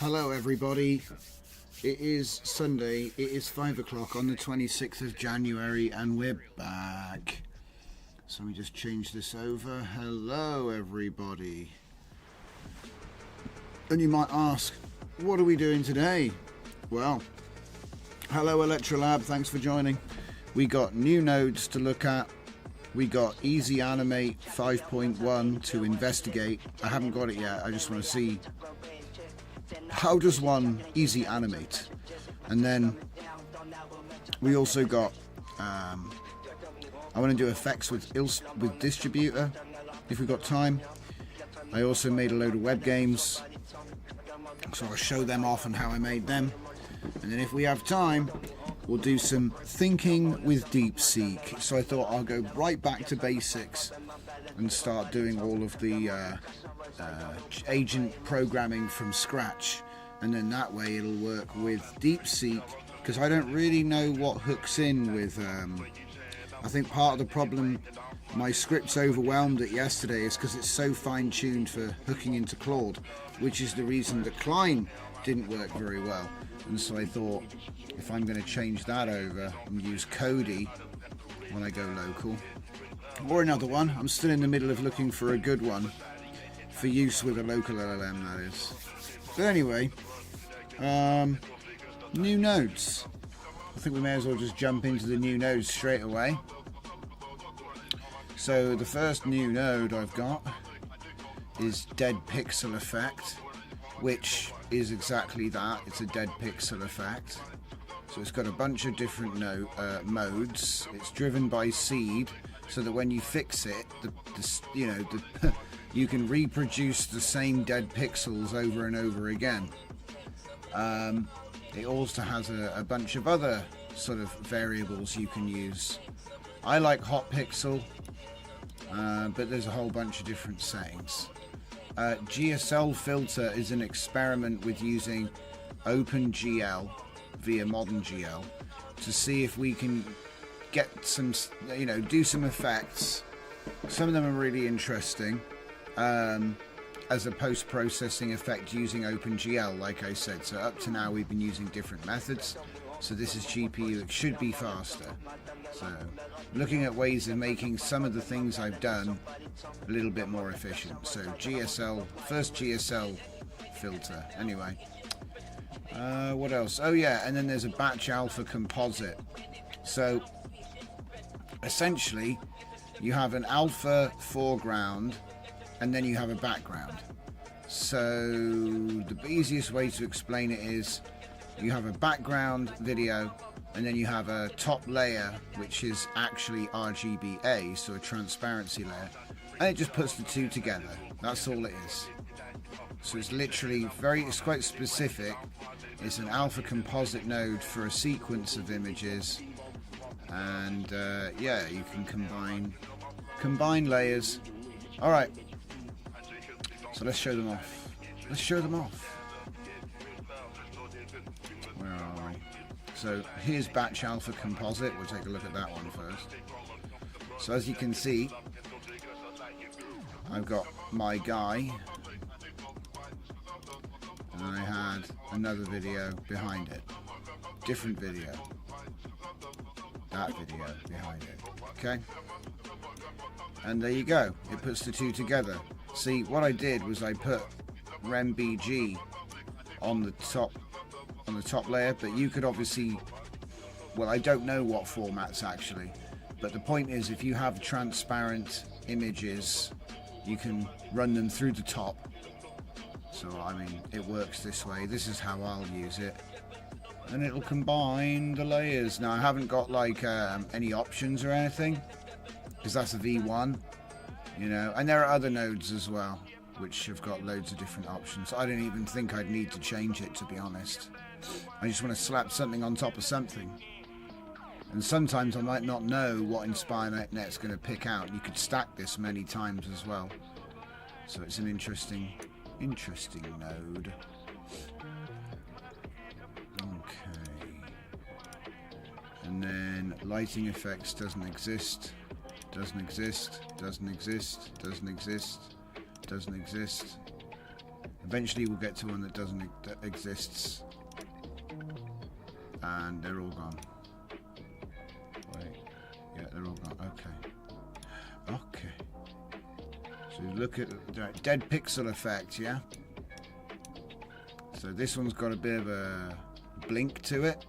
Hello everybody, it is Sunday, it is 5 o'clock on the 26th of January and we're back. So let me just change this over. Hello everybody. And you might ask, what are we doing today? Well, hello Electrolab, thanks for joining. We got new nodes to look at. We got Easy Animate 5.1 to investigate. I haven't got it yet, I just want to see how does one easy animate. And then we also got I want to do effects with distributor if we've got time. I also made a load of web games, so I'll show them off and how I made them. And then if we have time, we'll do some thinking with DeepSeek. So I thought I'll go right back to basics and start doing all of the agent programming from scratch, and then that way it'll work with DeepSeek, because I don't really know what hooks in with I think part of the problem my scripts overwhelmed it yesterday is because it's so fine-tuned for hooking into Claude, which is the reason that Klein didn't work very well. And so I thought, if I'm going to change that over and use Kodi when I go local, or another one, I'm still in the middle of looking for a good one for use with a local LLM, that is. But anyway, new nodes. I think we may as well just jump into the new nodes straight away. So the first new node I've got is Dead Pixel Effect, which is exactly that. It's a dead pixel effect. So it's got a bunch of different modes. It's driven by seed, so that when you fix it, you can reproduce the same dead pixels over and over again. It also has a bunch of other sort of variables you can use. I like hot pixel, but there's a whole bunch of different settings. GSL filter is an experiment with using OpenGL via ModernGL to see if we can get some, do some effects. Some of them are really interesting as a post-processing effect using OpenGL, like I said. So up to now we've been using different methods. So this is GPU, it should be faster. So looking at ways of making some of the things I've done a little bit more efficient. So first GSL filter. Anyway, what else? Oh yeah, and then there's a batch alpha composite. So essentially you have an alpha foreground and then you have a background. So the easiest way to explain it is you have a background video and then you have a top layer which is actually RGBA, so a transparency layer, and it just puts the two together. That's all it is. So it's literally it's quite specific. It's an alpha composite node for a sequence of images, and yeah, you can combine layers. Alright, so let's show them off. Where are we? So here's batch alpha composite. We'll take a look at that one first. So as you can see, I've got my guy, and I had another video behind it, different video, that video behind it. Okay, and there you go. It puts the two together. See, what I did was I put RemBG on the top layer, but you could obviously, well, I don't know what formats actually, but the point is, if you have transparent images, you can run them through the top. So I mean, it works this way. This is how I'll use it, and it'll combine the layers. Now I haven't got like any options or anything, because that's a V1, and there are other nodes as well which have got loads of different options. I don't even think I'd need to change it, to be honest. I just want to slap something on top of something. And sometimes I might not know what InspireNet's going to pick out. You could stack this many times as well. So it's an interesting node. Okay. And then lighting effects doesn't exist. Eventually we'll get to one that that exists. And they're all gone. Wait. Yeah, they're all gone. Okay. Okay. So look at the dead pixel effect, yeah? So this one's got a bit of a blink to it.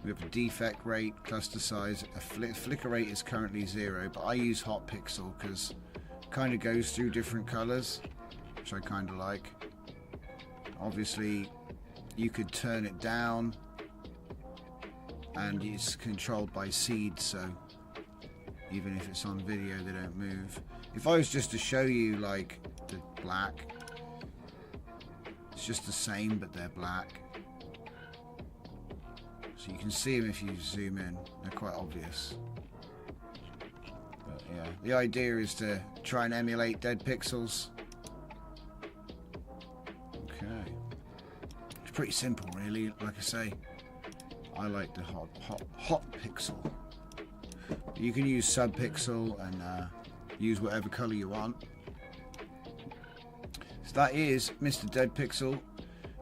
We have a defect rate, cluster size. A flicker rate is currently 0, but I use hot pixel because it kind of goes through different colors, which I kind of like. Obviously, you could turn it down, and it's controlled by seed, so even if it's on video, they don't move. If I was just to show you like the black, it's just the same, but they're black. So you can see them if you zoom in. They're quite obvious. But yeah, the idea is to try and emulate dead pixels. Okay. It's pretty simple, really. Like I say, I like the hot pixel. You can use subpixel and use whatever color you want. So that is Mr. Dead Pixel,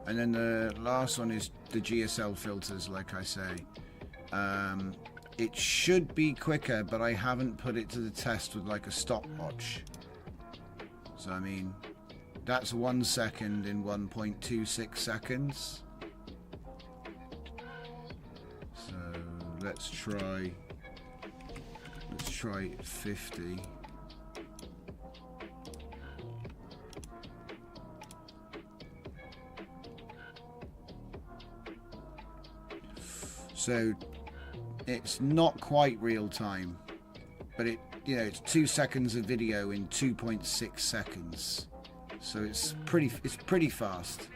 and then the last one is the GSL filters. Like I say, it should be quicker, but I haven't put it to the test with like a stopwatch. So I mean, that's 1 second in 1.26 seconds. So let's try 50. So it's not quite real time, but it's 2 seconds of video in 2.6 seconds. So it's pretty fast.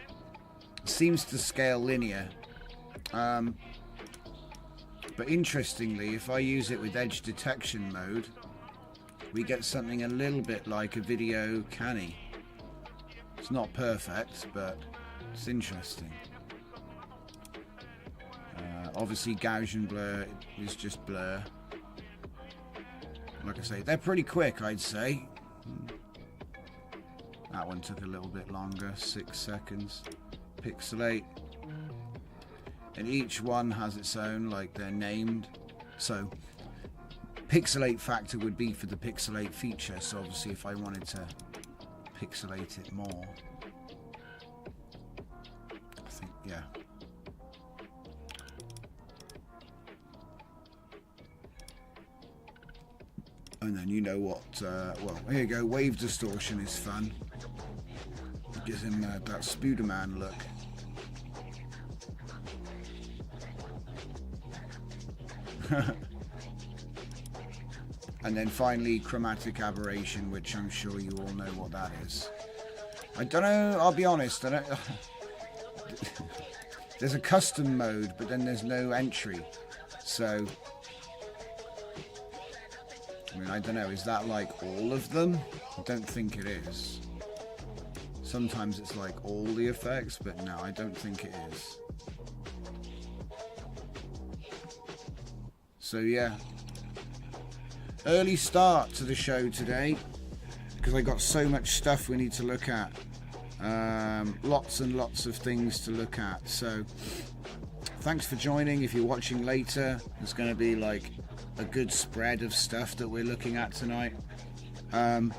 It seems to scale linear. But interestingly, if I use it with edge detection mode, we get something a little bit like a video canny. It's not perfect, but it's interesting. Obviously, Gaussian blur is just blur. Like I say, they're pretty quick, I'd say. That one took a little bit longer, 6 seconds. Pixelate. And each one has its own, like they're named. So, pixelate factor would be for the pixelate feature. So obviously, if I wanted to pixelate it more, I think, yeah. And then you know what, well, here you go, wave distortion is fun. It gives him that Spooderman look. And then finally chromatic aberration, which I'm sure you all know what that is. I don't know, I'll be honest, I don't, there's a custom mode, but then there's no entry. So I mean, I don't know, is that like all of them? I don't think it is. Sometimes it's like all the effects, but no, I don't think it is. So yeah, early start to the show today, because I got so much stuff we need to look at. Lots and lots of things to look at. So thanks for joining. If you're watching later, there's going to be like a good spread of stuff that we're looking at tonight. But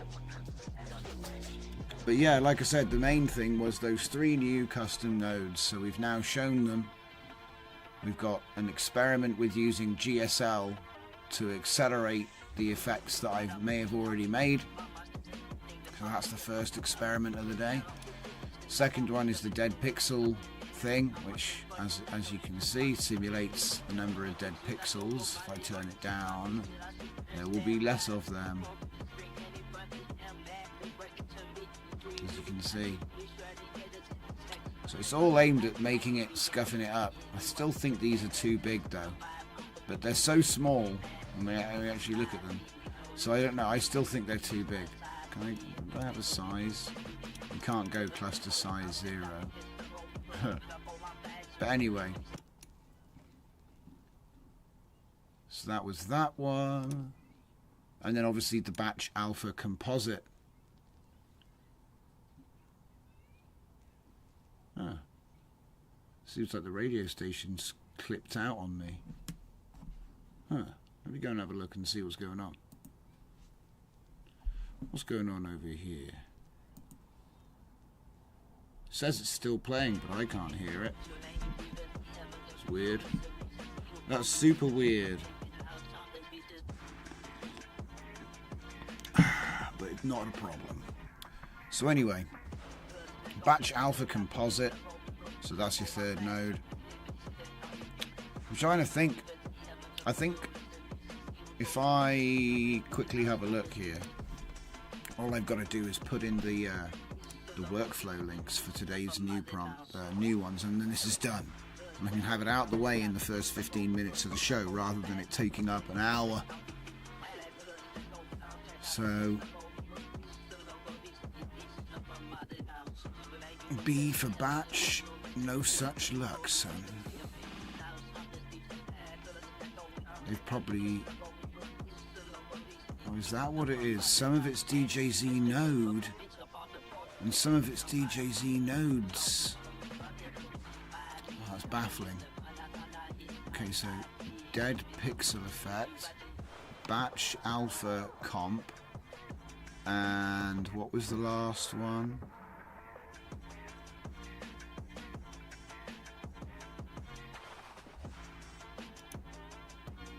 yeah, like I said, the main thing was those 3 new custom nodes. So we've now shown them. We've got an experiment with using GSL to accelerate the effects that I may have already made. So that's the first experiment of the day. Second one is the dead pixel thing, which as you can see simulates the number of dead pixels. If I turn it down, there will be less of them, as you can see. So it's all aimed at making it, scuffing it up. I still think these are too big though, but they're so small when we actually look at them. So I don't know, I still think they're too big. Can I have a size? You can't go cluster size 0. But anyway, so that was that one. And then obviously the batch alpha composite. Seems like the radio station's clipped out on me. Huh. Let me go and have a look and see what's going on. What's going on over here? It says it's still playing, but I can't hear it. It's weird. That's super weird. But it's not a problem. So anyway, batch alpha composite. So that's your third node. I'm trying to think. I think if I quickly have a look here, all I've got to do is put in the workflow links for today's new ones, and then this is done. And I can have it out the way in the first 15 minutes of the show rather than it taking up an hour. So B for batch, no such luck, son. They've probably... Oh, is that what it is? Some of it's DJZ node, and some of it's DJZ nodes. Oh, that's baffling. Okay, so dead pixel effect, batch alpha comp, and what was the last one?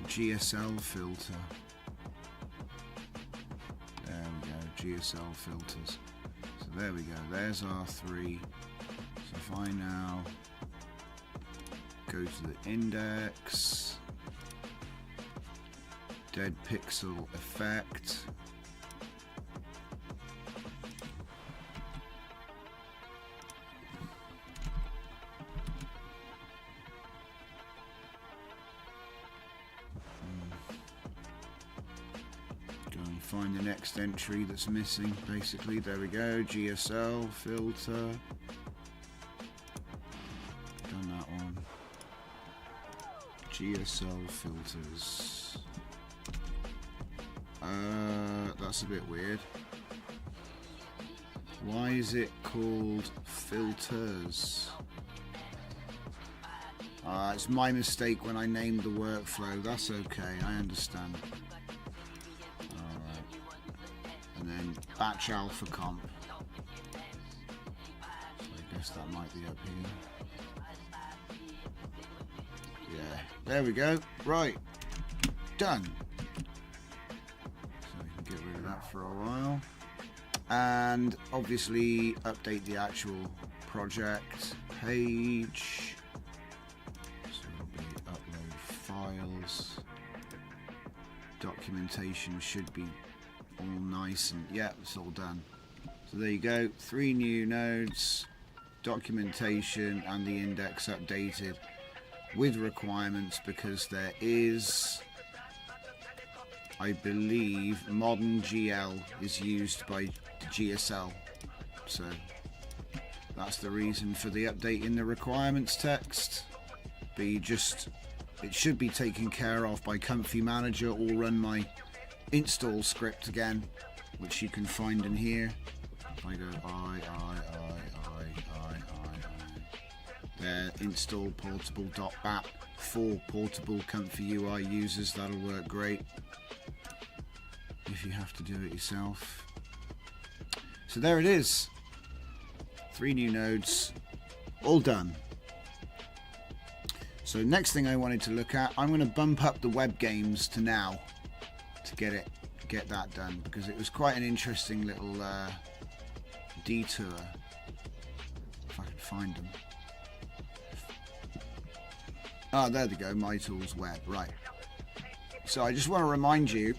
GSL filter. There we go, GSL filters. So there we go, there's our 3. So if I now go to the index, dead pixel effect, find the next entry that's missing, basically. There we go, GSL filter. Done that one. GSL filters. That's a bit weird. Why is it called filters? It's my mistake when I named the workflow. That's okay, I understand. And then batch alpha comp. So I guess that might be up here. Yeah, there we go. Right, done. So we can get rid of that for a while. And obviously update the actual project page. So it'll be upload files. Documentation should be all nice and yeah, it's all done. So there you go, 3 new nodes, documentation and the index updated with requirements, because there is, I believe, modern GL is used by GSL, so that's the reason for the update in the requirements text. But it should be taken care of by Comfy Manager, or run my install script again, which you can find in here. If I go there, install portable.bat for portable ComfyUI users. That'll work great if you have to do it yourself. So there it is, 3 new nodes, all done. So next thing I wanted to look at, I'm going to bump up the web games to now to get that done, because it was quite an interesting little detour. If I can find them. Ah, there they go, My Tools Web, right. So I just want to remind you,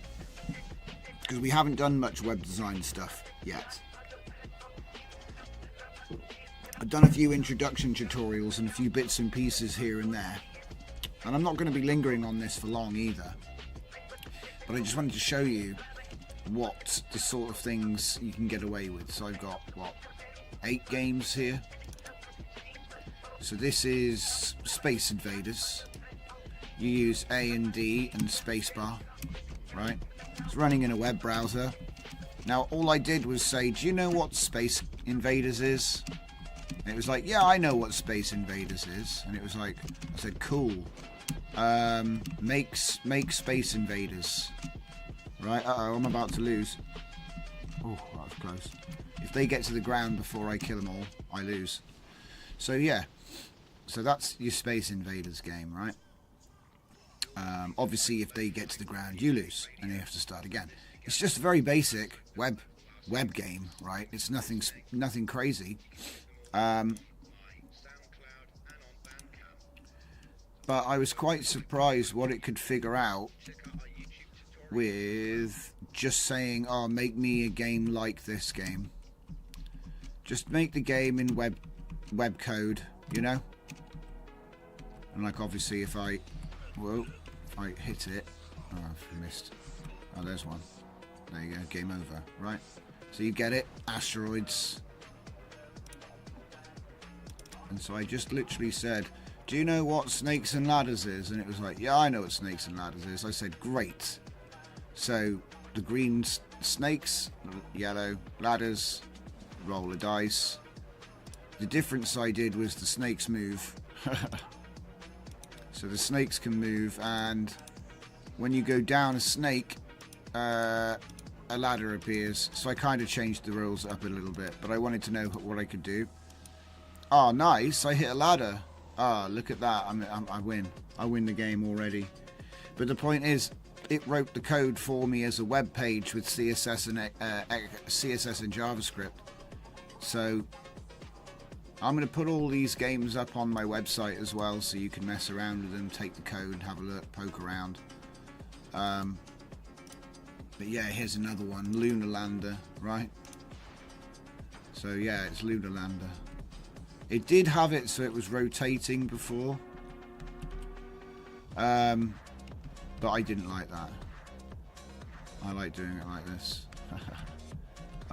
because we haven't done much web design stuff yet. I've done a few introduction tutorials and a few bits and pieces here and there, and I'm not going to be lingering on this for long either, but I just wanted to show you what the sort of things you can get away with. So I've got, what, 8 games here. So this is Space Invaders. You use A and D and spacebar, right? It's running in a web browser. Now all I did was say, do you know what Space Invaders is? And it was like, yeah, I know what Space Invaders is. And it was like, I said, cool. Make Space Invaders. Right, uh-oh, I'm about to lose. Oh, that was close. If they get to the ground before I kill them all, I lose. So yeah, so that's your Space Invaders game, right? Obviously, if they get to the ground, you lose, and you have to start again. It's just a very basic web game, right? It's nothing crazy. But I was quite surprised what it could figure out with just saying, "Oh, make me a game like this game." Just make the game in web code, you know. And like, obviously, if I hit it, oh, I've missed. Oh, there's one. There you go. Game over. Right. So you get it. Asteroids. And so I just literally said, do you know what Snakes and Ladders is? And it was like, yeah, I know what Snakes and Ladders is. I said, great. So the green snakes, yellow ladders, roll a dice. The difference I did was the snakes move. So the snakes can move, and when you go down a snake, a ladder appears. So I kind of changed the rules up a little bit, but I wanted to know what I could do. Oh, nice! I hit a ladder. Ah, look at that! I win. I win the game already. But the point is, it wrote the code for me as a web page with CSS and JavaScript. So I'm going to put all these games up on my website as well, so you can mess around with them, take the code, have a look, poke around. But yeah, here's another one, Lunar Lander, right? So yeah, it's Lunar Lander. It did have it so it was rotating before, but I didn't like that. I like doing it like this.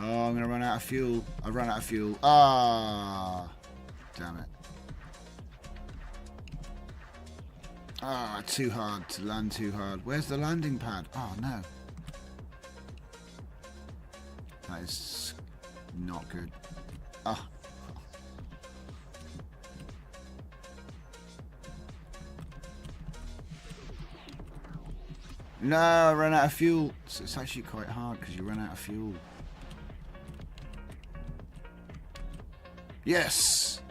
Oh, I'm going to run out of fuel. I've run out of fuel. Ah, damn it. Ah, too hard to land, too hard. Where's the landing pad? Oh, no. That is not good. Ah. No, I ran out of fuel. So it's actually quite hard because you run out of fuel. Yes!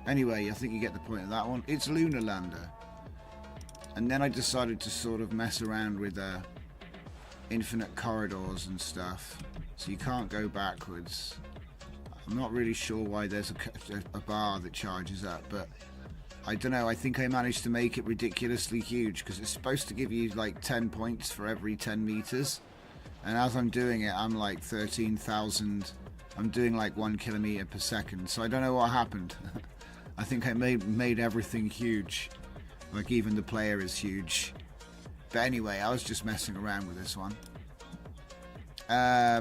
Anyway, I think you get the point of that one. It's Lunar Lander. And then I decided to sort of mess around with infinite corridors and stuff. So you can't go backwards. I'm not really sure why there's a bar that charges up, but I don't know. I think I managed to make it ridiculously huge because it's supposed to give you like 10 points for every 10 meters. And as I'm doing it, I'm like 13,000. I'm doing like 1 kilometer per second. So I don't know what happened. I think I made everything huge. Like even the player is huge. But anyway, I was just messing around with this one.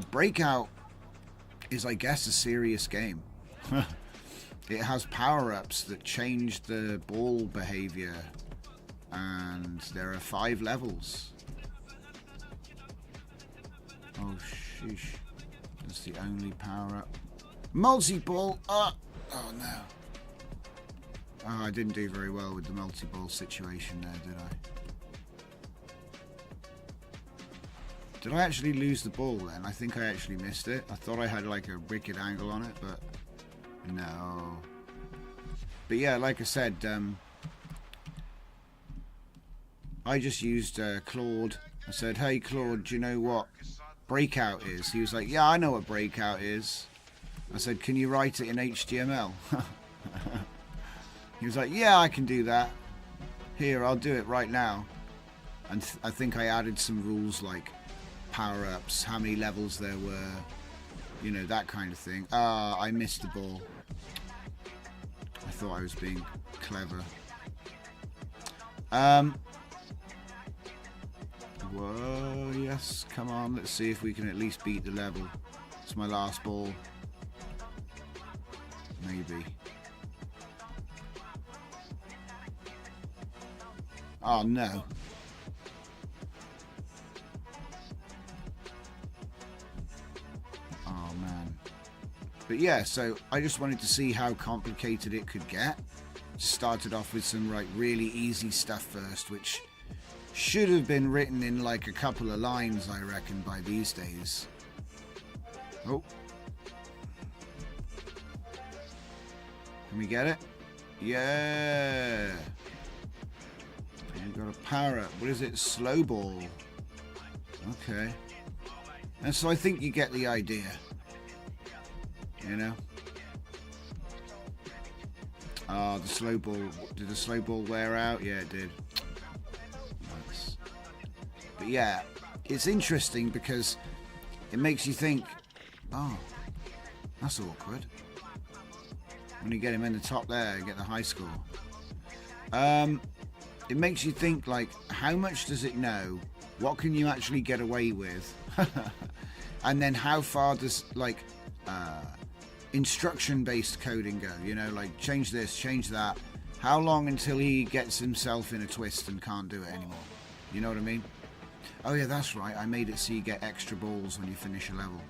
Breakout is, I guess, a serious game. It has power-ups that change the ball behavior, and there are 5 levels. Oh, sheesh. That's the only power-up. Multi-ball! Oh no. Oh, I didn't do very well with the multi-ball situation there, did I? Did I actually lose the ball then? I think I actually missed it. I thought I had like a wicked angle on it, but no. But yeah, like I said, I just used Claude. I said, hey Claude, do you know what Breakout is? He was like, yeah, I know what Breakout is. I said, can you write it in HTML? He was like, yeah, I can do that. Here, I'll do it right now. And I think I added some rules like power-ups, how many levels there were, you know, that kind of thing. Ah, I missed the ball. I thought I was being clever. Whoa, yes, come on, let's see if we can at least beat the level. It's my last ball. Maybe. Oh no. Oh man. But yeah, so I just wanted to see how complicated it could get. Started off with some really easy stuff first, which should have been written in like a couple of lines, I reckon, by these days. Oh. Can we get it? Yeah. We've got a parrot. What is it? Slow ball. Okay. And so I think you get the idea. You know? Oh, the slow ball. Did the slow ball wear out? Yeah, it did. Nice. But yeah, it's interesting because it makes you think, oh, that's awkward. When you get him in the top there, you get the high score. It makes you think, like, how much does it know? What can you actually get away with? And then how far does, like, instruction-based coding go? You know, like, change this, change that. How long until he gets himself in a twist and can't do it anymore? You know what I mean? Oh, yeah, that's right. I made it so you get extra balls when you finish a level.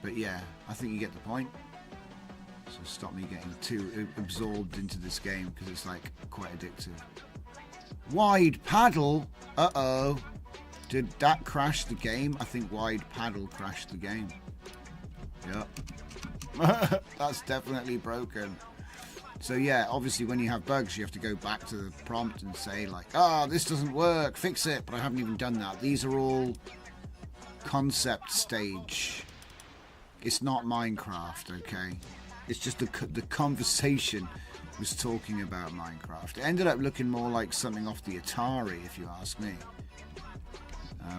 But, yeah, I think you get the point. So stop me getting too absorbed into this game because it's like quite addictive. Wide paddle? Uh-oh. Did that crash the game? I think wide paddle crashed the game. Yep. That's definitely broken. So yeah, obviously when you have bugs you have to go back to the prompt and say like, oh, this doesn't work, fix it. But I haven't even done that. These are all concept stage. It's not Minecraft, okay? It's just the conversation was talking about Minecraft. It ended up looking more like something off the Atari, if you ask me.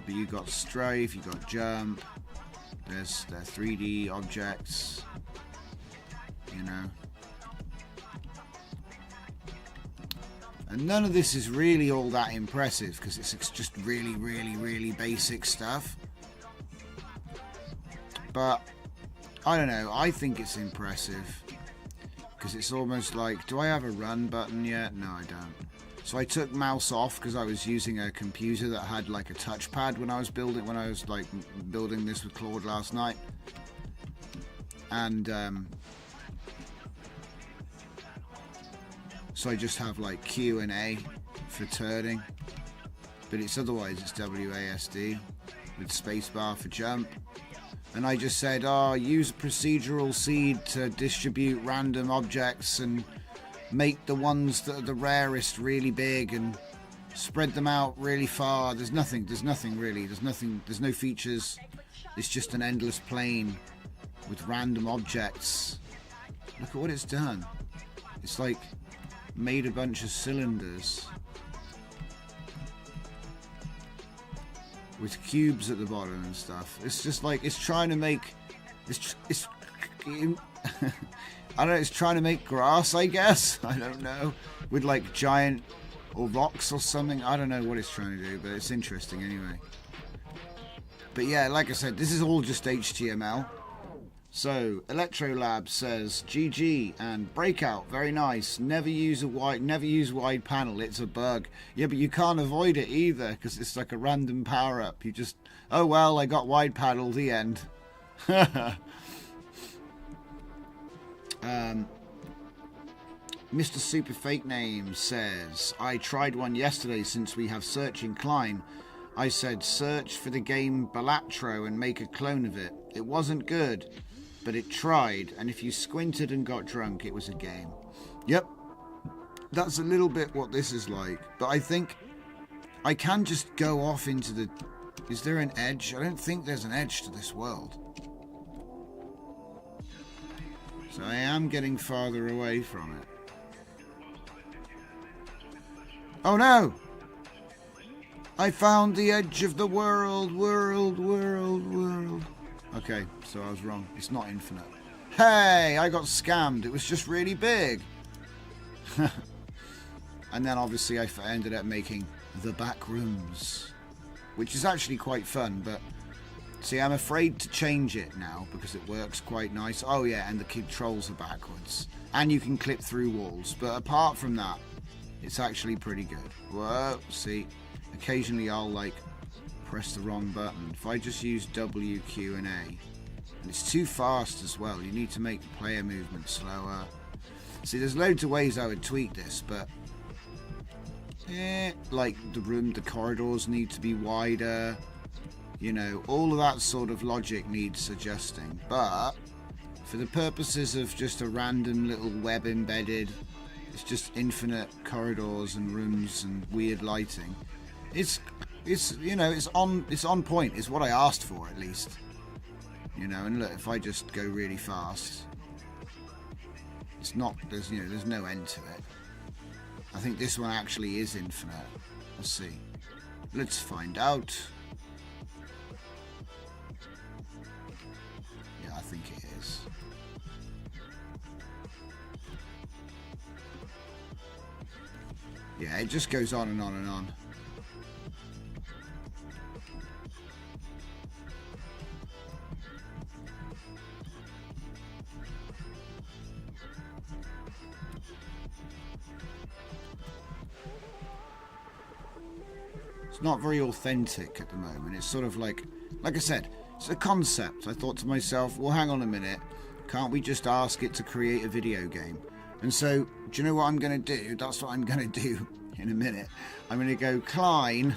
But you got strafe, you got jump. There's the 3D objects. You know. And none of this is really all that impressive because it's just really, really, really basic stuff. But I don't know, I think it's impressive because it's almost like, do I have a run button yet? No, I don't. So I took mouse off because I was using a computer that had like a touchpad when I was building this with Claude last night. And so I just have like Q and A for turning, but it's otherwise it's WASD with spacebar for jump. And I just said, oh, use procedural seed to distribute random objects and make the ones that are the rarest really big and spread them out really far. There's nothing really. There's no features. It's just an endless plane with random objects. Look at what it's done. It's like made a bunch of cylinders with cubes at the bottom and stuff. It's just like it's trying to make I don't know, it's trying to make grass, I guess. I don't know, with like giant or rocks or something. I don't know what it's trying to do, but it's interesting anyway. But yeah, like I said, this is all just HTML. So Electrolab says GG and Breakout, very nice. Never use wide panel. It's a bug. Yeah, but you can't avoid it either because it's like a random power up. You just, oh well, I got wide panel. The end. Mr. Super Fake Name says, I tried one yesterday since we have search incline. I said search for the game Balatro and make a clone of it. It wasn't good, but it tried, and if you squinted and got drunk, it was a game. Yep, that's a little bit what this is like, but I think I can just go off into the... Is there an edge? I don't think there's an edge to this world. So I am getting farther away from it. Oh no! I found the edge of the world. Okay, so I was wrong. It's not infinite. Hey, I got scammed. It was just really big. And then obviously I ended up making the back rooms, which is actually quite fun, but see, I'm afraid to change it now because it works quite nice. Oh yeah, and the controls are backwards. And you can clip through walls, but apart from that, it's actually pretty good. Whoa, see, occasionally I'll like press the wrong button. If I just use W, Q and A And it's too fast as well. You need to make the player movement slower. See, there's loads of ways I would tweak this, but like the corridors need to be wider. You know, all of that sort of logic needs adjusting. But for the purposes of just a random little web embedded, it's just infinite corridors and rooms and weird lighting. It's you know, it's on point. It's what I asked for, at least. You know, and look, if I just go really fast, it's not, there's no end to it. I think this one actually is infinite. Let's see. Let's find out. Yeah, I think it is. Yeah, it just goes on and on and on. It's not very authentic at the moment. It's sort of like I said, it's a concept. I thought to myself, well, hang on a minute. Can't we just ask it to create a video game? And so, do you know what I'm going to do? That's what I'm going to do in a minute. I'm going to go, Klein.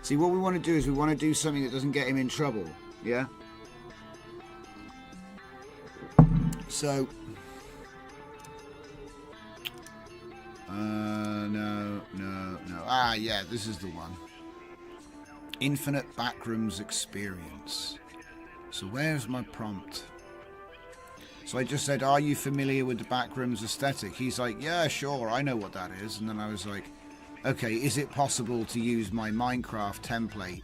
See, what we want to do is we want to do something that doesn't get him in trouble. Yeah? So... no. Ah, yeah, this is the one. Infinite Backrooms Experience. So where's my prompt? So I just said, are you familiar with the Backrooms aesthetic? He's like, yeah, sure, I know what that is. And then I was like, okay, is it possible to use my Minecraft template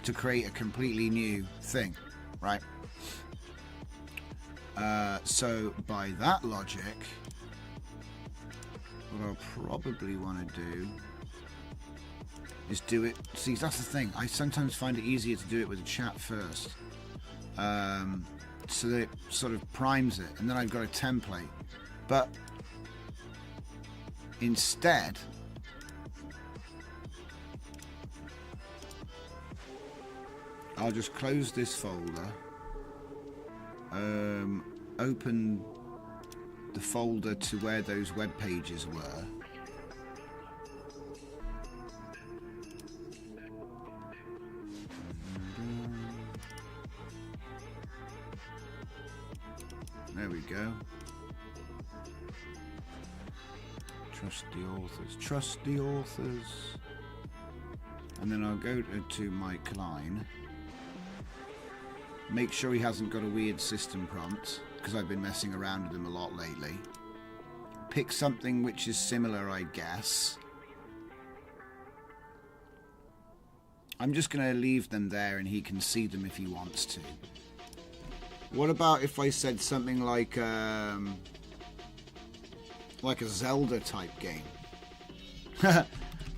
to create a completely new thing? Right? So by that logic, what I'll probably want to do is do it. See, that's the thing. I sometimes find it easier to do it with a chat first, so that it sort of primes it, and then I've got a template. But instead, I'll just close this folder, open the folder to where those web pages were. There we go. Trust the authors. Trust the authors. And then I'll go to my Klein. Make sure he hasn't got a weird system prompt, because I've been messing around with him a lot lately. Pick something which is similar, I guess. I'm just going to leave them there and he can see them if he wants to. What about if I said something like a Zelda type game?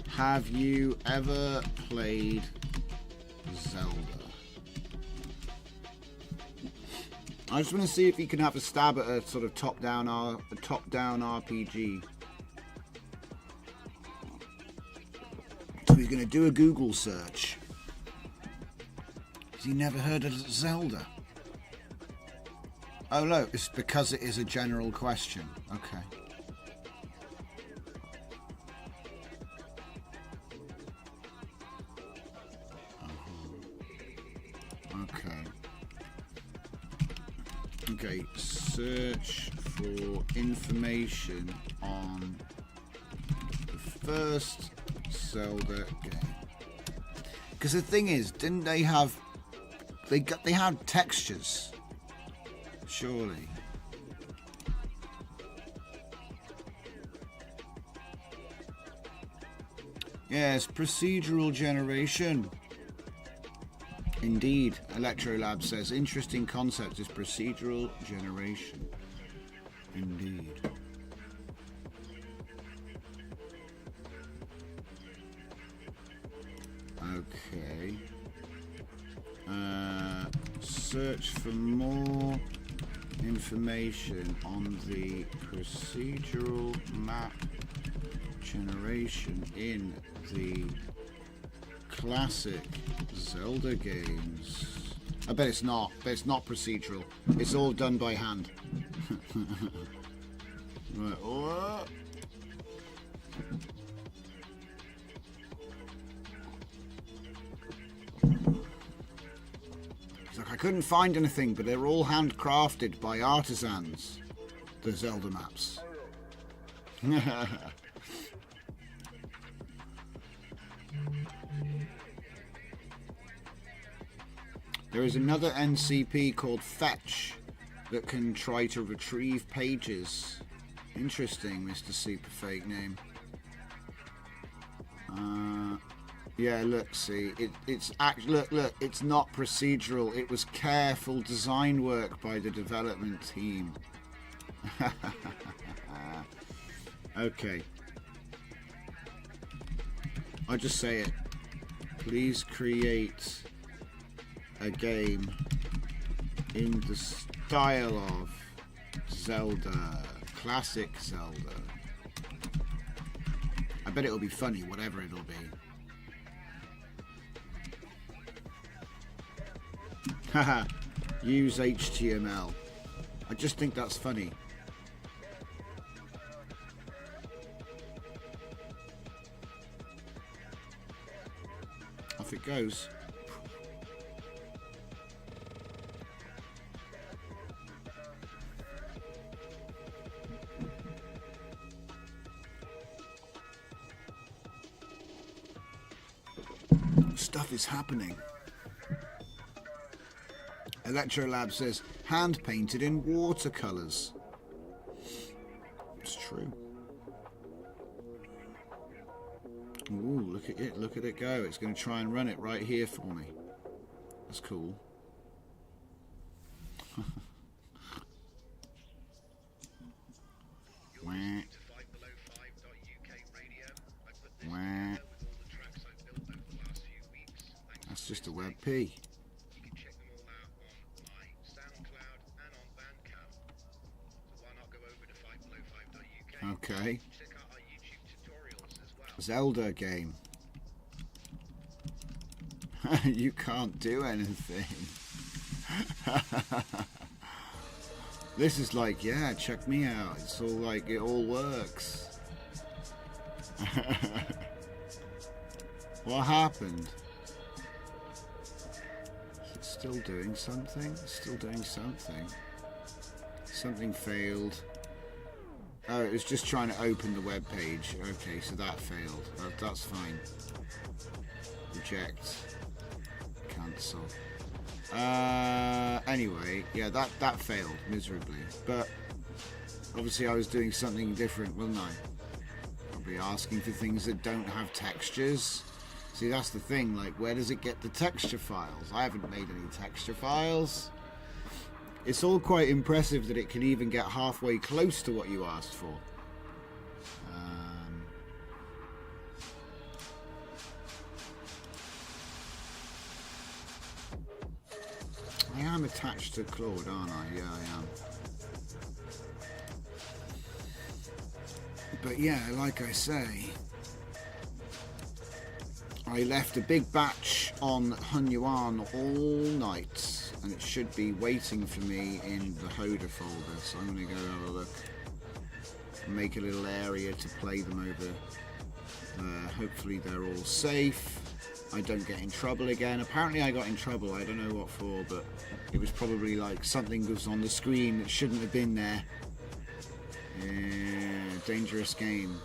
Have you ever played Zelda? I just want to see if you can have a stab at a sort of top-down RPG. So he's going to do a Google search. Has he never heard of Zelda? Oh no, it's because it is a general question. Okay. Okay, search for information on the first Zelda game. Because the thing is, didn't they have... They had textures. Surely. Yes, procedural generation. Indeed, Electrolab says, interesting concept is procedural generation. Indeed. Okay. Search for more information on the procedural map generation in the classic Zelda games. I bet it's not. But it's not procedural. It's all done by hand. Right. Oh. It's like I couldn't find anything, but they're all handcrafted by artisans. The Zelda maps. There is another NCP called Fetch that can try to retrieve pages. Interesting, Mr. Super Fake Name. Yeah, look, see, it's actually look, it's not procedural. It was careful design work by the development team. Okay. I'll just say it. Please create a game in the style of Zelda, classic Zelda. I bet it'll be funny, whatever it'll be. Haha, use HTML. I just think that's funny. Off it goes. Stuff is happening. Electrolab says hand painted in watercolors. It's true. Ooh, look at it go. It's going to try and run it right here for me. That's cool. Wah. Wah. That's just a WebP. Okay. Zelda game. You can't do anything. This is like, yeah, check me out. It's all like, it all works. What happened? Is it still doing something? It's still doing something. Something failed. Oh, it was just trying to open the web page. Okay, so that failed. That's fine. Reject. Cancel. Anyway, yeah, that failed miserably. But obviously I was doing something different, wasn't I? Probably asking for things that don't have textures. See, that's the thing. Like, where does it get the texture files? I haven't made any texture files. It's all quite impressive that it can even get halfway close to what you asked for. I am attached to Claude, aren't I? Yeah, I am. But yeah, like I say, I left a big batch on Hunyuan all night. And it should be waiting for me in the Hoda folder, so I'm going to go have a look and make a little area to play them over there. Hopefully they're all safe. I don't get in trouble again. Apparently I got in trouble, I don't know what for, but it was probably like something was on the screen that shouldn't have been there. Yeah, dangerous game.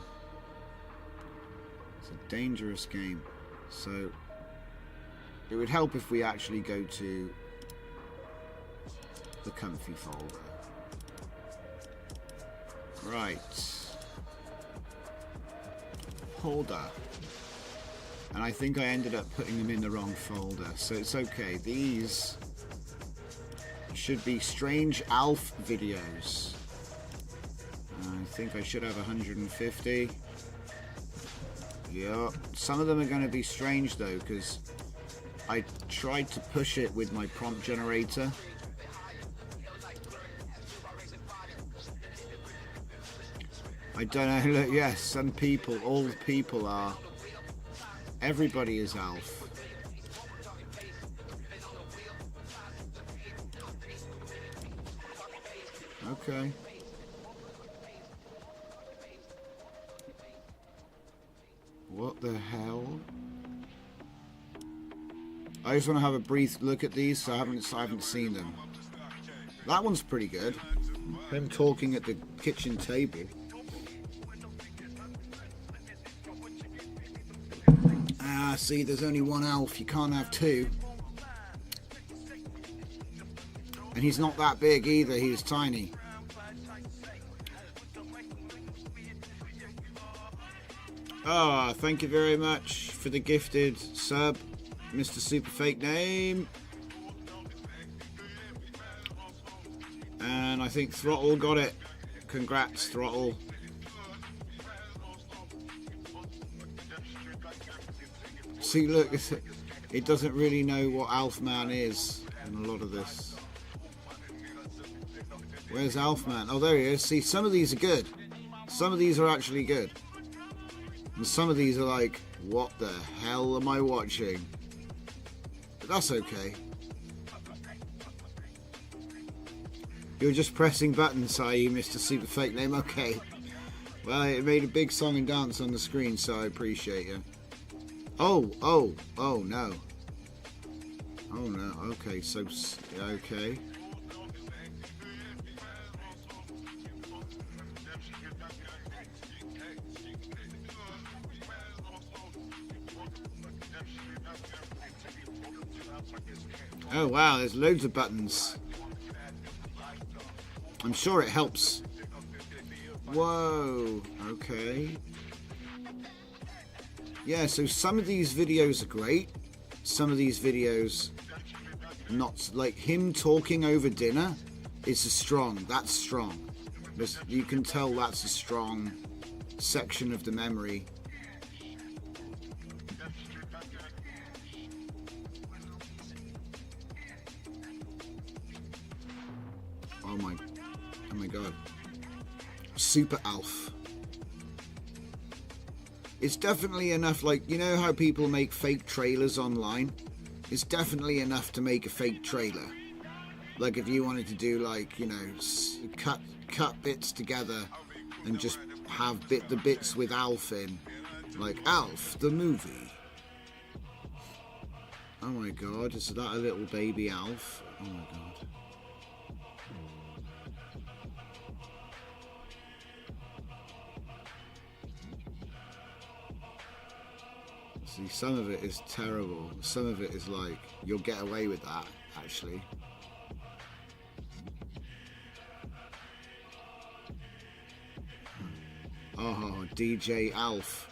It's a dangerous game. So it would help if we actually go to the Comfy folder. Right. Folder. And I think I ended up putting them in the wrong folder, so it's okay. These should be Strange Alf videos. I think I should have 150. Yep. Some of them are going to be strange though, because I tried to push it with my prompt generator. I don't know, look, yes, some people, all people are, everybody is Alf. Okay. What the hell? I just want to have a brief look at these, so I haven't seen them. That one's pretty good. Him talking at the kitchen table. Ah, see, there's only one Alf. You can't have two. And he's not that big either. He's tiny. Ah, thank you very much for the gifted sub, Mr. Super Fake Name. And I think Throttle got it. Congrats, Throttle. See, look, it doesn't really know what Alfman is in a lot of this. Where's Alfman? Oh, there he is. See, some of these are good. Some of these are actually good. And some of these are like, what the hell am I watching? But that's okay. You're just pressing buttons, are you, Mr. Super Fake Name? Okay. Well, it made a big song and dance on the screen, so I appreciate you. Oh no. Oh no, okay, so, okay. Oh wow, there's loads of buttons. I'm sure it helps. Whoa, okay. Yeah, so some of these videos are great. Some of these videos, not like him talking over dinner. It's strong. That's strong. You can tell that's a strong section of the memory. Oh my god. Super Alf. It's definitely enough, like, you know how people make fake trailers online? It's definitely enough to make a fake trailer. Like if you wanted to do, like, you know, cut bits together and just have the bits with Alf in. Like Alf, the movie. Oh my god, is that a little baby Alf? Oh my god. See, some of it is terrible. Some of it is like, you'll get away with that, actually. Oh, DJ Alf.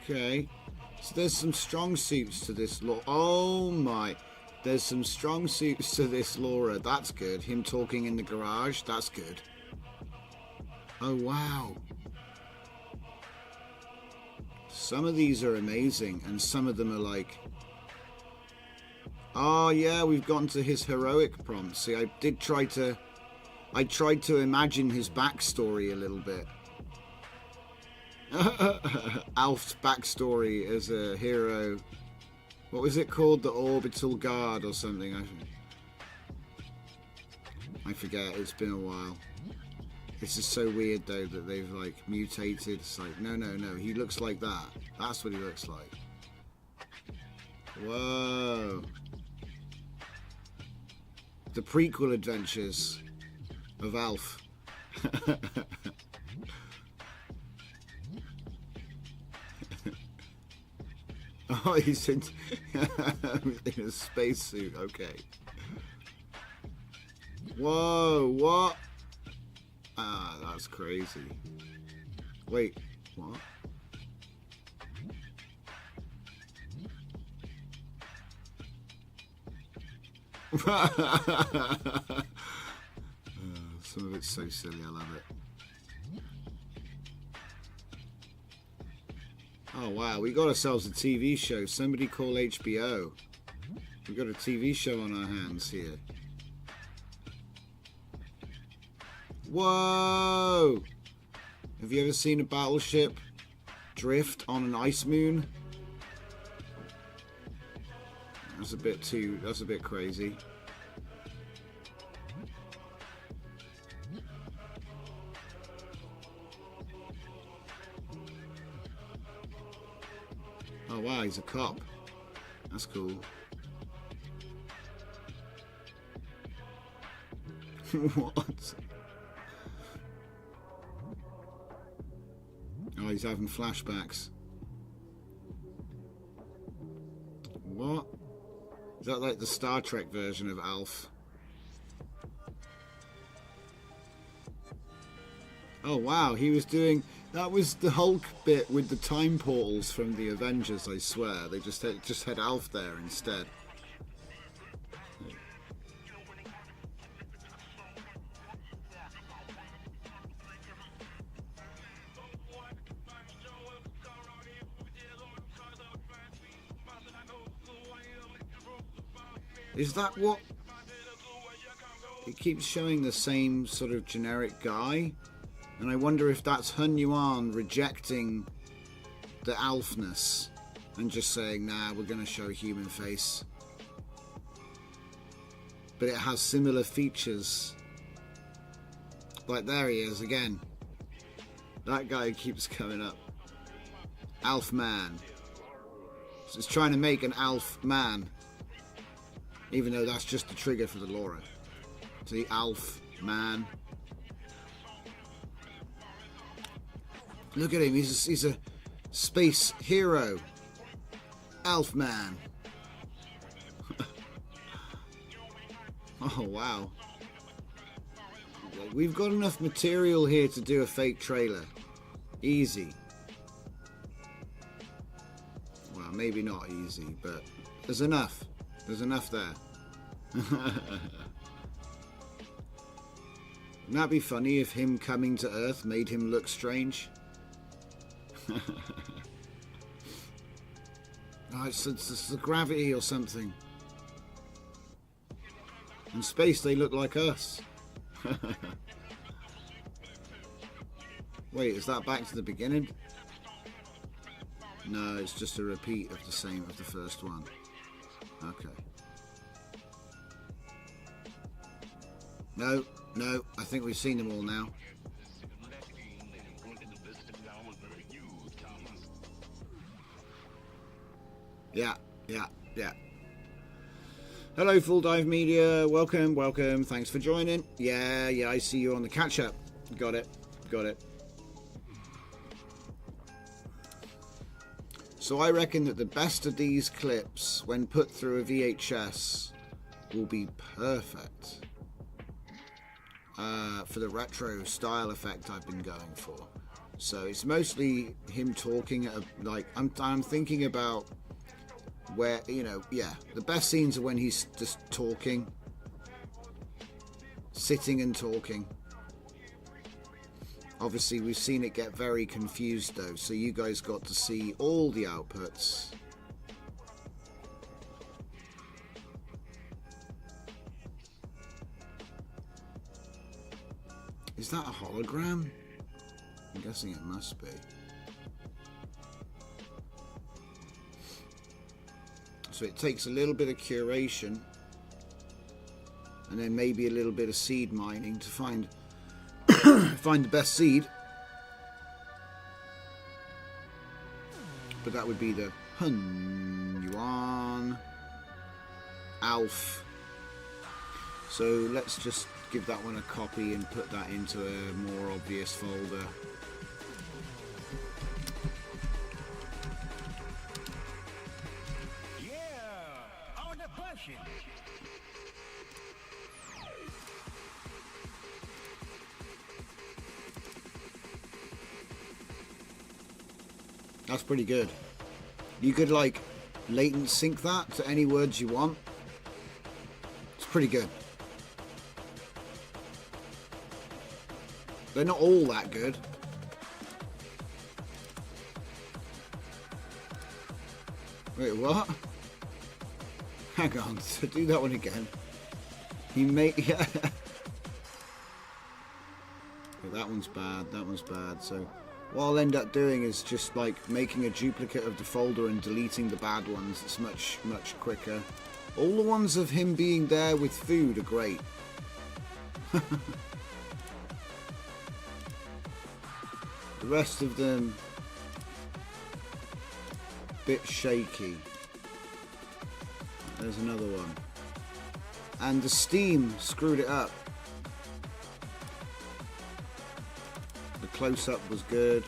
Okay, so there's some strong suits to this law. Oh my, there's some strong suits to this Laura. That's good. Him talking in the garage. That's good. Oh wow. Some of these are amazing, and some of them are like, oh yeah, we've gotten to his heroic prompt. See, I tried to imagine his backstory a little bit. Alf's backstory as a hero. What was it called? The Orbital Guard or something? I forget. It's been a while. This is so weird though that they've like mutated. It's like no. He looks like that. That's what he looks like. Whoa. The prequel adventures of Alf. Oh, he's in a spacesuit. Okay. Whoa, what? Ah, that's crazy. Wait, what? Some of it's so silly, I love it. Oh wow, we got ourselves a TV show. Somebody call HBO. We've got a TV show on our hands here. Whoa! Have you ever seen a battleship drift on an ice moon? That's a bit crazy. Oh wow, he's a cop. That's cool. What? Oh, he's having flashbacks. What? Is that like the Star Trek version of Alf? Oh wow, he was doing... That was the Hulk bit with the time portals from the Avengers, I swear. They just had Alf there instead. Is that what... It keeps showing the same sort of generic guy. And I wonder if that's Hun Yuan rejecting the Alfness and just saying, nah, we're going to show a human face. But it has similar features. Like there he is again. That guy keeps coming up. Alf Man. So it's trying to make an Alf Man. Even though that's just the trigger for the Laura. See, Alf Man. Look at him, he's a space hero. Alf Man. Oh wow. We've got enough material here to do a fake trailer. Easy. Well, maybe not easy, but there's enough. There's enough there. Wouldn't that be funny if him coming to Earth made him look strange? Oh, it's the gravity or something. In space they look like us. Wait, is that back to the beginning? No, it's just a repeat of the first one. Okay. No, I think we've seen them all now. Yeah. Hello, Full Dive Media. Welcome. Thanks for joining. Yeah, I see you on the catch-up. Got it. So I reckon that the best of these clips, when put through a VHS, will be perfect for the retro style effect I've been going for. So it's mostly him talking, like, I'm thinking about where, the best scenes are when he's just talking, sitting and talking. Obviously we've seen it get very confused though, so you guys got to see all the outputs. Is that a hologram? I'm guessing it must be. So it takes a little bit of curation and then maybe a little bit of seed mining to find the best seed. But that would be the Hun Yuan Alf. So let's just give that one a copy and put that into a more obvious folder. That's pretty good. You could like latent sync that to any words you want. It's pretty good. They're not all that good. Wait, what? Hang on, so do that one again. He made... Yeah. That one's bad, that one's bad. So what I'll end up doing is just like making a duplicate of the folder and deleting the bad ones. It's much quicker. All the ones of him being there with food are great. The rest of them bit shaky. There's another one. And the Steam screwed it up. The close-up was good.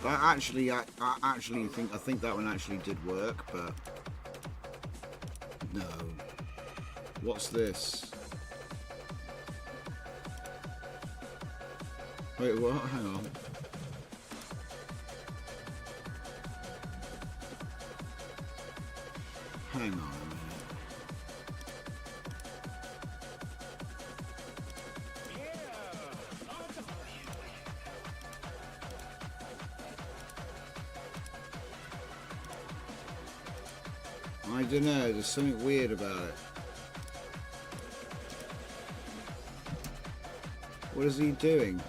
But I actually think that one actually did work, but no. What's this? Wait, what? Hang on. Hang on a minute. I don't know, there's something weird about it. What is he doing?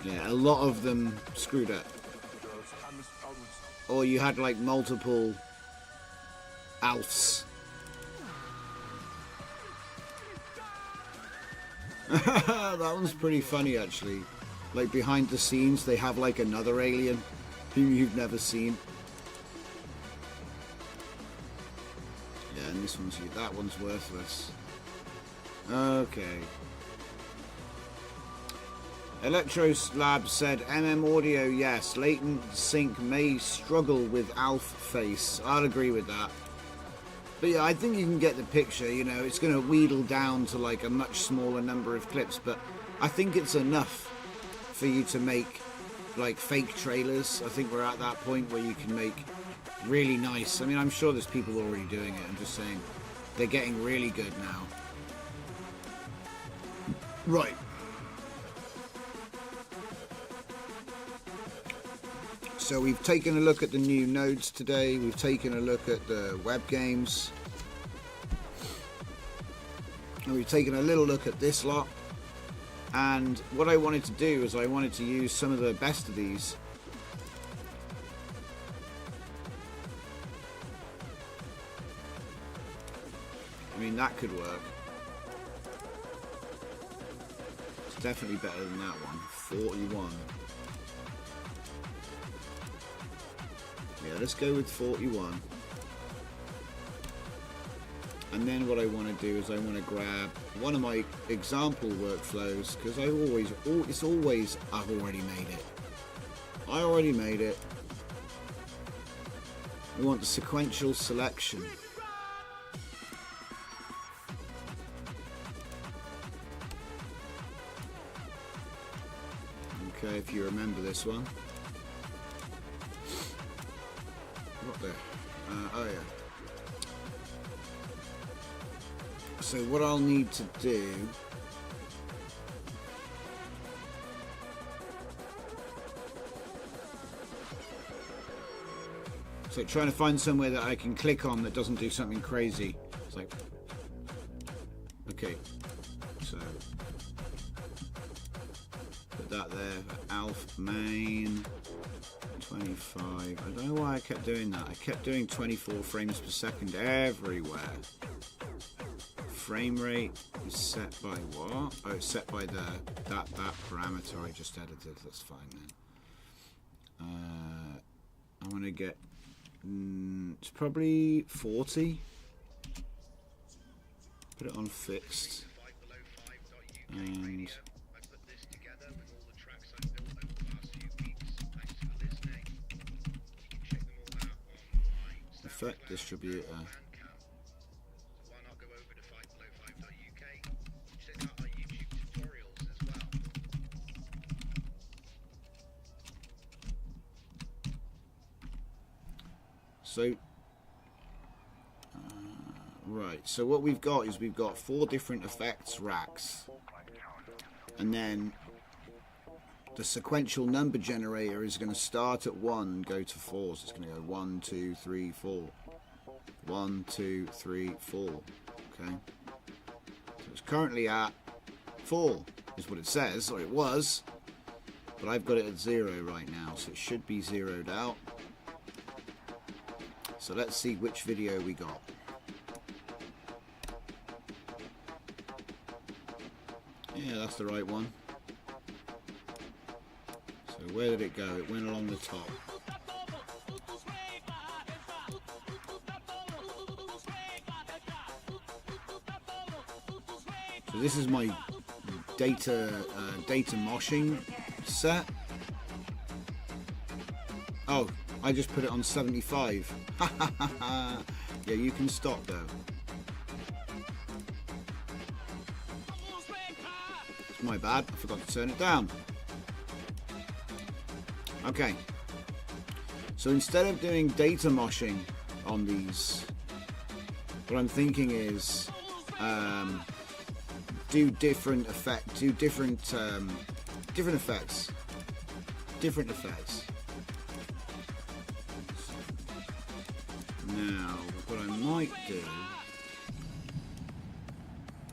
Yeah, a lot of them screwed up. Or you had like multiple Alfs. That one's pretty funny actually. Like behind the scenes they have like another alien whom you've never seen. Yeah, and this one's, that one's worthless. Okay. Electros Lab said MM audio, yes. Latent sync may struggle with Alf face. I'll agree with that. But yeah, I think you can get the picture, you know, it's going to wheedle down to like a much smaller number of clips, but I think it's enough for you to make like fake trailers. I think we're at that point where you can make really nice, I mean, I'm sure there's people already doing it, I'm just saying they're getting really good now. Right. So we've taken a look at the new nodes today, we've taken a look at the web games, and we've taken a little look at this lot. And what I wanted to do is I wanted to use some of the best of these. I mean, that could work. It's definitely better than that one. 41. Yeah, let's go with 41. And then what I want to do is I want to grab one of my example workflows, because I've already made it. I already made it. We want the sequential selection. Okay, if you remember this one. What the? Oh yeah. So what I'll need to do so trying to find somewhere that I can click on that doesn't do something crazy. It's like, okay, so put that there, Alf main 25. I don't know why I kept doing that. I kept doing 24 frames per second everywhere. Frame rate is set by what? Oh, it's set by that parameter I just edited. That's fine then. I want to get it's probably 40. Put it on fixed. And effect distributor. So, right, so what we've got is we've got 4 different effects racks, and then the sequential number generator is going to start at 1 and go to 4. So it's going to go 1, 2, 3, 4. 1, 2, 3, 4. Okay. So it's currently at 4 is what it says, or it was. But I've got it at 0 right now, so it should be zeroed out. So let's see which video we got. Yeah, that's the right one. So where did it go? It went along the top. So this is my data moshing set. Oh, I just put it on 75. Yeah, you can stop though. It's my bad, I forgot to turn it down. Okay. So instead of doing data moshing on these, what I'm thinking is do different effects. Now, what I might do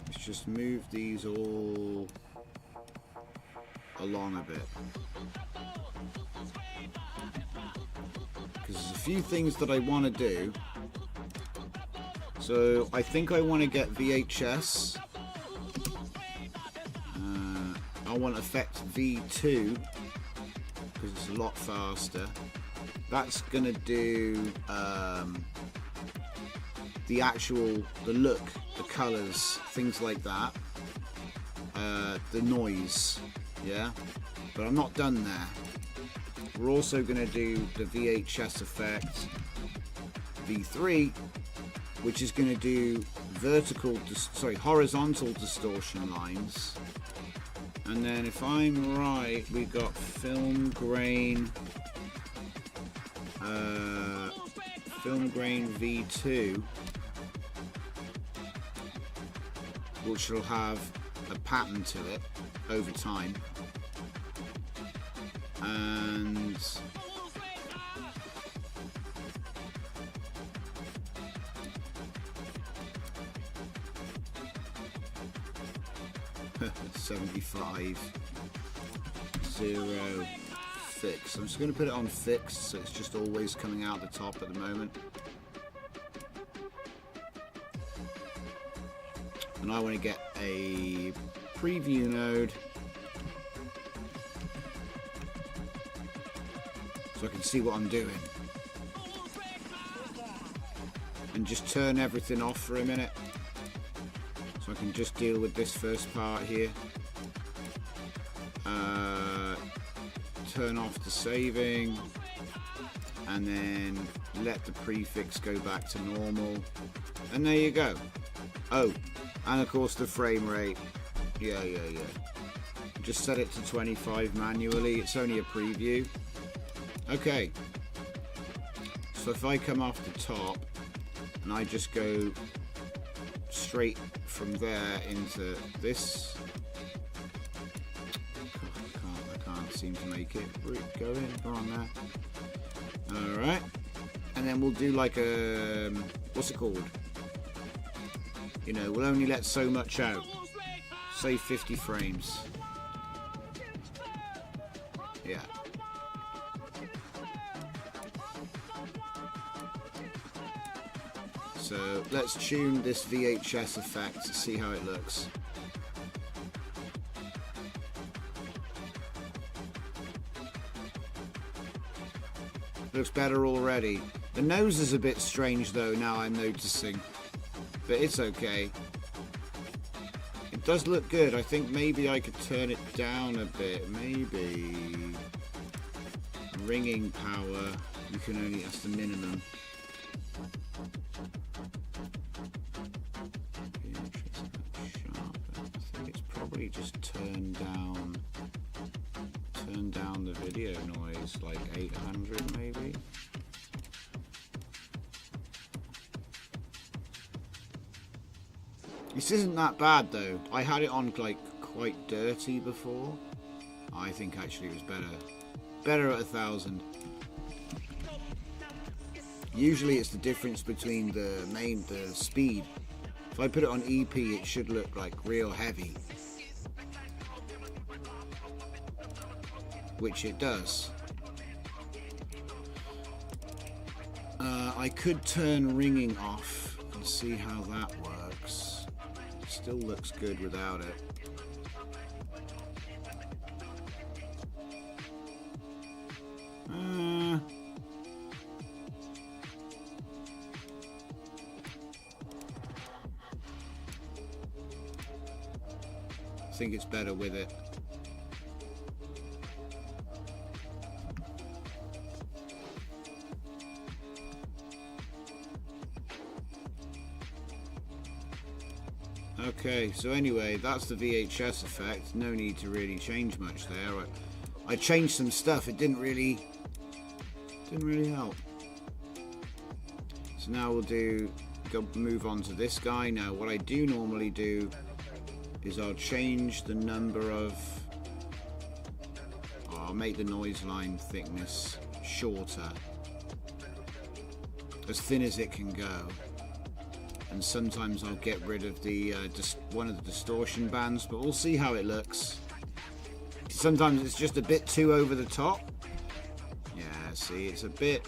is just move these all along a bit, because there's a few things that I want to do. So I think I want to get VHS. I want effect V2 because it's a lot faster. That's gonna do the look, the colors, things like that, the noise, yeah. But I'm not done there. We're also gonna do the VHS effect V3, which is gonna do horizontal distortion lines. And then if I'm right, we got film grain V2, which will have a pattern to it over time. And $75 0 fixed. I'm just going to put it on fixed, so it's just always coming out the top at the moment. And I want to get a preview node so I can see what I'm doing, and just turn everything off for a minute so I can just deal with this first part here. Turn off the saving, and then let the prefix go back to normal, and there you go. Oh, and of course the frame rate. Yeah. Just set it to 25 manually. It's only a preview. Okay. So if I come off the top and I just go straight from there into this, I can't seem to make it go in. Come on there. Alright. And then we'll do like a, what's it called? You know, we'll only let so much out. Say 50 frames. Yeah. So let's tune this VHS effect to see how it looks. Looks better already. The nose is a bit strange though, now I'm noticing. But it's okay. It does look good. I think maybe I could turn it down a bit. Maybe. Ringing power. You can only, that's the minimum. I think it's probably just turn down the video noise, like 800 maybe. This isn't that bad though. I had it on like quite dirty before. I think actually it was better at 1000. Usually it's the difference between the speed. If I put it on EP, it should look like real heavy, which it does. I could turn ringing off and see how that works. It still looks good without it. I think it's better with it. Okay, so anyway, that's the VHS effect. No need to really change much there. I changed some stuff. It didn't really help. So now we'll move on to this guy. Now, what I do normally do is I'll change the number of. I'll make the noise line thickness shorter, as thin as it can go. And sometimes I'll get rid of the one of the distortion bands, but we'll see how it looks. Sometimes it's just a bit too over the top. Yeah, see, it's a bit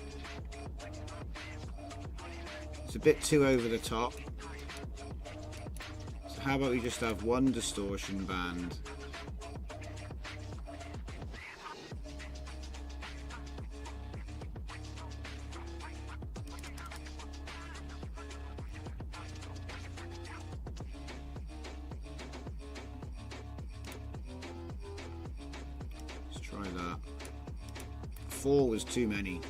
too over the top. So how about we just have one distortion band? Try that. 4 was too many.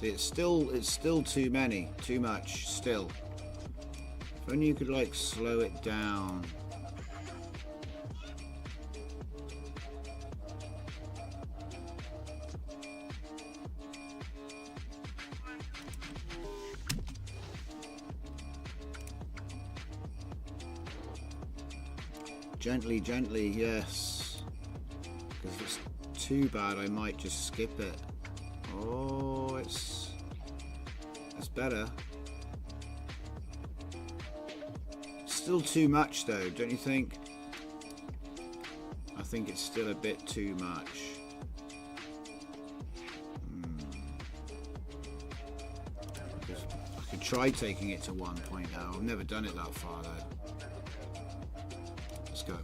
See, it's still too many, too much still. If only you could like slow it down. Gently, gently, yes. Because if it's too bad, I might just skip it. Oh, it's better. Still too much though, don't you think? I think it's still a bit too much. I could try taking it to 1.0. I've never done it that far though. Let's go.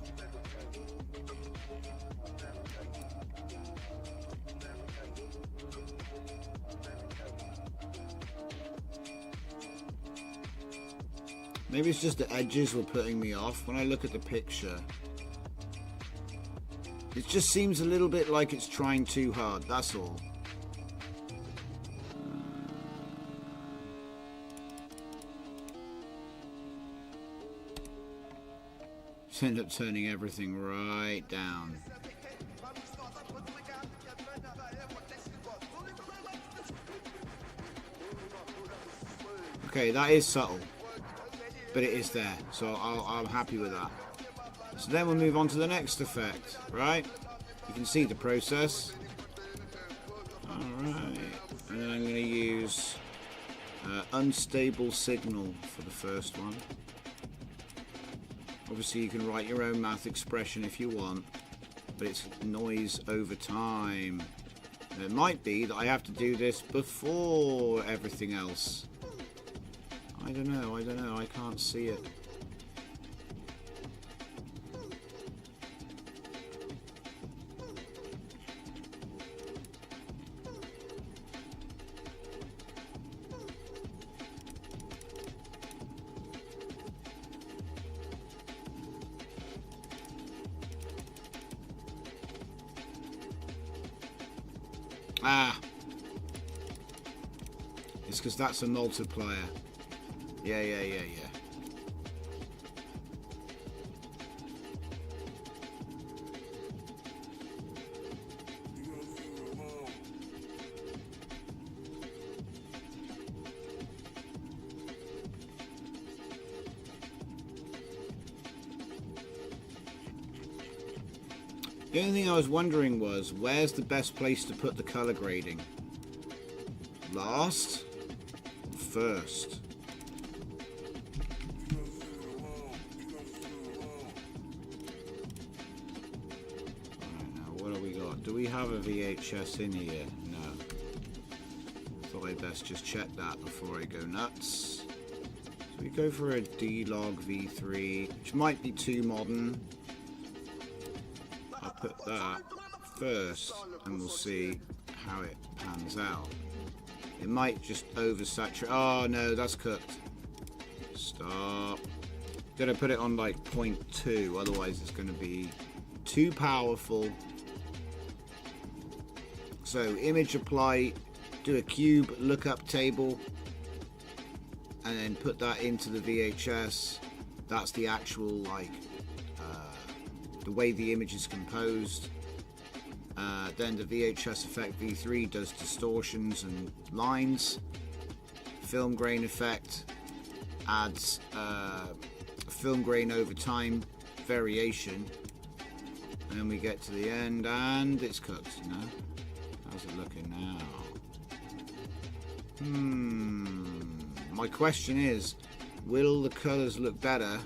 Maybe it's just the edges were putting me off when I look at the picture. It just seems a little bit like it's trying too hard, that's all. Just end up turning everything right down. Okay, that is subtle, but it is there, so I'm happy with that. So then we'll move on to the next effect, right? You can see the process. Alright, and then I'm going to use unstable signal for the first one. Obviously you can write your own math expression if you want, but it's noise over time. And it might be that I have to do this before everything else. I don't know, I can't see it. Ah! It's because that's a multiplier. Yeah. The only thing I was wondering was, where's the best place to put the color grading? Last or first? Alright, now what do we got? Do we have a VHS in here? No. Thought I'd best just check that before I go nuts. So we go for a D-Log V3, which might be too modern. I'll put that first and we'll see how it pans out. It might just oversaturate. Oh no, that's cooked. Stop. Gotta put it on like 0.2, otherwise it's gonna be too powerful. So image apply, do a cube lookup table, and then put that into the VHS. That's the actual like the way the image is composed. Then the VHS effect V3 does distortions and lines. Film grain effect adds film grain over time variation. And then we get to the end and it's cooked, you know? How's it looking now? My question is, will the colours look better?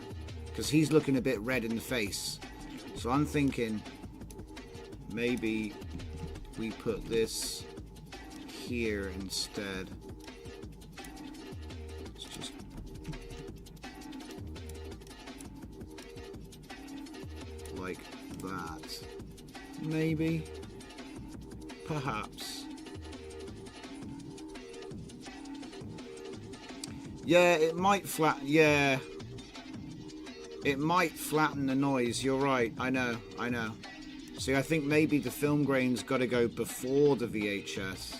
Because he's looking a bit red in the face. So I'm thinking maybe we put this here instead. Let's just like that. Maybe. Perhaps. Yeah, it might flatten. Yeah. It might flatten the noise. You're right. I know. See, I think maybe the film grain's got to go before the VHS.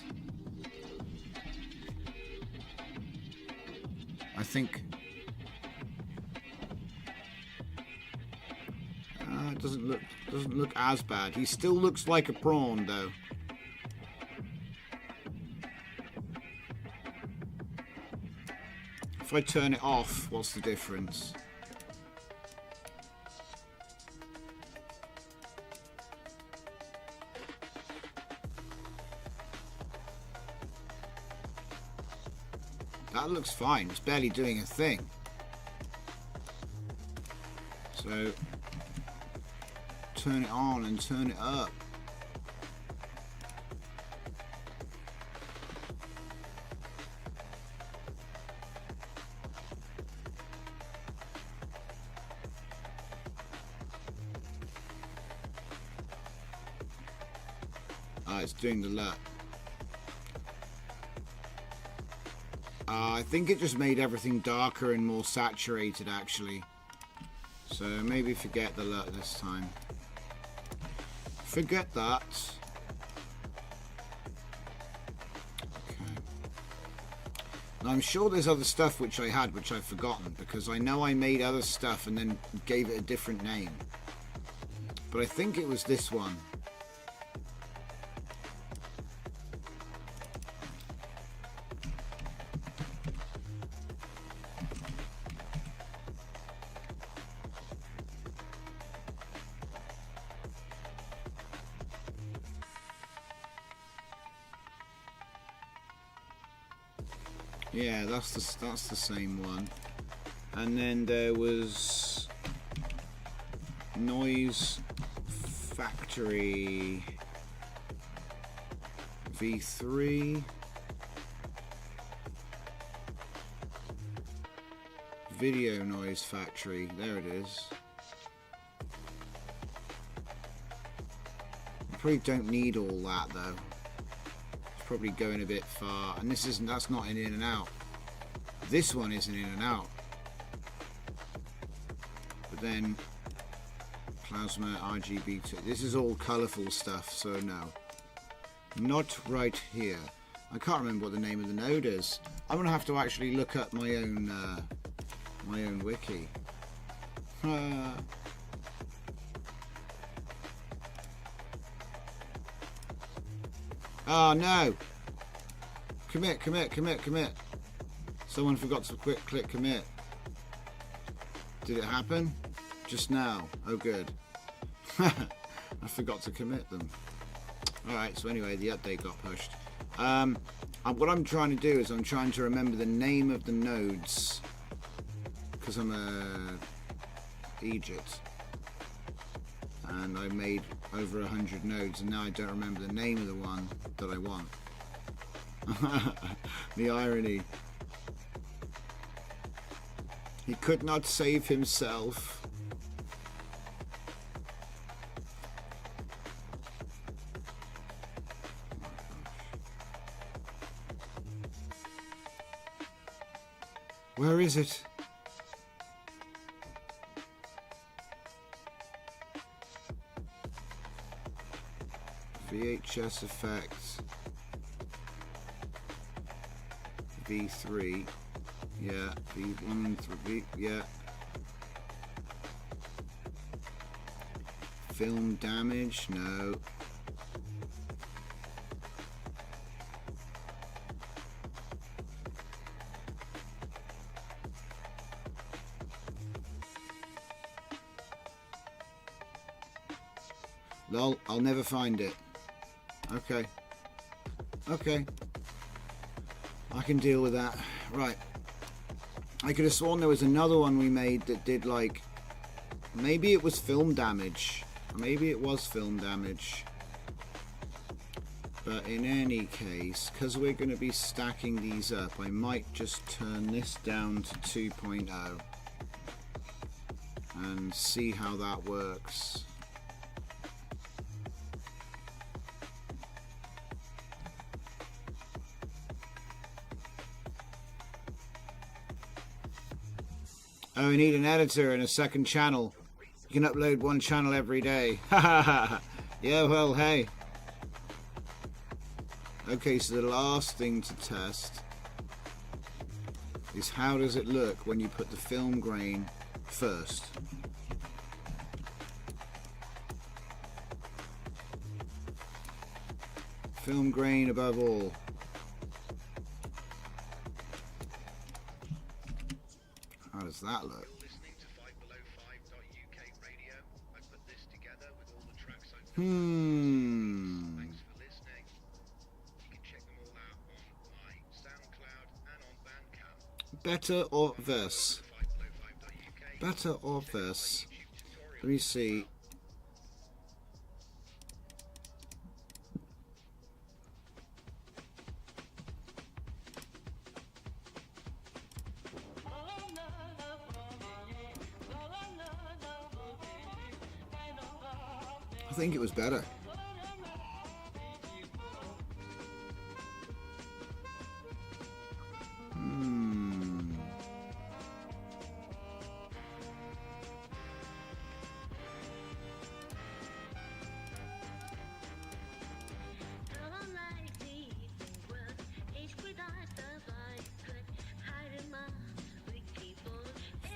I think. It doesn't look as bad. He still looks like a prawn, though. If I turn it off, what's the difference? That looks fine. It's barely doing a thing. So turn it on and turn it up. It's doing the LUT. I think it just made everything darker and more saturated, actually. So maybe forget the LUT this time. Forget that. Okay. Now I'm sure there's other stuff which I had which I've forgotten, because I know I made other stuff and then gave it a different name. But I think it was this one. Yeah, that's the same one. And then there was Noise Factory V3, Video Noise Factory, there it is. You probably don't need all that though. Probably going a bit far, and that's not an in and out. This one is an in and out, but then plasma RGB2. This is all colourful stuff, so no, not right here. I can't remember what the name of the node is. I'm gonna have to actually look up my own wiki. Oh no! Commit. Someone forgot to click commit. Did it happen? Just now. Oh good. I forgot to commit them. Alright, so anyway, the update got pushed. What I'm trying to do is I'm trying to remember the name of the nodes, because I'm a Egypt, and I made over 100 nodes, and now I don't remember the name of the one that I want. The irony. He could not save himself. Where is it? VHS effects. V3. Yeah. V1 and 3. Yeah. Film damage? No. Lol, I'll never find it. Okay. Okay. I can deal with that. Right. I could have sworn there was another one we made that did like... Maybe it was film damage. Maybe it was film damage. But in any case, because we're going to be stacking these up, I might just turn this down to 2.0 and see how that works. Oh, we need an editor and a second channel. You can upload one channel every day. Yeah, well, hey. Okay, so the last thing to test is how does it look when you put the film grain first. Film grain above all. How does that look? Better or worse? Better or worse? Let me see. I think it was better.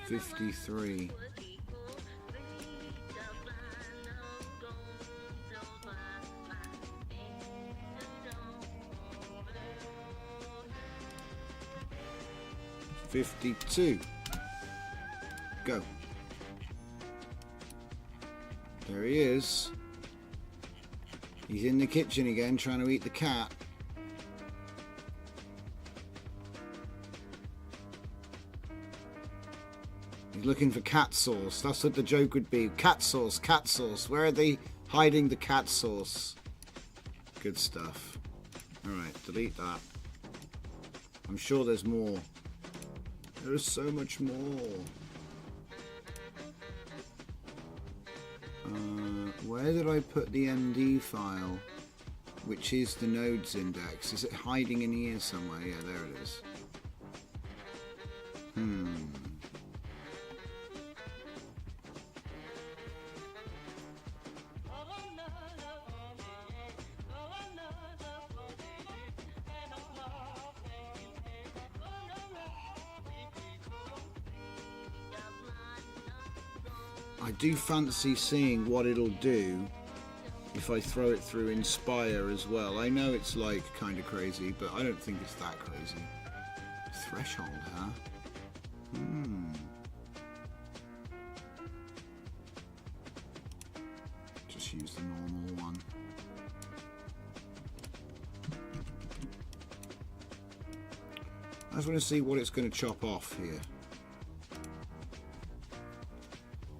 $53. $52. Go. There he is. He's in the kitchen again trying to eat the cat. He's looking for cat sauce. That's what the joke would be. Cat sauce, cat sauce. Where are they hiding the cat sauce? Good stuff. Alright, delete that. I'm sure there's more. There's so much more. Where did I put the MD file? Which is the nodes index. Is it hiding in here somewhere? Yeah, there it is. I do fancy seeing what it'll do if I throw it through Inspire as well. I know it's like kind of crazy, but I don't think it's that crazy. Threshold, huh? Just use the normal. just want to see what it's going to chop off here.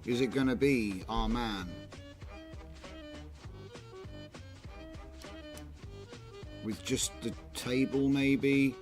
Is it going to be our man? With just the table, maybe?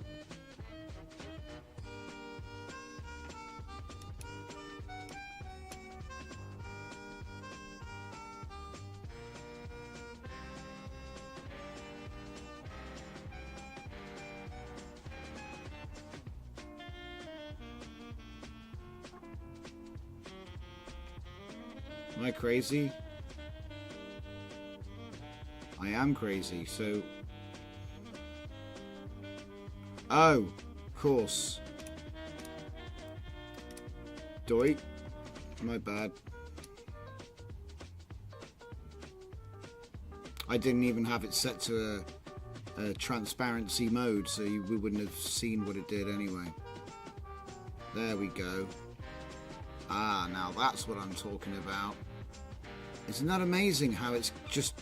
Am I crazy? I am crazy, so... Oh, of course. Doit. My bad. I didn't even have it set to a transparency mode, so we wouldn't have seen what it did anyway. There we go. Ah, now that's what I'm talking about. Isn't that amazing how it's just...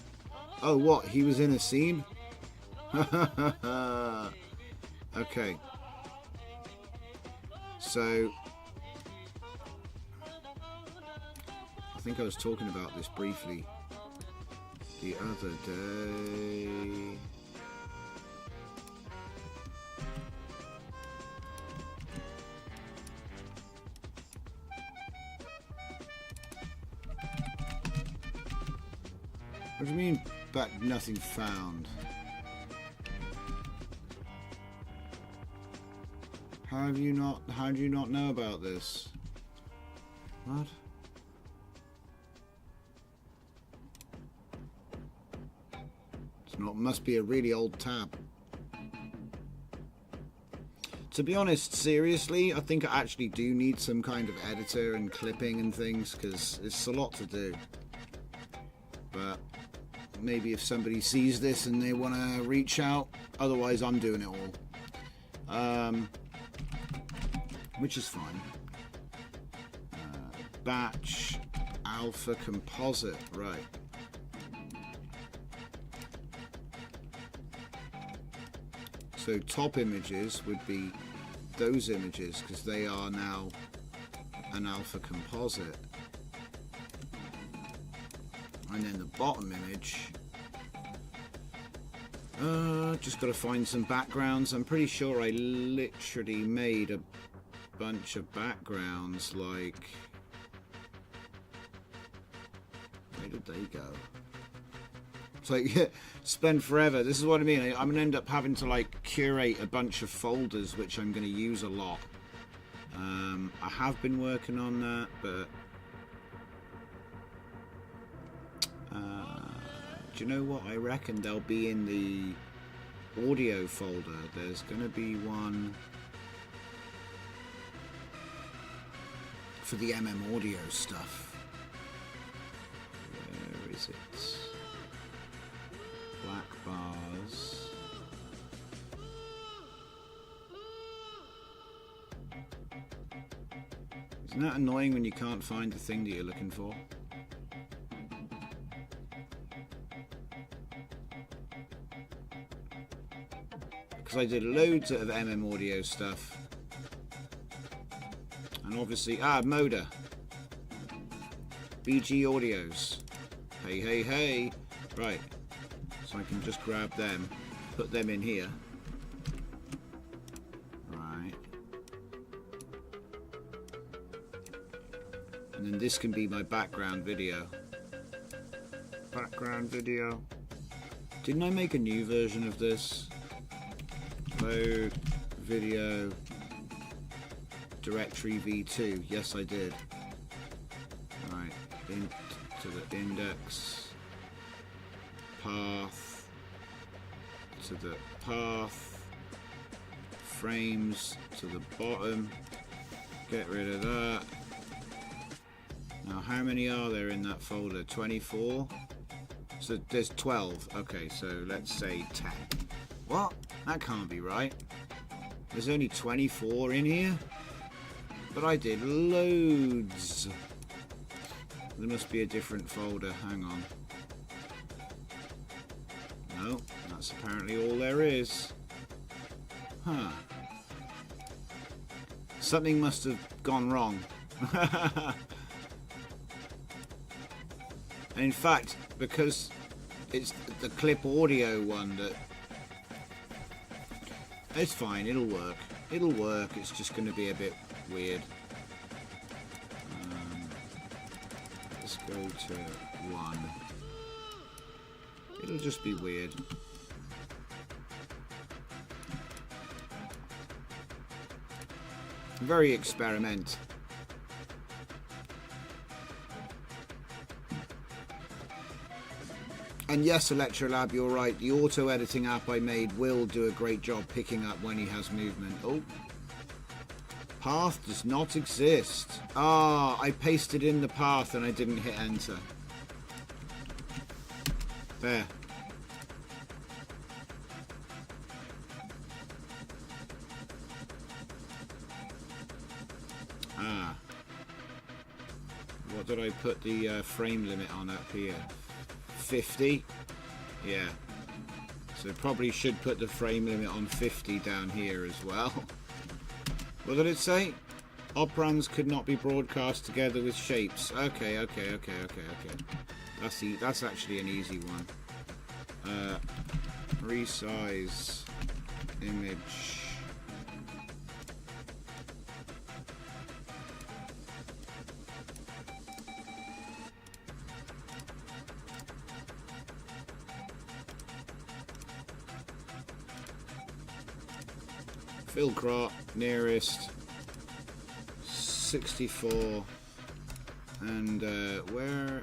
Oh, what? He was in a scene? Okay. So... I think I was talking about this briefly the other day. What do you mean, but nothing found? How do you not know about this? What? It's not, must be a really old tab. To be honest, seriously, I think I actually do need some kind of editor and clipping and things, because it's a lot to do. But maybe if somebody sees this and they want to reach out, otherwise I'm doing it all. Which is fine. Batch alpha composite, right. So top images would be those images because they are now an alpha composite. And then the bottom image, just got to find some backgrounds. I'm pretty sure I literally made a bunch of backgrounds, like, where did they go? It's like, yeah, spend forever. This is what I mean. I'm gonna end up having to like curate a bunch of folders, which I'm gonna use a lot. I have been working on that, but do you know what? I reckon they'll be in the audio folder. There's gonna be one for the audio stuff. Where is it? Black bars. Isn't that annoying when you can't find the thing that you're looking for? Because I did loads of audio stuff. And obviously, Moda. BG Audios. Hey, hey, hey. Right. So I can just grab them, put them in here. Right. And then this can be my background video. Background video. Didn't I make a new version of this? Load video directory v2. Yes, I did. Right, int to the index, path to the path, frames to the bottom. Get rid of that. Now, how many are there in that folder? 24. So there's 12. Okay, so let's say 10. What? That can't be right. There's only 24 in here. But I did loads. There must be a different folder. Hang on. No, that's apparently all there is. Huh. Something must have gone wrong. And in fact, because it's the clip audio one that... It's fine, it'll work. It'll work, it's just going to be a bit weird. Let's go to 1. It'll just be weird. Very experiment. And yes, Electrolab, you're right. The auto editing app I made will do a great job picking up when he has movement. Oh. Path does not exist. Ah, I pasted in the path and I didn't hit enter. There. Ah. What did I put the frame limit on up here? 50? Yeah. So probably should put the frame limit on 50 down here as well. What did it say? Operands could not be broadcast together with shapes. Okay. That's actually an easy one. Resize image. Fill crop nearest 64 and where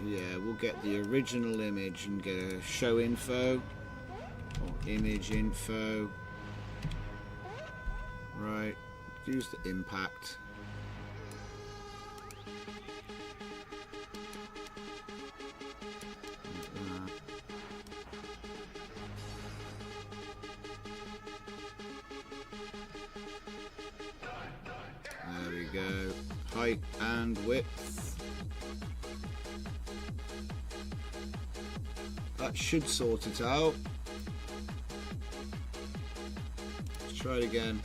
yeah, we'll get the original image and get a show info or image info, right, use the impact. Height and width. That should sort it out. Let's try it again.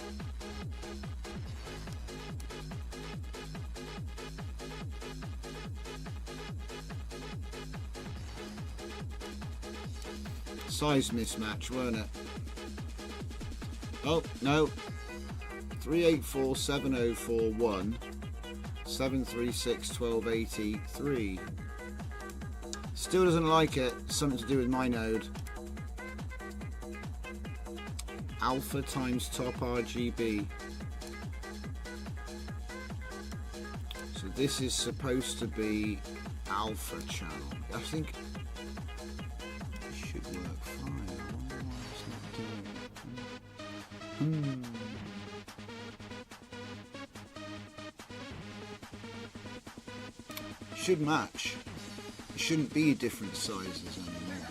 Size mismatch, weren't it? Oh, no. 3847041 736 1283. Still doesn't like it. Something to do with my node. Alpha times top RGB. So this is supposed to be alpha channel. I think it should work fine. I wonder why it's not doing it. Should match. It shouldn't be different sizes anymore.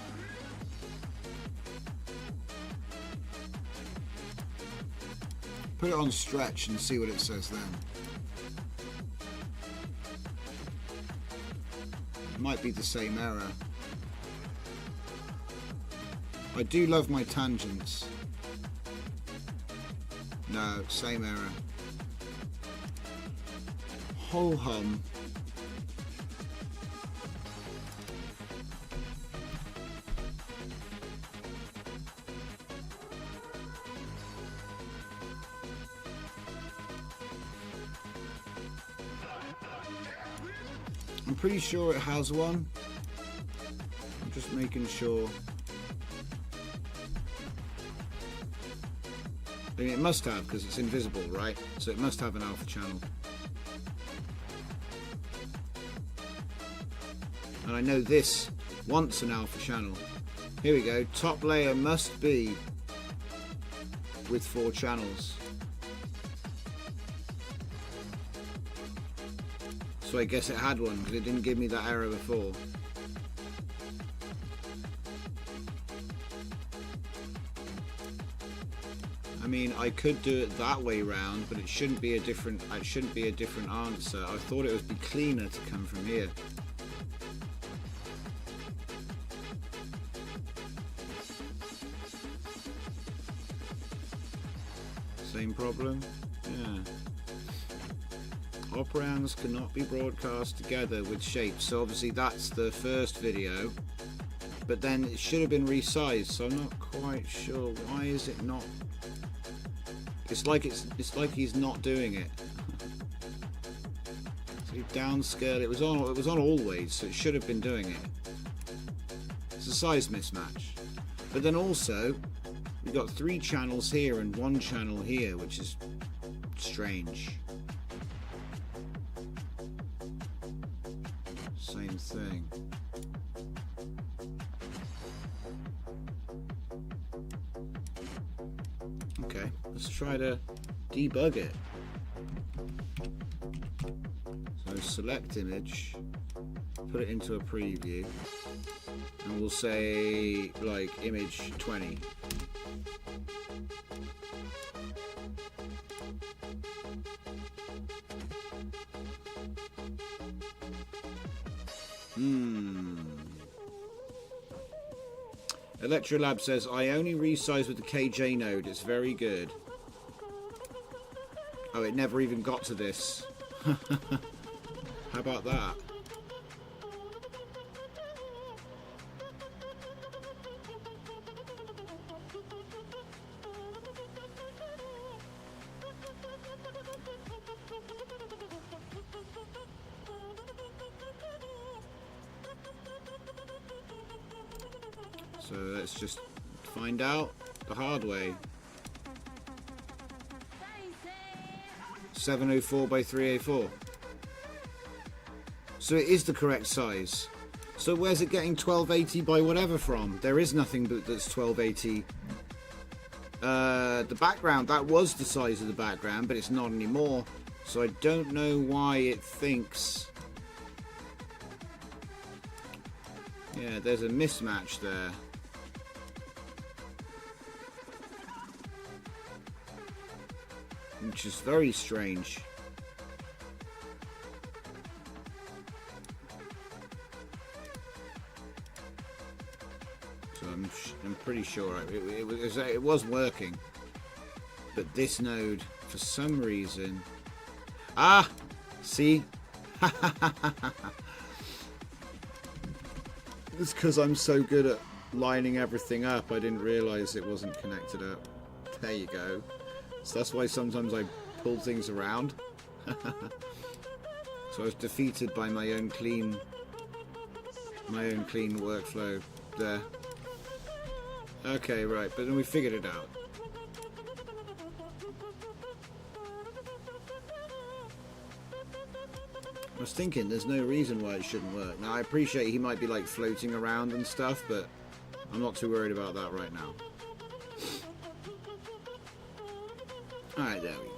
Put it on stretch and see what it says then. It might be the same error. I do love my tangents. No, same error. Ho hum. I'm pretty sure it has one. I'm just making sure. I mean, it must have, because it's invisible, right? So it must have an alpha channel. And I know this wants an alpha channel. Here we go. Top layer must be with 4 channels. So I guess it had one, because it didn't give me that error before. I mean, I could do it that way round, but it shouldn't be a different. It shouldn't be a different answer. I thought it would be cleaner to come from here. same problem. Yeah. Operands cannot be broadcast together with shapes. So obviously that's the first video, but then it should have been resized. So I'm not quite sure why is it not. It's like he's not doing it. So he downscaled. It was on always, so it should have been doing it. It's a size mismatch. But then also we've got 3 channels here and 1 channel here, which is strange. Same thing. Okay, let's try to debug it. So select image, put it into a preview, and we'll say like image 20. Electrolab says, I only resize with the KJ node. It's very good. Oh, it never even got to this. How about that? So let's just find out the hard way. 704 by 3A4. So it is the correct size. So where's it getting 1280 by whatever from? There is nothing but that's 1280. The background, that was the size of the background, but it's not anymore. So I don't know why it thinks. Yeah, there's a mismatch there. Which is very strange. So I'm pretty sure it was working, but this node for some reason. See. It's because I'm so good at lining everything up. I didn't realize it wasn't connected up. There you go. So that's why sometimes I pull things around. So I was defeated by my own clean workflow there. Okay, right, but then we figured it out. I was thinking there's no reason why it shouldn't work. Now I appreciate he might be like floating around and stuff, but I'm not too worried about that right now. Alright, there we go.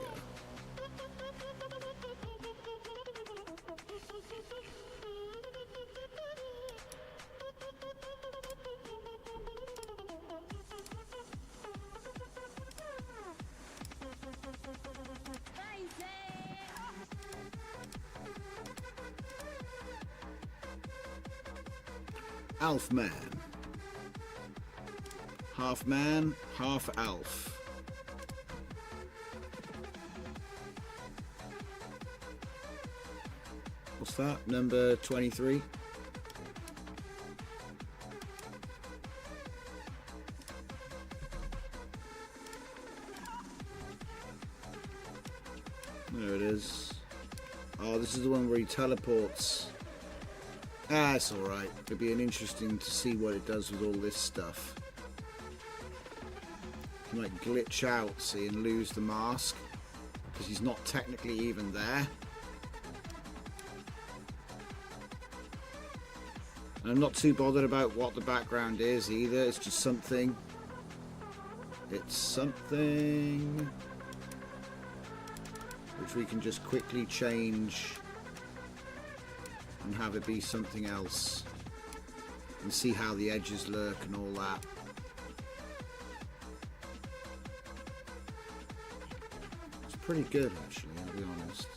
Alf man. Half man, half Alf. What's that? Number 23? There it is. Oh, this is the one where he teleports. Ah, it's alright. It'll be interesting to see what it does with all this stuff. He might glitch out, see, and lose the mask, because he's not technically even there. And I'm not too bothered about what the background is either. It's just something. It's something which we can just quickly change and have it be something else and see how the edges look and all that. It's pretty good actually, I'll be honest.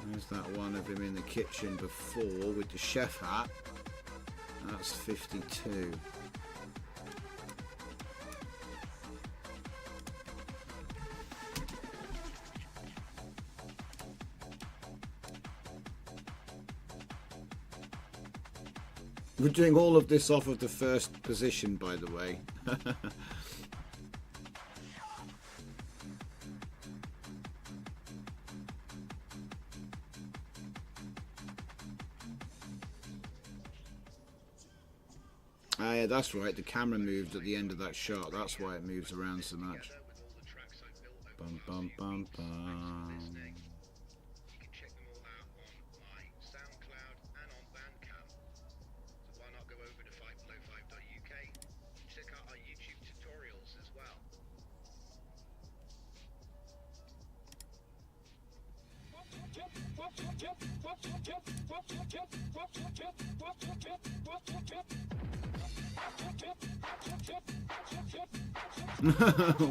There's that one of him in the kitchen before with the chef hat. That's 52. We're doing all of this off of the first position, by the way. Ah, yeah, that's right. The camera moved at the end of that shot. That's why it moves around so much. Bum, bum, bum, bum. You can check them all out on my SoundCloud and on Bandcamp. So why not go over to fightbelow5.uk and check out our YouTube tutorials as well.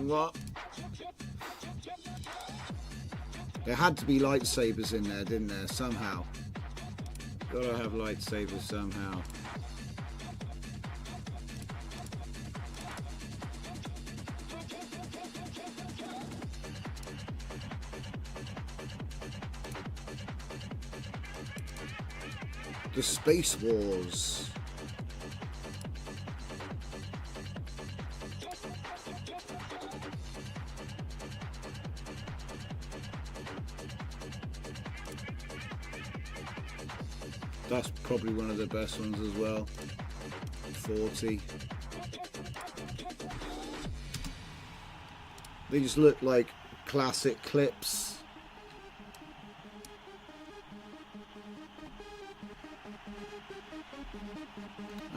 What? There had to be lightsabers in there, didn't there? Somehow. Gotta have lightsabers somehow. The Space Wars. That's probably one of the best ones as well. 40. They just look like classic clips.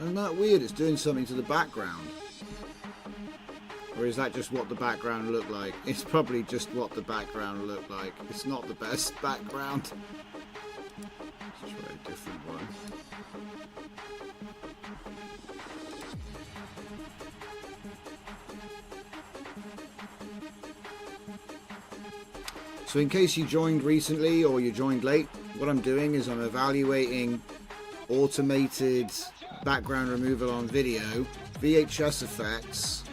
Isn't that weird? It's doing something to the background. Or is that just what the background looked like? It's probably just what the background looked like. It's not the best background. Let's try a different one. So in case you joined recently or you joined late, what I'm doing is I'm evaluating automated background removal on video, VHS effects,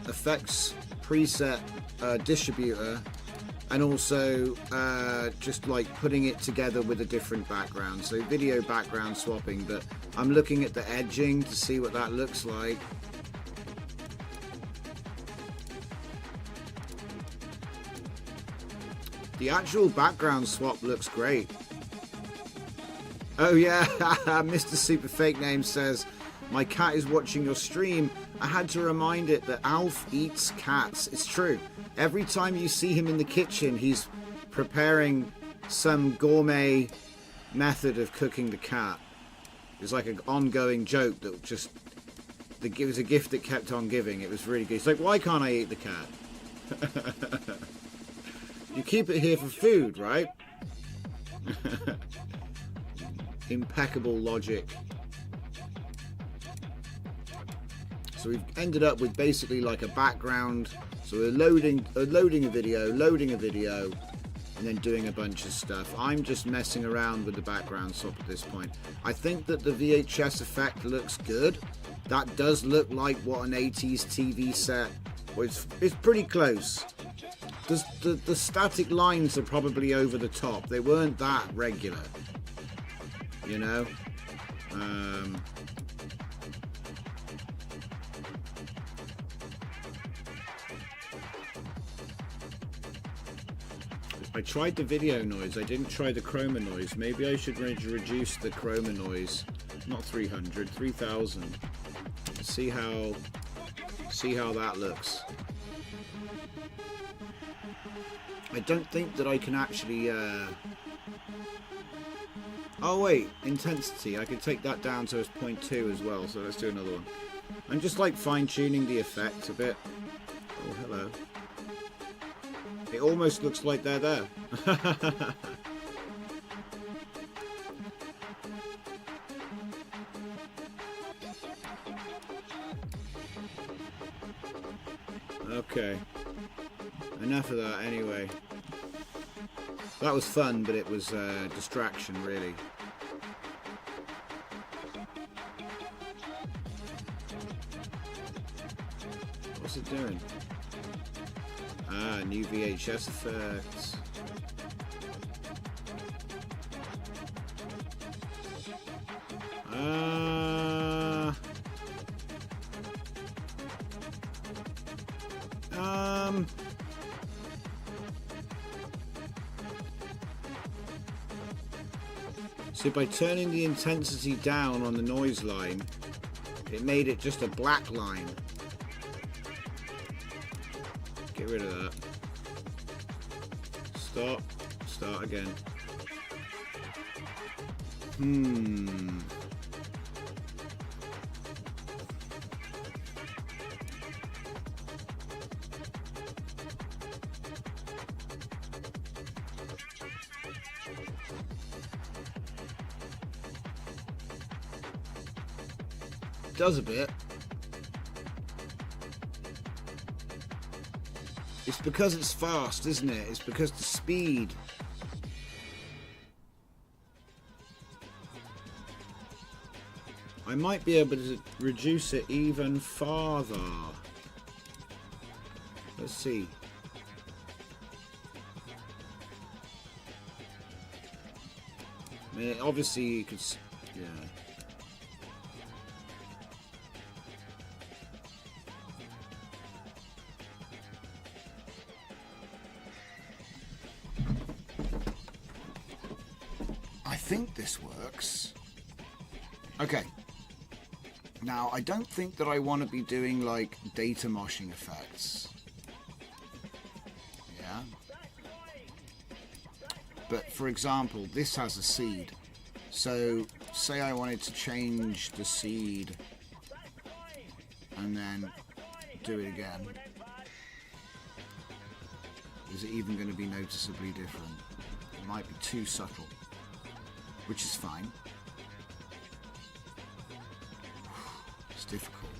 effects preset distributor, and also just like putting it together with a different background. So video background swapping, but I'm looking at the edging to see what that looks like. The actual background swap looks great. Oh yeah, Mr. Super Fake Name says, my cat is watching your stream. I had to remind it that Alf eats cats. It's true. Every time you see him in the kitchen, he's preparing some gourmet method of cooking the cat. It's like an ongoing joke that just, it was a gift that kept on giving. It was really good. It's like, why can't I eat the cat? You keep it here for food, right? Impeccable logic. So we've ended up with basically like a background. So we're loading a video, and then doing a bunch of stuff. I'm just messing around with the background swap at this point. I think that the VHS effect looks good. That does look like what an 80s TV set was. It's pretty close. The static lines are probably over the top. They weren't that regular, you know. I tried the video noise. I didn't try the chroma noise. Maybe I should reduce the chroma noise. Not 300, 3000. See how that looks. I don't think that I can actually oh wait, intensity, I could take that down to 0.2 as well, so let's do another one. I'm just like fine-tuning the effect a bit. Oh, hello. It almost looks like they're there. Okay. Enough of that anyway. That was fun, but it was a distraction, really. What's it doing? Ah, new VHS effects. Ah. So by turning the intensity down on the noise line, it made it just a black line. Get rid of that. Stop. Start again. Does a bit. It's because it's fast, isn't it? It's because the speed. I might be able to reduce it even farther. Let's see. I mean, obviously you could, yeah. I think this works. Okay. Now, I don't think that I want to be doing like data moshing effects. Yeah. But for example, this has a seed. So, say I wanted to change the seed and then do it again. Is it even going to be noticeably different? It might be too subtle, which is fine. It's difficult.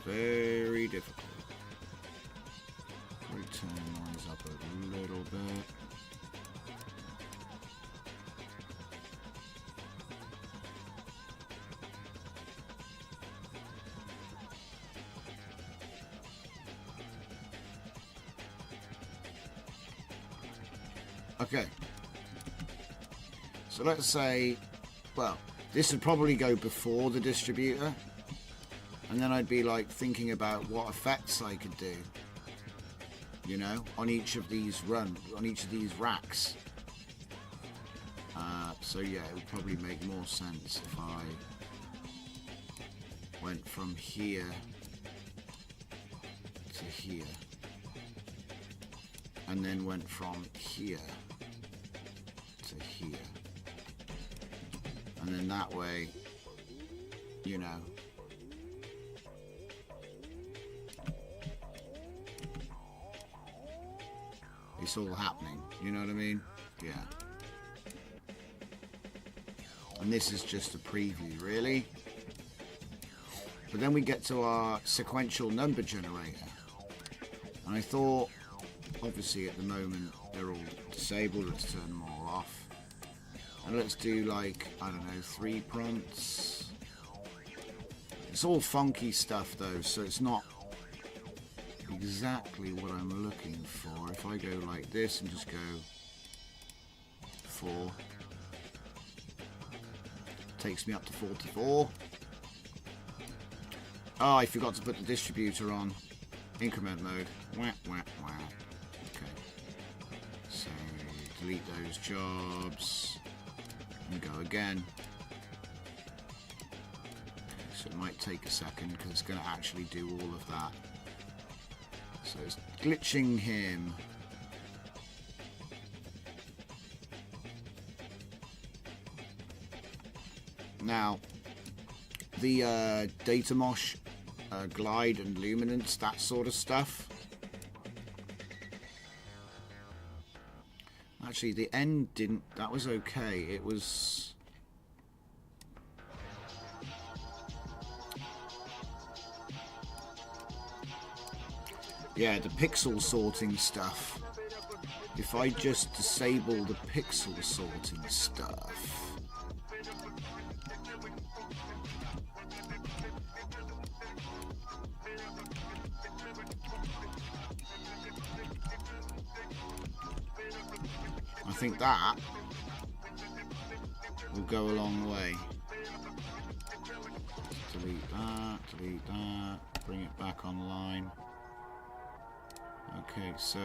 Very difficult. We turn the noise up a little bit. Okay. So let's say, well, this would probably go before the distributor, and then I'd be like thinking about what effects I could do, you know, on each of these racks. So yeah, it would probably make more sense if I went from here to here, and then went from here to here. And then that way, you know, it's all happening, you know what I mean? Yeah. And this is just a preview, really. But then we get to our sequential number generator. And I thought, obviously at the moment, they're all disabled. Let's turn them all off. And let's do like, I don't know, 3 prompts. It's all funky stuff though, so it's not exactly what I'm looking for. If I go like this and just go 4, takes me up to 44. Oh, I forgot to put the distributor on increment mode. Wah, wah, wah. Okay. So delete those jobs and go again. Okay, so it might take a second because it's going to actually do all of that. So it's glitching him. Now, the data mosh, glide and luminance, that sort of stuff. Actually, the end didn't, that was okay. It was... yeah, the pixel sorting stuff. If I just disable the pixel sorting stuff... I think that will go a long way. Delete that, bring it back online. Okay, so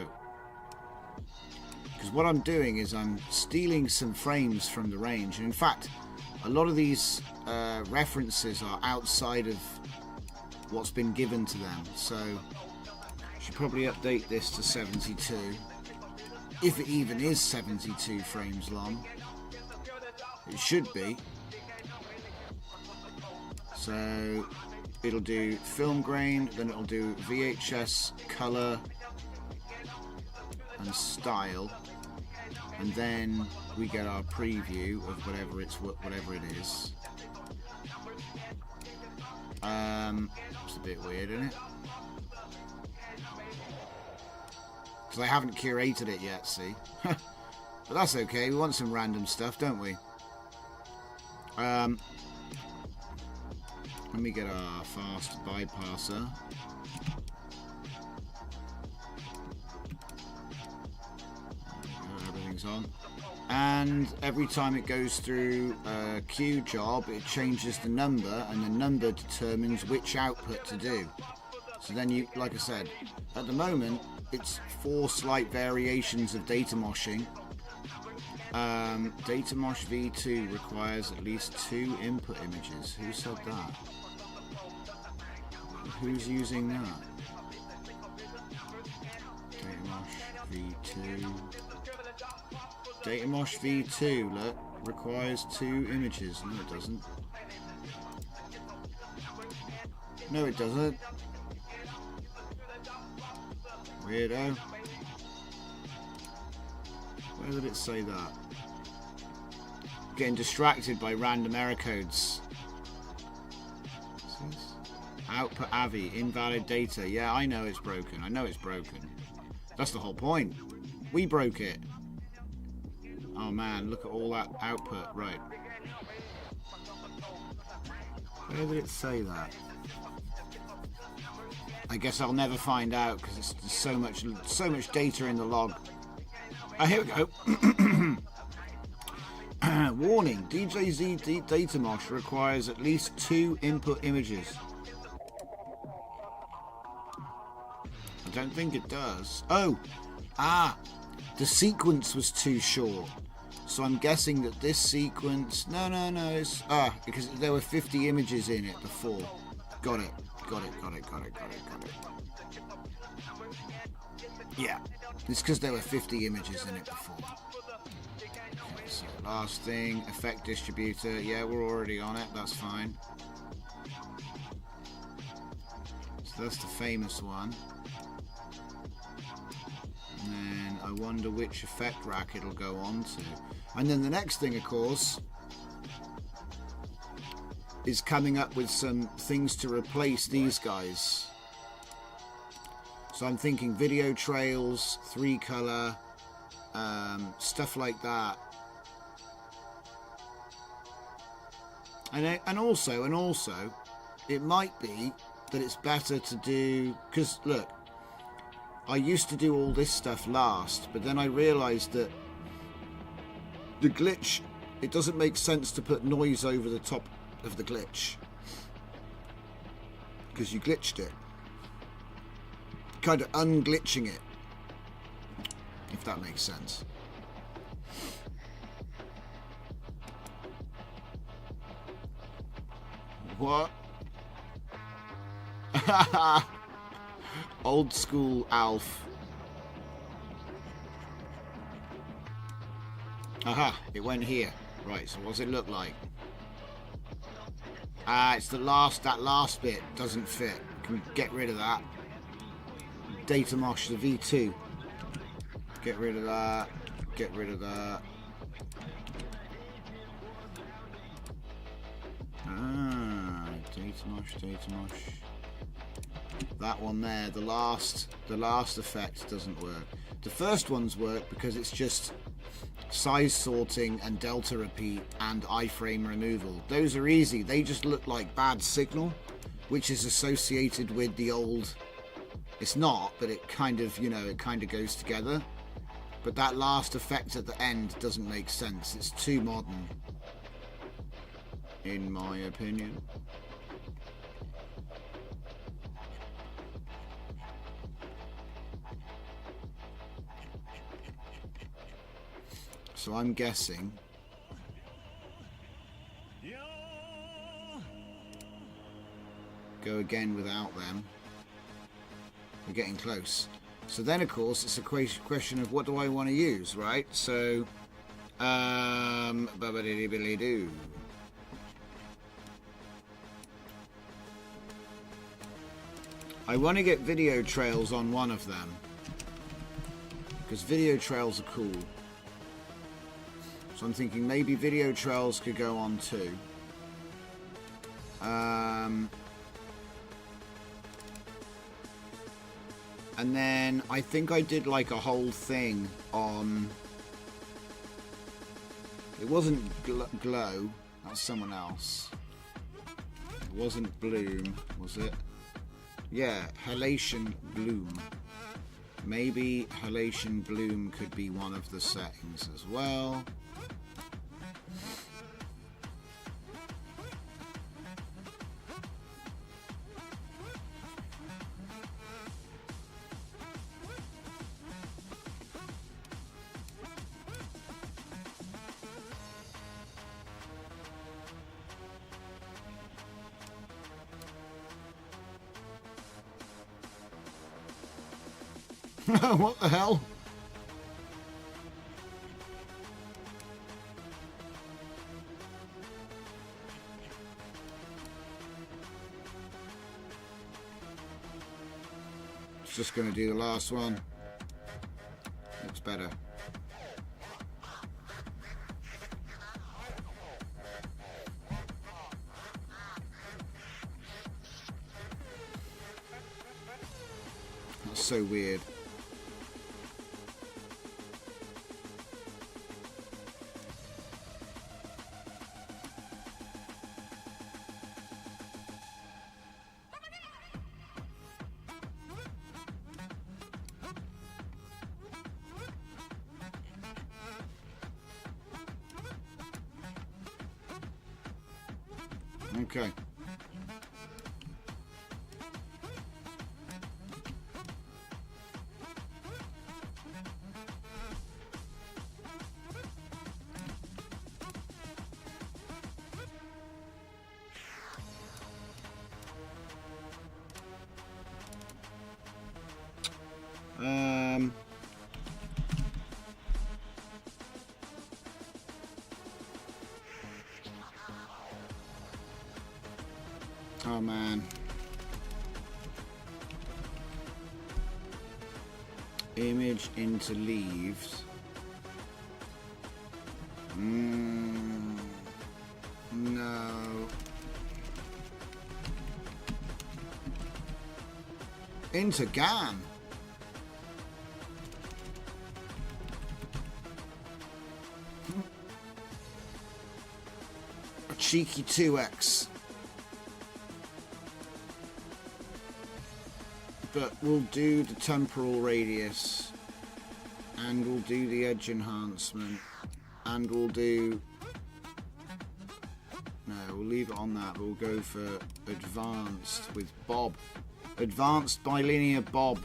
because what I'm doing is I'm stealing some frames from the range, and in fact a lot of these references are outside of what's been given to them, so I should probably update this to 72, if it even is 72 frames long. It should be. So it'll do film grain, then it'll do VHS color and style, and then we get our preview of whatever it is. It's a bit weird, isn't it? Because I haven't curated it yet, see? But that's okay, we want some random stuff, don't we? Let me get our fast bypasser. Everything's on. And every time it goes through a queue job, it changes the number, and the number determines which output to do. So then you, like I said, at the moment, it's 4 slight variations of data moshing. Data mosh v2 requires at least 2 input images. Who said that? Who's using that? Datamosh v2. Datamosh v2, look, requires 2 images. No, it doesn't. No, it doesn't. Weirdo. Where did it say that? Getting distracted by random error codes. What's this? Output AVI, invalid data. Yeah, I know it's broken. I know it's broken. That's the whole point. We broke it. Oh man, look at all that output. Right. Where did it say that? I guess I'll never find out because it's so much data in the log. Oh, here we go. Warning, DJZ data mosh requires at least 2 input images. I don't think it does. Oh, the sequence was too short. So I'm guessing that this sequence... No, it's... because there were 50 images in it before. Got it. Yeah, it's because there were 50 images in it before. Okay, so last thing, effect distributor. Yeah, we're already on it, that's fine. So that's the famous one. And then I wonder which effect rack it'll go on to. And then the next thing, of course, is coming up with some things to replace these guys. So I'm thinking video trails, 3 color, stuff like that. And also, it might be that it's better to do, because look, I used to do all this stuff last, but then I realized that the glitch, it doesn't make sense to put noise over the top of the glitch because you glitched it. Kind of unglitching it, if that makes sense. What? Old school Alf. Aha, it went here. Right, so what does it look like? It's that last bit doesn't fit. Can we get rid of that? Data mosh the V2. Get rid of that. Get rid of that. Data mosh. That one there, the last effect doesn't work. The first ones work because it's just size sorting and delta repeat and iframe removal. Those are easy. They just look like bad signal, which is associated with the old. It's not, but it kind of, it kind of goes together. But that last effect at the end doesn't make sense. It's too modern, in my opinion. So I'm guessing. Go again without them. We're getting close. So then, of course, it's a question of what do I want to use, right? So, ba-ba-dee-dee-billy-doo. I want to get video trails on one of them. Because video trails are cool. So I'm thinking maybe video trails could go on too. And then I think I did like a whole thing on... It wasn't Glow, that's someone else. It wasn't Bloom, was it? Yeah, Halation Bloom. Maybe Halation Bloom could be one of the settings as well. What the hell? It's just going to do the last one. Looks better. That's so weird. Okay. Oh man. Image into leaves. No. Into GAN. A cheeky 2x. But we'll do the temporal radius, and we'll do the edge enhancement, and we'll do... No, we'll leave it on that, but we'll go for advanced with Bob. Advanced bilinear Bob.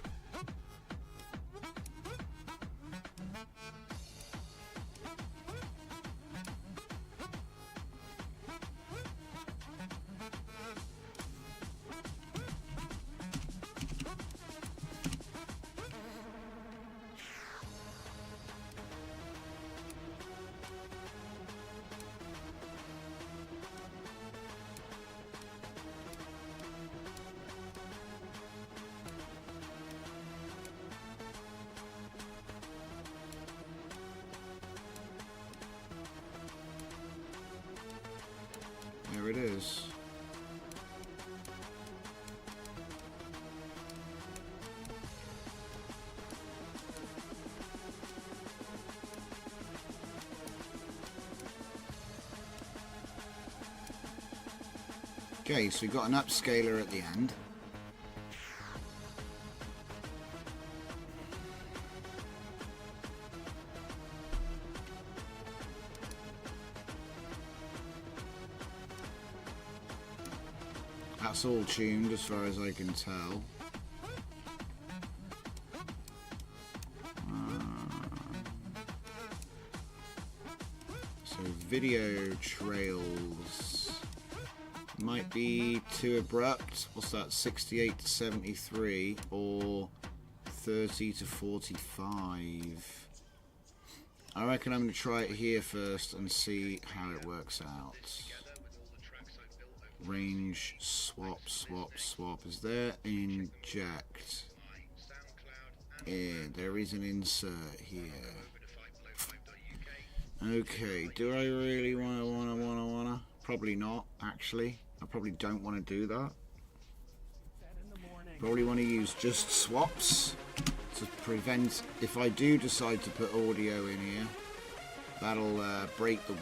There it is. Okay, so we've got an upscaler at the end. That's all tuned as far as I can tell. So video trails might be too abrupt. What's that? 68 to 73 or 30 to 45. I reckon I'm going to try it here first and see how it works out. Range, swap. Is there inject? Yeah, there is an insert here. Okay, do I really wanna? Probably not, actually. I probably don't want to do that. Probably want to use just swaps to prevent, if I do decide to put audio in here, that'll break the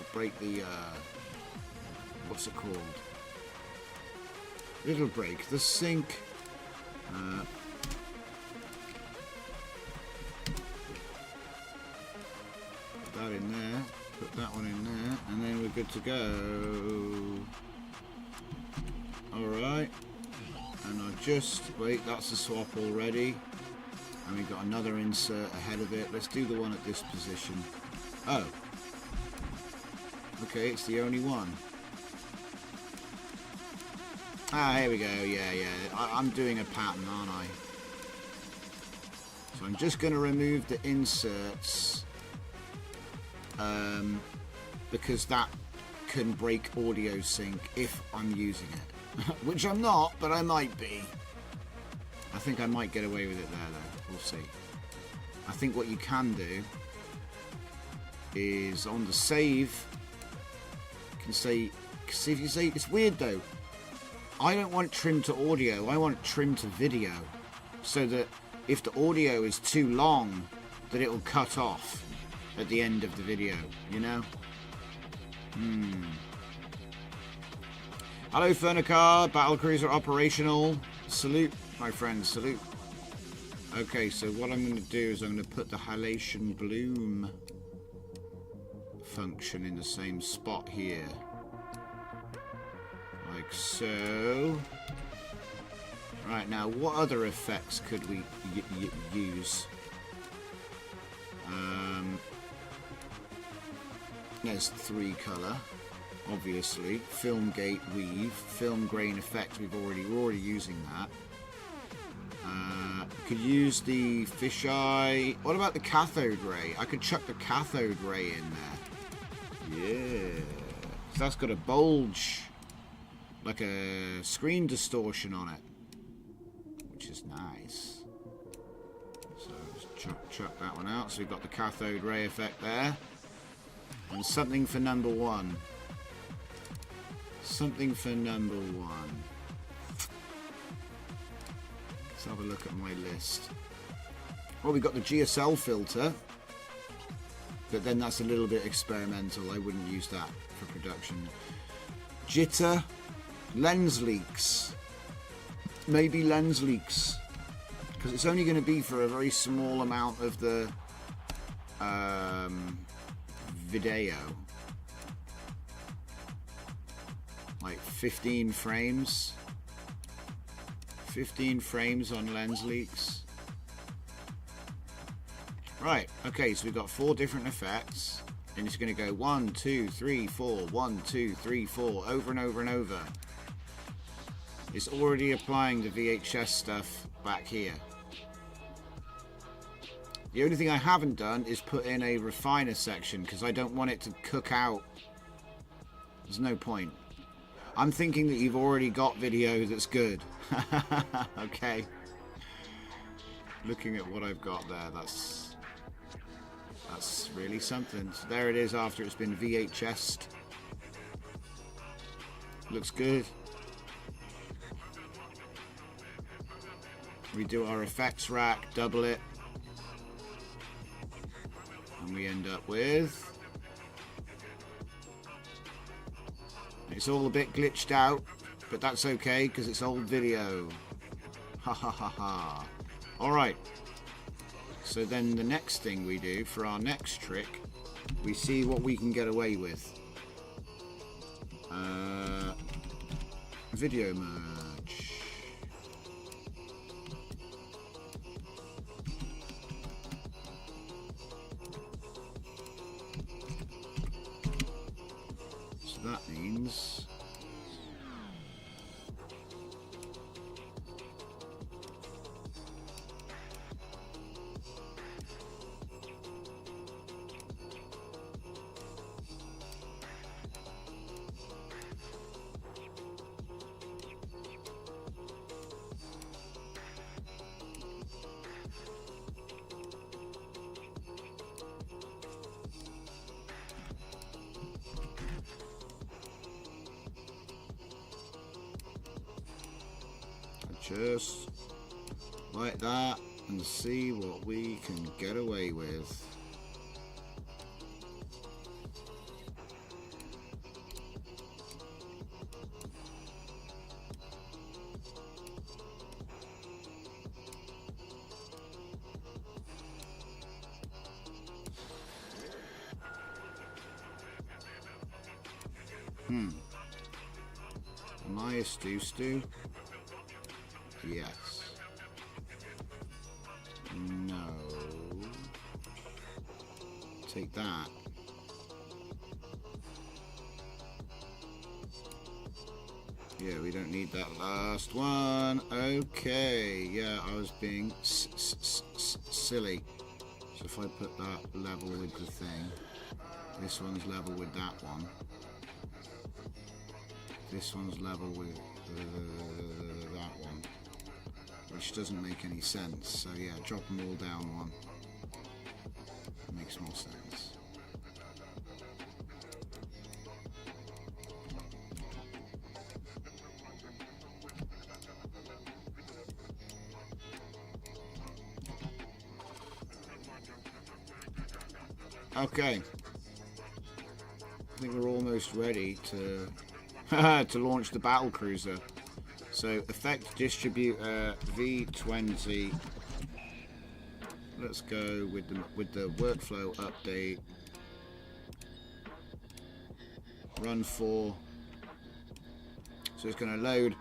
what's it called? It'll break the sync. Put that in there. Put that one in there, and then we're good to go. Alright. And I just... Wait, that's a swap already. And we've got another insert ahead of it. Let's do the one at this position. Oh. Okay, it's the only one. Ah, here we go. Yeah. I'm doing a pattern, aren't I? So I'm just going to remove the inserts. Because that can break audio sync if I'm using it. Which I'm not, but I might be. I think I might get away with it there, though. We'll see. I think what you can do is on the save, you can say, see if you say, it's weird though. I don't want trim to audio, I want trim to video. So that if the audio is too long, that it will cut off at the end of the video, you know? Hello, Furnicar. Battlecruiser operational. Salute, my friend. Salute. Okay, so what I'm going to do is I'm going to put the halation bloom function in the same spot here. Like so. Right, now, what other effects could we use? There's 3 color, obviously. Film gate weave, film grain effect. We're already using that. Could use the fisheye. What about the cathode ray? I could chuck the cathode ray in there. Yeah, so that's got a bulge, like a screen distortion on it, which is nice. So just chuck that one out. So we've got the cathode ray effect there. And something for number 1. Something for number 1. Let's have a look at my list. Well, we've got the GSL filter. But then that's a little bit experimental. I wouldn't use that for production. Jitter. Lens leaks. Maybe lens leaks. Because it's only going to be for a very small amount of the... video, like 15 frames on lens leaks. Right, okay, so we've got 4 different effects and it's going to go 1 2 3 4 1 2 3 4 over and over and over. It's already applying the VHS stuff back here. The only thing I haven't done is put in a refiner section because I don't want it to cook out. There's no point. I'm thinking that you've already got video that's good. Okay. Looking at what I've got there, that's really something. So there it is after it's been VHS'd. Looks good. We do our effects rack, double it. And we end up with... It's all a bit glitched out, but that's okay because it's old video. Ha ha ha ha. Alright. So then the next thing we do for our next trick, we see what we can get away with. Video merge. that means just like that and see what we can get away with. Am I a stew? Yes. No. Take that. Yeah, we don't need that last one. Okay. Yeah, I was being silly. So if I put that level with the thing, this one's level with that one. This one's level with that one, which doesn't make any sense. So yeah, drop them all down one. Makes more sense. Okay. I think we're almost ready to to launch the battle cruiser. So effect distributor V20. Let's go with the workflow update. Run 4. So it's going to load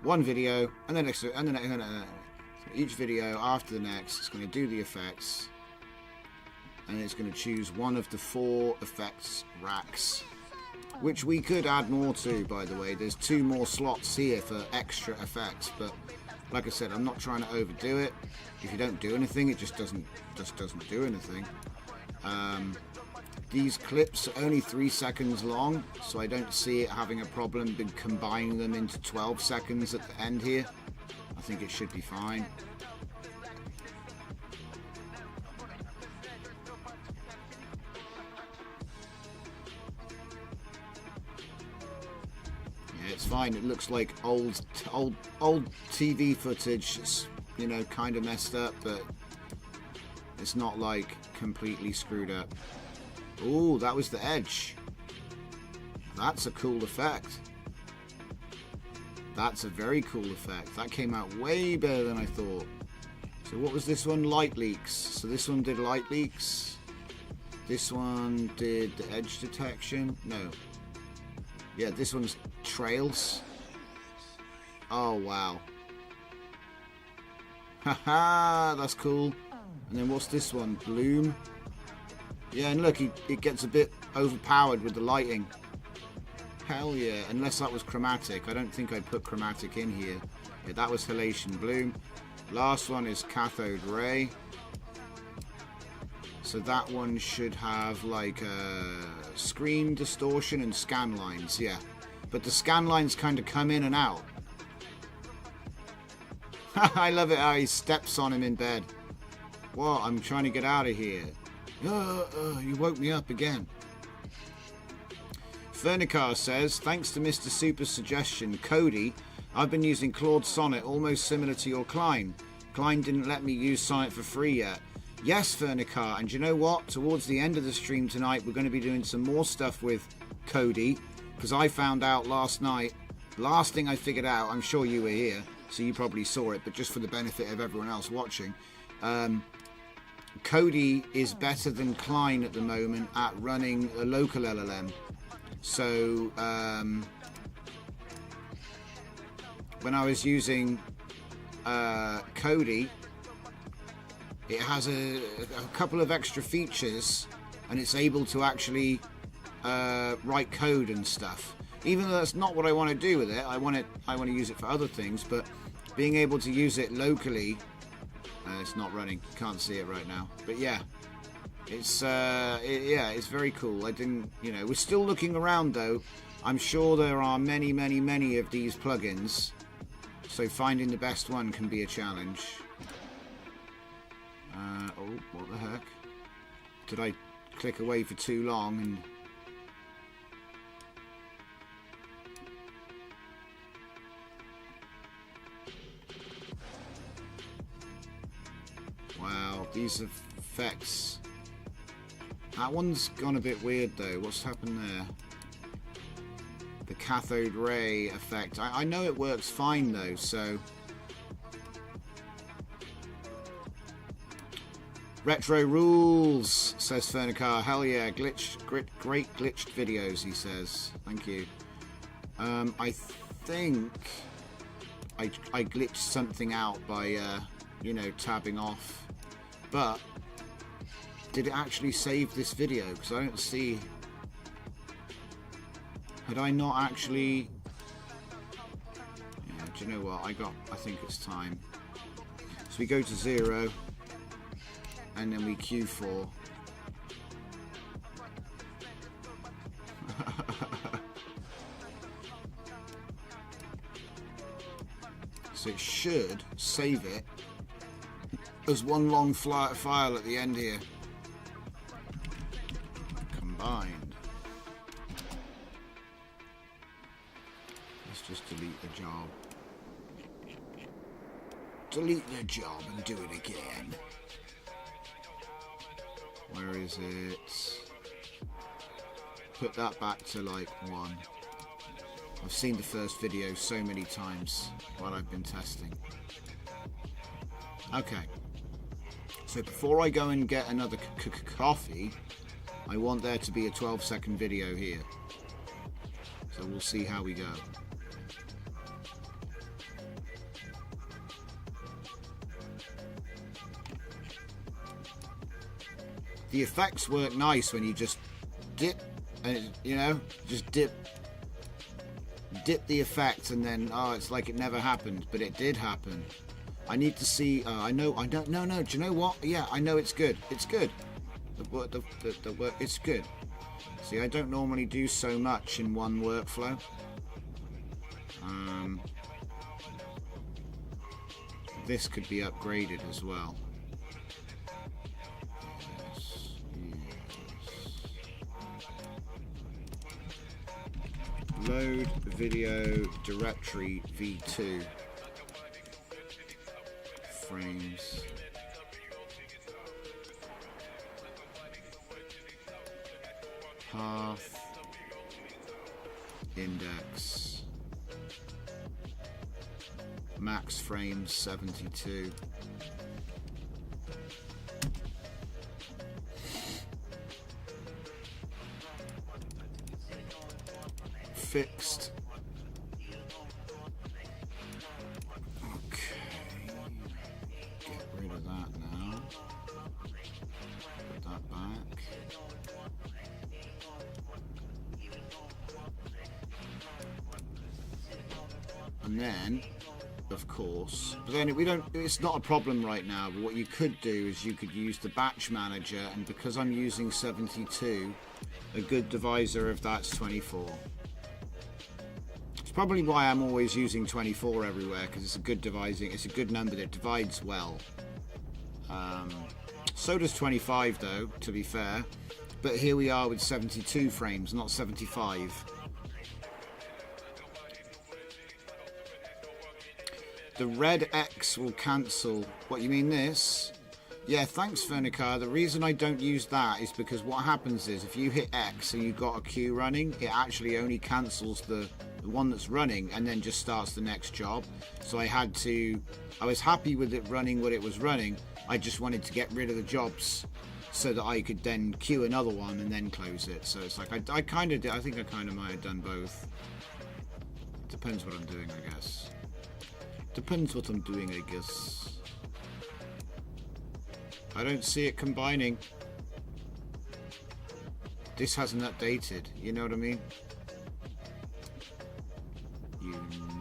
one video and then each video after the next. It's going to do the effects, and it's going to choose one of the 4 effects racks, which we could add more to, by the way. There's 2 more slots here for extra effects, but like I said, I'm not trying to overdo it. If you don't do anything, it just doesn't do anything. These clips are only 3 seconds long, so I don't see it having a problem in combining them into 12 seconds at the end here. I think it should be fine. It's fine. It looks like old TV footage. It's, you know, kind of messed up, but it's not like completely screwed up. Ooh, that was the edge. That's a cool effect. That's a very cool effect. That came out way better than I thought. So what was this one? Light leaks. So this one did light leaks. This one did the edge detection. No. Yeah, this one's trails. Oh, wow. Haha, that's cool. And then what's this one? Bloom. Yeah, and look, it gets a bit overpowered with the lighting. Hell yeah, unless that was chromatic. I don't think I'd put chromatic in here. Yeah, that was halation bloom. Last one is cathode ray. So that one should have like screen distortion and scan lines, yeah. But the scan lines kind of come in and out. I love it how he steps on him in bed. What? I'm trying to get out of here. You woke me up again. Fernicar says, thanks to Mr. Super's suggestion, Cody, I've been using Claude Sonnet almost similar to your Klein. Klein didn't let me use Sonnet for free yet. Yes, Fernicar, and you know what? Towards the end of the stream tonight, we're going to be doing some more stuff with Cody, because I found out last night, last thing I figured out, I'm sure you were here, so you probably saw it, but just for the benefit of everyone else watching, Cody is better than Klein at the moment at running a local LLM. So when I was using Cody, it has a couple of extra features, and it's able to actually write code and stuff. Even though that's not what I want to do with it. I want to use it for other things, but being able to use it locally, it's not running. Can't see it right now, but yeah, it's it's very cool. I didn't, we're still looking around though. I'm sure there are many of these plugins, so finding the best one can be a challenge. Oh, what the heck? Did I click away for too long and... Wow, these effects. That one's gone a bit weird though. What's happened there? The cathode ray effect. I know it works fine though, so... Retro rules, says Fernicar. Hell yeah, great glitched videos, he says. Thank you. I think I glitched something out by, tabbing off. But did it actually save this video? Because I don't see... Had I not actually... Yeah, do you know what? I think it's time. So we go to 0. And then we Q4. So it should save it as one long file at the end here. Combined. Let's just delete the job. Delete the job and do it again. Where is it? Put that back to like 1. I've seen the first video so many times while I've been testing. Okay. So before I go and get another coffee, I want there to be a 12-second video here. So we'll see how we go. The effects work nice when you just dip, and just dip the effect, and then it's like it never happened, but it did happen. I need to see. No. Do you know what? Yeah, I know it's good. It's good. The work. It's good. See, I don't normally do so much in one workflow. This could be upgraded as well. Load video directory v2 frames. Path index max frames 72. Fixed. Okay. Get rid of that now. Put that back. And then, of course, but then it's not a problem right now, but what you could do is you could use the batch manager, and because I'm using 72, a good divisor of that's 24. Probably why I'm always using 24 everywhere, because it's a good divising. It's a good number that divides well. So does 25 though, to be fair. But here we are with 72 frames, not 75. The red X will cancel. What, you mean this? Yeah, thanks Fernicar. The reason I don't use that is because what happens is if you hit X and you've got a queue running, it actually only cancels the one that's running and then just starts the next job. So I was happy with it running what it was running. I just wanted to get rid of the jobs so that I could then queue another one and then close it. So it's like I kind of did. I think I kind of might have done both. Depends what I'm doing, I guess. Depends what I'm doing, I guess. I don't see it combining. This hasn't updated, you know what I mean? You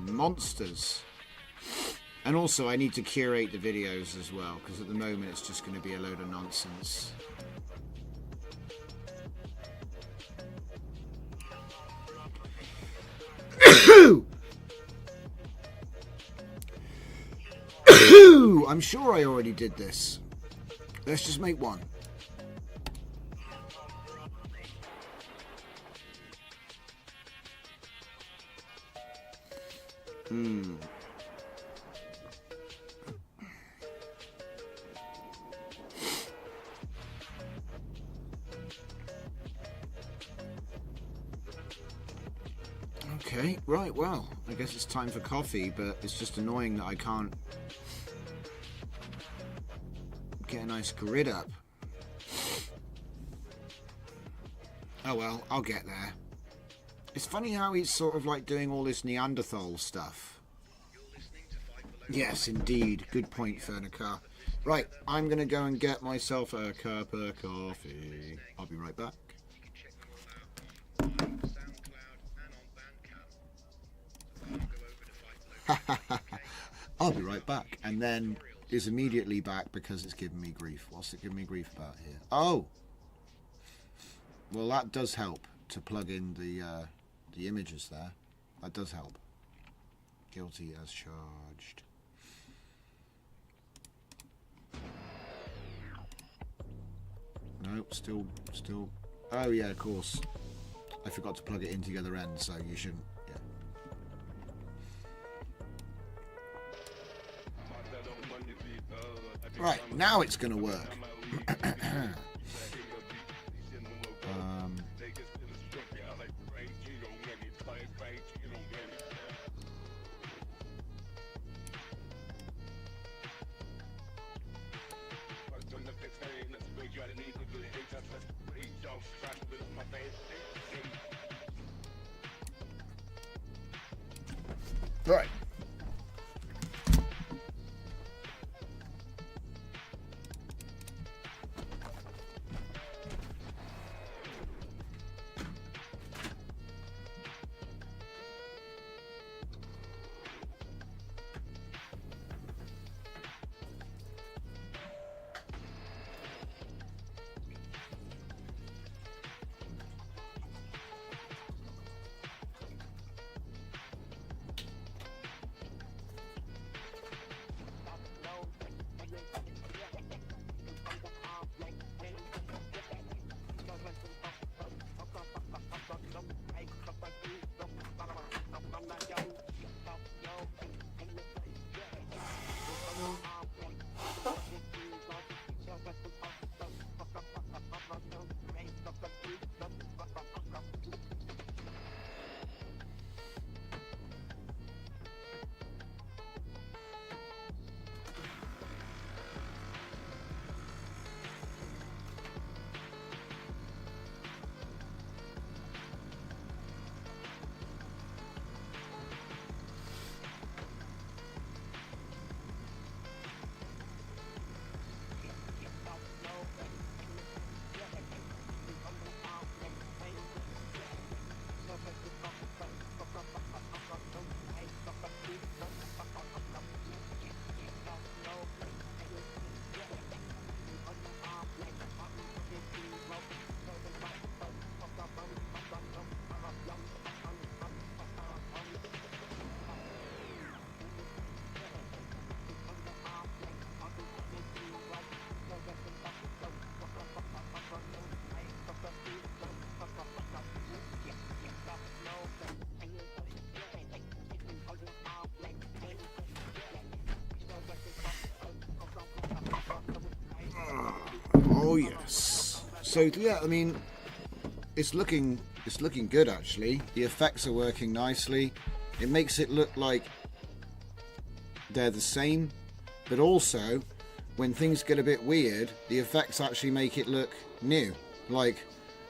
monsters. And also I need to curate the videos as well, because at the moment it's just going to be a load of nonsense. I'm sure I already did this. Let's just make one. Okay, right, well, I guess it's time for coffee, but it's just annoying that I can't get a nice grid up. Oh well, I'll get there. It's funny how he's sort of like doing all this Neanderthal stuff. Yes, indeed. Good point, Fernica. Right, I'm going to go and get myself a cup of coffee. I'll be right back. I'll be right back. And then is immediately back because it's giving me grief. What's it giving me grief about here? Oh! Well, that does help to plug in the images there. That does help. Guilty as charged. Nope, still. Oh yeah, of course. I forgot to plug it into the other end, so you shouldn't. Yeah. Right, now it's going to work. Right. Oh yes. So yeah, I mean, it's looking good actually. The effects are working nicely. It makes it look like they're the same, but also when things get a bit weird, the effects actually make it look new. Like,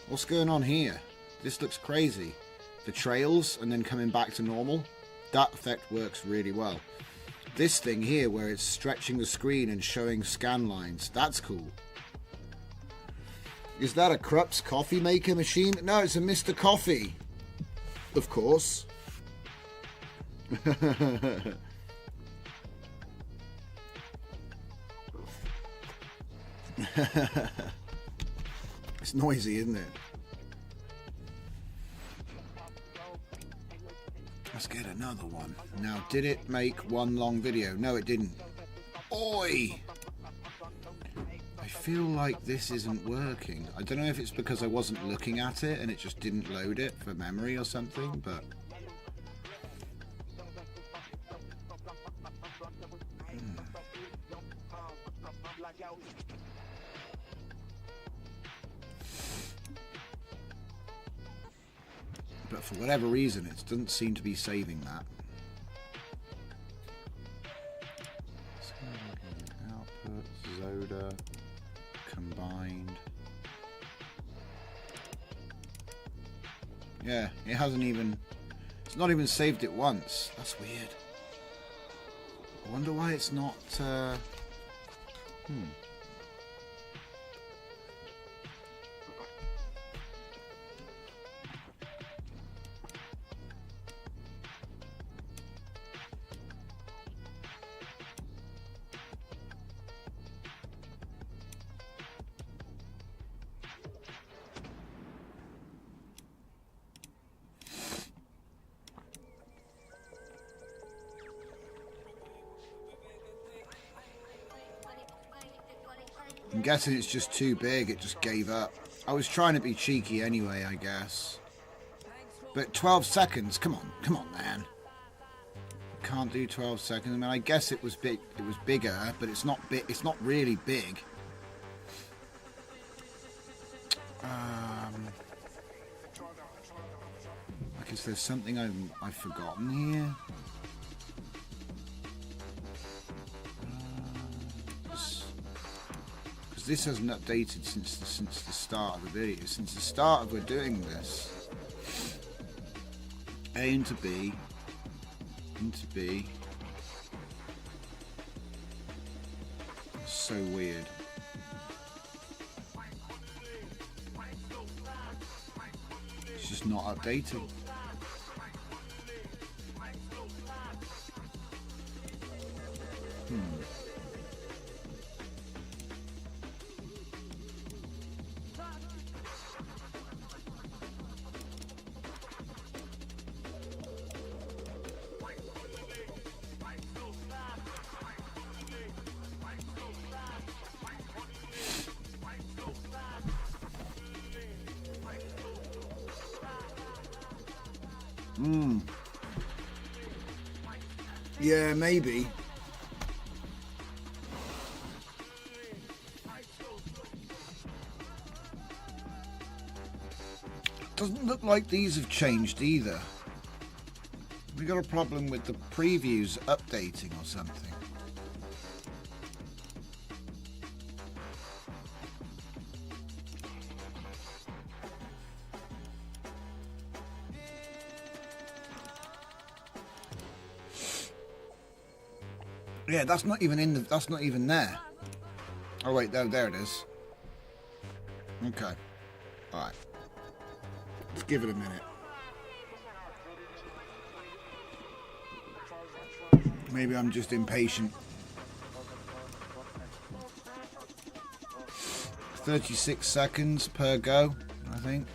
what's going on here? This looks crazy. The trails and then coming back to normal, that effect works really well. This thing here where it's stretching the screen and showing scan lines, that's cool. Is that a Krups coffee maker machine? No, it's a Mr. Coffee. Of course. It's noisy, isn't it? Let's get another one. Now, did it make one long video? No, it didn't. Oi! I feel like this isn't working. I don't know if it's because I wasn't looking at it and it just didn't load it for memory or something, but... But for whatever reason, it doesn't seem to be saving that. Output, Zoda, combined. Yeah, it hasn't even... It's not even saved it once. That's weird. I wonder why it's not... I'm guessing it's just too big, it just gave up. I was trying to be cheeky anyway, I guess. But 12 seconds, come on, man. Can't do 12 seconds. I mean, I guess it was big. It was bigger, but it's not big. It's not really big. I guess there's something I've forgotten here. This hasn't updated since the start of the video. Since the start of we're doing this. A into B. Into B. So weird. It's just not updating. Yeah, maybe. Doesn't look like these have changed either. We got a problem with the previews updating or something. Yeah, that's not even in the. That's not even there. Oh wait, there it is. Okay. All right. Let's give it a minute. Maybe I'm just impatient. 36 seconds per go, I think.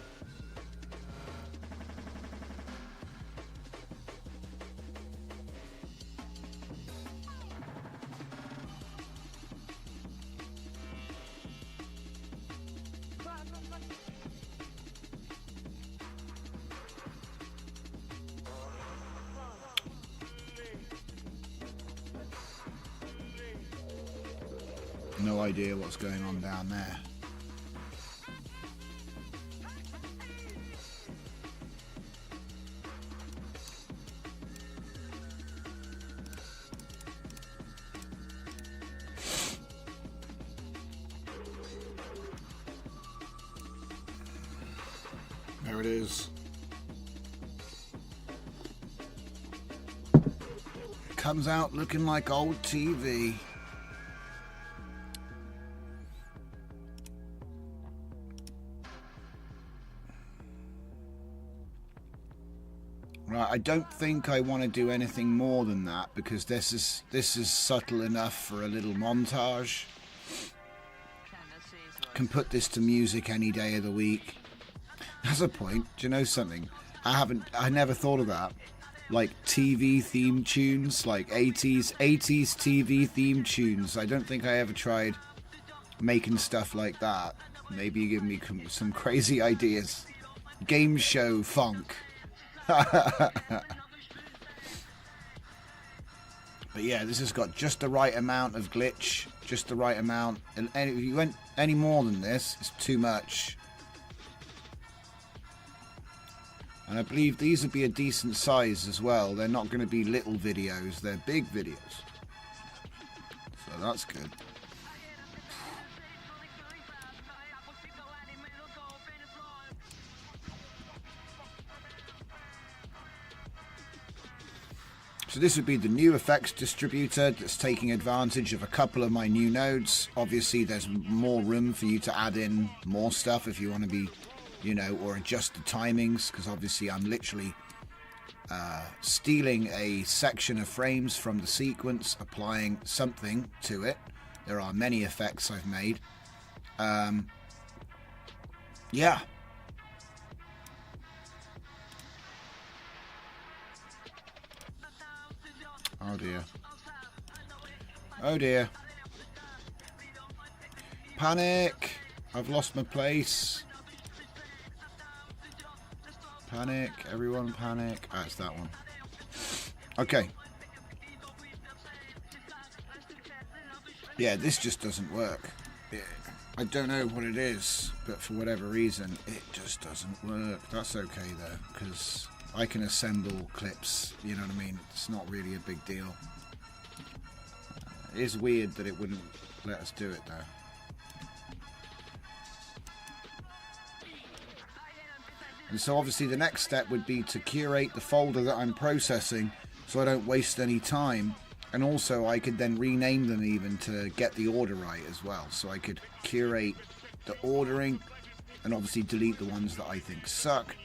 No idea what's going on down there. There it is. Comes out looking like old TV. Right, I don't think I want to do anything more than that, because this is subtle enough for a little montage. Can put this to music any day of the week. That's a point. Do you know something? I never thought of that. Like TV theme tunes, like 80s TV theme tunes. I don't think I ever tried making stuff like that. Maybe you give me some crazy ideas. Game show funk. But yeah, this has got just the right amount of glitch, just the right amount. And if you went any more than this, it's too much. And I believe these would be a decent size as well. They're not going to be little videos, they're big videos. So that's good. So this would be the new effects distributor that's taking advantage of a couple of my new nodes. Obviously there's more room for you to add in more stuff if you want to be, you know, or adjust the timings, because obviously I'm literally stealing a section of frames from the sequence, applying something to it. There are many effects I've made. Yeah. Oh dear. Oh dear. Panic! I've lost my place. Panic. Everyone panic. Ah, it's that one. Okay. Yeah, this just doesn't work. I don't know what it is, but for whatever reason, it just doesn't work. That's okay though, because I can assemble clips, you know what I mean? It's not really a big deal. It is weird that it wouldn't let us do it though. And so obviously the next step would be to curate the folder that I'm processing so I don't waste any time. And also I could then rename them even to get the order right as well. So I could curate the ordering and obviously delete the ones that I think suck.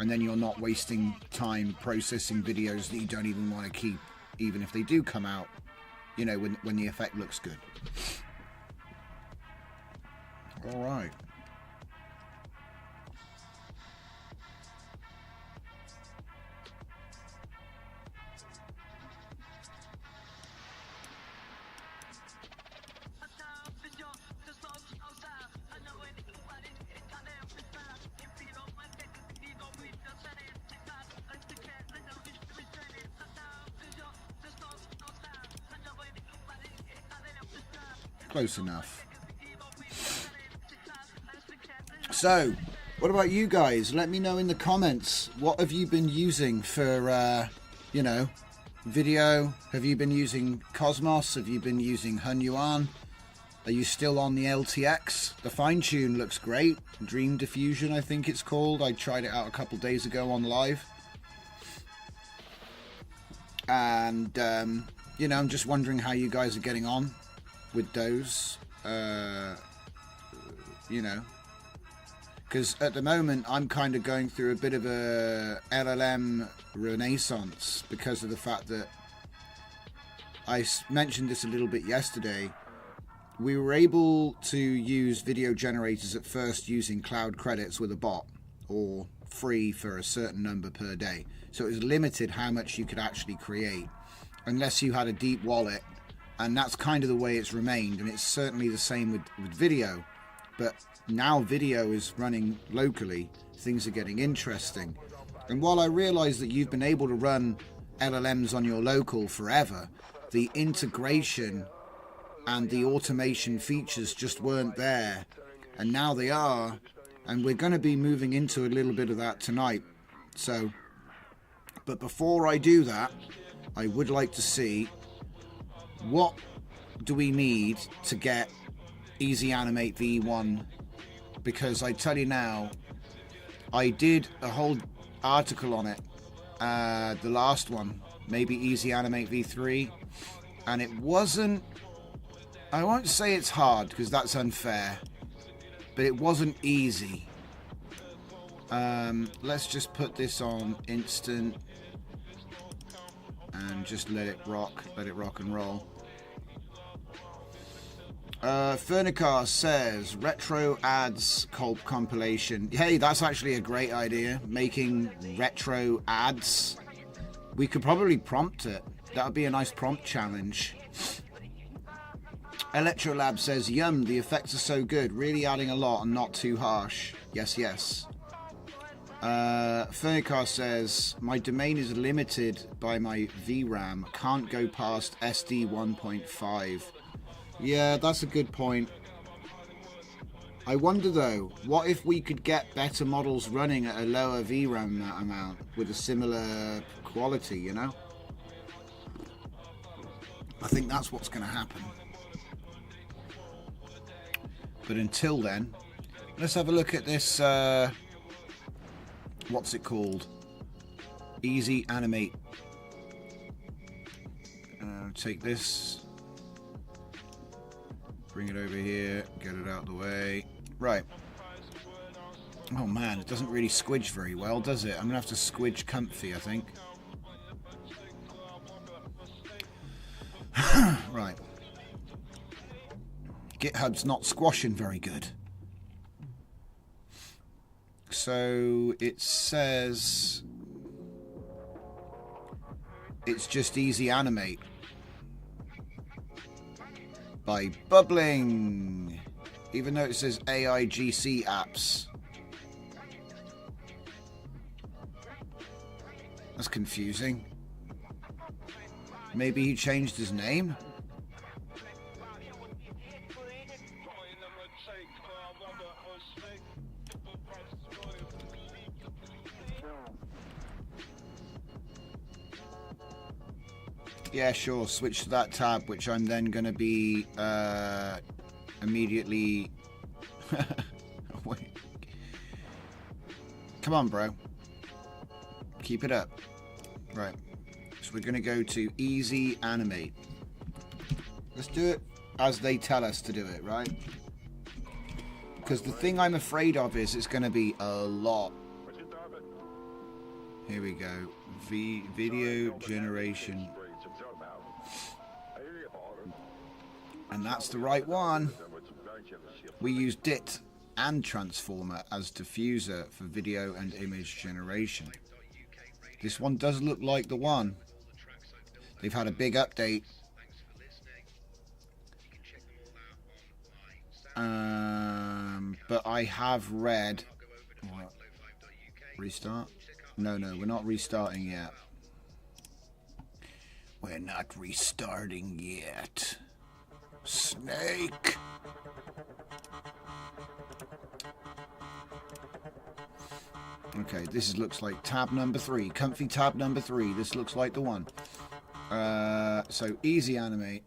And then you're not wasting time processing videos that you don't even want to keep, even if they do come out, you know, when the effect looks good. All right. Close enough. So, what about you guys? Let me know in the comments. What have you been using for, you know, video? Have you been using Cosmos? Have you been using ComfyUI? Are you still on the LTX? The fine tune looks great. Dream Diffusion, I think it's called. I tried it out a couple days ago on live. And, you know, I'm just wondering how you guys are getting on with those, you know, because at the moment I'm kind of going through a bit of a LLM renaissance because of the fact that I mentioned this a little bit yesterday. We were able to use video generators at first using cloud credits with a bot, or free for a certain number per day, so it was limited how much you could actually create unless you had a deep wallet. And that's kind of the way it's remained, and it's certainly the same with video. But now video is running locally, things are getting interesting. And while I realise that you've been able to run LLMs on your local forever, the integration and the automation features just weren't there. And now they are, and we're going to be moving into a little bit of that tonight. So, but before I do that, I would like to see, what do we need to get Easy Animate V1? Because I tell you now, I did a whole article on it, the last one, maybe Easy Animate V3, and it wasn't, I won't say it's hard because that's unfair, but it wasn't easy. Let's just put this on instant and just let it rock and roll. Furnicar says retro ads compilation. Hey, that's actually a great idea, making retro ads. We could probably prompt it. That would be a nice prompt challenge. Electrolab says, yum, the effects are so good, really adding a lot and not too harsh. Yes. Furnicar says, my domain is limited by my VRAM, can't go past SD 1.5. Yeah, that's a good point. I wonder though, what if we could get better models running at a lower VRAM amount with a similar quality, you know? I think that's what's going to happen. But until then, let's have a look at this, what's it called? Easy Animate. Take this. Bring it over here, get it out of the way. Right. Oh man, it doesn't really squidge very well, does it? I'm going to have to squidge Comfy, I think. Right. GitHub's not squashing very good. So it says it's just Easy Animate. By bubbling, even though it says AIGC apps. That's confusing. Maybe he changed his name? Yeah, sure. Switch to that tab, which I'm then going to be immediately... Wait. Come on, bro. Keep it up. Right. So we're going to go to Easy Animate. Let's do it as they tell us to do it, right? Because the thing I'm afraid of is it's going to be a lot. Here we go. Video generation. And that's the right one. We use DIT and Transformer as diffuser for video and image generation. This one does look like the one. They've had a big update. But I have read... What? Restart? No, we're not restarting yet. We're not restarting yet. Snake! Okay, this looks like tab number 3. Comfy tab number 3. This looks like the one. So, Easy Animate.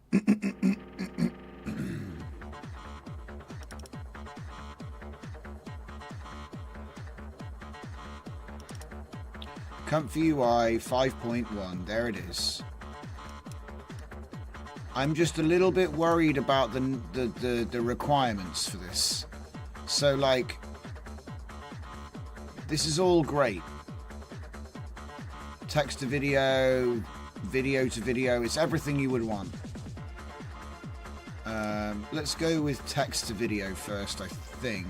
ComfyUI 5.1. There it is. I'm just a little bit worried about the requirements for this. So, like, this is all great. Text to video, video to video. It's everything you would want. Let's go with text to video first, I think.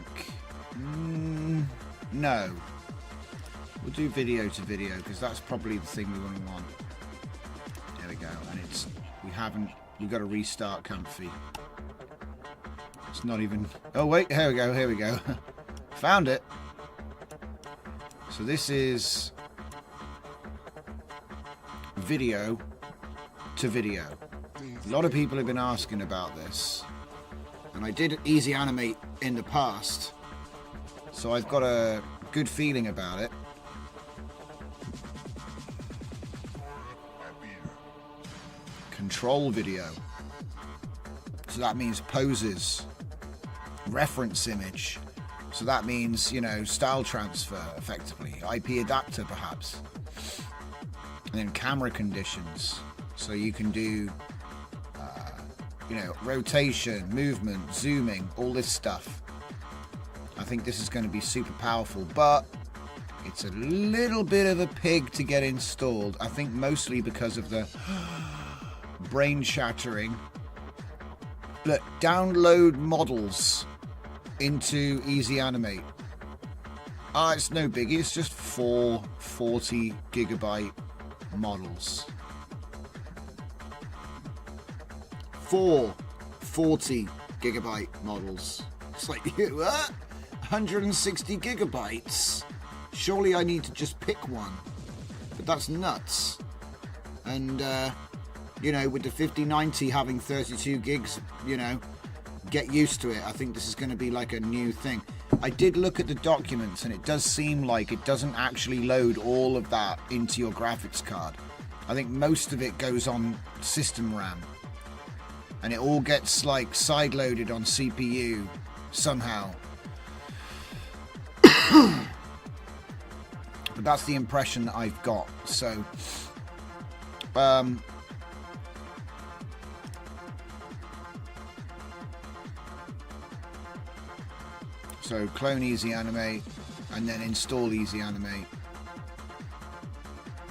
No. We'll do video to video because that's probably the thing we want. There we go. And it's we've got to restart Comfy. It's not even... Oh wait, here we go. Found it. So this is video to video. A lot of people have been asking about this. And I did Easy Animate in the past. So I've got a good feeling about it. Control video. So that means poses. Reference image. So that means, you know, style transfer, effectively. IP adapter, perhaps. And then camera conditions. So you can do, you know, rotation, movement, zooming, all this stuff. I think this is going to be super powerful. But It's a little bit of a pig to get installed. I think mostly because of the brain shattering. Look, download models into Easy Animate. It's no biggie. It's just 4 40 gigabyte models. 4 40 gigabyte models. It's like, what? 160 gigabytes? Surely I need to just pick one. But that's nuts. And, you know, with the 5090 having 32 gigs, you know, get used to it. I think this is going to be like a new thing. I did look at the documents and it does seem like it doesn't actually load all of that into your graphics card. I think most of it goes on system RAM. And it all gets like side-loaded on CPU somehow. But that's the impression that I've got. So, so clone Easy Animate and then install Easy Animate.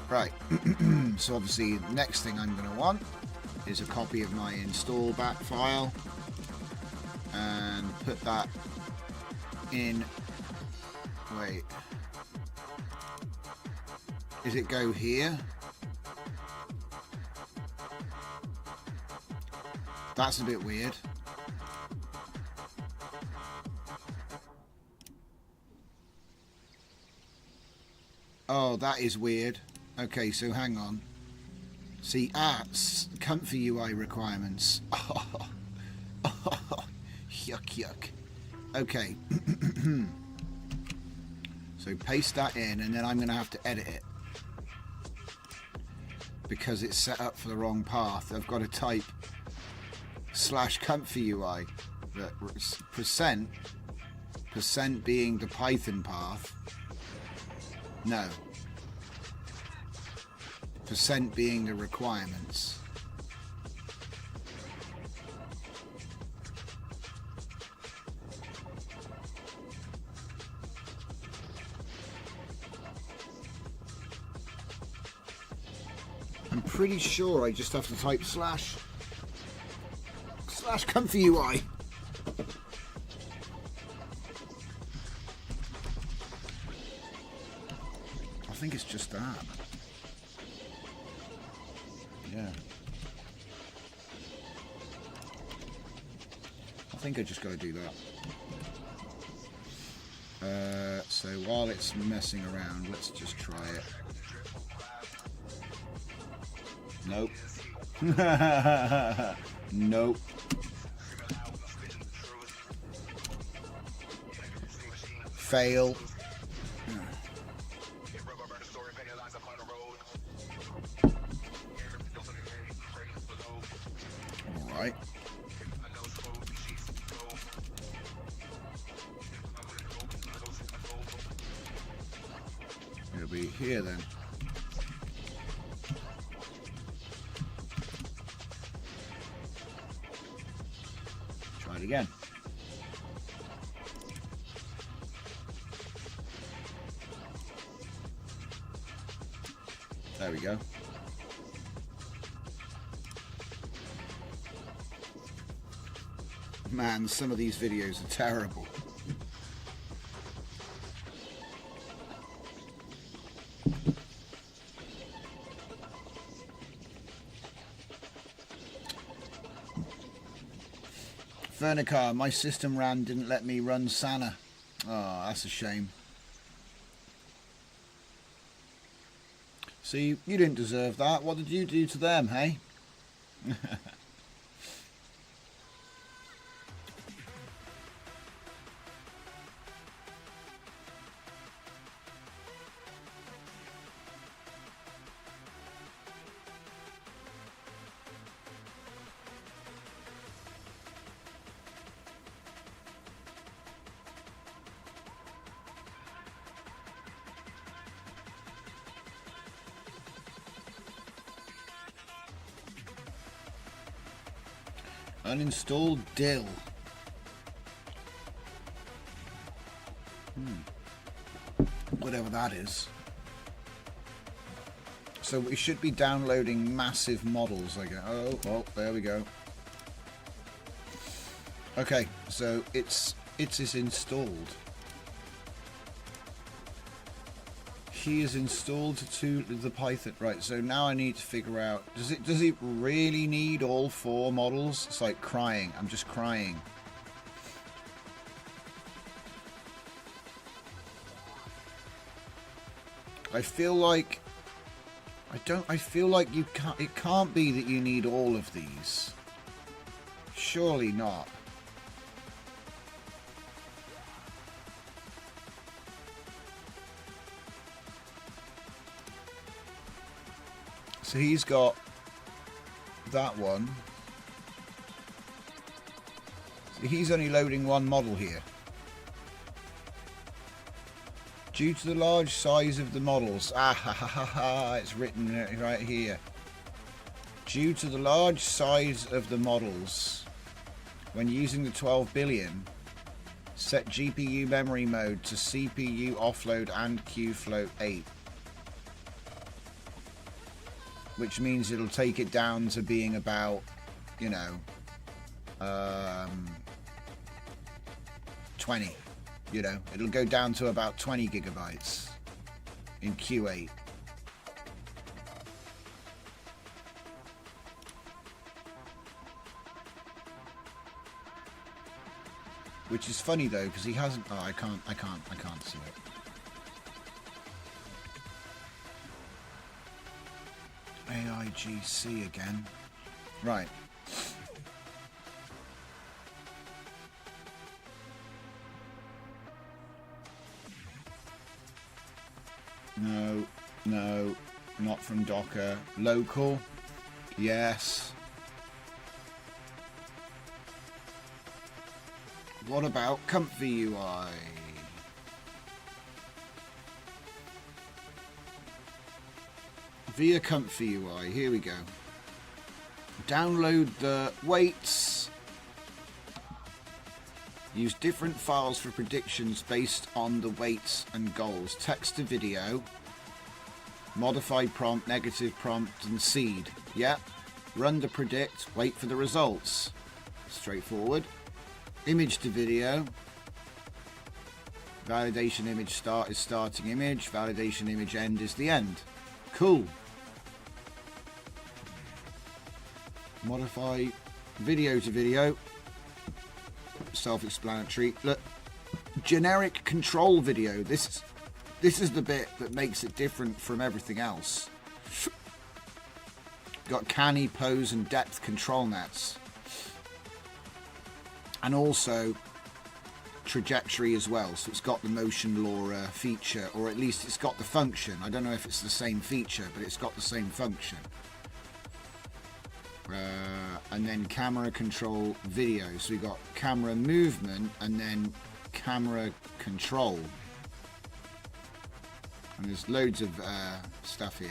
Right. So obviously the next thing I'm going to want is a copy of my install bat file and put that in. Wait, is it go here? That's a bit weird. Oh, that is weird. Okay, so hang on. See, ComfyUI requirements. Oh, yuck, yuck. Okay. So paste that in, and then I'm going to have to edit it. Because it's set up for the wrong path. I've got to type /ComfyUI. Percent being the Python path. No. Percent being the requirements. I'm pretty sure I just have to type /ComfyUI. I think it's just that. Yeah. I think I just got to do that. So while it's messing around, let's just try it. Nope. Nope. Fail. Alright. It'll be here then. Try it again. There we go. Man, some of these videos are terrible. Vernicar, my system RAM didn't let me run Sana. Oh, that's a shame. See, you didn't deserve that. What did you do to them, hey? Uninstall dill. whatever that is. So we should be downloading massive models. I guess. Oh, there we go. Okay, so it is installed. He is installed to the Python. Right, so now I need to figure out, does it really need all 4 models? It's like crying. I'm just crying. I feel like I feel like it can't be that you need all of these. Surely not. So he's got that one. So he's only loading 1 model here. Due to the large size of the models, it's written right here. Due to the large size of the models, when using the 12 billion, set GPU memory mode to CPU offload and QFloat 8. Which means it'll take it down to being about, 20. It'll go down to about 20 gigabytes in Q8. Which is funny though, because he hasn't. Oh, I can't see it. AIGC again. Right. No, not from Docker. Local, yes. What about ComfyUI? Via ComfyUI, here we go. Download the weights. Use different files for predictions based on the weights and goals. Text to video. Modified prompt, negative prompt, and seed. Yeah. Run to predict. Wait for the results. Straightforward. Image to video. Validation image start is starting image. Validation image end is the end. Cool. Modify video to video. Self-explanatory. Look, generic control video. This is the bit that makes it different from everything else. Got canny, pose, and depth control nets, and also trajectory as well. So it's got the motion LoRa feature, or at least it's got the function. I don't know if it's the same feature, but it's got the same function. And then camera control video. So we got camera movement and then camera control. And there's loads of stuff here.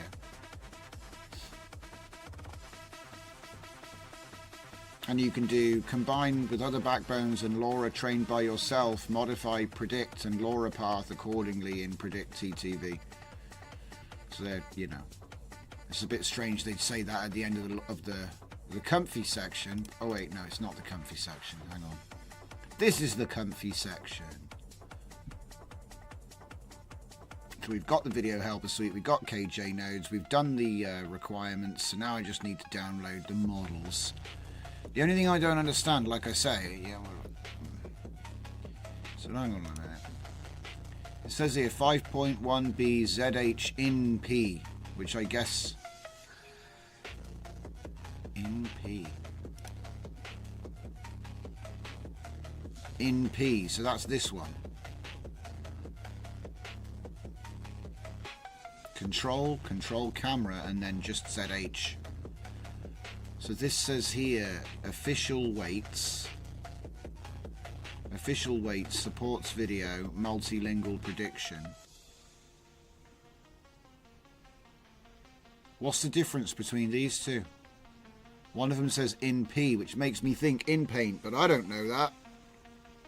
And you can do combine with other backbones and LoRa trained by yourself, modify, predict, and LoRa path accordingly in Predict TTV. So they're, it's a bit strange they'd say that at the end of the comfy section. Oh wait, no, it's not the comfy section. Hang on. This is the comfy section. So we've got the video helper suite, we've got KJ nodes, we've done the requirements, so now I just need to download the models. The only thing I don't understand, like I say, so hang on a minute. It says here 5.1b ZH in P, which I guess in P, so that's this one. Control camera, and then just ZH. So this says here official weights. Official weights supports video, multilingual prediction. What's the difference between these two? One of them says in P, which makes me think in paint, but I don't know that.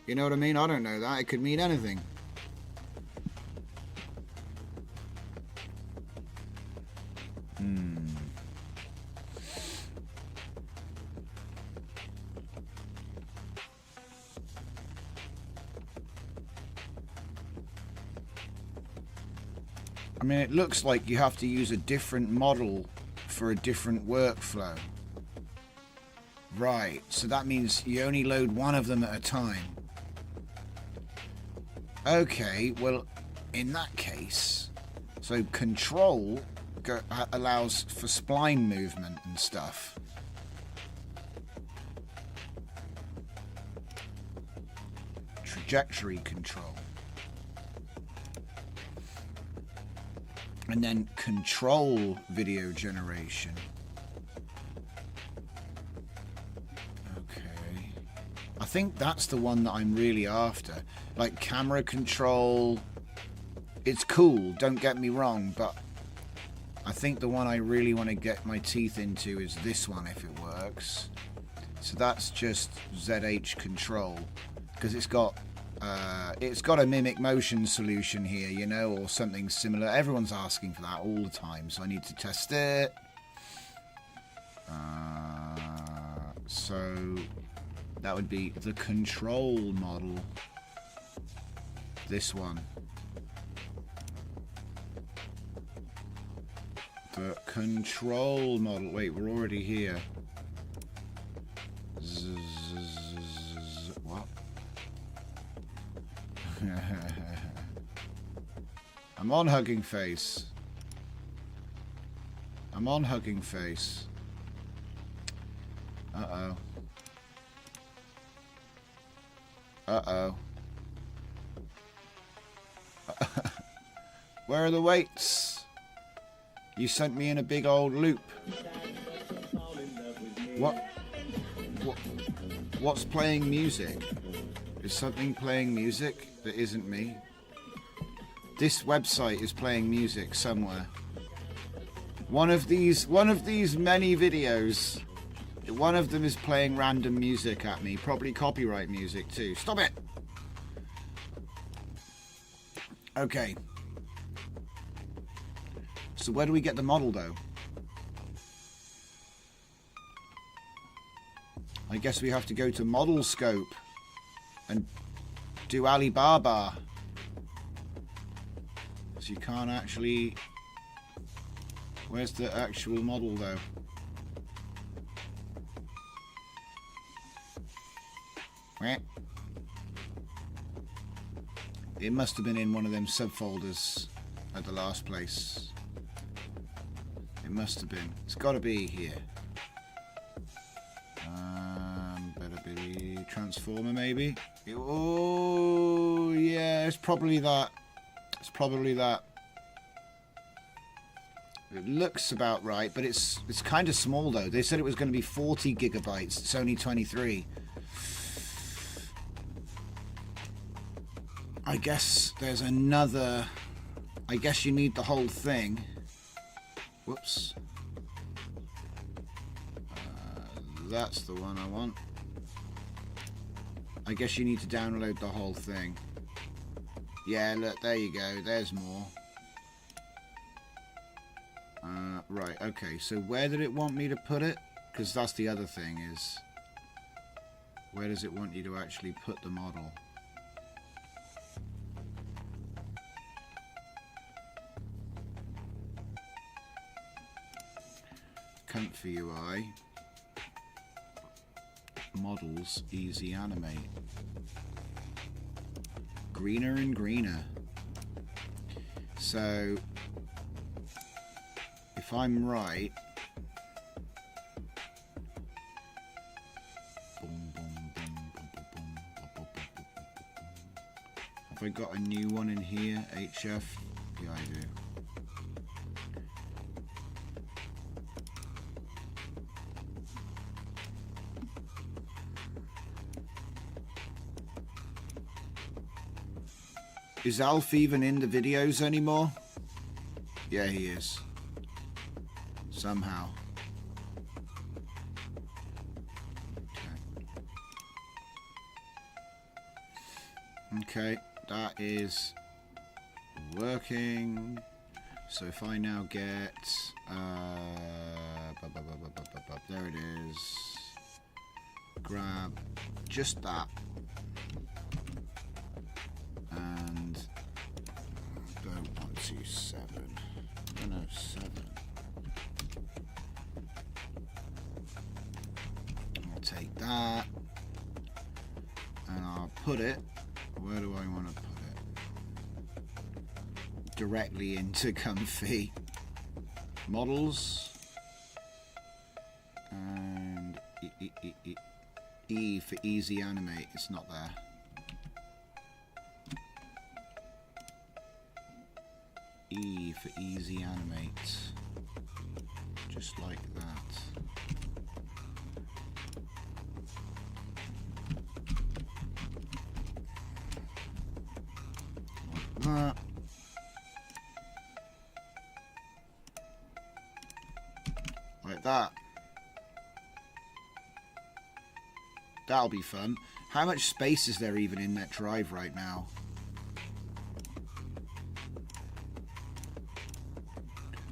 You know what I mean? I don't know that. It could mean anything. I mean, it looks like you have to use a different model for a different workflow. Right, so that means you only load one of them at a time. Okay, well, in that case, so control allows for spline movement and stuff. Trajectory control. And then control video generation. Okay. I think that's the one that I'm really after. Like camera control. It's cool, don't get me wrong, but I think the one I really want to get my teeth into is this one if it works. So that's just ZH control. Because it's got a mimic motion solution here, you know, or something similar. Everyone's asking for that all the time, so I need to test it. So that would be the control model. This one. The control model. Wait, we're already here. What? I'm on Hugging Face. I'm on Hugging Face. Uh-oh. Uh-oh. Where are the weights? You sent me in a big old loop. What's playing music? Is something playing music that isn't me? This website is playing music somewhere. One of these many videos, one of them is playing random music at me, probably copyright music too. Stop it! Okay. So where do we get the model though? I guess we have to go to Model Scope and do Alibaba. So you can't actually... Where's the actual model though? It must have been in one of them subfolders at the last place. It must have been. It's got to be here. Better be Transformer maybe. Oh yeah, it's probably that. It's probably that. It looks about right, but it's kind of small though. They said it was going to be 40 gigabytes. It's only 23. I guess there's another... I guess you need the whole thing. Whoops. That's the one I want. I guess you need to download the whole thing. Yeah, look, there you go. There's more. Right, okay. So where did it want me to put it? Because that's the other thing is... Where does it want you to actually put the model? ComfyUI. Models, easy animate. Greener and greener. So, if I'm right, have I got a new one in here? HF? Yeah, I do. Is Alf even in the videos anymore? Yeah, he is. Somehow. Okay, that is working. So if I now get, there it is, grab just that, and go 127, no, 7. I'll take that, and I'll put it, where do I want to put it? Directly into Comfy models, and E for easy animate. It's not there. E for easy animate, just like that. Like that. Like that. That'll be fun. How much space is there even in that drive right now?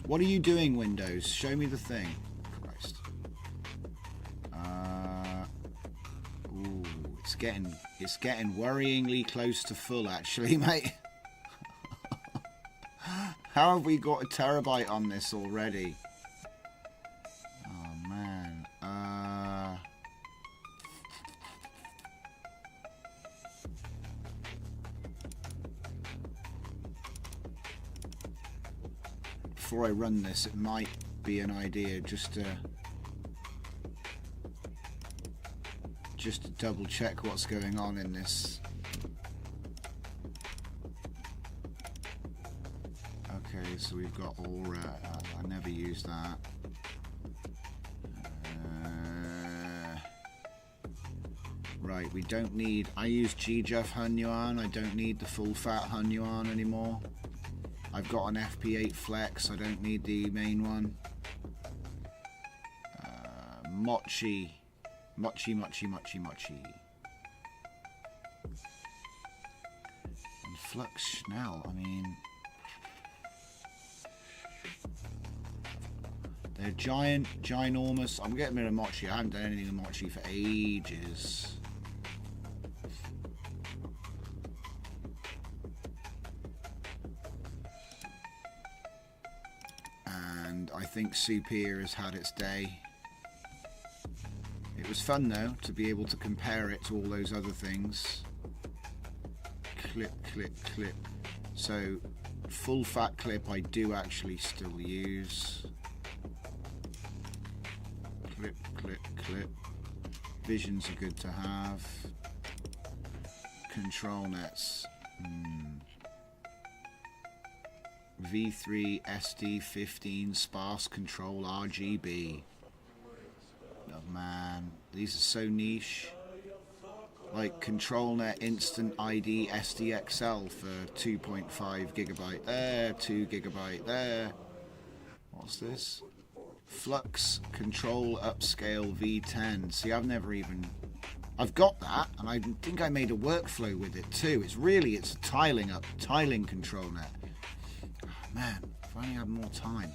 What are you doing, Windows? Show me the thing. Christ. Ooh, it's getting worryingly close to full, actually, mate. How have we got a terabyte on this already? Oh man. Before I run this, it might be an idea just to double check what's going on in this. Okay, so we've got all I never use that. Right, we don't need, I use GJuff Hunyuan, I don't need the full fat Hunyuan anymore. I've got an FP8 Flex, I don't need the main one. Mochi. And Flux Schnell, I mean... They're ginormous. I'm getting rid of Mochi. I haven't done anything with Mochi for ages. And I think Superior has had its day. It was fun though to be able to compare it to all those other things. Clip, clip, clip. So full fat clip I do actually still use. Clip, clip, clip. Visions are good to have. Control nets. V3 SD15 sparse control RGB. Oh man, these are so niche. Like ControlNet Instant ID SDXL for 2.5 gigabyte there, 2 gigabyte there. What's this? Flux Control Upscale V10. See, I've got that, and I think I made a workflow with it too. It's a tiling control net. Oh, man, if I only had more time.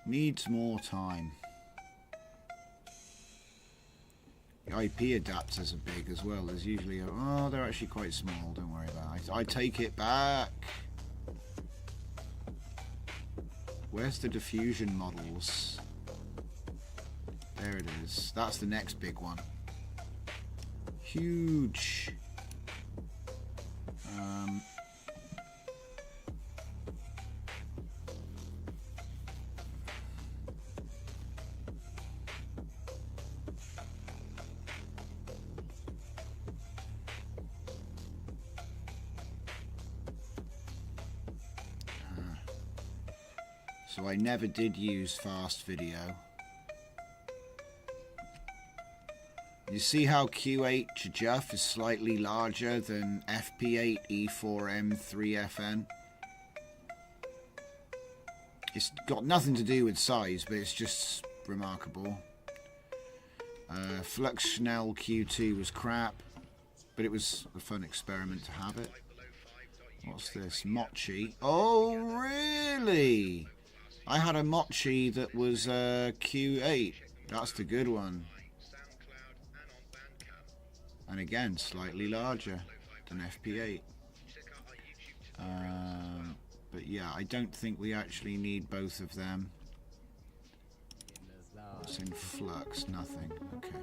Needs more time. The IP adapters are big as well. There's usually they're actually quite small. Don't worry about it. I take it back. Where's the diffusion models? There it is. That's the next big one. Huge. So I never did use fast video. You see how Q8 GJuff is slightly larger than FP8 E4M 3FN? It's got nothing to do with size, but it's just remarkable. Flux Schnell Q2 was crap. but it was a fun experiment to have it. What's this? Mochi. Oh, really? I had a Mochi that was Q8. That's the good one. And again, slightly larger than FP8. But yeah, I don't think we actually need both of them. What's in flux? Nothing. Okay.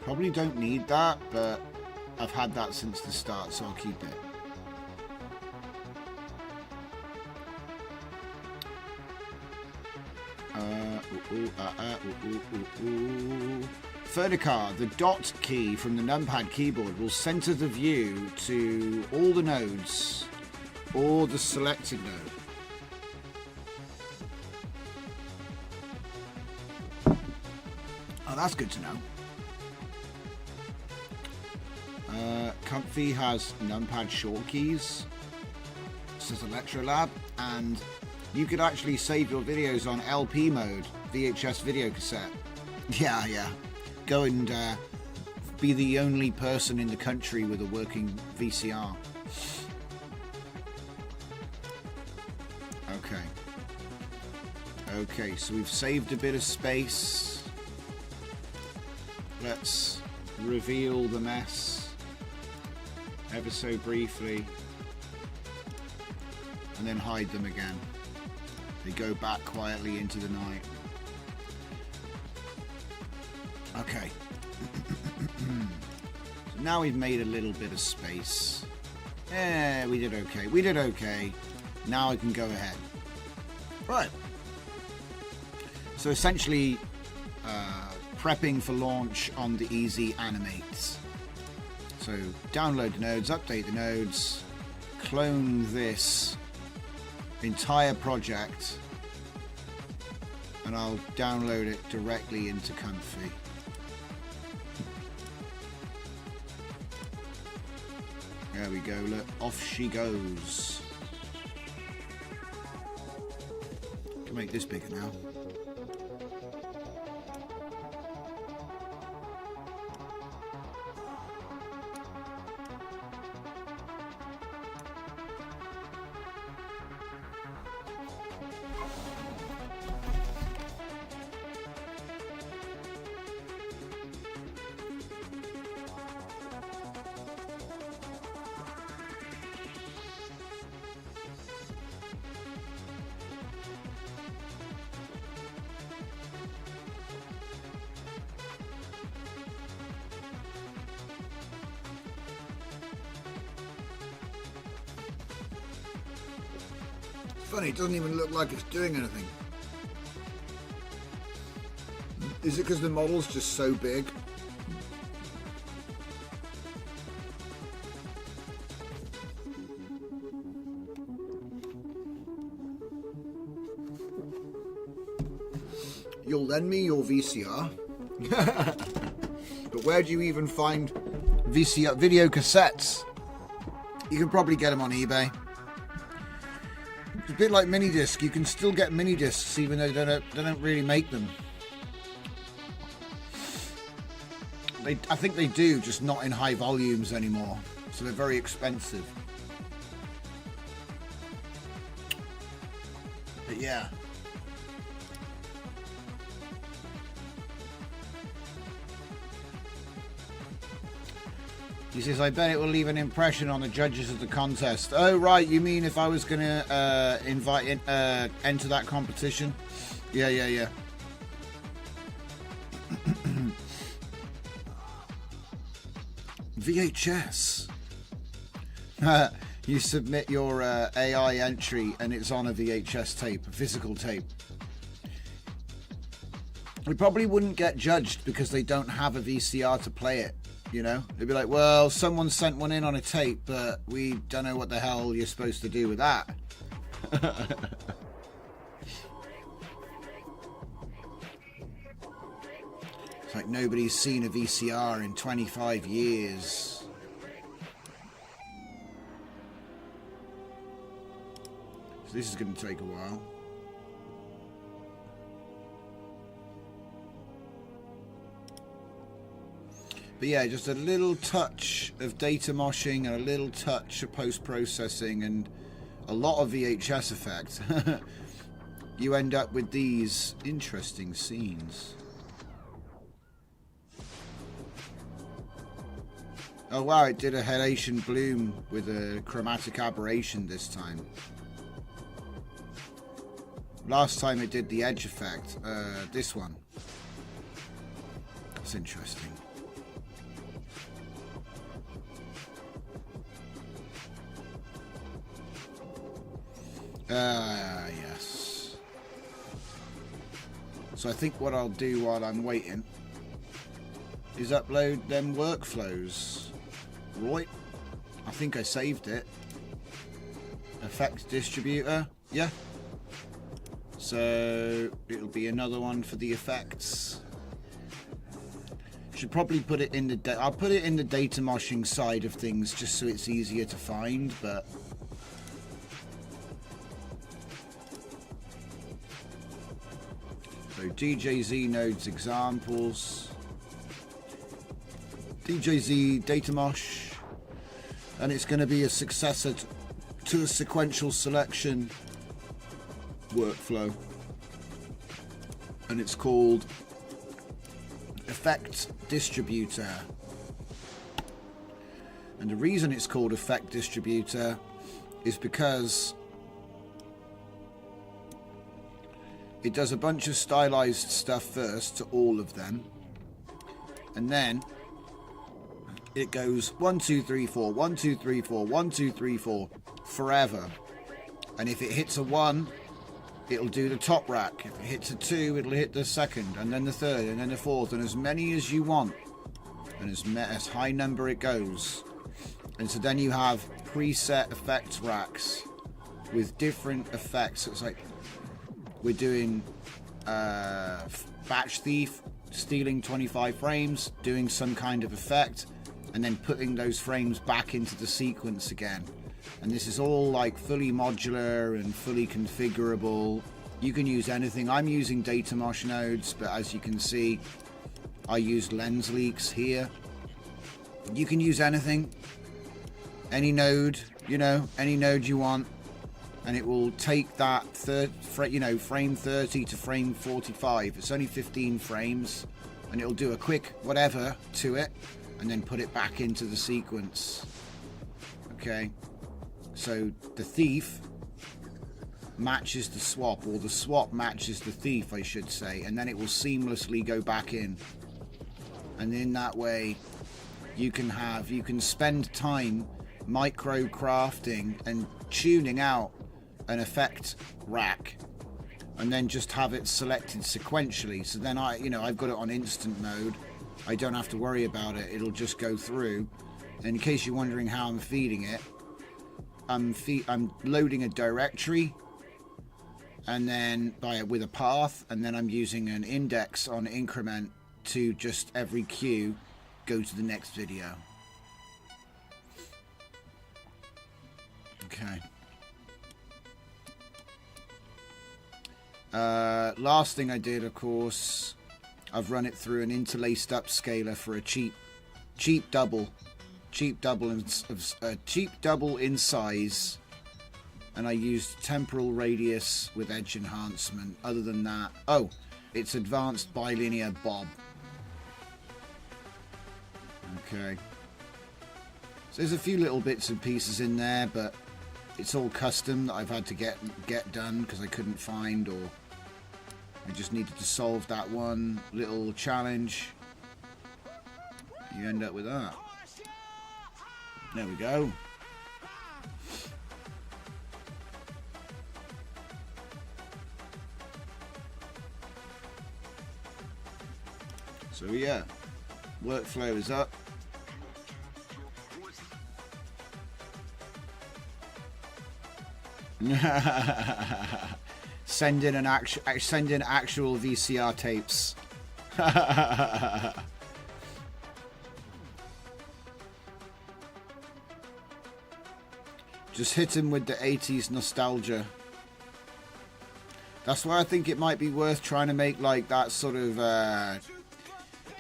Probably don't need that, but I've had that since the start, so I'll keep it. Verticar, the dot key from the numpad keyboard will center the view to all the nodes or the selected node. Oh, that's good to know. Comfy has numpad short keys, says Electrolab, and you could actually save your videos on LP mode, VHS video cassette. Yeah. Go and be the only person in the country with a working VCR. Okay, so we've saved a bit of space. Let's reveal the mess ever so briefly and then hide them again. They go back quietly into the night. Okay. So now we've made a little bit of space. We did okay. Now I can go ahead. Right. So essentially, prepping for launch on the Easy Animate. So download the nodes, update the nodes, clone this entire project, and I'll download it directly into Comfy. There we go, look, off she goes. Can make this bigger now. Funny, it doesn't even look like it's doing anything. Is it because the model's just so big? You'll lend me your VCR? But where do you even find VCR video cassettes? You can probably get them on eBay. It's a bit like mini disc. You can still get mini discs even though they don't really make them. I think they do, just not in high volumes anymore. So they're very expensive. But yeah. He says, I bet it will leave an impression on the judges of the contest. Oh, right. You mean if I was going to enter that competition? Yeah. VHS. You submit your AI entry and it's on a VHS tape, a physical tape. We probably wouldn't get judged because they don't have a VCR to play it. You know, they'd be like, well, someone sent one in on a tape, but we don't know what the hell you're supposed to do with that. It's like nobody's seen a VCR in 25 years. So this is going to take a while. But yeah, just a little touch of data moshing and a little touch of post-processing and a lot of VHS effect. You end up with these interesting scenes. Oh wow, it did a Haitian bloom with a chromatic aberration this time. Last time it did the edge effect. This one. That's interesting. Yes. So I think what I'll do while I'm waiting is upload them workflows. Right. I think I saved it. Effect distributor. Yeah. So it'll be another one for the effects. Should probably put it in the I'll put it in the data moshing side of things just so it's easier to find, but so DJZ nodes examples, DJZ data mosh, and it's going to be a successor to a sequential selection workflow, and it's called Effect Distributor. And the reason it's called Effect Distributor is because it does a bunch of stylized stuff first to all of them, and then it goes 1 2 3 4 1 2 3 4 1 2 3 4 forever. And if it hits a 1, it'll do the top rack. If it hits a 2, it'll hit the second, and then the third, and then the fourth, and as many as you want, and as high number it goes. And so then you have preset effects racks with different effects. It's like we're doing batch thief, stealing 25 frames, doing some kind of effect, and then putting those frames back into the sequence again. And this is all like fully modular and fully configurable. You can use anything. I'm using data mosh nodes, but as you can see, I used lens leaks here. You can use anything, any node, you know, any node you want, and it will take that frame 30 to frame 45. It's only 15 frames, and it'll do a quick whatever to it, and then put it back into the sequence. Okay. So the thief matches the swap, or the swap matches the thief, I should say, and then it will seamlessly go back in. And in that way, you can spend time micro crafting and tuning out an effect rack, and then just have it selected sequentially. So then I've got it on instant mode. I don't have to worry about it. It'll just go through. And in case you're wondering how I'm feeding it, I'm loading a directory, and then with a path, and then I'm using an index on increment to just every queue go to the next video. Okay. Last thing I did, of course, I've run it through an interlaced upscaler for a cheap double in size, and I used temporal radius with edge enhancement. Other than that, it's advanced bilinear bob. Okay, so there's a few little bits and pieces in there, but it's all custom that I've had to get done because I couldn't find, or I just needed to solve that one little challenge. You end up with that. There we go. So yeah, workflow is up. Send in actual VCR tapes. Just hit him with the 80s nostalgia. That's why I think it might be worth trying to make like that sort of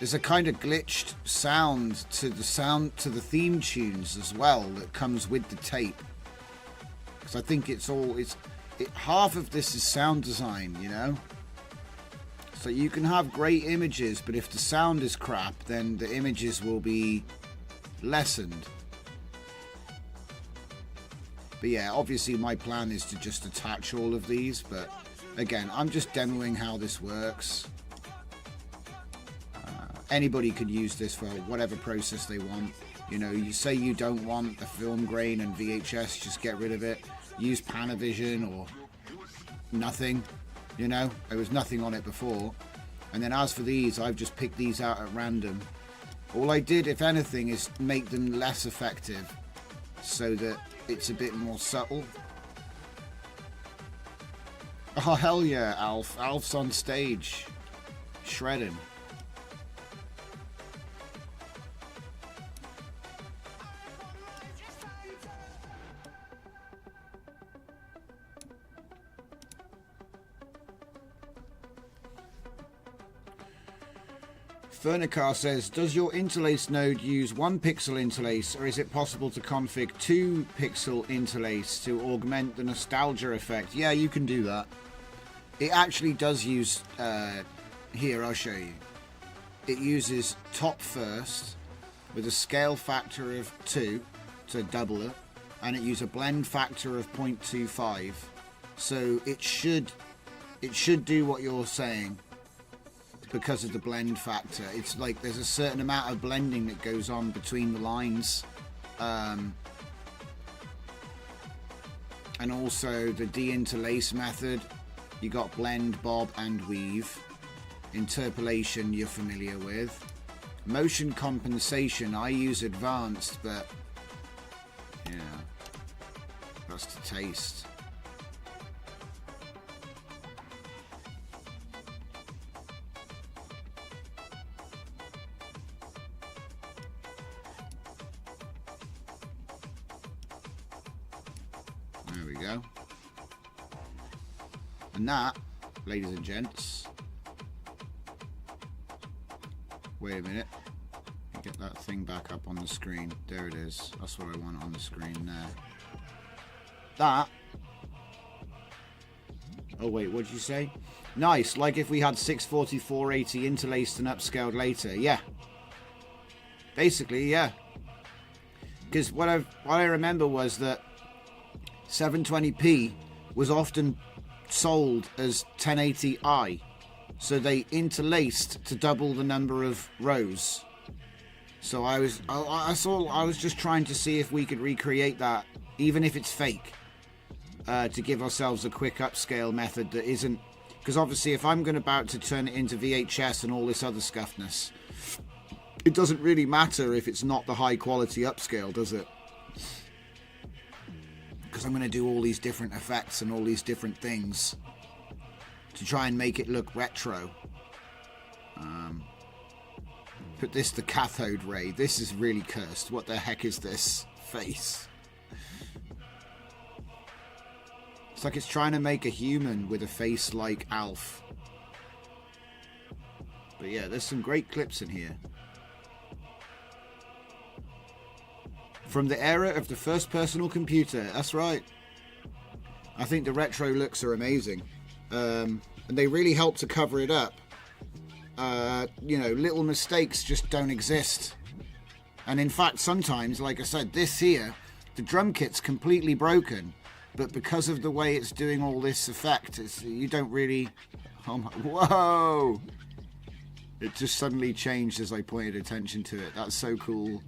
there's a kind of glitched sound to the theme tunes as well that comes with the tape. Because I think half of this is sound design, you know. So you can have great images, but if the sound is crap, then the images will be lessened. But yeah, obviously my plan is to just attach all of these, but again, I'm just demoing how this works. Anybody could use this for whatever process they want. You know, you say you don't want the film grain and VHS, just get rid of it. Use Panavision or nothing, you know. There was nothing on it before. And then as for these, I've just picked these out at random. All I did, if anything, is make them less effective so that it's a bit more subtle. Oh, hell yeah, Alf. Alf's on stage. Shredding. Fernicar says, does your interlace node use 1 pixel interlace, or is it possible to config 2 pixel interlace to augment the nostalgia effect? Yeah, you can do that. It actually does use, here, I'll show you. It uses top first with a scale factor of 2 to double it, and it uses a blend factor of 0.25. So it should do what you're saying. Because of the blend factor, it's like there's a certain amount of blending that goes on between the lines, and also the deinterlace method. You got blend, bob, and weave. Interpolation you're familiar with. Motion compensation I use advanced, but yeah, that's the taste. There we go. And that, ladies and gents, wait a minute, get that thing back up on the screen. There it is. That's what I want on the screen there. That, oh wait, what did you say? Nice, like if we had 640, 480 interlaced and upscaled later. Yeah, basically, yeah. Because what I remember was that 720p was often sold as 1080i, so they interlaced to double the number of rows. So I was just trying to see if we could recreate that, even if it's fake, to give ourselves a quick upscale method that isn't, because obviously if I'm about to turn it into VHS and all this other scuffness, it doesn't really matter if it's not the high quality upscale, does it? Because I'm going to do all these different effects and all these different things to try and make it look retro. Put this the cathode ray. This is really cursed. What the heck is this face? It's like it's trying to make a human with a face like Alf. But yeah, there's some great clips in here. From the era of the first personal computer. That's right. I think the retro looks are amazing. And they really help to cover it up. You know, little mistakes just don't exist. And in fact, sometimes, like I said, this here, the drum kit's completely broken. But because of the way it's doing all this effect, you don't really... Oh my... Whoa! It just suddenly changed as I pointed attention to it. That's so cool.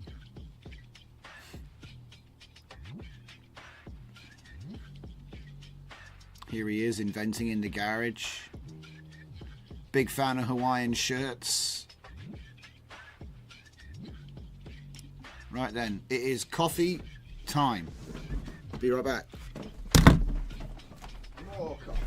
Here he is, inventing in the garage. Big fan of Hawaiian shirts. Right then, it is coffee time. Be right back. More coffee.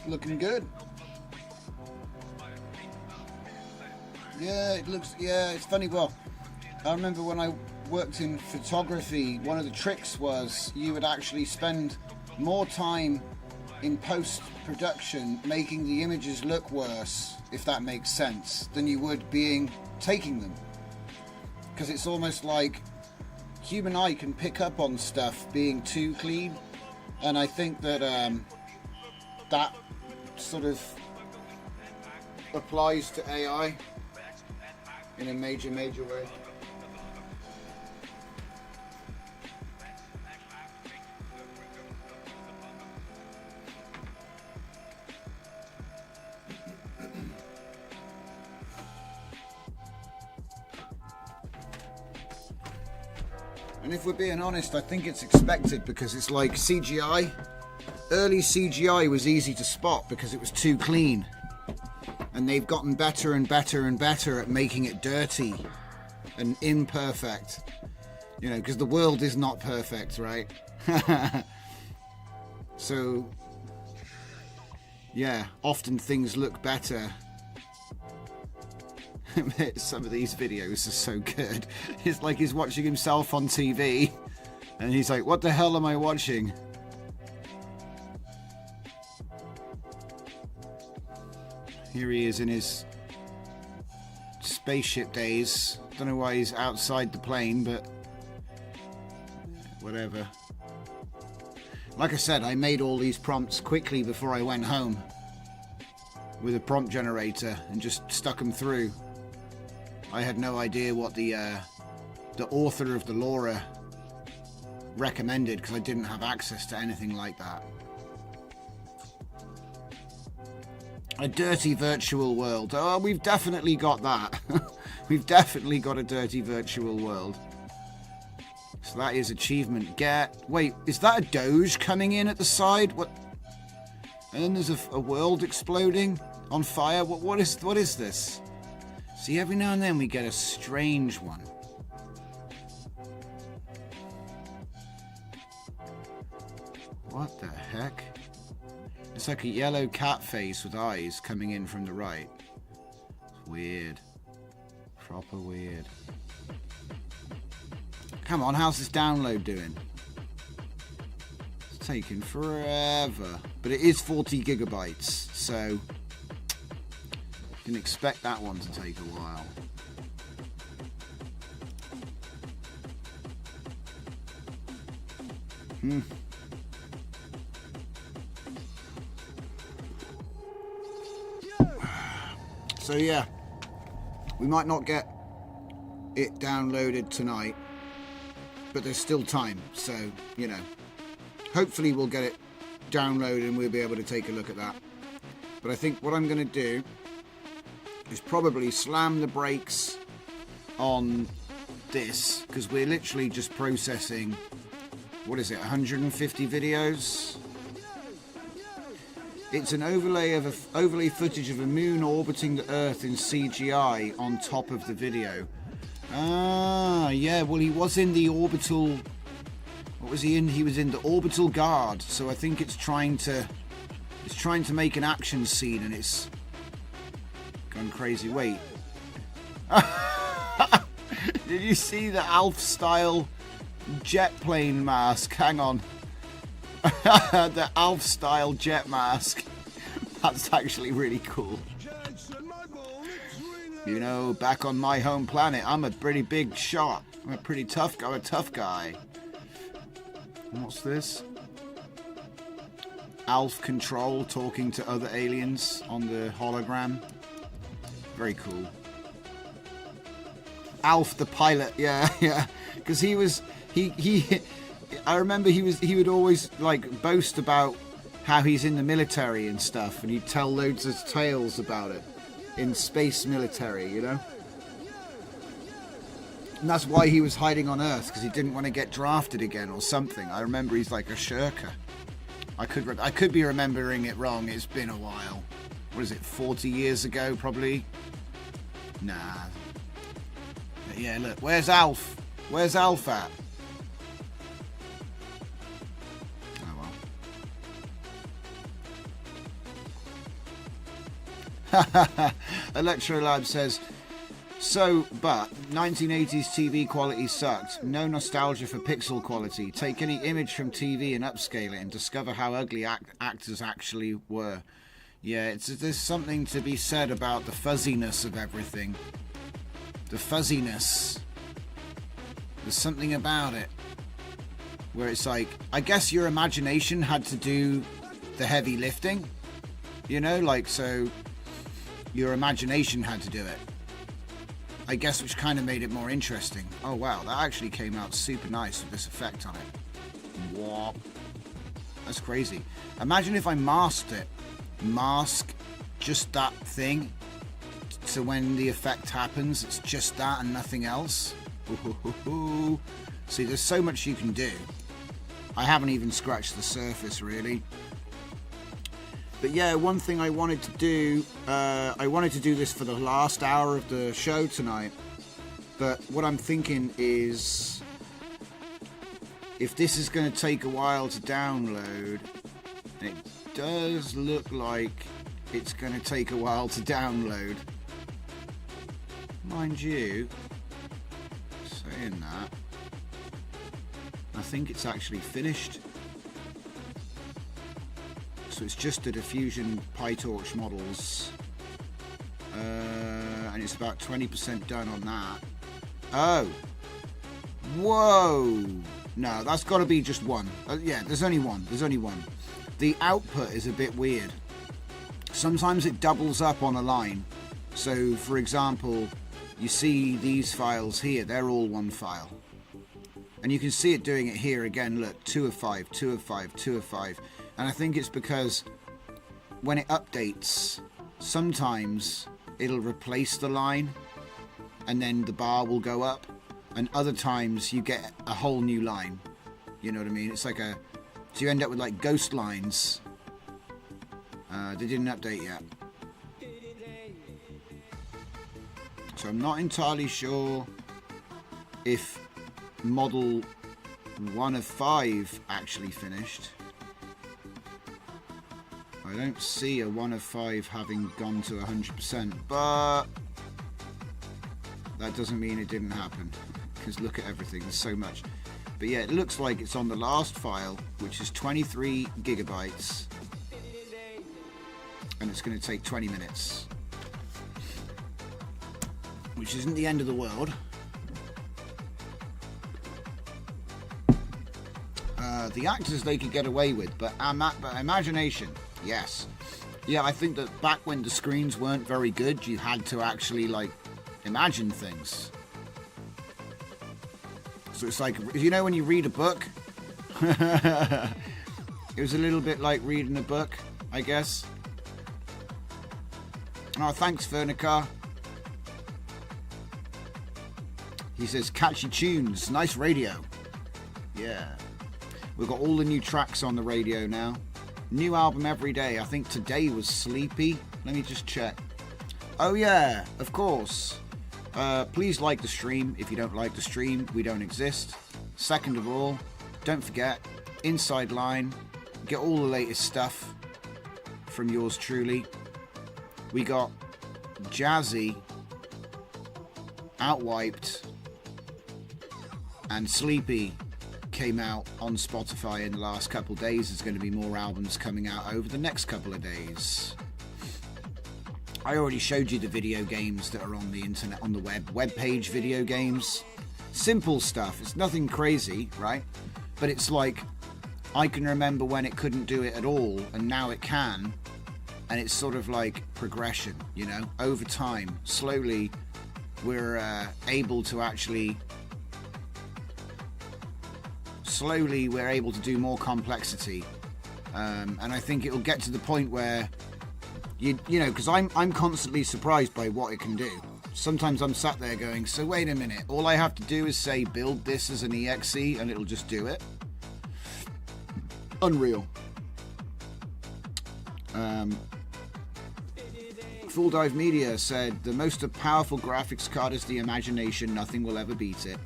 looking good. Yeah, it looks, yeah, it's funny. Well, I remember when I worked in photography, one of the tricks was you would actually spend more time in post-production making the images look worse, if that makes sense, than you would taking them. Because it's almost like human eye can pick up on stuff being too clean, and I think that that sort of applies to AI in a major way. And if we're being honest, I think it's expected, because it's like CGI. Early CGI was easy to spot because it was too clean. And they've gotten better and better and better at making it dirty and imperfect. You know, because the world is not perfect, right? So, yeah, often things look better. Some of these videos are so good. It's like he's watching himself on TV and he's like, what the hell am I watching? Here he is in his spaceship days. Don't know why he's outside the plane, but whatever. Like I said, I made all these prompts quickly before I went home with a prompt generator and just stuck them through. I had no idea what the author of the Laura recommended, because I didn't have access to anything like that. A dirty virtual world. Oh, we've definitely got that. We've definitely got a dirty virtual world. So that is achievement get. Wait, is that a Doge coming in at the side? What? And then there's a world exploding on fire. What is this? See, every now and then we get a strange one. What the heck? It's like a yellow cat face with eyes coming in from the right. It's weird. Proper weird. Come on, how's this download doing? It's taking forever. But it is 40 gigabytes, so you can expect that one to take a while. So yeah, we might not get it downloaded tonight, but there's still time, so you know, hopefully we'll get it downloaded and we'll be able to take a look at that. But I think what I'm going to do is probably slam the brakes on this, because we're literally just processing, what is it, 150 videos? It's an overlay footage of a moon orbiting the Earth in CGI on top of the video. Ah, yeah, well he was in the orbital, what was he in? He was in the orbital guard, so I think it's trying to make an action scene, and it's gone crazy. Wait. Did you see the Alf style jet plane mask? Hang on. The Alf style jet mask. That's actually really cool. You know, back on my home planet, I'm a pretty big shot. I'm a pretty tough guy. I'm a tough guy. What's this? Alf Control talking to other aliens on the hologram. Very cool. Alf the pilot, yeah. Because he I remember he would always like boast about how he's in the military and stuff, and he'd tell loads of tales about it in space military, you know. And that's why he was hiding on Earth, because he didn't want to get drafted again or something. I remember he's like a shirker. I could be remembering it wrong. It's been a while. What is it? 40 years ago, probably. Nah. But yeah, look. Where's Alf? Where's Alf at? Electrolab says, so, but 1980s TV quality sucked. No nostalgia for pixel quality. Take any image from TV and upscale it and discover how ugly actors actually were. Yeah, there's something to be said about the fuzziness of everything. The fuzziness. There's something about it where it's like, I guess your imagination had to do the heavy lifting. You know, like, so your imagination had to do it. I guess, which kind of made it more interesting. Oh wow, that actually came out super nice with this effect on it. Whoa. That's crazy. Imagine if I masked it. Mask just that thing. So when the effect happens, it's just that and nothing else. Ooh. See, there's so much you can do. I haven't even scratched the surface, really. But yeah, one thing I wanted to do, I wanted to do this for the last hour of the show tonight. But what I'm thinking is, if this is going to take a while to download, and it does look like it's going to take a while to download. Mind you, saying that, I think it's actually finished. So it's just the Diffusion PyTorch models, and it's about 20% done on that. Oh, whoa! No, that's got to be just one. Yeah, there's only one. There's only one. The output is a bit weird. Sometimes it doubles up on a line. So, for example, you see these files here. They're all one file, and you can see it doing it here again. Look, 2 of 5, 2 of 5, 2 of 5. And I think it's because when it updates, sometimes it'll replace the line and then the bar will go up. And other times you get a whole new line. You know what I mean? It's like so you end up with like ghost lines. They didn't update yet. So I'm not entirely sure if model 1 of 5 actually finished. I don't see a 1 of 5 having gone to 100%, but that doesn't mean it didn't happen, because look at everything, there's so much. But yeah, it looks like it's on the last file, which is 23 gigabytes, and it's going to take 20 minutes, which isn't the end of the world. The actors they could get away with, but imagination, yes. Yeah, I think that back when the screens weren't very good, you had to actually like imagine things. So it's like, you know, when you read a book, it was a little bit like reading a book, I guess. Oh, thanks, Fernicar. He says, catchy tunes, nice radio. Yeah. We've got all the new tracks on the radio now. New album every day. I think today was Sleepy. Let me just check. Oh yeah, of course. Please like the stream. If you don't like the stream, we don't exist. Second of all, don't forget, Inside Line. Get all the latest stuff from yours truly. We got Jazzy, Outwiped, and Sleepy came out on Spotify in the last couple of days. There's going to be more albums coming out over the next couple of days. I already showed you the video games that are on the internet, on the web page video games. Simple stuff. It's nothing crazy, right? But it's like, I can remember when it couldn't do it at all, and now it can. And it's sort of like progression, you know? Over time, slowly, we're able to actually... Slowly, we're able to do more complexity. And I think it will get to the point where... You know, because I'm constantly surprised by what it can do. Sometimes I'm sat there going, so wait a minute, all I have to do is say build this as an exe and it'll just do it. Unreal. Full Dive Media said, the most powerful graphics card is the imagination, nothing will ever beat it.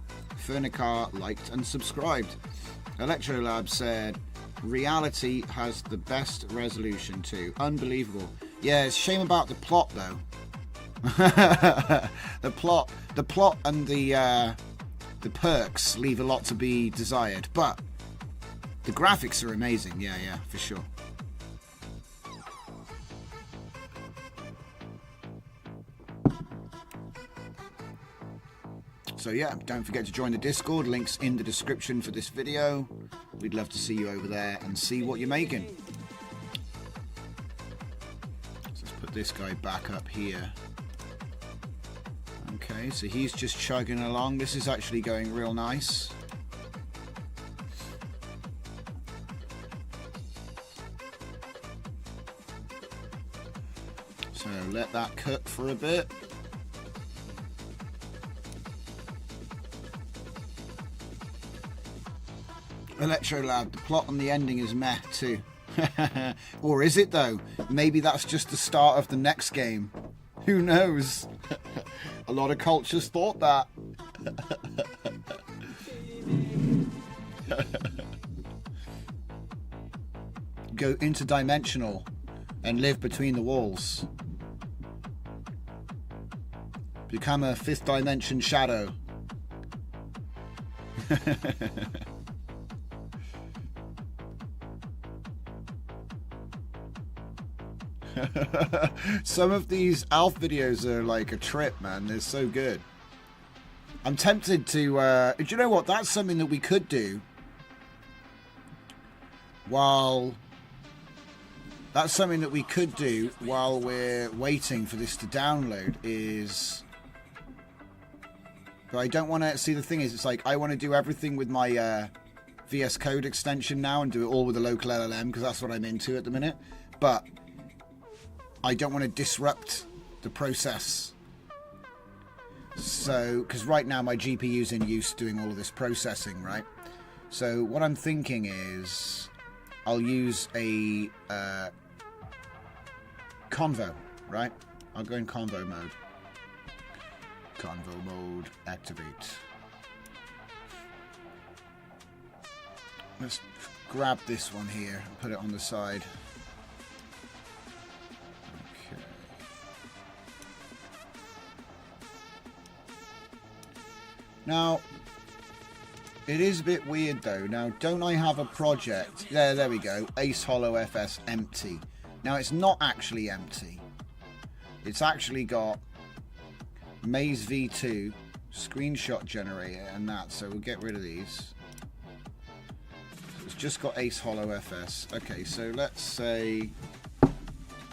Fernicar liked and subscribed. Electrolab said, reality has the best resolution too. Unbelievable. Yeah, it's a shame about the plot though. the plot and the perks leave a lot to be desired, but the graphics are amazing. Yeah, for sure. So yeah, don't forget to join the Discord. Links in the description for this video. We'd love to see you over there and see what you're making. So let's put this guy back up here. Okay, so he's just chugging along. This is actually going real nice. So let that cook for a bit. Electrolab, the plot and the ending is meh too. Or is it though? Maybe that's just the start of the next game. Who knows? A lot of cultures thought that. Go interdimensional and live between the walls. Become a fifth dimension shadow. Some of these Alf videos are like a trip, man. They're so good. I'm tempted to... do you know what? That's something that we could do while... That's something that we could do while we're waiting for this to download is... But I don't want to... See, the thing is, it's like I want to do everything with my VS Code extension now and do it all with a local LLM because that's what I'm into at the minute. But... I don't want to disrupt the process. So, because right now my GPU's in use doing all of this processing, right? So what I'm thinking is I'll use a convo, right? I'll go in convo mode. Convo mode, activate. Let's grab this one here and put it on the side. Now, it is a bit weird though. Now, don't I have a project? Yeah, there we go. Ace Hollow FS empty. Now, it's not actually empty. It's actually got Maze V2, screenshot generator, and that. So we'll get rid of these. So it's just got Ace Hollow FS. Okay, so let's say...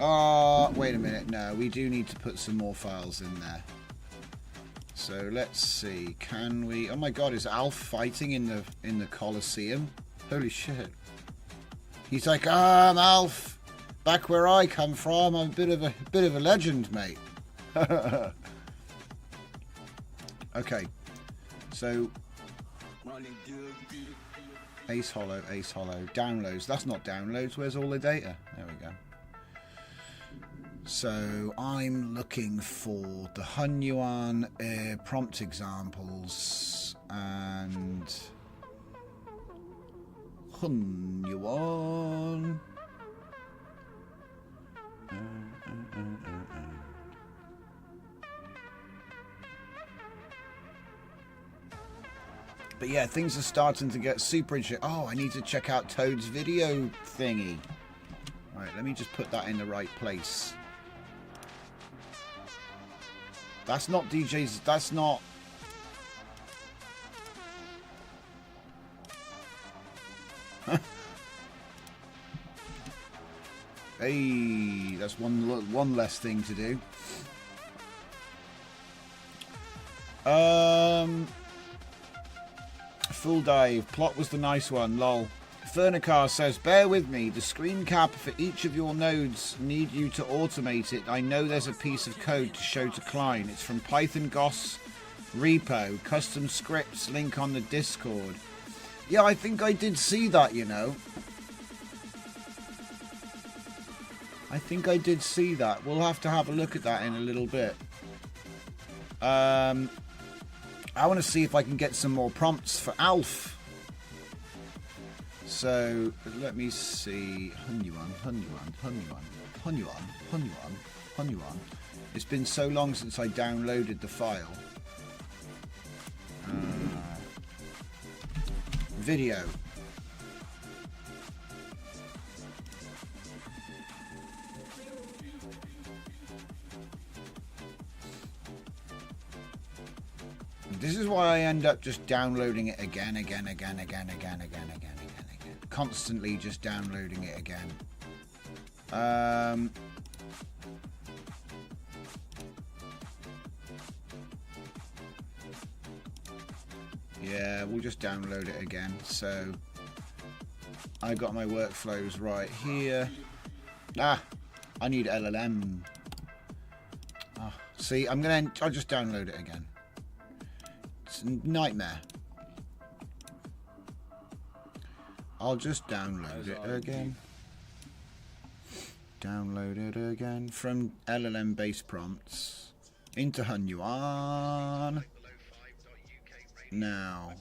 wait a minute. No, we do need to put some more files in there. So let's see, can we... Oh my god, is Alf fighting in the Colosseum? Holy shit. He's like, I'm Alf. Back where I come from, I'm a bit of a legend, mate. Okay. So Ace Hollow, downloads. That's not downloads, where's all the data? There we go. So I'm looking for the Hunyuan prompt examples and Hunyuan. But yeah, things are starting to get super interesting. Oh, I need to check out Toad's video thingy. All right, let me just put that in the right place. That's not DJ's, that's not... Hey, that's one less thing to do. Full dive. Plot was the nice one, lol. Fernicar says, bear with me, the screen cap for each of your nodes need you to automate it. I know there's a piece of code to show to Klein. It's from Python Goss repo, custom scripts, link on the Discord. Yeah, I think I did see that, you know. I think I did see that. We'll have to have a look at that in a little bit. I want to see if I can get some more prompts for Alf. So, let me see. Hunyuan. Hunyuan. It's been so long since I downloaded the file. Video. This is why I end up just downloading it again. Constantly just downloading it again. Yeah, we'll just download it again. So I got my workflows right here. I need LLM. See, I'll just download it again. It's a nightmare. I'll just download it again. Download it again from LLM based prompts into Hunyuan. Now,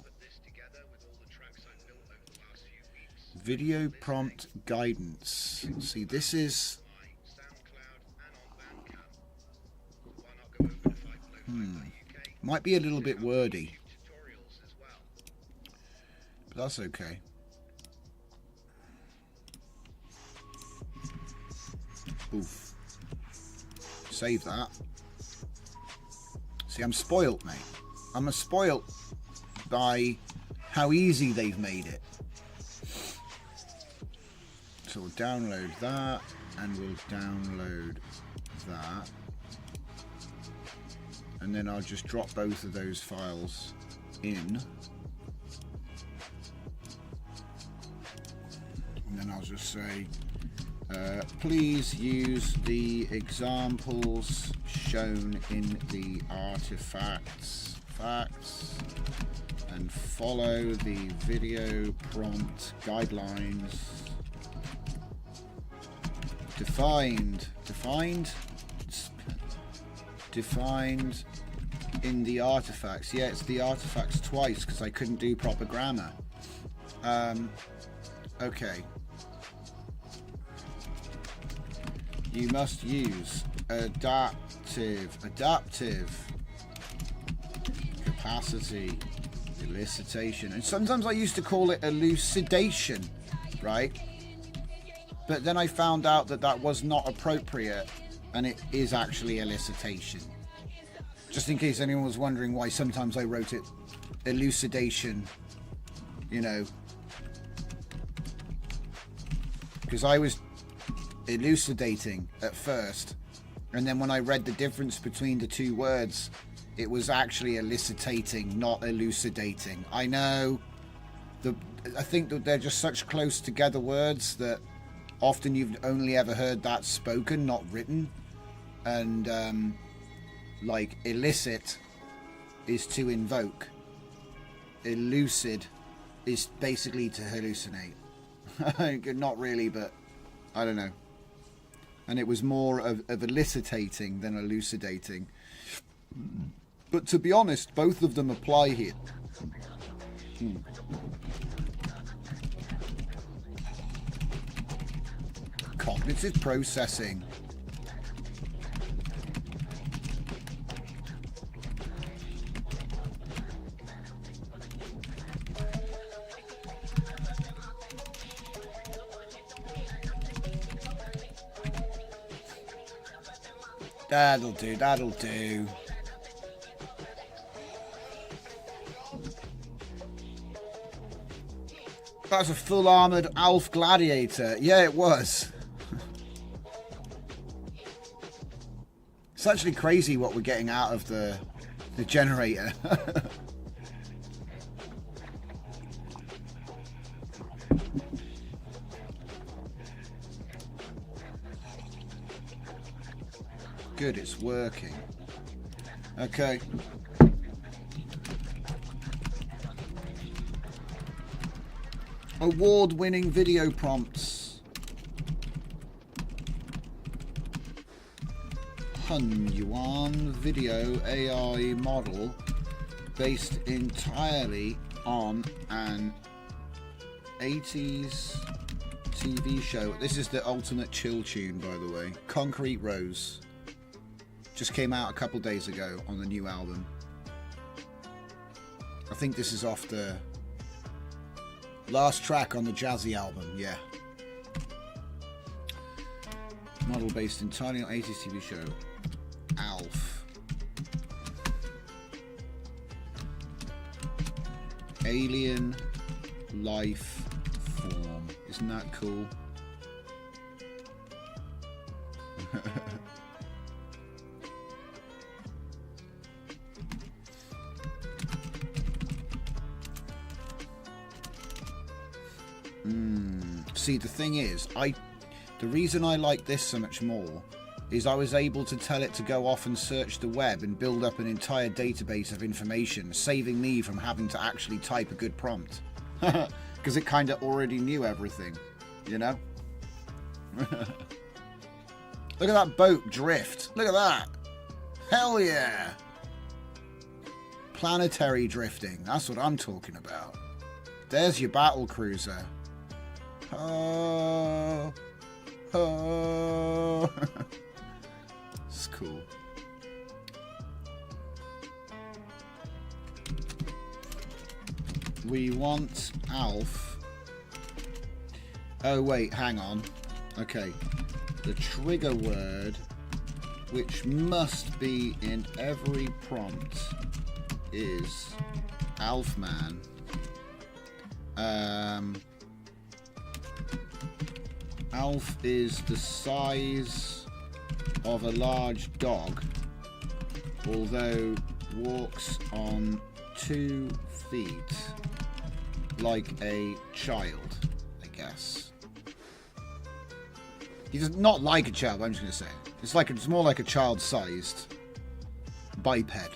video prompt guidance. See, this is might be a little bit wordy, but that's okay. Oof. Save that. See, I'm spoilt, mate. I'm spoilt by how easy they've made it. So we'll download that, and we'll download that. And then I'll just drop both of those files in. And then I'll just say, please use the examples shown in the artifacts and follow the video prompt guidelines defined in the artifacts. Yeah, it's the artifacts twice because I couldn't do proper grammar. Okay. You must use adaptive capacity elicitation, and sometimes I used to call it elucidation, right? But then I found out that that was not appropriate, and it is actually elicitation. Just in case anyone was wondering why sometimes I wrote it elucidation, you know, because I was elucidating at first, and then when I read the difference between the two words, it was actually elicitating, not elucidating. I know, I think that they're just such close together words that often you've only ever heard that spoken, not written. And like elicit is to invoke, elucid is basically to hallucinate. Not really, but I don't know. And it was more of elicitating than elucidating. But to be honest, both of them apply here. Cognitive processing. That'll do, that'll do. That's a full armoured Alf Gladiator. Yeah, it was. It's actually crazy what we're getting out of the generator. Good, it's working. Okay. Award-winning video prompts. Hunyuan video AI model based entirely on an 80s TV show. This is the ultimate chill tune, by the way. Concrete Rose. Just came out a couple days ago on the new album. I think this is off the last track on the Jazzy album, yeah. Model based entirely on 80s TV show. Alf. Alien life form. Isn't that cool? See, the thing is, the reason I like this so much more is I was able to tell it to go off and search the web and build up an entire database of information, saving me from having to actually type a good prompt. Because it kind of already knew everything, you know? Look at that boat drift. Look at that. Hell yeah. Planetary drifting. That's what I'm talking about. There's your battle cruiser. Oh. Oh. It's cool. We want Alf. Oh wait, hang on. Okay. The trigger word, which must be in every prompt, is Alfman. Alf is the size of a large dog, although walks on 2 feet like a child, I guess. He's not like a child, I'm just going to say. It's more like a child-sized biped.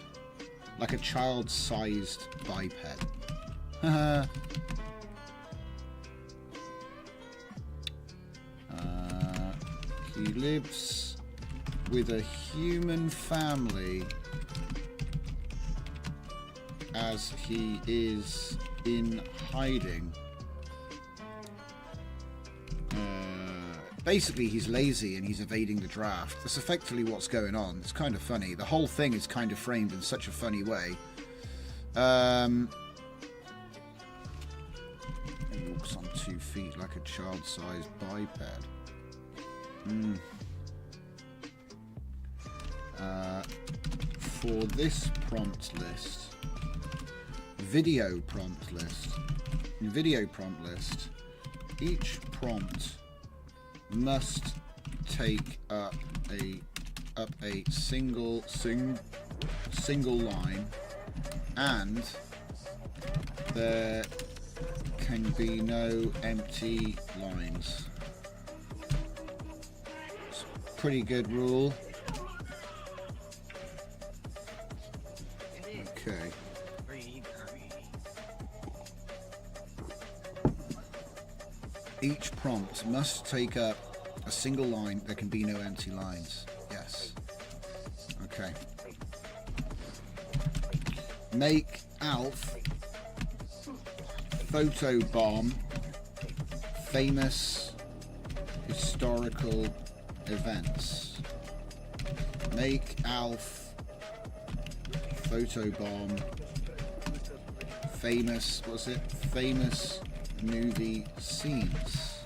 Like a child-sized biped. He lives with a human family as he is in hiding. Basically, he's lazy and he's evading the draft. That's effectively what's going on. It's kind of funny. The whole thing is kind of framed in such a funny way. He walks on 2 feet like a child-sized biped. For this prompt list, video prompt list, each prompt must take up a single line, and there can be no empty lines. Pretty good rule. Okay. Each prompt must take up a single line. There can be no empty lines. Yes. Okay. Make Alf photobomb famous historical events. Make Alf photobomb famous, what's it? Famous movie scenes.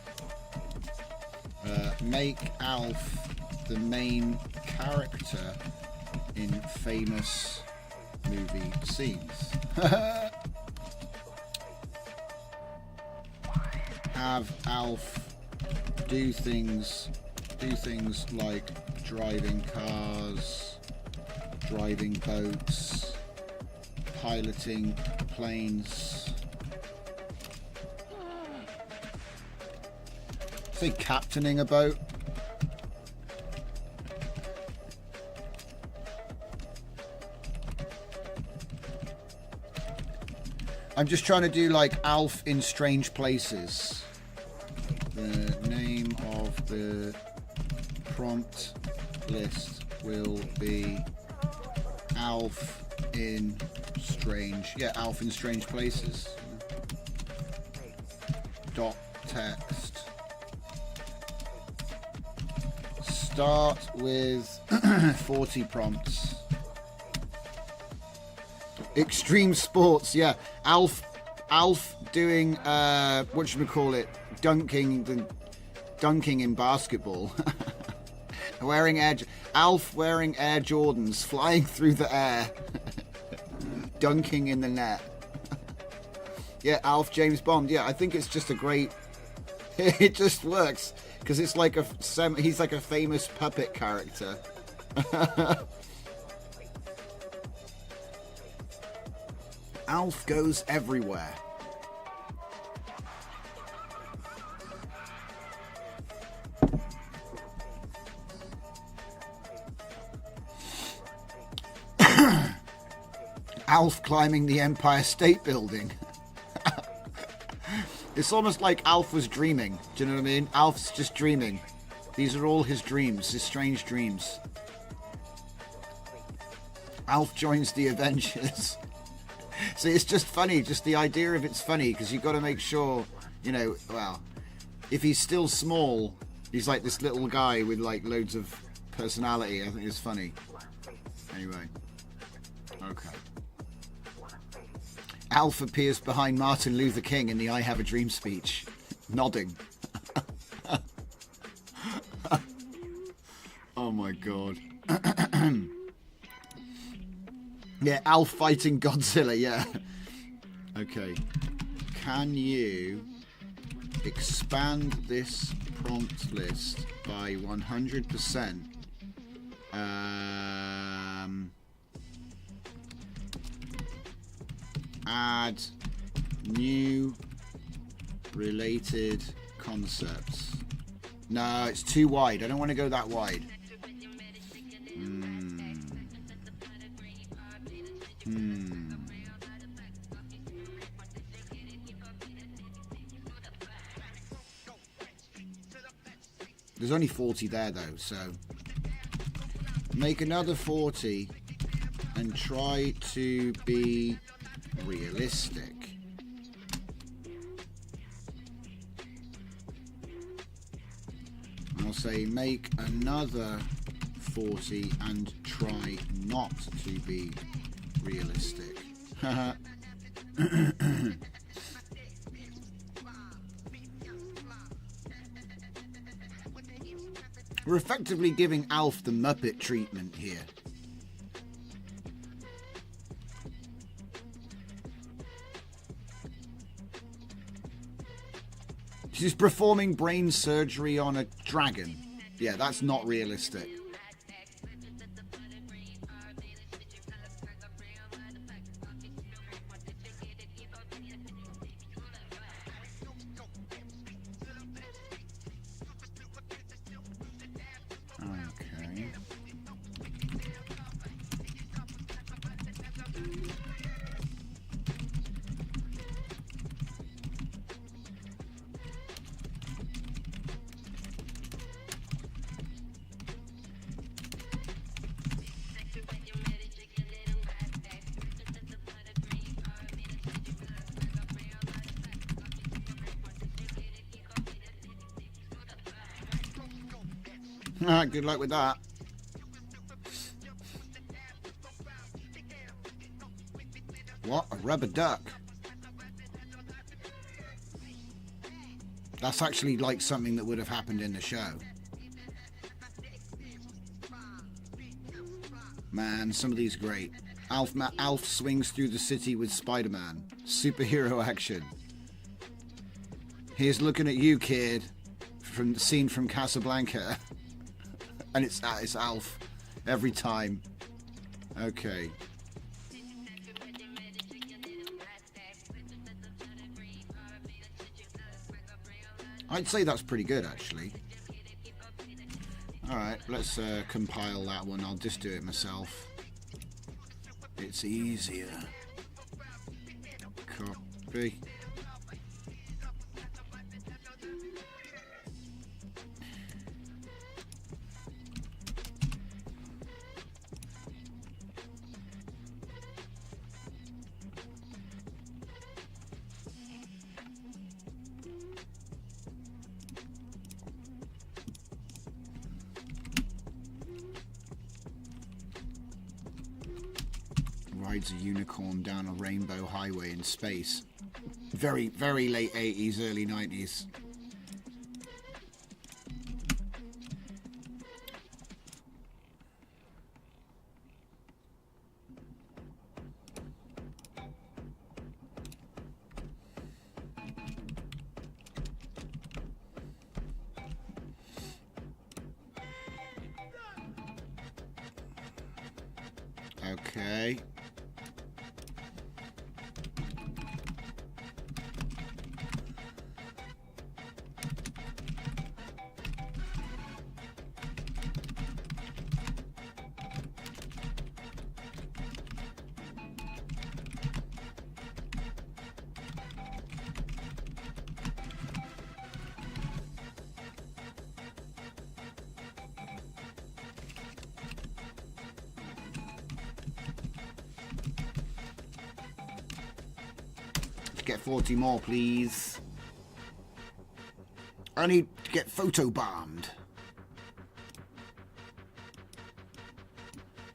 Make Alf the main character in famous movie scenes. Have Alf do things like driving cars, driving boats, piloting planes. Say captaining a boat. I'm just trying to do like Alf in strange places. The name of the prompt list will be Alf in strange. Yeah, Alf in strange places. Dot text start with 40 prompts. Extreme sports, yeah. Alf doing whatchamacallit, dunking in basketball. Alf wearing Air Jordans, flying through the air, dunking in the net. Yeah, Alf James Bond. Yeah, I think it's just a great. It just works because it's like he's like a famous puppet character. Alf goes everywhere. Alf climbing the Empire State Building. It's almost like Alf was dreaming. Do you know what I mean? Alf's just dreaming. These are all his dreams, his strange dreams. Alf joins the Avengers. See, it's just funny. Just the idea of it's funny because you've got to make sure, you know, well, if he's still small, he's like this little guy with like loads of personality. I think it's funny. Anyway. Okay. Alf appears behind Martin Luther King in the I Have a Dream speech, nodding. Oh my god. Yeah, Alf fighting Godzilla, yeah. Okay. Can you expand this prompt list by 100%? Add new related concepts. No, it's too wide. I don't want to go that wide. There's only 40 there though, so make another 40 and try to be realistic. I'll say make another 40 and try not to be realistic. We're effectively giving Alf the Muppet treatment here. She's performing brain surgery on a dragon. Yeah, that's not realistic. Okay. Good luck with that. What? A rubber duck? That's actually like something that would have happened in the show. Man, some of these are great. Alf swings through the city with Spider-Man. Superhero action. Here's looking at you, kid. From the scene from Casablanca. And it's Alf every time. Okay. I'd say that's pretty good, actually. Alright, let's compile that one. I'll just do it myself. It's easier. Copy. rides a unicorn down a rainbow highway in space. Very, very late 80s, early 90s. Okay. Get 40 more, please. I need to get photobombed.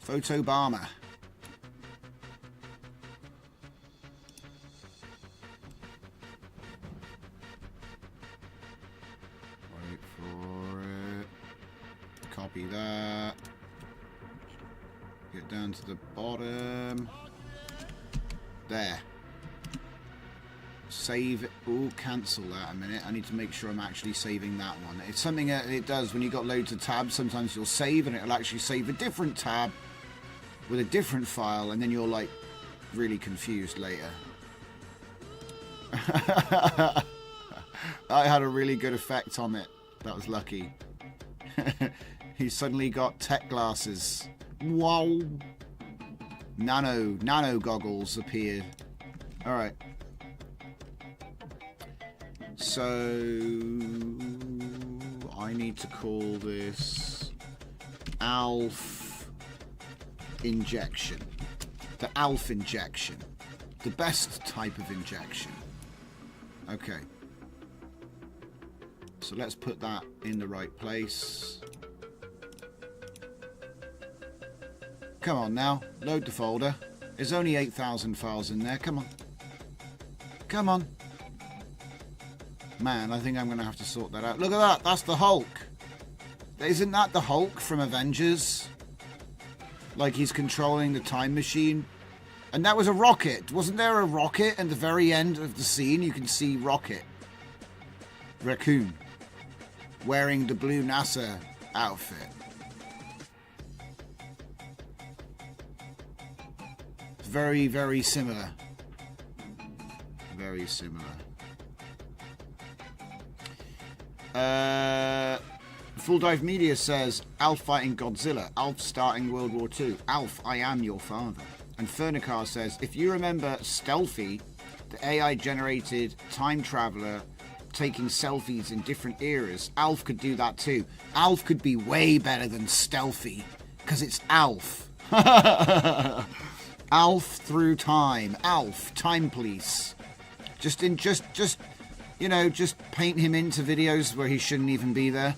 Photobomber. Wait for it. Copy that. Get down to the bottom. There. Save. Oh, cancel that a minute. I need to make sure I'm actually saving that one. It's something that it does when you've got loads of tabs. Sometimes you'll save and it'll actually save a different tab with a different file, and then you're like really confused later. I had a really good effect on it. That was lucky. He suddenly got tech glasses. Wow. Nano goggles appeared. All right. So I need to call this ALF injection. The ALF injection. The best type of injection. Okay. So let's put that in the right place. Come on now. Load the folder. There's only 8,000 files in there. Come on. Come on. Man, I think I'm going to have to sort that out. Look at that. That's the Hulk. Isn't that the Hulk from Avengers? Like he's controlling the time machine. And that was a rocket. Wasn't there a rocket at the very end of the scene? You can see Rocket. Raccoon. Wearing the blue NASA outfit. Very, very similar. Very similar. Full Dive Media says Alf fighting Godzilla, Alf starting World War II, Alf, I am your father. And Fernicar says, if you remember Stealthy, the AI generated time traveler taking selfies in different eras, Alf could do that too. Alf could be way better than Stealthy because it's Alf. Alf through time. Alf, time police. Just you know, just paint him into videos where he shouldn't even be there.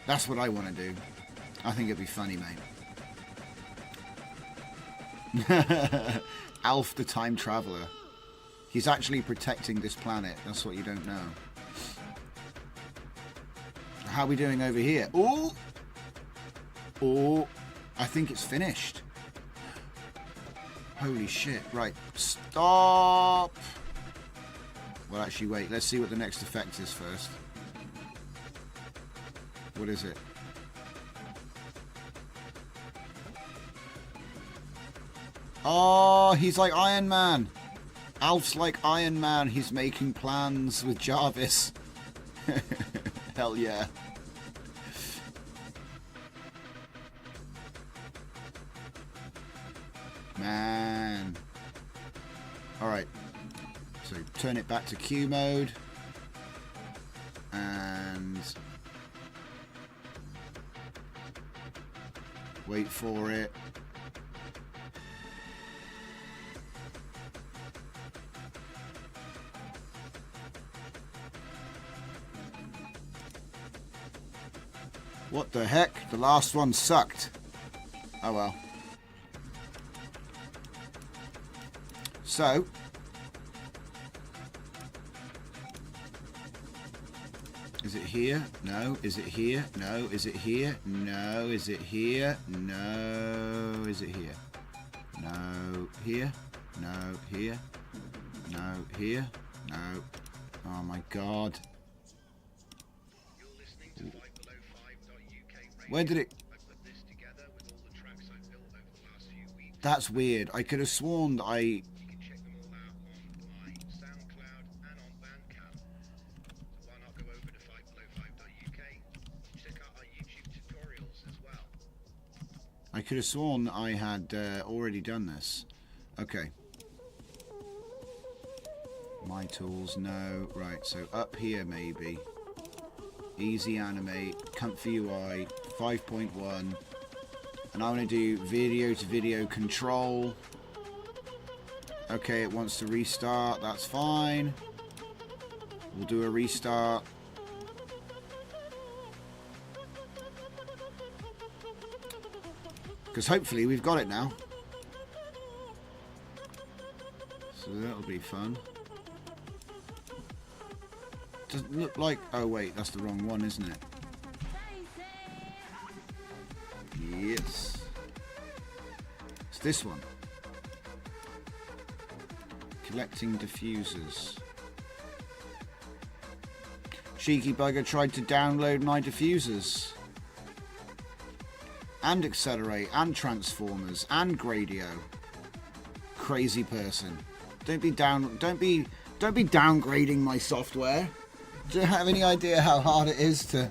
That's what I want to do. I think it'd be funny, mate. Alf the time traveler. He's actually protecting this planet. That's what you don't know. How are we doing over here? Oh! Oh, I think it's finished. Holy shit. Right. Stop! Well, actually, wait. Let's see what the next effect is first. What is it? Oh, he's like Iron Man. Alf's like Iron Man. He's making plans with Jarvis. Hell yeah. Man. Alright. So turn it back to Q mode. And wait for it. What the heck? The last one sucked. Oh well. So, is it here? No. Is it here? No. Is it here? No. Is it here? No. Is it here? No. Here? No. Here? No. Here? No. Oh my God. You're listening to 5below5.uk. Where did it... I put this together with all the tracks I've built over the last few weeks. That's weird. I could have sworn that I... You can check them all out on my SoundCloud and on Bandcamp. So why not go over to 5below5.uk? Check out our YouTube tutorials as well. I could have sworn that I had already done this. Okay. My tools, no. Right, so up here maybe. Easy animate, ComfyUI 5.1. And I want to do video to video control. Okay, it wants to restart. That's fine. We'll do a restart. Because hopefully we've got it now. So that'll be fun. Doesn't look like... Oh wait, that's the wrong one, isn't it? Yes. It's this one. Collecting diffusers. Cheeky bugger tried to download my diffusers. And accelerate, and transformers, and Gradio. Crazy person. Don't be downgrading my software. Do you have any idea how hard it is to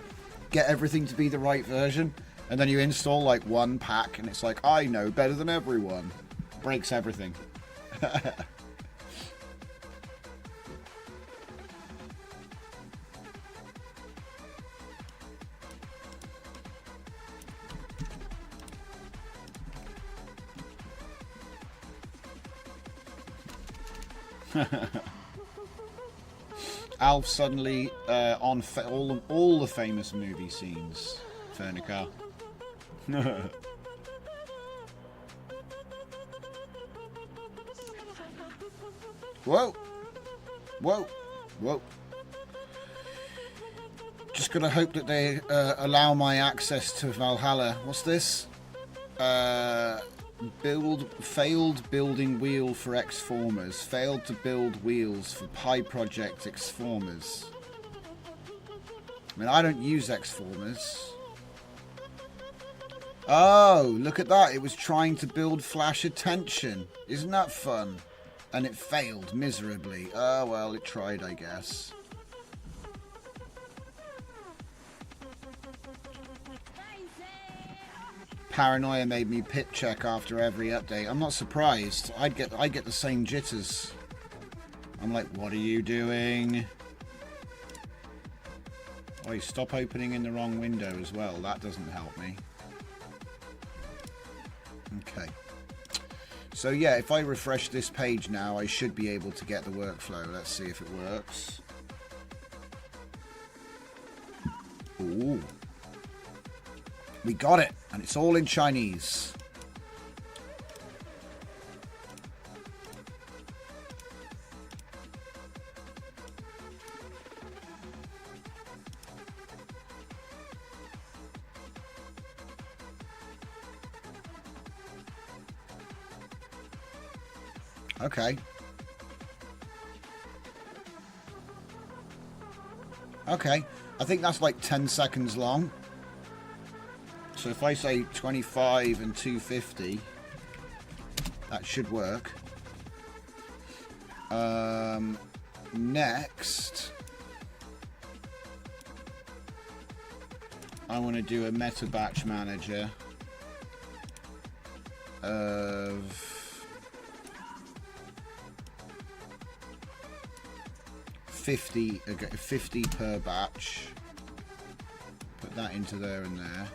get everything to be the right version? And then you install like one pack and it's like, I know better than everyone. Breaks everything. Alf suddenly on all the famous movie scenes. Fernica. Whoa! Whoa! Whoa! Just gotta hope that they allow my access to Valhalla. What's this? Failed building wheel for X-Formers. Failed to build wheels for Pi Project X-Formers. I mean, I don't use X-Formers. Oh, look at that. It was trying to build Flash Attention. Isn't that fun? And it failed miserably. Oh, well, it tried, I guess. Paranoia made me pit check after every update. I'm not surprised. I get the same jitters. I'm like, what are you doing? Oh, stop opening in the wrong window as well. That doesn't help me. Okay. So yeah, if I refresh this page now, I should be able to get the workflow. Let's see if it works. Ooh. We got it, and it's all in Chinese. Okay. Okay. I think that's like 10 seconds long. So if I say 25 and 250, that should work. Next, I want to do a meta batch manager of 50 per batch. Put that into there and there.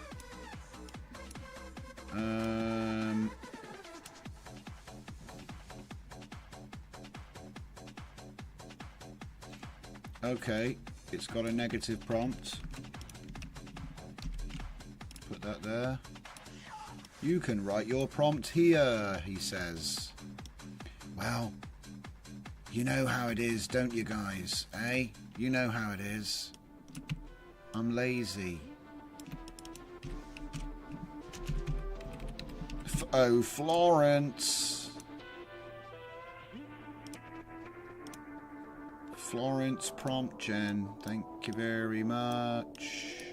Okay, it's got a negative prompt. Put that there. You can write your prompt here, he says. Well, You know how it is, don't you guys? Eh? You know how it is. I'm lazy. Oh, Florence. Florence prompt gen. Thank you very much.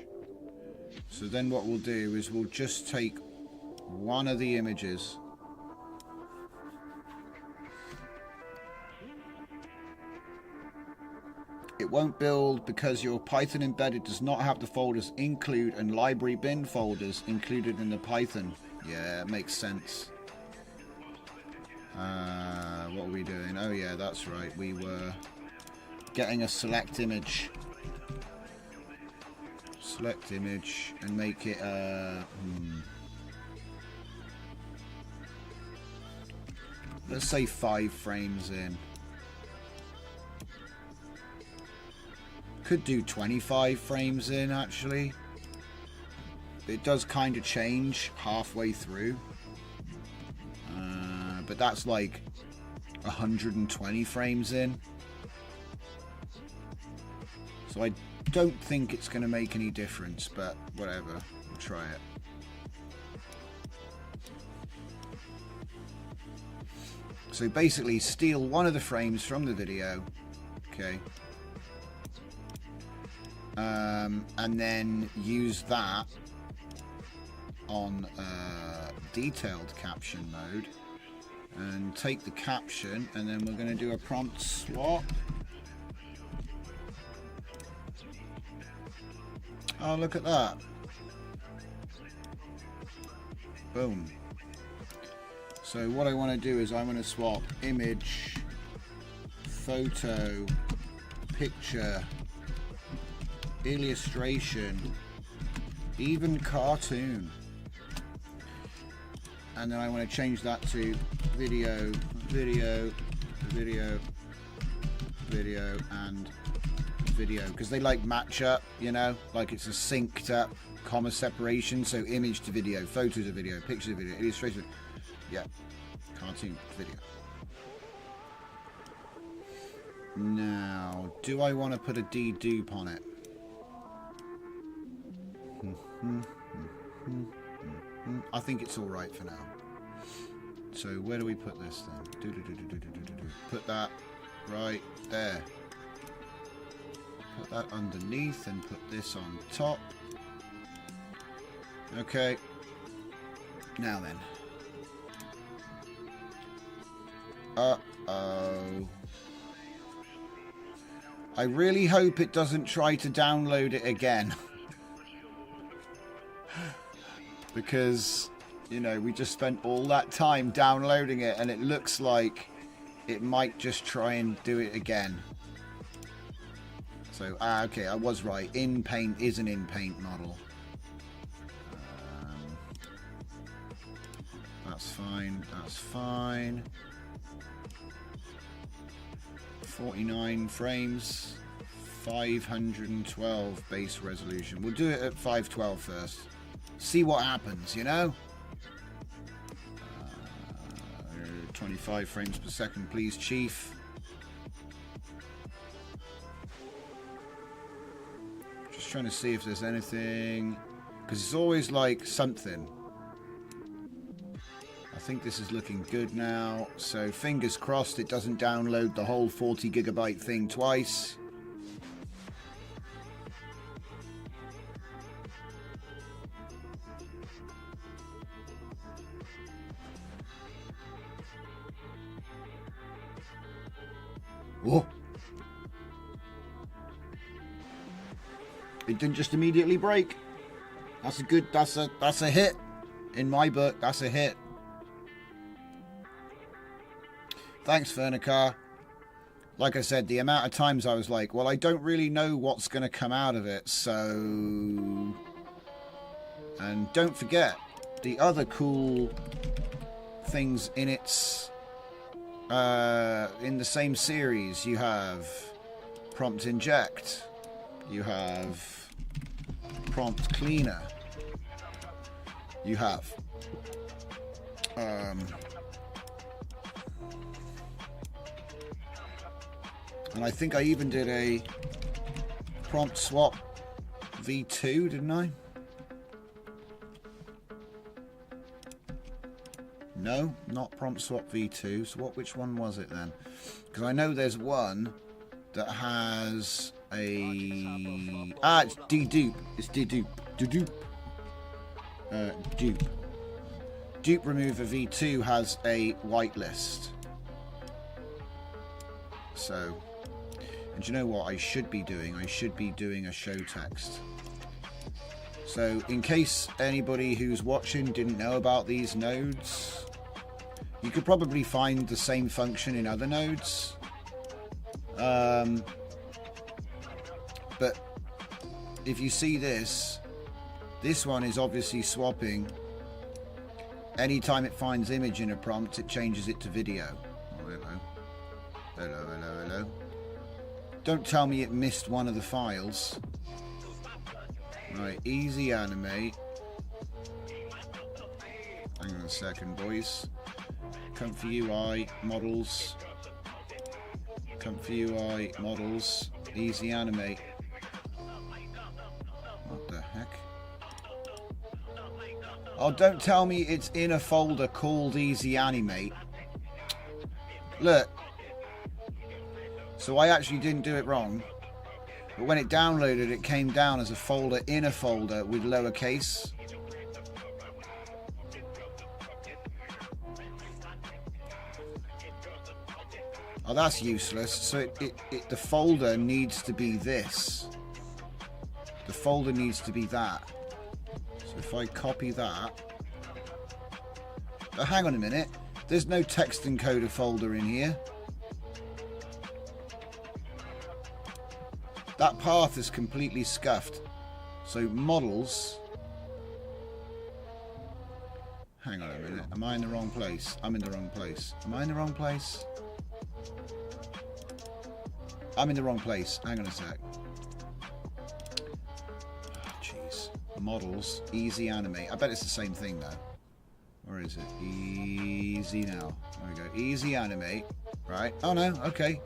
So then what we'll do is we'll just take one of the images. It won't build because your Python embedded does not have the folders include and library bin folders included in the Python. Yeah, it makes sense. What are we doing? Oh yeah, that's right. We were getting a select image. Select image and make it let's say 5 frames in. Could do 25 frames in actually. It does kind of change halfway through, but that's like 120 frames in, so I don't think it's going to make any difference, but whatever, we'll try it. So basically steal one of the frames from the video, okay, and then use that on detailed caption mode and take the caption, and then we're going to do a prompt swap. Oh, look at that. Boom. So what I want to do is I'm going to swap image, photo, picture, illustration, even cartoon. And then I want to change that to video, video, video, video, and video, because they like match up, you know, like it's a synced up comma separation. So image to video, photo to video, picture to video, illustration, yeah, cartoon, video. Now, do I want to put a dedupe on it? I think it's all right for now. So where do we put this then? Put that right there. Put that underneath and put this on top. Okay. Now then. Uh-oh. I really hope it doesn't try to download it again. Because, you know, we just spent all that time downloading it and it looks like it might just try and do it again. So, okay, I was right. In Paint is an in Paint model. That's fine. That's fine. 49 frames. 512 base resolution. We'll do it at 512 first. See what happens, you know? 25 frames per second, please, Chief. Just trying to see if there's anything, because it's always like something. I think this is looking good now, so fingers crossed it doesn't download the whole 40 gigabyte thing twice. Whoa. It didn't just immediately break. That's a good, that's a hit. In my book, that's a hit. Thanks, Fernicar. Like I said, the amount of times I was like, well, I don't really know what's going to come out of it, so... And don't forget, the other cool things in its... in the same series, you have prompt inject, you have prompt cleaner, you have And I think I even did a prompt swap v2, didn't I? No, not prompt swap v2. So which one was it then? Because I know there's one that has a... Ah, it's dedupe. It's dedupe. Dedupe. Dupe. Dupe remover v2 has a whitelist. So, and you know what I should be doing? I should be doing a show text. So, in case anybody who's watching didn't know about these nodes, you could probably find the same function in other nodes. But if you see this one is obviously swapping. Anytime it finds image in a prompt, it changes it to video. Oh, hello. Hello, hello, hello. Don't tell me it missed one of the files. Right, easy animate. Hang on a second, boys. ComfyUI models. ComfyUI models. Easy animate. What the heck? Oh, don't tell me it's in a folder called Easy Animate. Look. So I actually didn't do it wrong. But when it downloaded, it came down as a folder in a folder with lowercase. Oh, that's useless. So the folder needs to be this. The folder needs to be that. So if I copy that... Oh, hang on a minute. There's no text encoder folder in here. That path is completely scuffed. So models... Hang on a minute. Am I in the wrong place? I'm in the wrong place. Am I in the wrong place? I'm in the wrong place. Hang on a sec. Jeez. Models. Easy animate. I bet it's the same thing though. Where is it? Easy now. There we go. Easy animate. Right. Oh no. Okay.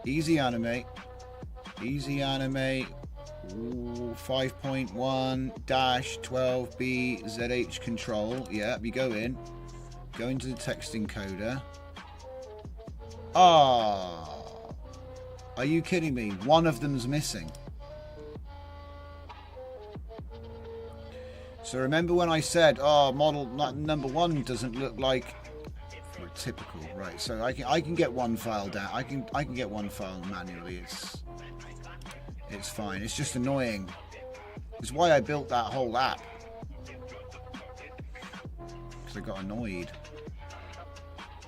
Easy animate. Easy animate. 5.1-12B ZH control. Yeah, we go in. Go into the text encoder. Ah. Are you kidding me? One of them's missing. So remember when I said, oh, model number 1 doesn't look like typical, right? So I can get one file down. I can get one file manually. It's fine. It's just annoying. It's why I built that whole app. Because I got annoyed.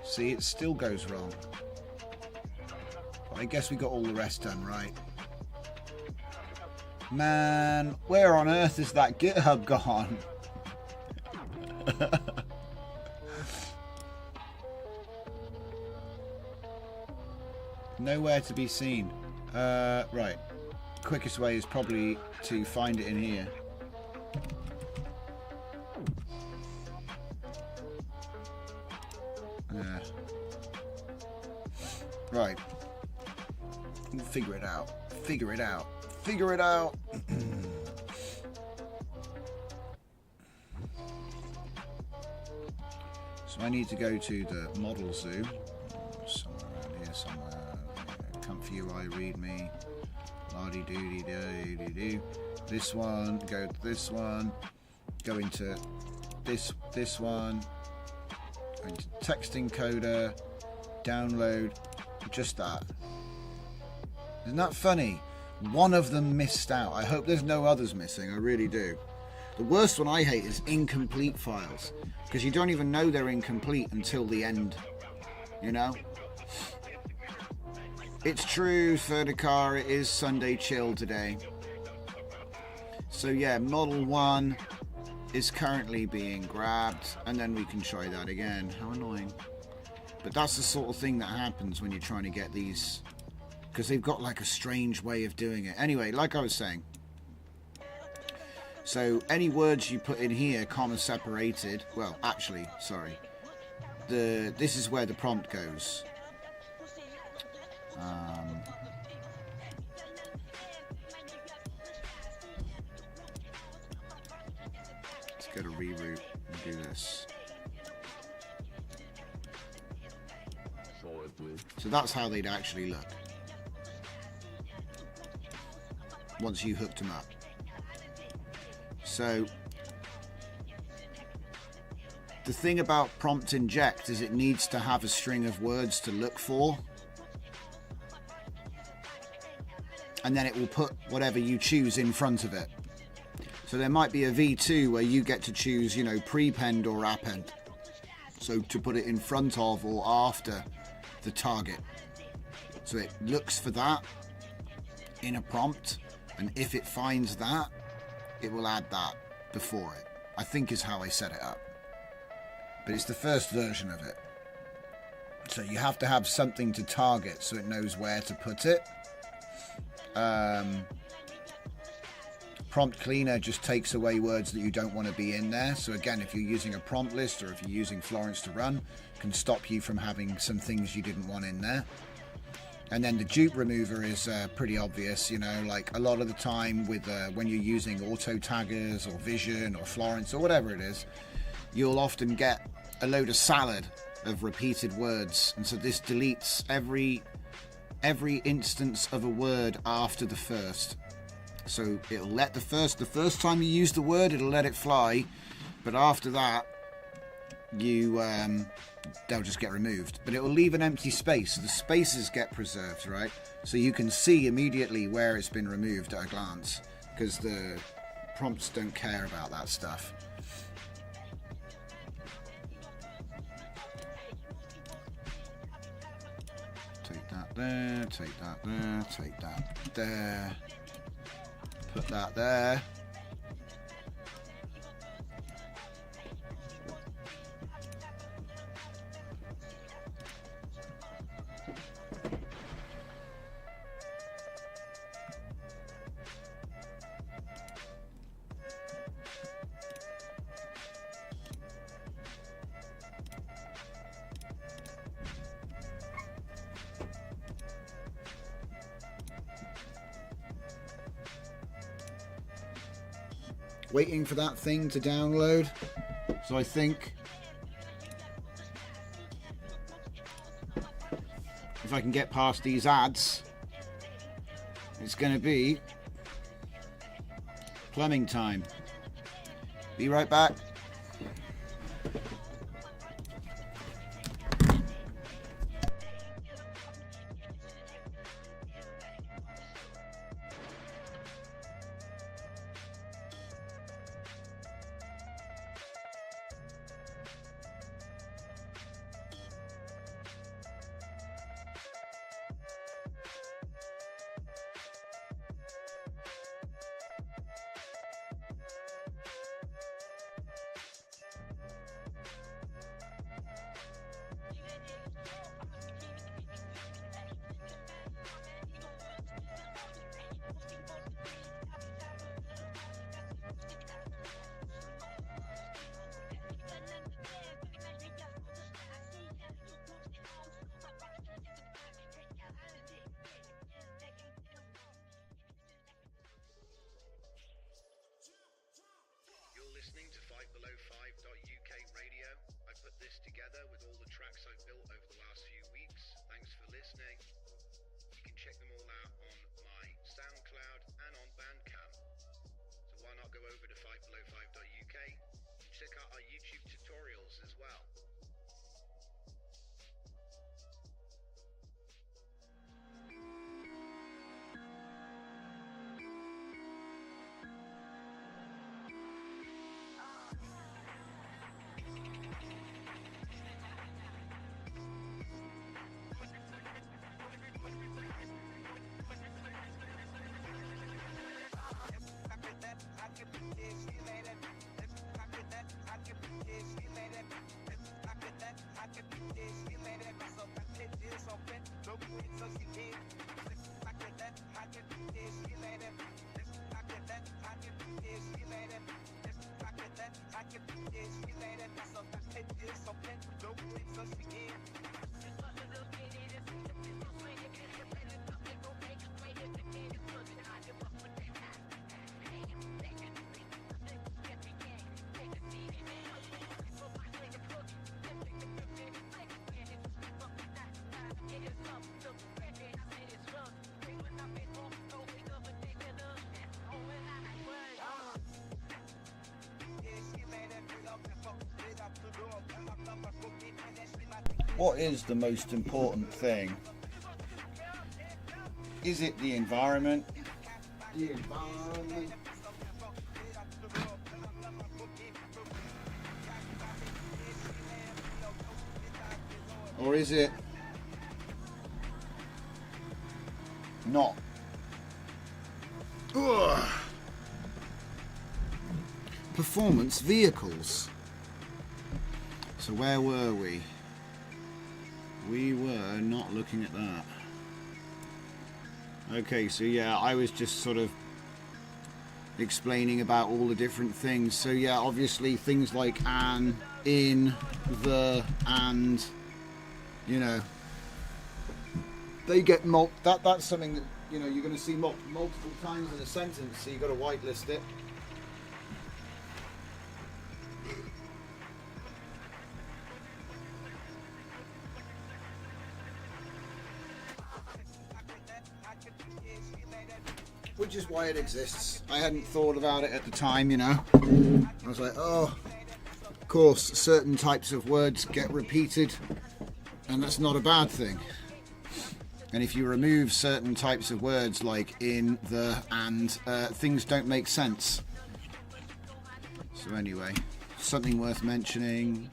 See, it still goes wrong. I guess we got all the rest done right. Man, where on earth is that GitHub gone? Nowhere to be seen. Right. Quickest way is probably to find it in here. Right. We'll figure it out. Figure it out. Figure it out. So I need to go to the model zoo. Somewhere around here, somewhere. ComfyUI readme. La-di-doo-dee-doo-dee-doo. This one. Go to this one. Go into this one. Go into text encoder. Download. Just that. Isn't that funny? One of them missed out. I hope there's no others missing. I really do. The worst one I hate is incomplete files. Because you don't even know they're incomplete until the end. You know? It's true, Ferdicar, it is Sunday chill today. So yeah, Model 1 is currently being grabbed. And then we can try that again. How annoying. But that's the sort of thing that happens when you're trying to get these... Because they've got like a strange way of doing it. Anyway, like I was saying. So any words you put in here, comma separated. Well, actually, sorry. This is where the prompt goes. go to reroute and do this. So that's how they'd actually look once you hooked them up. So the thing about prompt inject is it needs to have a string of words to look for, and then it will put whatever you choose in front of it. So there might be a V2 where you get to choose, you know, prepend or append, so to put it in front of or after the target. So it looks for that in a prompt, and if it finds that, it will add that before it, I think is how I set it up. But it's the first version of it. So you have to have something to target so it knows where to put it. Prompt cleaner just takes away words that you don't want to be in there. So again, if you're using a prompt list or if you're using Florence to run, it can stop you from having some things you didn't want in there. And then the dupe remover is pretty obvious, you know, like a lot of the time with when you're using auto taggers or Vision or Florence or whatever it is, you'll often get a load of salad of repeated words, and so this deletes every instance of a word after the first. So it'll let the first time you use the word, it'll let it fly, but after that, they'll just get removed. But it will leave an empty space. So the spaces get preserved, right? So you can see immediately where it's been removed at a glance, because the prompts don't care about that stuff. Take that there, take that there, take that there. Put that there. Waiting for that thing to download. So I think if I can get past these ads, it's going to be plumbing time. Be right back. Listening to 5below5.uk radio. I put this together with all the tracks I've built over the last few weeks. Thanks for listening. You can check them all out on my SoundCloud and on Bandcamp. So why not go over to 5below5.uk and check out our YouTube tutorials as well. What is the most important thing? Is it the environment? The environment. Or is it not? Ugh. Performance vehicles. So where were we? We were not looking at that. Okay, so yeah, I was just sort of explaining about all the different things. So yeah, obviously things like an, in, the, and, you know, they get that's something that, you know, you're going to see multiple times in a sentence, so you've got to whitelist it. Which is why it exists. I hadn't thought about it at the time, you know. I was like, oh, of course, certain types of words get repeated, and that's not a bad thing. And if you remove certain types of words like in, the, and, things don't make sense. So anyway, something worth mentioning.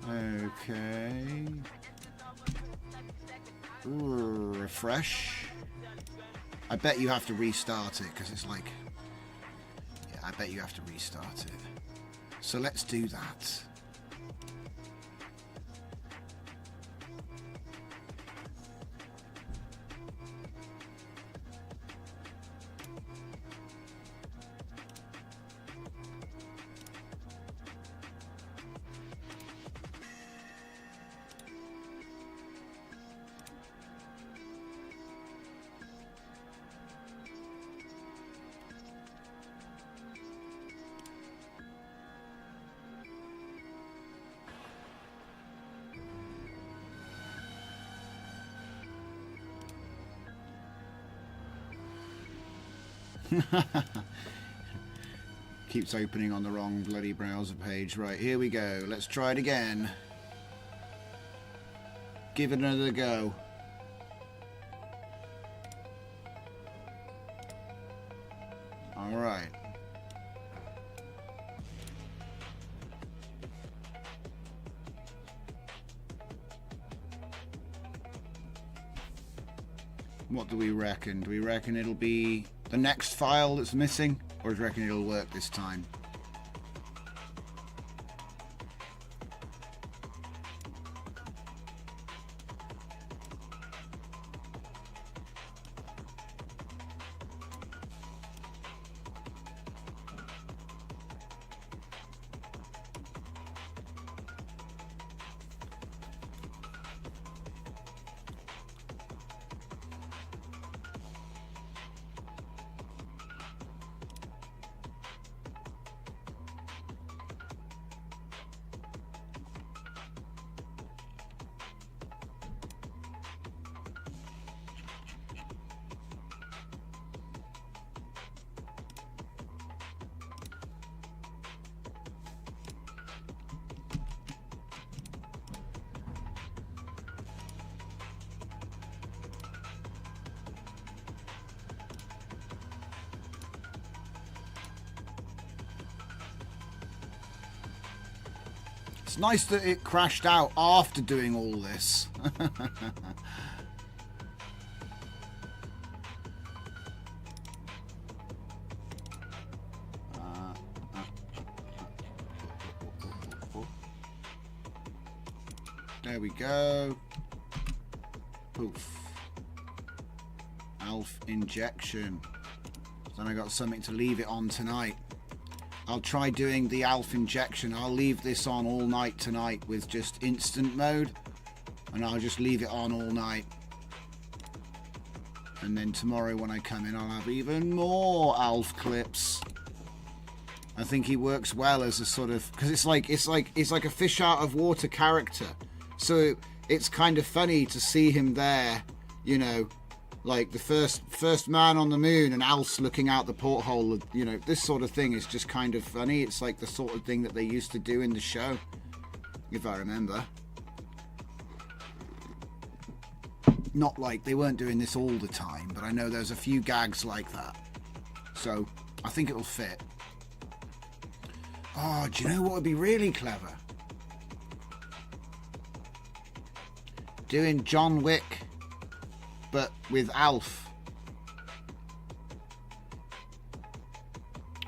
Okay. Ooh, refresh. I bet you have to restart it because it's like, yeah, I bet you have to restart it. So let's do that. Keeps opening on the wrong bloody browser page. Right, here we go. Let's try it again. Give it another go. All right. What do we reckon? Do we reckon it'll be the next file that's missing? Or do you reckon it'll work this time? It's nice that it crashed out after doing all this. There we go. Poof. Alf injection. Then I got something to leave it on tonight. I'll try doing the Alf injection. I'll leave this on all night tonight with just instant mode. And I'll just leave it on all night. And then tomorrow when I come in, I'll have even more Alf clips. I think he works well as a sort of, because it's like a fish out of water character. So it's kind of funny to see him there, you know, like the first man on the moon and Alf's looking out the porthole. You know, this sort of thing is just kind of funny. It's like the sort of thing that they used to do in the show. if I remember. Not like they weren't doing this all the time, but I know there's a few gags like that. So I think it'll fit. Oh, do you know what would be really clever? Doing John Wick, but with Alf.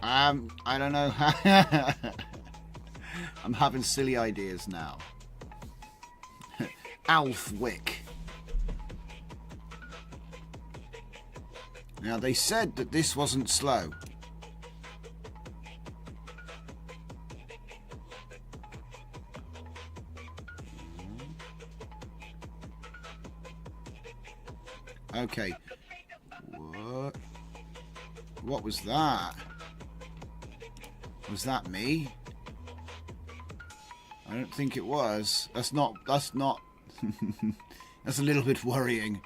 I don't know. I'm having silly ideas now. Alf Wick. Now, they said that this wasn't slow. Okay. What was that? Was that me? I don't think it was. That's not that's a little bit worrying.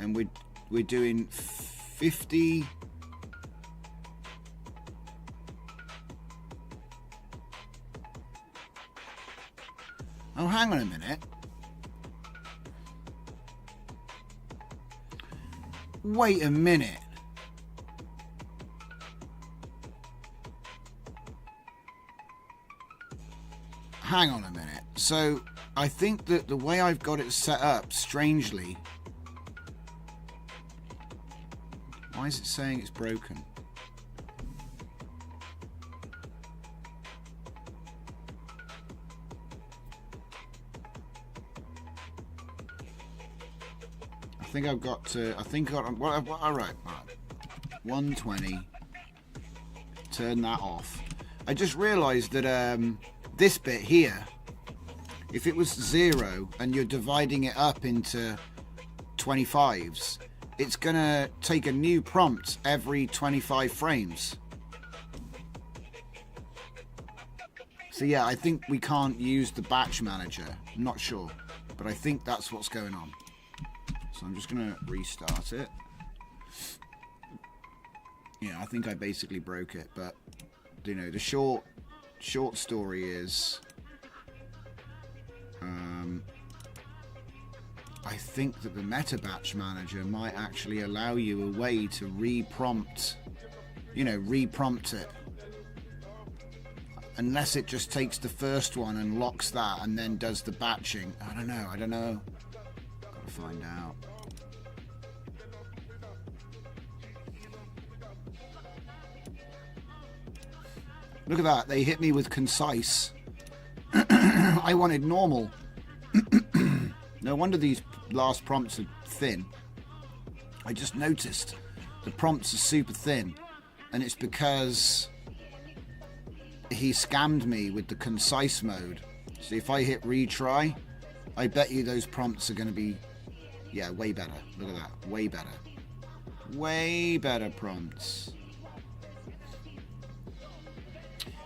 And we're doing 50. Oh, hang on a minute. Wait a minute. Hang on a minute. So, I think that the way I've got it set up, strangely... Why is it saying it's broken? I think I've got to... I think I got... Well, all right. 120. Turn that off. I just realised that this bit here, if it was 0 and you're dividing it up into 25s, it's going to take a new prompt every 25 frames. So yeah, I think we can't use the batch manager. I'm not sure, but I think that's what's going on. So I'm just going to restart it. Yeah, I think I basically broke it, but you know, the short story is I think that the meta batch manager might actually allow you a way to reprompt it, unless it just takes the first one and locks that and then does the batching. I don't know, gotta find out. Look at that, they hit me with concise. I wanted normal. No wonder these last prompts are thin. I just noticed the prompts are super thin, and it's because he scammed me with the concise mode. So if I hit retry, I bet you those prompts are going to be, yeah, way better. Look at that, way better. Way better prompts.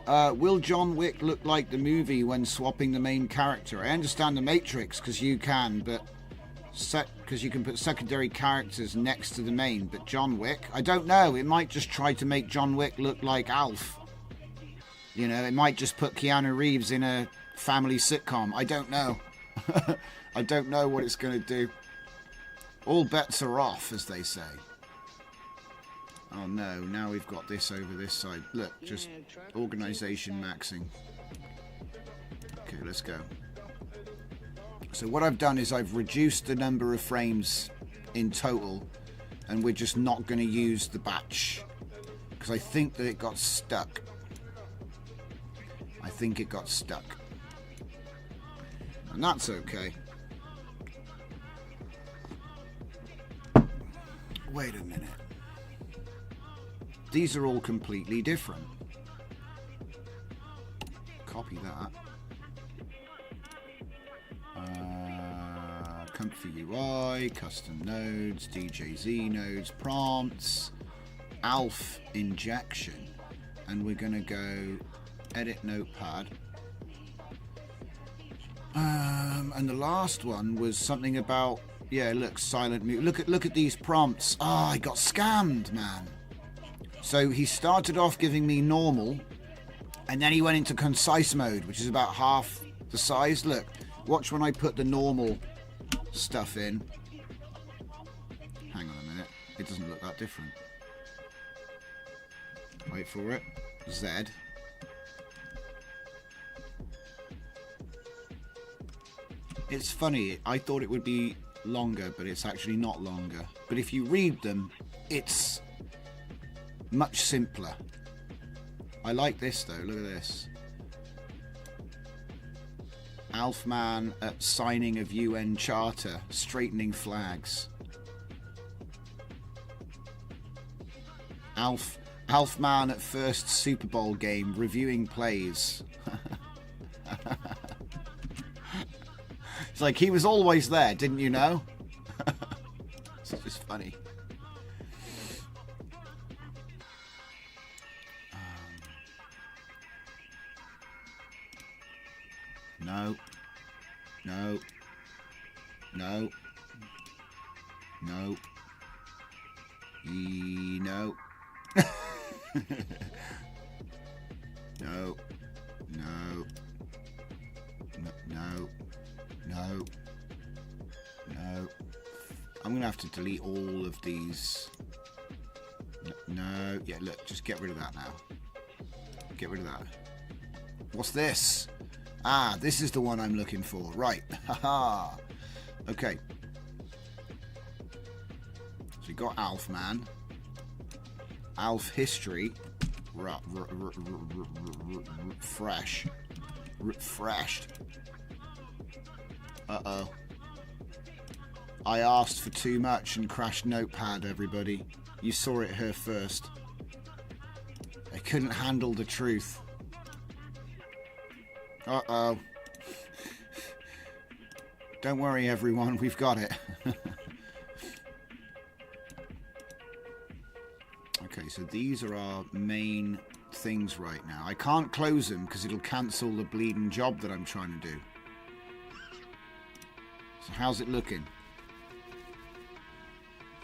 Will John Wick look like the movie when swapping the main character? I understand the Matrix because you can, but because you can put secondary characters next to the main. But John Wick, I don't know. It might just try to make John Wick look like Alf. You know, it might just put Keanu Reeves in a family sitcom. I don't know. I don't know what it's going to do. All bets are off, as they say. Oh no, now we've got this over this side. Look, just organisation maxing. Okay, let's go. So what I've done is I've reduced the number of frames in total, and we're just not going to use the batch, because I think that it got stuck. I think it got stuck. And that's okay. Wait a minute. These are all completely different. Copy that. ComfyUI, custom nodes, DJZ nodes, prompts, Alf injection, and we're going to go edit notepad. And the last one was something about, yeah, look, silent mute. Look at these prompts. Ah, I got scammed, man. So he started off giving me normal, And then he went into concise mode, which is about half the size. Look, watch when I put the normal stuff in. Hang on a minute. It doesn't look that different. Wait for it. Z. It's funny. I thought it would be longer, but it's actually not longer. But if you read them, it's much simpler. I like this though. Look at this. Alfman at signing of UN Charter, straightening flags. Alfman at first Super Bowl game, reviewing plays. It's like he was always there, didn't you know? It's just funny. No. No. No. No. No. No. No. No. No. No. I'm going to have to delete all of these. No. Yeah, look, just get rid of that now. Get rid of that. What's this? Ah, this is the one I'm looking for. Right. Haha. Okay. So we got Alfman. Alf history. Fresh. Refreshed. Uh-oh. I asked for too much and crashed Notepad, everybody. You saw it here first. I couldn't handle the truth. Uh-oh. Don't worry, everyone. We've got it. Okay, so these are our main things right now. I can't close them because it'll cancel the bleeding job that I'm trying to do. So how's it looking?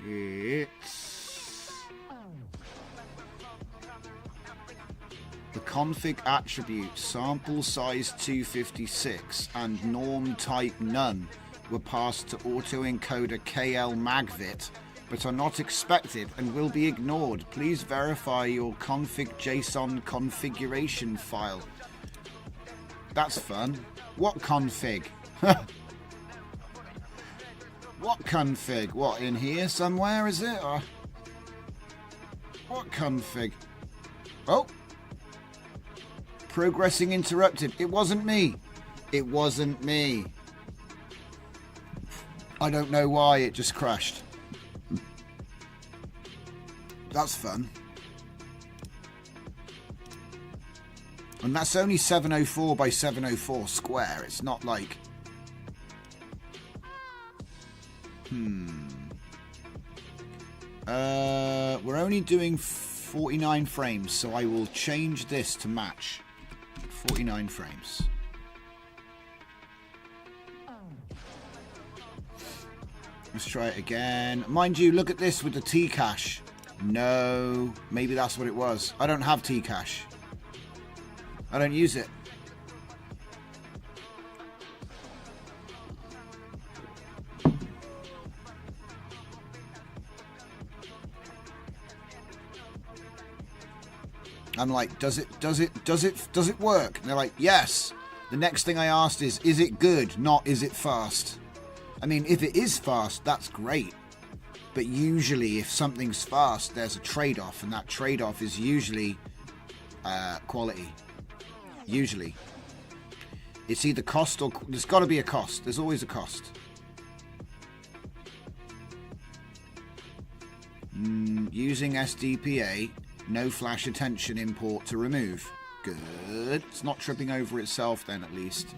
It's... The config attribute sample size 256 and norm type none were passed to autoencoder KL Magvit, but are not expected and will be ignored. Please verify your config JSON configuration file. That's fun. What config? What config? What, in here somewhere, is it? Or what config? Oh! Progressing interrupted. It wasn't me. It wasn't me. I don't know why it just crashed. That's fun. And that's only 704 by 704 square. It's not like... We're only doing 49 frames, so I will change this to match. 49 frames. Let's try it again. Mind you, look at this with the T-cache. No, maybe that's what it was. I don't have T-cache. I don't use it. I'm like, does it work? And they're like, yes. The next thing I asked is it good? Not, is it fast? I mean, if it is fast, that's great. But usually, if something's fast, there's a trade-off, and that trade-off is usually quality. Usually. It's either cost or... There's got to be a cost. There's always a cost. Using SDPA... No flash attention import to remove. Good. It's not tripping over itself then, at least.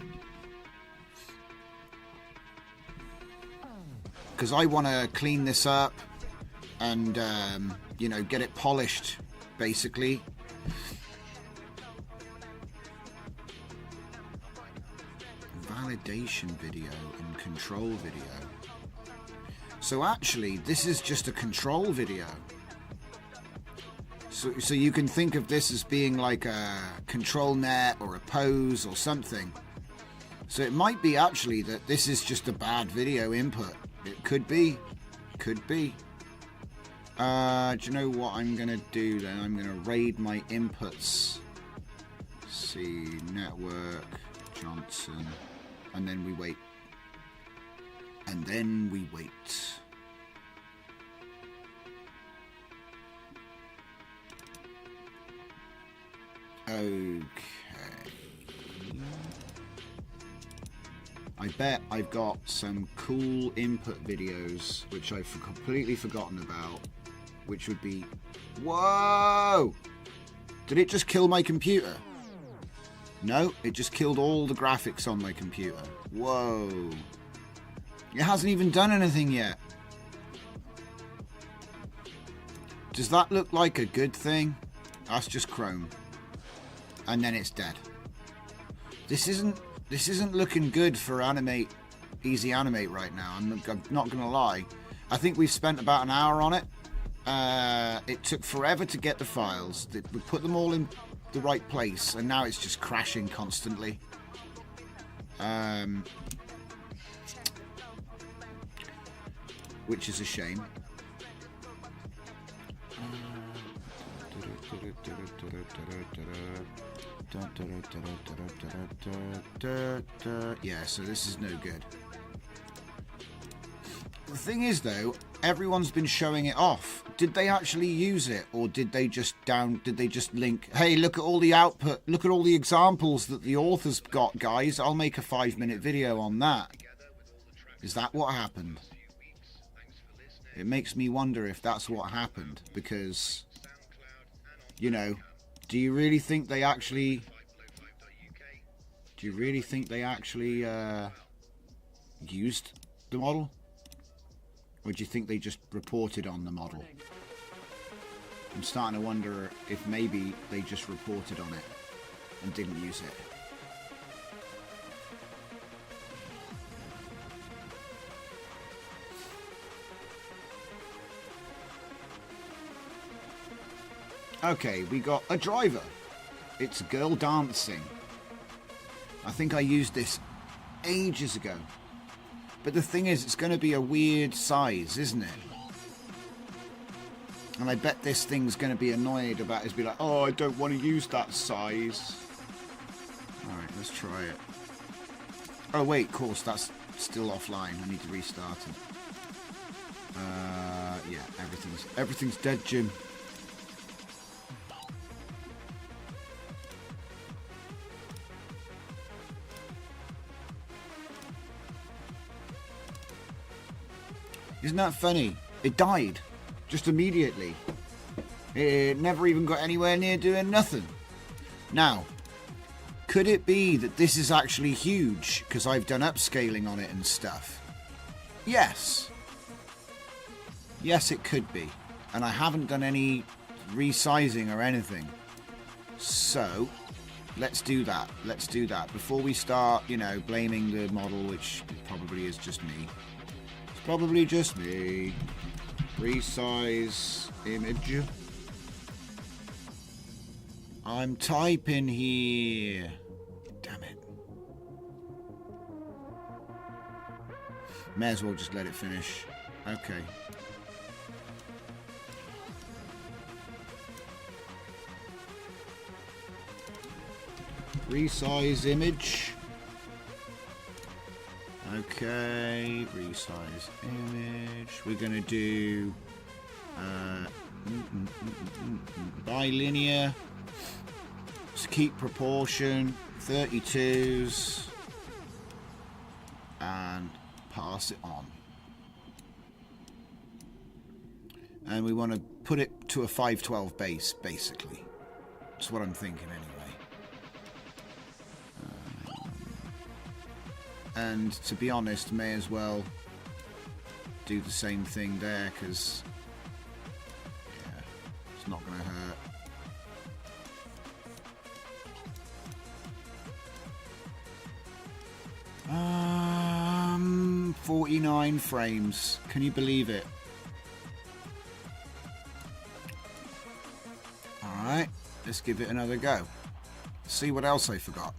Because I want to clean this up and, you know, get it polished, basically. Validation video and control video. So actually, this is just a control video. So you can think of this as being like a control net or a pose or something. So it might be actually that this is just a bad video input. It could be. Could be. Do you know what I'm going to do then? I'm going to raid my inputs. See, network, Johnson, and then we wait. And then we wait. Okay. I bet I've got some cool input videos which I've completely forgotten about, which would be... Whoa! Did it just kill my computer? No, it just killed all the graphics on my computer. Whoa. It hasn't even done anything yet. Does that look like a good thing? That's just Chrome. And then it's dead. This isn't looking good for Easy Animate right now. I'm not gonna lie. I think we've spent about an hour on it. It took forever to get the files. We put them all in the right place, and now it's just crashing constantly. Which is a shame. Yeah, so this is no good. The thing is, though, everyone's been showing it off. Did they actually use it, or did they just link, hey, look at all the output, look at all the examples that the author's got, guys, I'll make a 5-minute video on that. Is that what happened? It makes me wonder if that's what happened, because, you know, do you really think they actually used the model? Or do you think they just reported on the model? I'm starting to wonder if maybe they just reported on it and didn't use it. Okay, we got a driver. It's a girl dancing. I think I used this ages ago. But the thing is, it's going to be a weird size, isn't it? And I bet this thing's going to be annoyed about it. Be like, oh, I don't want to use that size. Alright, let's try it. Oh, wait, of course, that's still offline. I need to restart it. Yeah, everything's dead, Jim. Isn't that funny? It died. Just immediately. It never even got anywhere near doing nothing. Now, could it be that this is actually huge because I've done upscaling on it and stuff? Yes. Yes, it could be. And I haven't done any resizing or anything. So, let's do that. Let's do that. Before we start, you know, blaming the model, which probably is just me. Probably just me. Resize image. I'm typing here. Damn it. May as well just let it finish. Okay. Resize image. Okay, resize image. We're going to do bilinear. Just keep proportion, 32s, and pass it on. And we want to put it to a 512 base, basically. That's what I'm thinking anyway. And to be honest, may as well do the same thing there, because yeah, it's not going to hurt. 49 frames. Can you believe it? let's give it another go. See what else I forgot.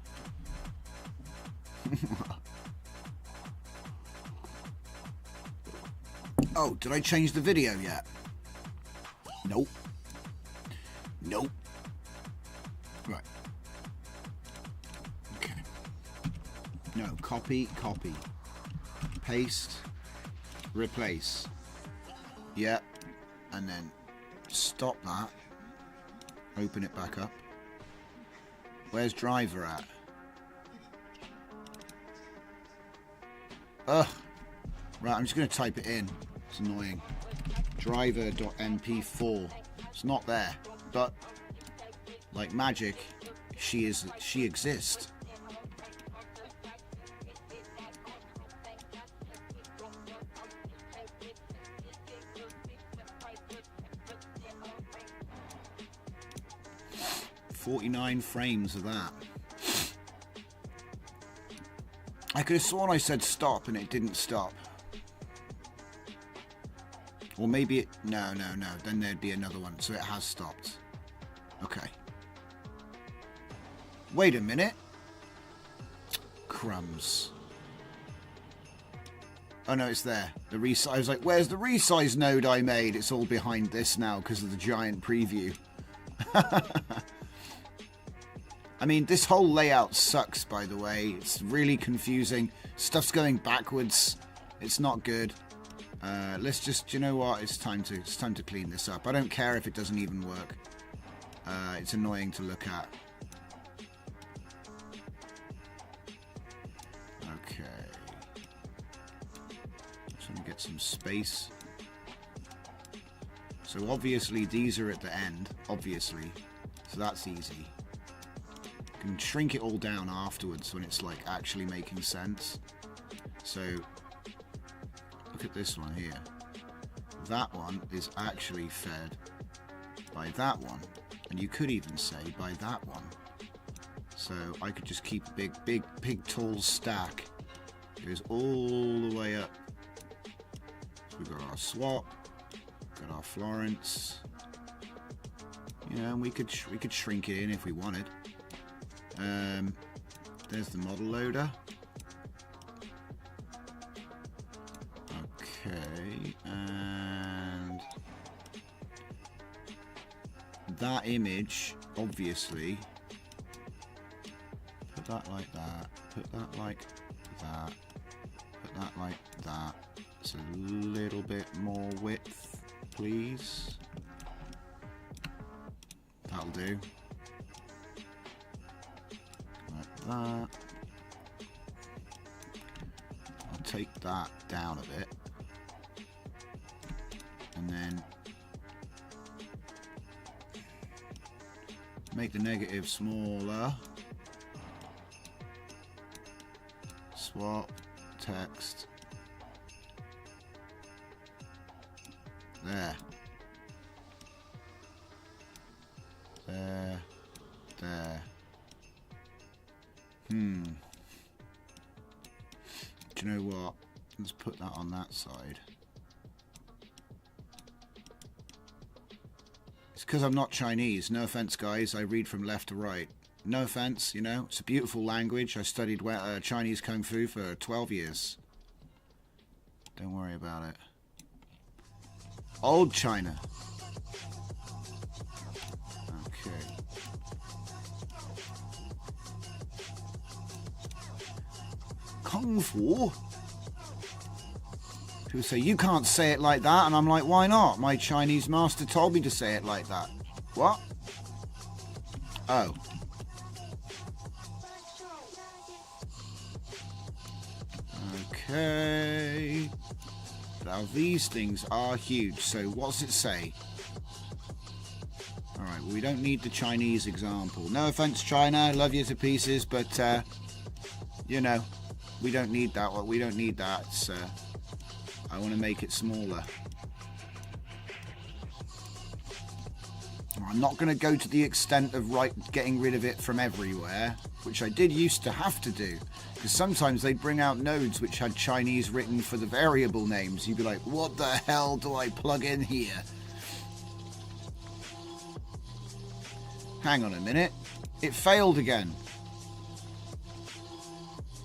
Oh, did I change the video yet? Nope. Nope. Right. Okay. No, copy, copy. Paste, replace. Yeah. And then stop that. Open it back up. Where's driver at? Ugh. Right, I'm just going to type it in. It's annoying. Driver.mp4. It's not there. But, like magic, she exists. .49 frames of that. I could have sworn I said stop and it didn't stop. Or maybe it... No. Then there'd be another one. So it has stopped. Okay. Wait a minute. Crumbs. Oh no, it's there. The resize. I was like, where's the resize node I made? It's all behind this now because of the giant preview. I mean, this whole layout sucks, by the way. It's really confusing. Stuff's going backwards. It's not good. Let's just, you know what? It's time to clean this up. I don't care if it doesn't even work. It's annoying to look at. Okay. Just want to get some space. So obviously these are at the end. Obviously. So that's easy. Can shrink it all down afterwards when it's like actually making sense. So look at this one here. That one is actually fed by that one, and you could even say by that one. So I could just keep a big tall stack. It goes all the way up. So we've got our swap, got our Florence. You know, and we could shrink it in if we wanted. There's the model loader. Okay, and that image, obviously, put that like that, put that like that, put that like that. It's a little bit more width, please. That'll do. That. I'll take that down a bit, and then make the negative smaller. Swap text there. Do you know what? Let's put that on that side. It's because I'm not Chinese. No offense, guys. I read from left to right. No offense, you know. It's a beautiful language. I studied Chinese Kung Fu for 12 years. Don't worry about it. Old China. Okay. Kung Fu? People say, you can't say it like that, and I'm like, why not? My Chinese master told me to say it like that. What? Oh. Okay. Now these things are huge, so what's it say? Alright, well we don't need the Chinese example. No offense, China, I love you to pieces, but, you know, we don't need that. We don't need that. It's, I want to make it smaller. I'm not going to go to the extent of getting rid of it from everywhere, which I did used to have to do, because sometimes they'd bring out nodes which had Chinese written for the variable names. You'd be like, what the hell do I plug in here? Hang on a minute. It failed again.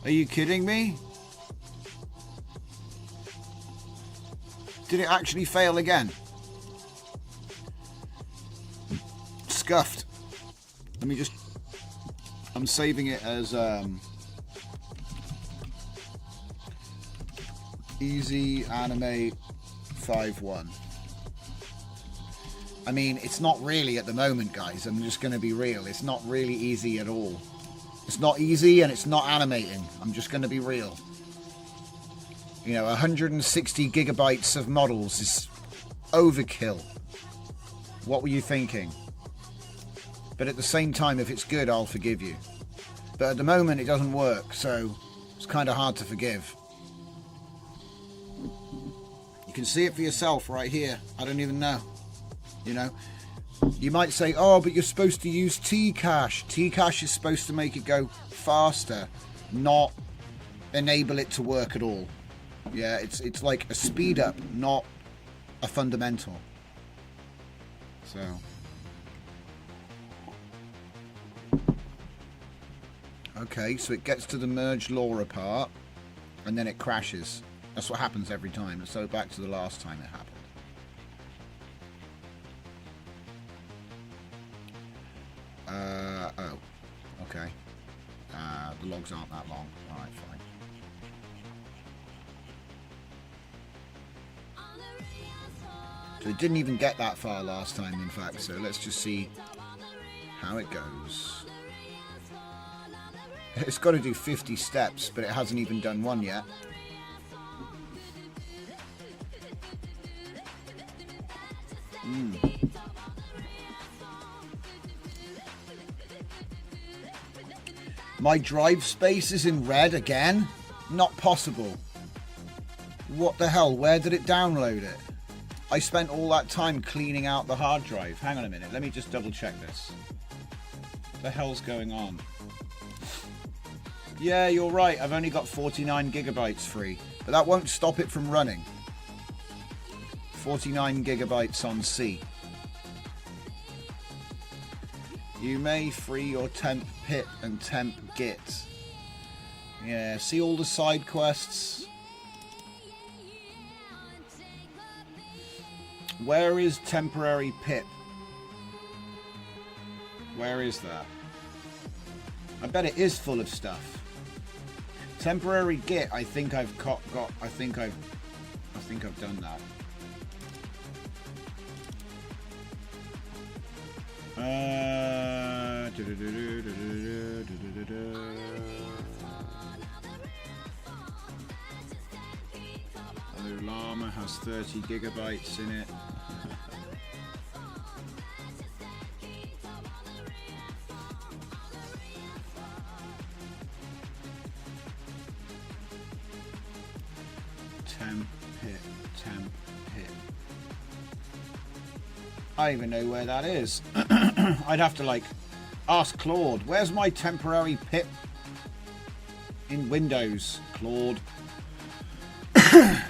Are you kidding me? Did it actually fail again? Scuffed. Let me just... I'm saving it as Easy Animate 5.1. I mean, it's not really at the moment, guys. I'm just going to be real. It's not really easy at all. It's not easy and it's not animating. I'm just going to be real. You know, 160 gigabytes of models is overkill. What were you thinking? But at the same time, if it's good, I'll forgive you. But at the moment, it doesn't work, so it's kind of hard to forgive. You can see it for yourself right here. I don't even know. You know, you might say, oh, but you're supposed to use T-Cache. T-Cache is supposed to make it go faster, not enable it to work at all. Yeah, it's like a speed up, not a fundamental. So... okay, so it gets to the merge LoRa part, and then it crashes. That's what happens every time. So back to the last time it happened. Oh, okay. The logs aren't that long. Alright, fine. So it didn't even get that far last time, in fact, so let's just see how it goes. It's got to do 50 steps, but it hasn't even done one yet. My drive space is in red again? Not possible. What the hell? Where did it download it? I spent all that time cleaning out the hard drive. Hang on a minute. Let me just double check this. What the hell's going on? Yeah, you're right. I've only got 49 gigabytes free. But that won't stop it from running. 49 gigabytes on C. You may free your temp pip and temp git. Yeah, see all the side quests? Where is temporary pip? Where is that? I bet it is full of stuff. Temporary git, I think I've got. I think I've done that. Hello Llama has 30 gigabytes in it. Temp hit. I don't even know where that is. I'd have to like ask Claude, where's my temporary pip in Windows, Claude? I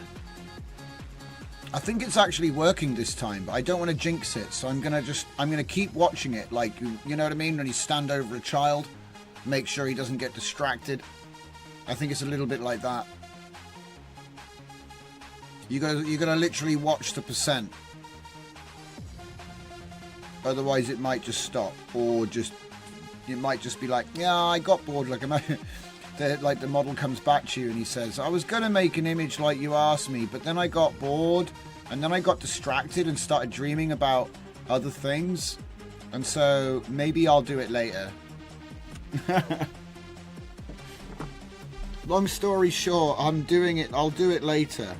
think it's actually working this time, but I don't want to jinx it, so I'm gonna keep watching it, like, you know what I mean, when you stand over a child, make sure he doesn't get distracted. I think it's a little bit like that. You're gonna literally watch the percent. Otherwise it might just stop, or it might just be like, yeah, I got bored. Like the model comes back to you and he says, I was gonna make an image like you asked me, but then I got bored, and then I got distracted and started dreaming about other things, and so maybe I'll do it later. Long story short, I'll do it later.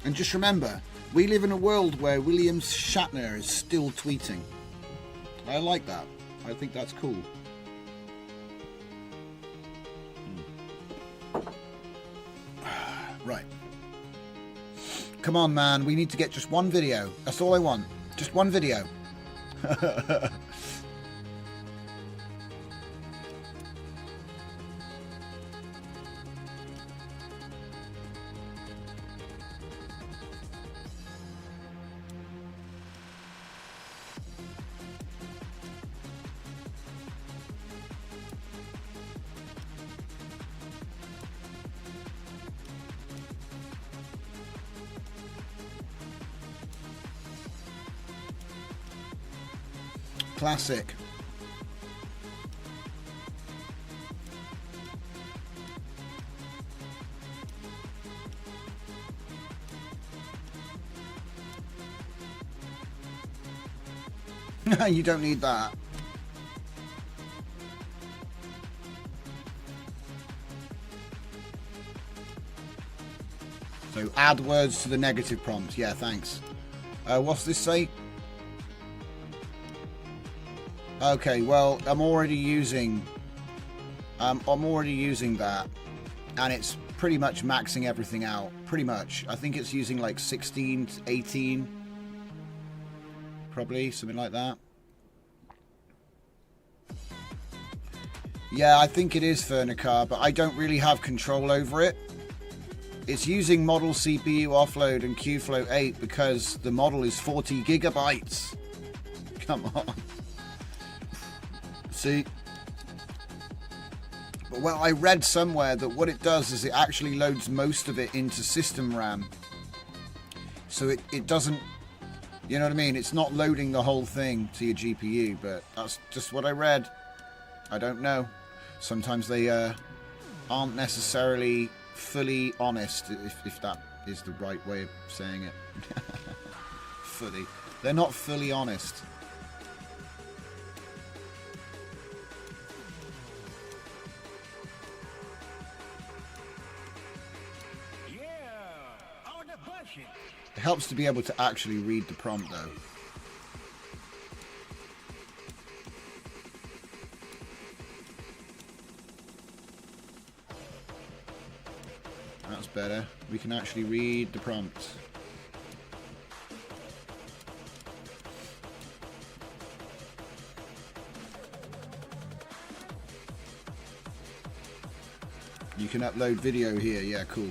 And just remember, we live in a world where William Shatner is still tweeting. I like that. I think that's cool. Right. Come on, man. We need to get just one video. That's all I want. Just one video. Classic. You don't need that. So add words to the negative prompt. Yeah, thanks. What's this say? Okay, well, I'm already using that, and it's pretty much maxing everything out. Pretty much. I think it's using like 16 to 18. Probably, something like that. Yeah, I think it is Furnicar, but I don't really have control over it. It's using model CPU offload and QFloat 8 because the model is 40 gigabytes. Come on. See? But well, I read somewhere that what it does is it actually loads most of it into system RAM. So it doesn't, you know what I mean? It's not loading the whole thing to your GPU, but that's just what I read. I don't know. Sometimes they aren't necessarily fully honest, if that is the right way of saying it. Fully. They're not fully honest. It helps to be able to actually read the prompt, though. That's better. We can actually read the prompt. You can upload video here. Yeah, cool.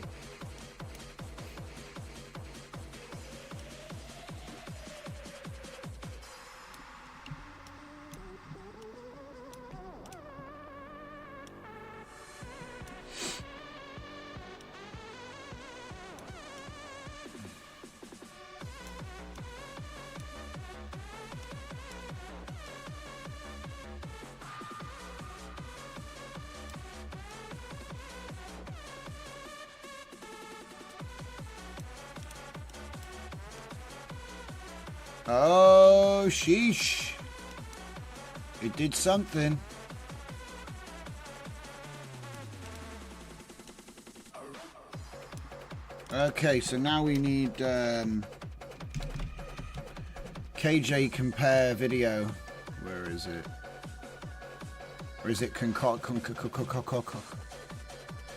Oh, sheesh. It did something. Okay, so now we need KJ compare video. Where is it? Or is it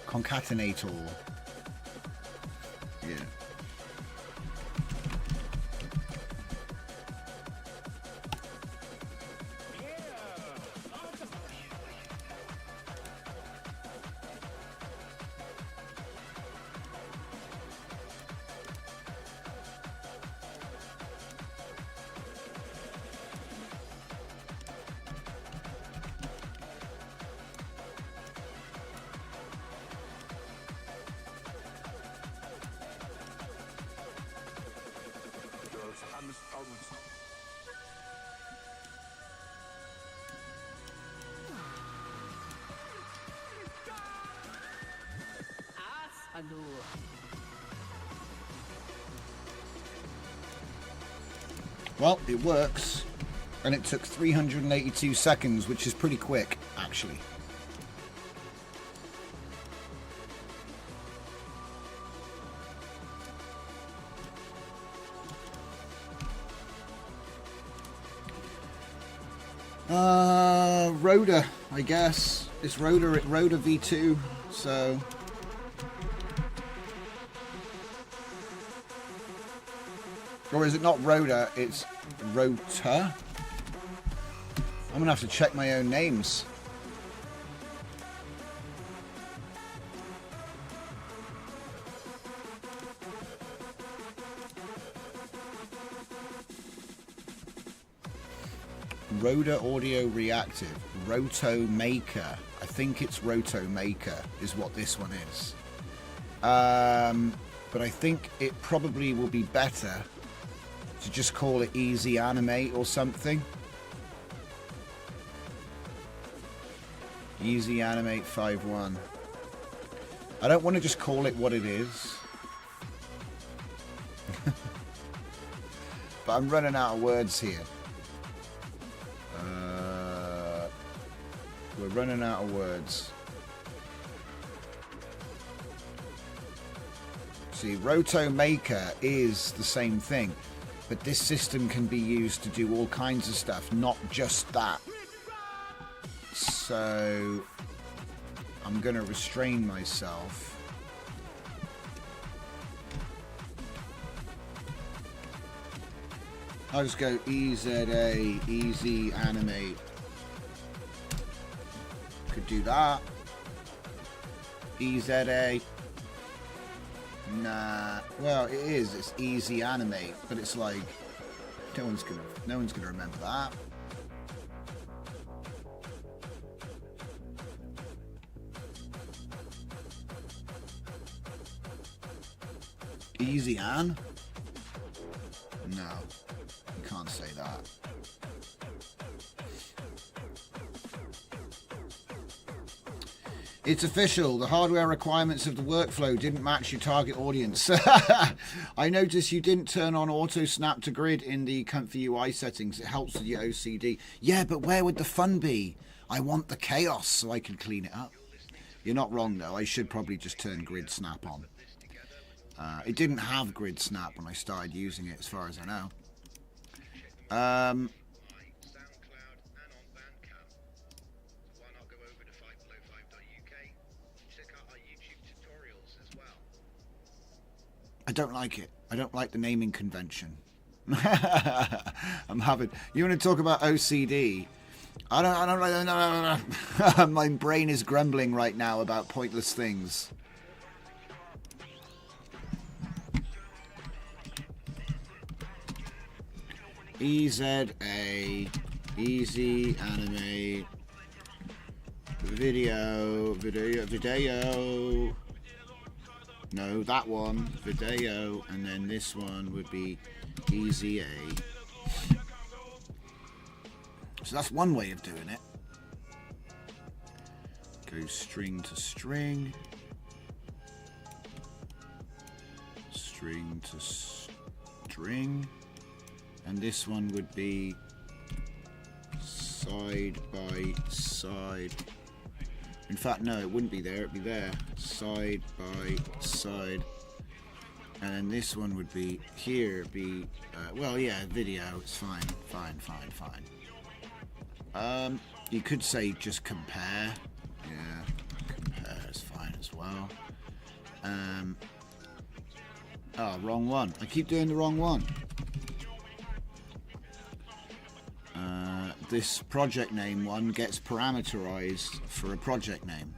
concatenator? Yeah. Well, it works, and it took 382 seconds, which is pretty quick, actually. Rhoda, I guess. It's Rhoda V2, so... Or is it not Rhoda, it's Rota? I'm gonna have to check my own names. Rhoda Audio Reactive, Roto Maker. I think it's Roto Maker is what this one is. But I think it probably will be better to just call it Easy Animate or something. Easy Animate 5.1. I don't want to just call it what it is. But I'm running out of words here. We're running out of words. See, Roto Maker is the same thing, but this system can be used to do all kinds of stuff, not just that. So I'm going to restrain myself. I'll just go EZA, Easy Animate. Could do that. EZA. Nah. Well, it is. It's Easy Animate, but it's like no one's gonna remember that. Easy An? No, you can't say that. It's official. The hardware requirements of the workflow didn't match your target audience. I noticed you didn't turn on auto snap to grid in the ComfyUI settings. It helps with your OCD. Yeah, but where would the fun be? I want the chaos so I can clean it up. You're not wrong though. I should probably just turn grid snap on. It didn't have grid snap when I started using it, as far as I know. I don't like it. I don't like the naming convention. I'm having. You want to talk about OCD? I don't. My brain is grumbling right now about pointless things. EZA, Easy Animate, video. No, that one, video, and then this one would be Easy A. So that's one way of doing it. Go string to string. String to string. And this one would be side by side. In fact, no, it wouldn't be there. It'd be there. Side by side. And then this one would be here. Be well, yeah, video. It's fine. You could say just compare. Yeah, compare is fine as well. Oh, wrong one. I keep doing the wrong one. This project name one gets parameterized for a project name.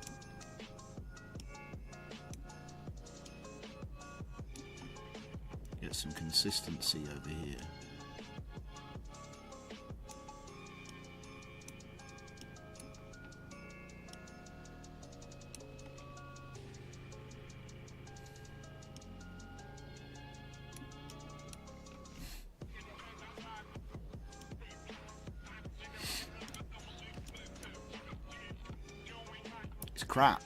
Get some consistency over here. It's crap.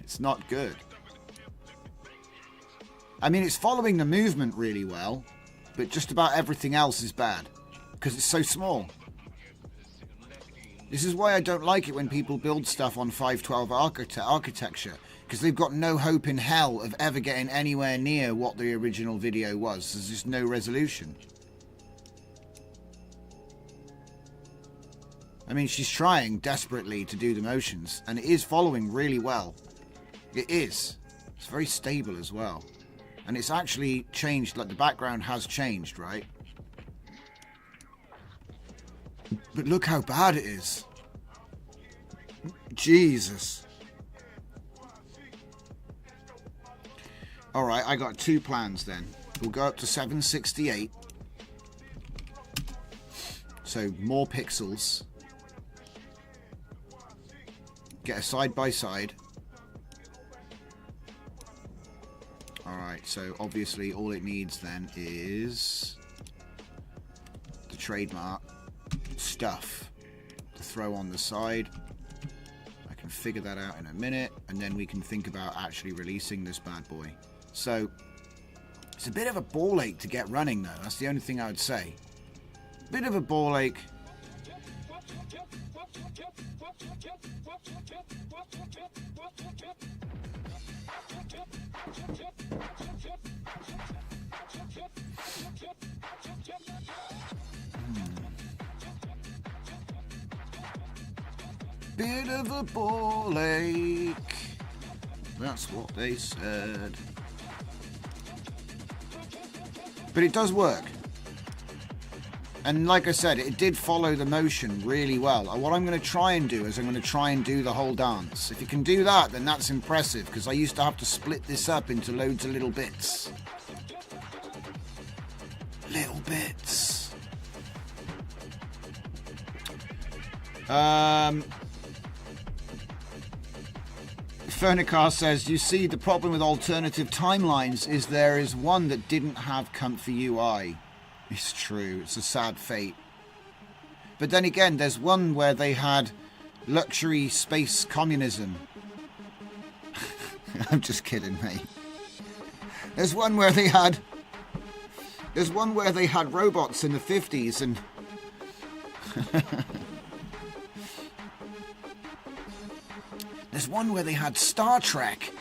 It's not good. I mean, it's following the movement really well, but just about everything else is bad because it's so small. This is why I don't like it when people build stuff on 512 architecture, because they've got no hope in hell of ever getting anywhere near what the original video was. There's just no resolution. I mean, she's trying desperately to do the motions, and it is following really well. It is. It's very stable as well. And it's actually changed, like the background has changed, right? But look how bad it is. Jesus. Alright, I got two plans then. We'll go up to 768. So more pixels. Get a side by side. Alright, so obviously all it needs then is the trademark stuff. throw on the side. I can figure that out in a minute, and then we can think about actually releasing this bad boy. So it's a bit of a ball ache to get running, though. That's the only thing I would say. Bit of a ball ache. Bit of a ball ache. That's what they said. But it does work. And like I said, it did follow the motion really well. What I'm going to try and do is I'm going to try and do the whole dance. If you can do that, then that's impressive, because I used to have to split this up into loads of little bits. Little bits. Fernicar says, you see, the problem with alternative timelines is there is one that didn't have ComfyUI. It's true, it's a sad fate. But then again, there's one where they had luxury space communism. I'm just kidding, mate. There's one where they had robots in the 50s and there's one where they had Star Trek.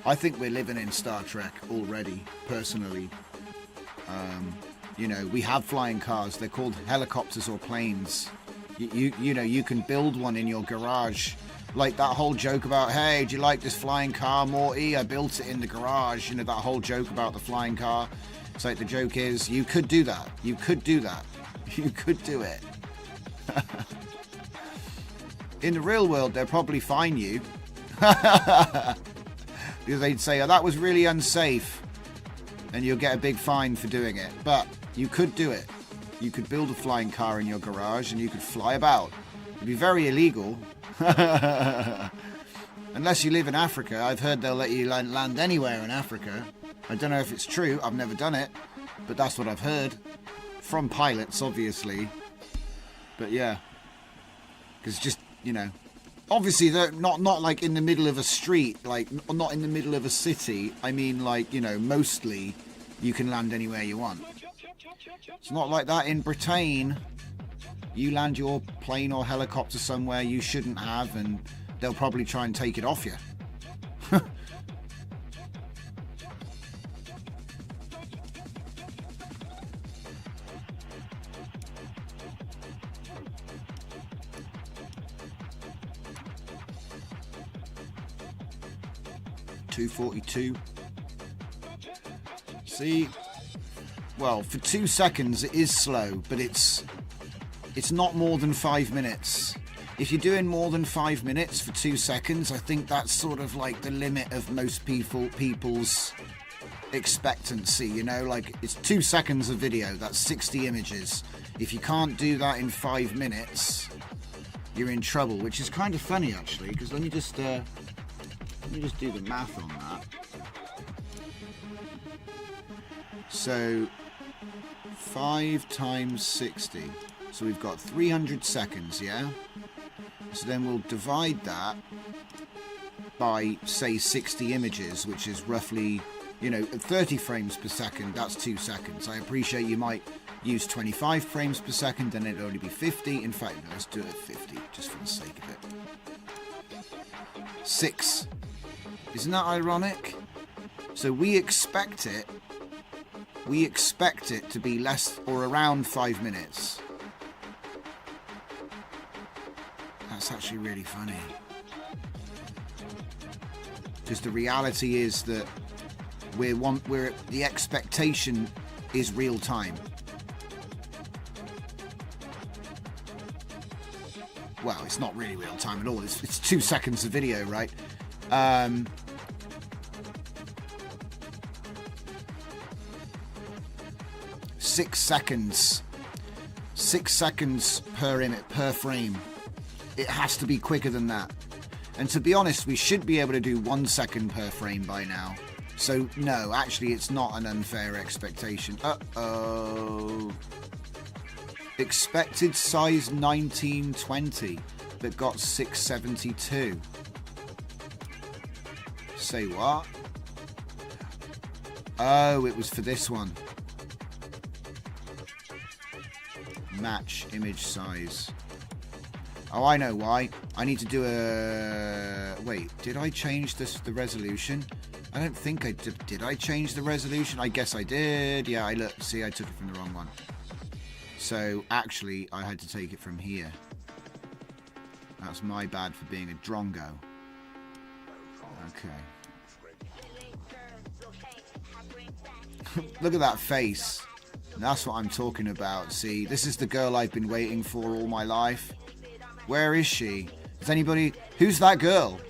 I think we're living in Star Trek already, personally. You know, we have flying cars. They're called helicopters or planes. You know, you can build one in your garage. Like that whole joke about, hey, do you like this flying car, Morty? I built it in the garage. You know, that whole joke about the flying car. It's like the joke is, you could do that. You could do that. You could do it. In the real world, they'll probably fine you. Because they'd say, oh, that was really unsafe. And you'll get a big fine for doing it. But you could do it. You could build a flying car in your garage and you could fly about. It'd be very illegal. Unless you live in Africa. I've heard they'll let you land anywhere in Africa. I don't know if it's true. I've never done it. But that's what I've heard. From pilots, obviously. But yeah. Because just, you know, obviously they're not like in the middle of a street, like not in the middle of a city. I mean, like, you know, mostly you can land anywhere you want. It's not like that in Britain. You land your plane or helicopter somewhere you shouldn't have and they'll probably try and take it off you. .242. See, well, for 2 seconds it is slow, but it's not more than 5 minutes. If you're doing more than 5 minutes for 2 seconds, I think that's sort of like the limit of most people's expectancy, you know, like it's 2 seconds of video, that's 60 images. If you can't do that in 5 minutes, you're in trouble, which is kind of funny actually, because let me just do the math on that. So 5 times 60. So we've got 300 seconds, yeah? So then we'll divide that by, say, 60 images, which is roughly, you know, 30 frames per second. That's 2 seconds. I appreciate you might use 25 frames per second and it'll only be 50. In fact, let's do it at 50, just for the sake of it. 6. Isn't that ironic? So we expect it to be less or around 5 minutes. That's actually really funny. Because the reality is that the expectation is real time. Well, it's not really real time at all. It's 2 seconds of video, right? 6 seconds. 6 seconds per frame. It has to be quicker than that. And to be honest, we should be able to do 1 second per frame by now. So no, actually it's not an unfair expectation. Uh-oh. Expected size 1920, but got 672. Say what? Oh, it was for this one. Match image size. Oh, I know why. I need to do a... Wait, did I change the resolution? I don't think I did. Did I change the resolution? I guess I did. Yeah, I look. See, I took it from the wrong one. So, actually, I had to take it from here. That's my bad for being a drongo. Okay. Look at that face. That's what I'm talking about. See, this is the girl I've been waiting for all my life. Where is she? Is anybody... Who's that girl?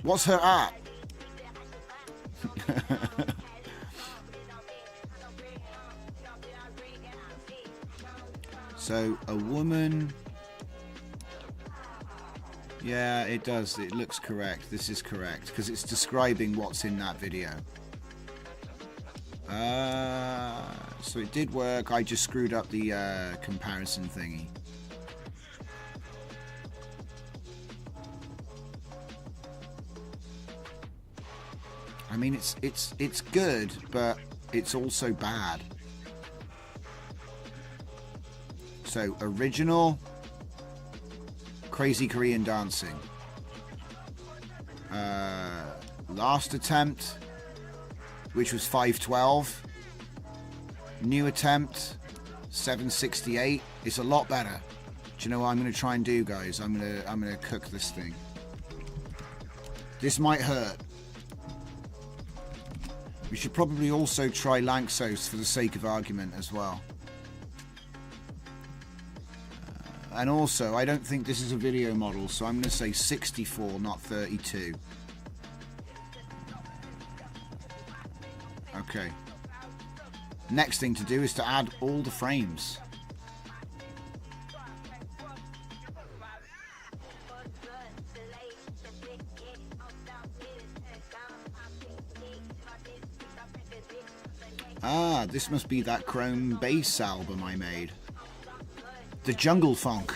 What's her at? So, a woman... Yeah, it does. It looks correct. This is correct. Because it's describing what's in that video. So it did work. I just screwed up the comparison thingy. I mean, it's good, but it's also bad. So original, crazy Korean dancing. Last attempt, which was 512. New attempt, 768. It's a lot better. Do you know what I'm going to try and do, guys? I'm gonna cook this thing. This might hurt. We should probably also try Lanxos for the sake of argument as well. And also, I don't think this is a video model, so I'm going to say 64, not 32. Okay. Next thing to do is to add all the frames. Ah, this must be that Chrome bass album I made. The Jungle Funk.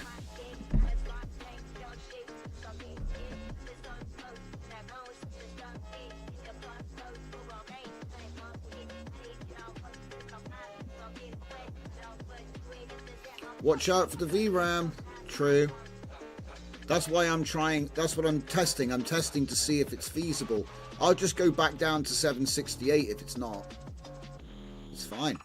Watch out for the VRAM. True. That's why I'm trying. That's what I'm testing. I'm testing to see if it's feasible. I'll just go back down to 768 if it's not. It's fine.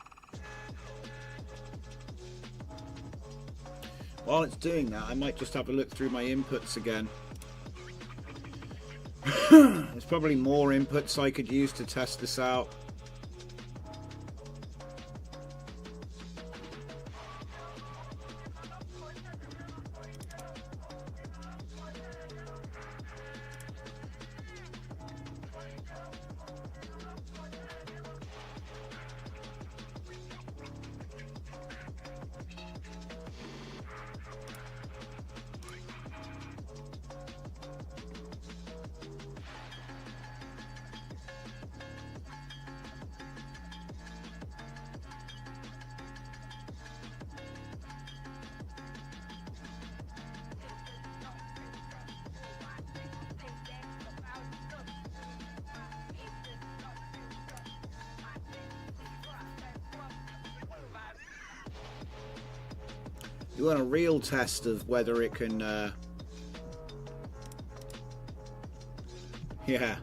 While it's doing that, I might just have a look through my inputs again. There's probably more inputs I could use to test this out. You want a real test of whether it can, yeah.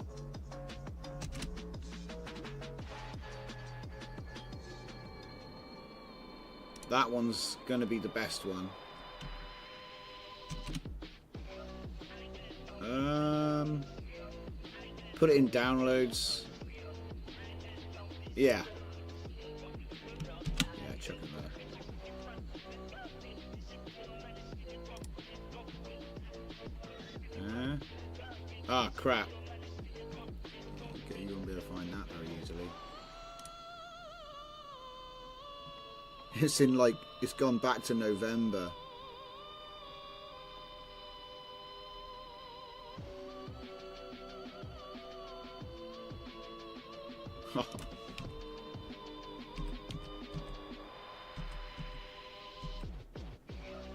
That one's going to be the best one. Put it in downloads. Yeah. Yeah, chuck it there. Ah, crap. Okay, you won't be able to find that very easily. It's in, like, it's gone back to November.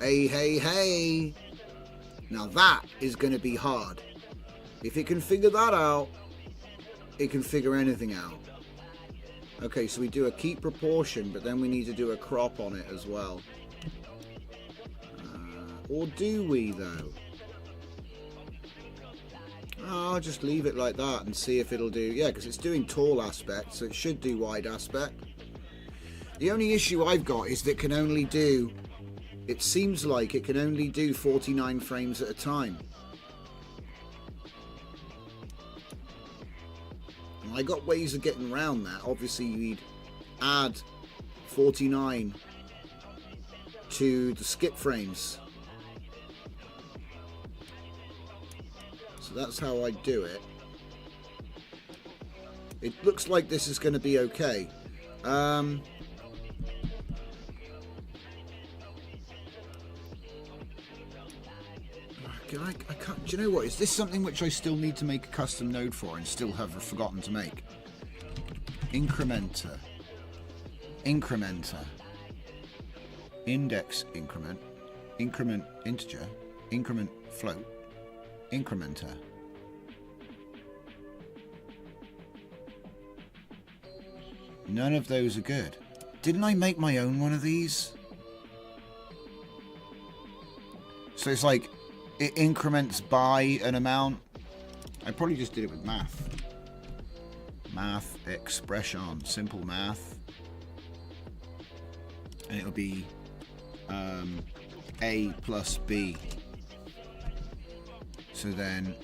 Hey, hey, hey. Now that is going to be hard. If it can figure that out, it can figure anything out. Okay, so we do a keep proportion, but then we need to do a crop on it as well. Or do we, though? Oh, I'll just leave it like that and see if it'll do... Yeah, because it's doing tall aspect, so it should do wide aspect. The only issue I've got is that it can only do... It seems like it can only do 49 frames at a time. And I got ways of getting around that. Obviously, you'd add 49 to the skip frames. So that's how I do it. It looks like this is going to be okay. I can't, do you know what? Is this something which I still need to make a custom node for and still have forgotten to make? Incrementer. Incrementer. Index increment. Increment integer. Increment float. Incrementer. None of those are good. Didn't I make my own one of these? So it's like it increments by an amount. I probably just did it with math. Math expression, simple math, and it'll be A plus B. So then,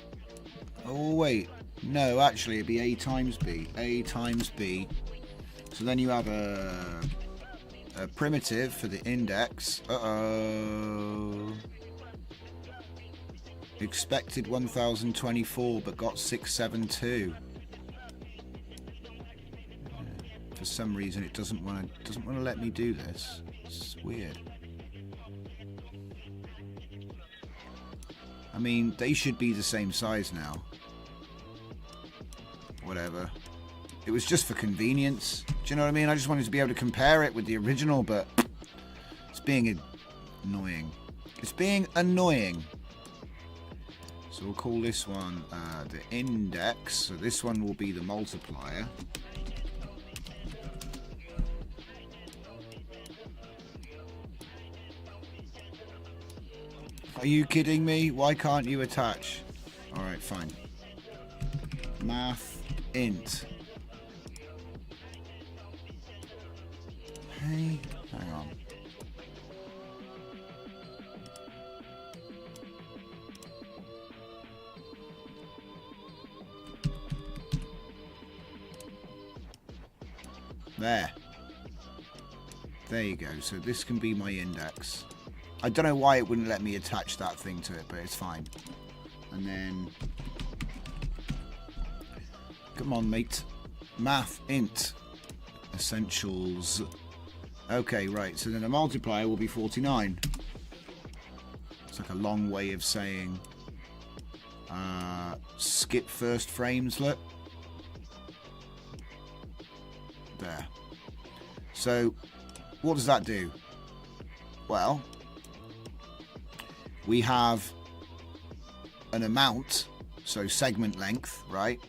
oh wait, no, actually it'd be A times B. A times B. So then you have a primitive for the index. Uh-oh. Expected 1024, but got 672. For some reason, it doesn't want to let me do this. It's weird. I mean, they should be the same size now. Whatever. It was just for convenience. Do you know what I mean? I just wanted to be able to compare it with the original, but it's being annoying. It's being annoying. So we'll call this one the index. So this one will be the multiplier. Are you kidding me? Why can't you attach? Alright, fine. Math int. Hey, hang on. There you go. So this can be my index. I don't know why it wouldn't let me attach that thing to it, but it's fine. And then, come on, mate. Math int essentials. Okay, right. So then the multiplier will be 49. It's like a long way of saying skip first frames. Look. There. So, what does that do? Well, we have an amount, so segment length, right?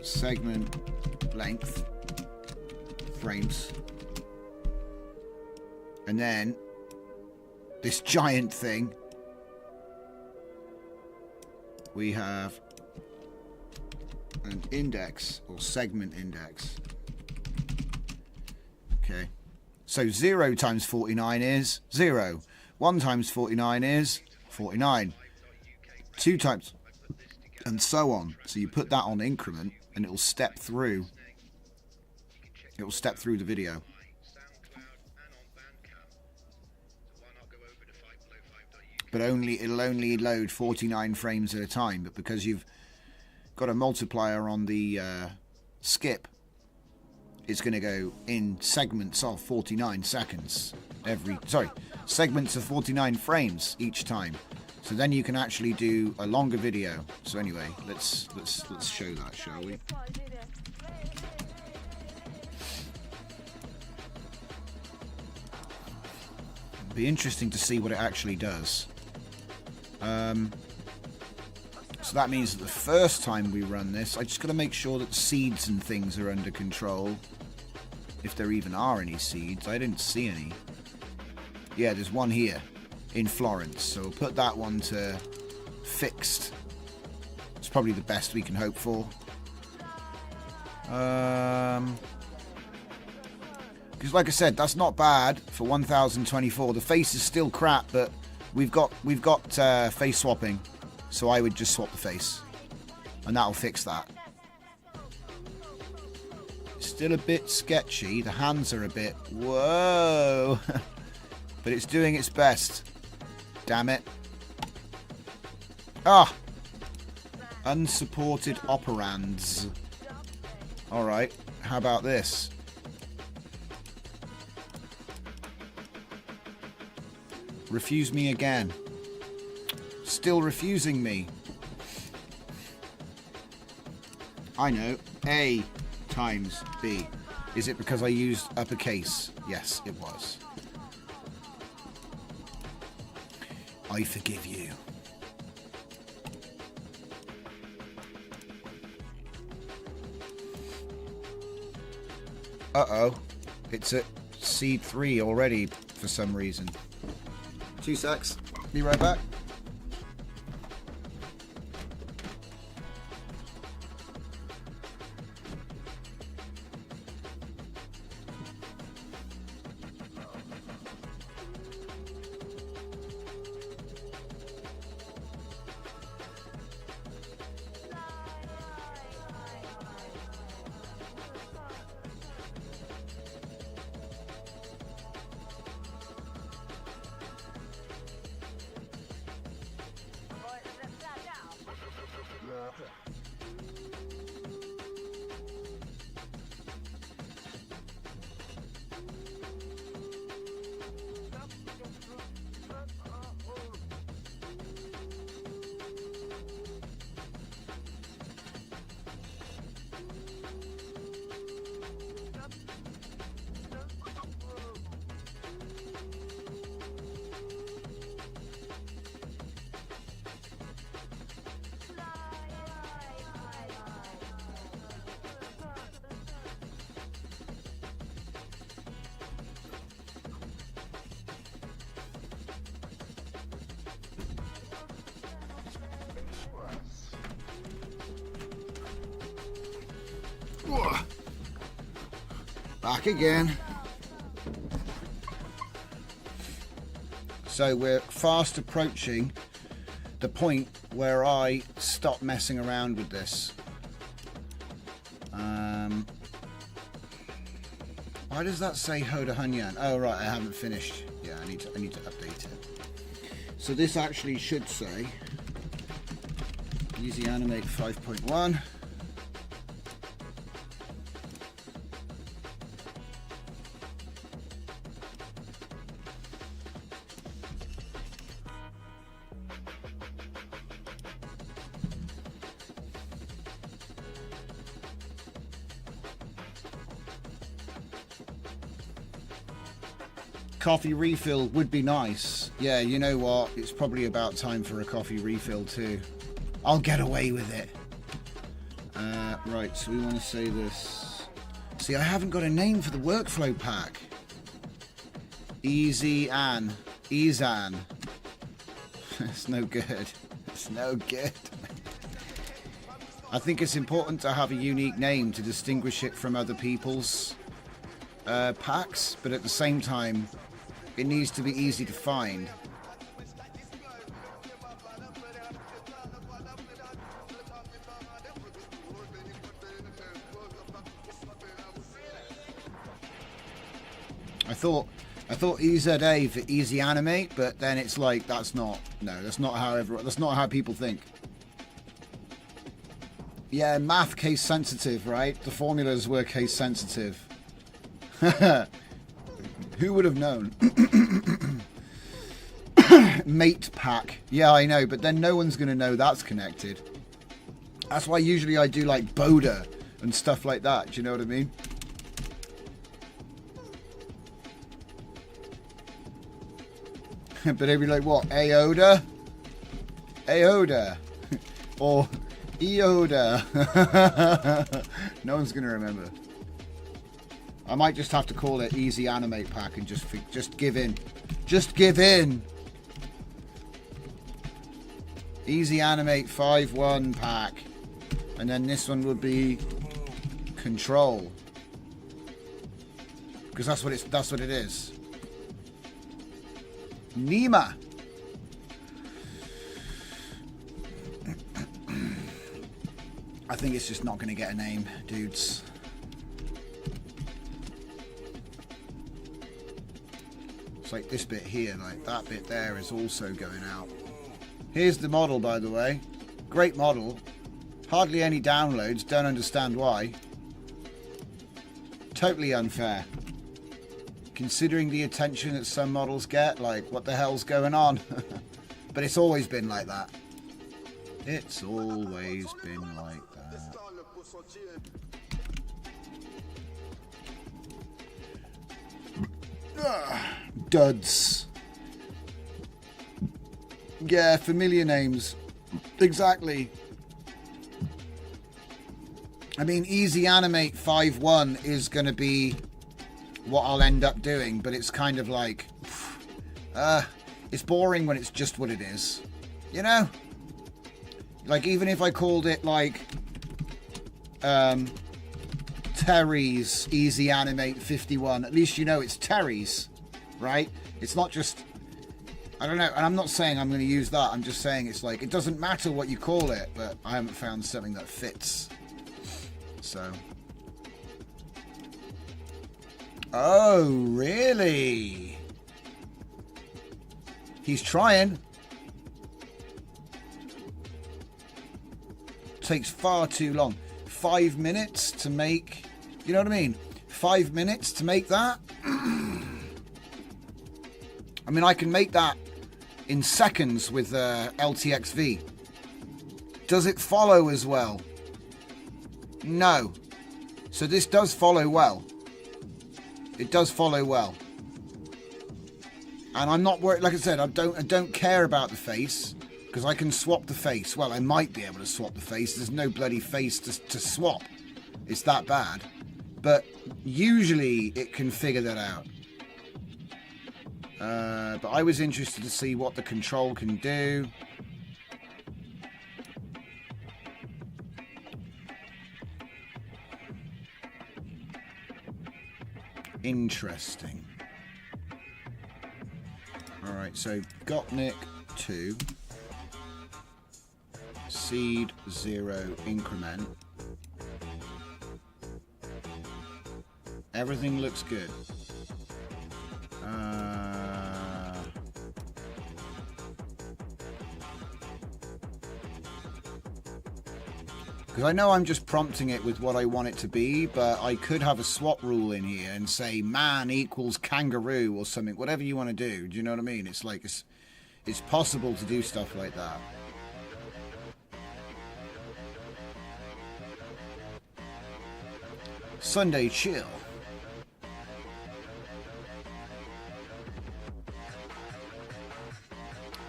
Segment length, frames. And then this giant thing, we have an index or segment index. Okay. So 0 times 49 is 0. 1 times 49 is 49. 2 times, and so on. So you put that on increment, and it will step through. It will step through the video. But it'll only load 49 frames at a time. But because you've got a multiplier on the skip, it's going to go in segments of 49 seconds segments of 49 frames each time. So then you can actually do a longer video. So anyway, let's show that, shall we? Be interesting to see what it actually does. So that means that the first time we run this, I just got to make sure that seeds and things are under control. If there even are any seeds. I didn't see any. Yeah, there's one here in Florence. So we'll put that one to fixed. It's probably the best we can hope for. Because like I said, that's not bad for 1024. The face is still crap, but we've got face swapping. So I would just swap the face. And that'll fix that. Still a bit sketchy. The hands are a bit... Whoa! But it's doing its best. Damn it. Ah! Unsupported operands. Alright. How about this? Refuse me again. Still refusing me. I know. A times B. Is it because I used uppercase? Yes, it was. I forgive you. Uh-oh. It's at seed 3 already for some reason. 2 secs. Be right back. Back again. So we're fast approaching the point where I stop messing around with this. Why does that say Hoda Hunyan? Oh right, I haven't finished. Yeah, I need to update it. So this actually should say Easy Animate 5.1. Coffee refill would be nice. Yeah, you know what? It's probably about time for a coffee refill too. I'll get away with it. Right, so we want to say this. See, I haven't got a name for the workflow pack. Easy Ann. Easan. It's no good. It's no good. I think it's important to have a unique name to distinguish it from other people's packs, but at the same time, it needs to be easy to find. I thought EZA for Easy Animate, but then it's like that's not how people think. Yeah, math case sensitive, right? The formulas were case sensitive. Who would have known? Mate pack. Yeah, I know, but then no one's going to know that's connected. That's why usually I do like Boda and stuff like that. Do you know what I mean? But they'd be like, what? Aoda? Aoda. Or Eoda. No one's going to remember. I might just have to call it Easy Animate Pack and just give in. Just give in. Easy Animate 5.1 pack. And then this one would be Control. Because that's what it is. Nima. I think it's just not going to get a name, dudes. It's like this bit here, like that bit there is also going out. Here's the model, by the way. Great model. Hardly any downloads, don't understand why. Totally unfair. Considering the attention that some models get, like, what the hell's going on? But it's always been like that. It's always been like that. Duds. Yeah, familiar names. Exactly. I mean, Easy Animate 5.1 is going to be what I'll end up doing, but it's kind of like, it's boring when it's just what it is, you know? Like, even if I called it like Terry's Easy Animate 51, at least you know it's Terry's, right? It's not just, I don't know, and I'm not saying I'm going to use that, I'm just saying it's like, it doesn't matter what you call it, but I haven't found something that fits. So. Oh, really? He's trying. Takes far too long. 5 minutes to make, you know what I mean? 5 minutes to make that? I mean, I can make that in seconds with LTXV. Does it follow as well? No. So this does follow well. It does follow well. And I'm not worried, like I said, I don't care about the face, because I can swap the face. Well, I might be able to swap the face. There's no bloody face to swap. It's that bad. But usually it can figure that out. But I was interested to see what the control can do. Interesting. Alright, so Gotnik 2. Seed 0 increment. Everything looks good. Because I know I'm just prompting it with what I want it to be, but I could have a swap rule in here and say man equals kangaroo or something, whatever you want to do. Do you know what I mean? It's like, it's possible to do stuff like that. Sunday chill.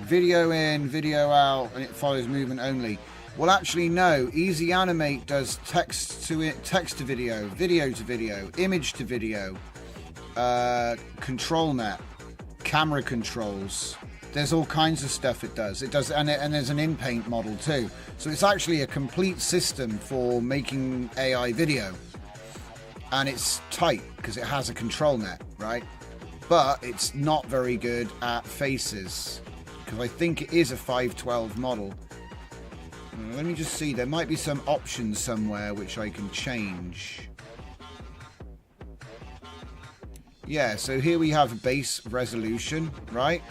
Video in, video out, and it follows movement only. Well, actually, no. Easy Animate does text to video, video to video, image to video, control net, camera controls. There's all kinds of stuff it does. It does, and there's an in-paint model too. So it's actually a complete system for making AI video, and it's tight because it has a control net, right? But it's not very good at faces because I think it is a 512 model. Let me just see, there might be some options somewhere which I can change. Yeah, so here we have base resolution, right?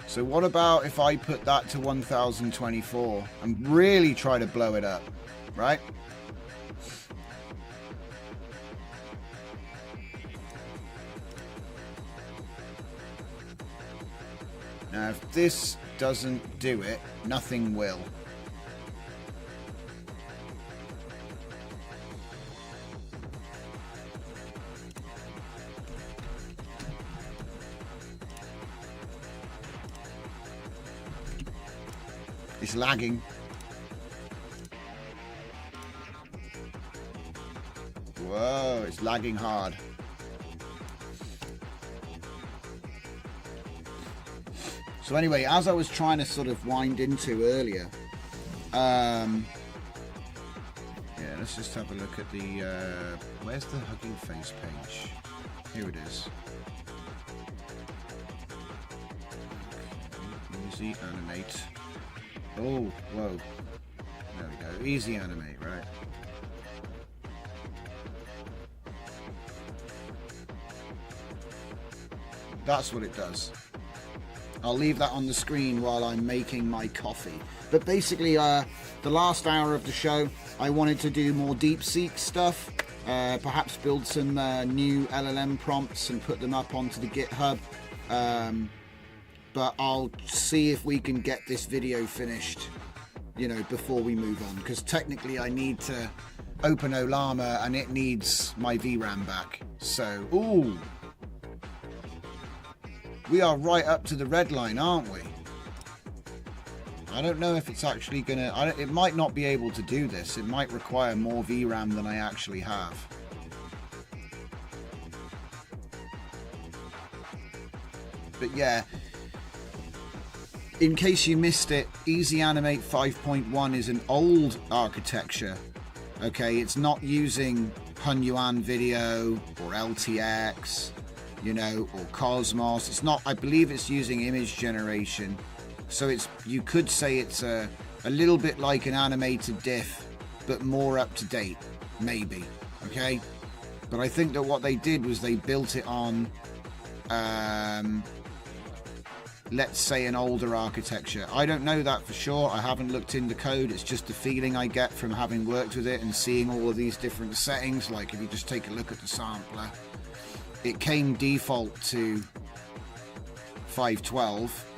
So what about if I put that to 1024 and really try to blow it up, right? Now, if this doesn't do it, nothing will. It's lagging. Whoa, it's lagging hard. So anyway, as I was trying to sort of wind into earlier, yeah, let's just have a look at the, where's the Hugging Face page? Here it is. Okay, easy animate. Oh, whoa. There we go. Easy animate, right? That's what it does. I'll leave that on the screen while I'm making my coffee. But basically, the last hour of the show, I wanted to do more DeepSeek stuff. Perhaps build some new LLM prompts and put them up onto the GitHub. But I'll see if we can get this video finished, you know, before we move on. Because technically I need to open Olama and it needs my VRAM back. So, ooh. We are right up to the red line, aren't we? I don't know if it's actually gonna... it might not be able to do this. It might require more VRAM than I actually have. But yeah, in case you missed it, Easy Animate 5.1 is an old architecture. Okay, it's not using HunYuan video or LTX, you know, or Cosmos. It's not, I believe it's using image generation. So it's, you could say it's a little bit like an animated diff, but more up to date, maybe, okay? But I think that what they did was they built it on, let's say, an older architecture. I don't know that for sure. I haven't looked into code. It's just the feeling I get from having worked with it and seeing all of these different settings. Like if you just take a look at the sampler, it came default to 512.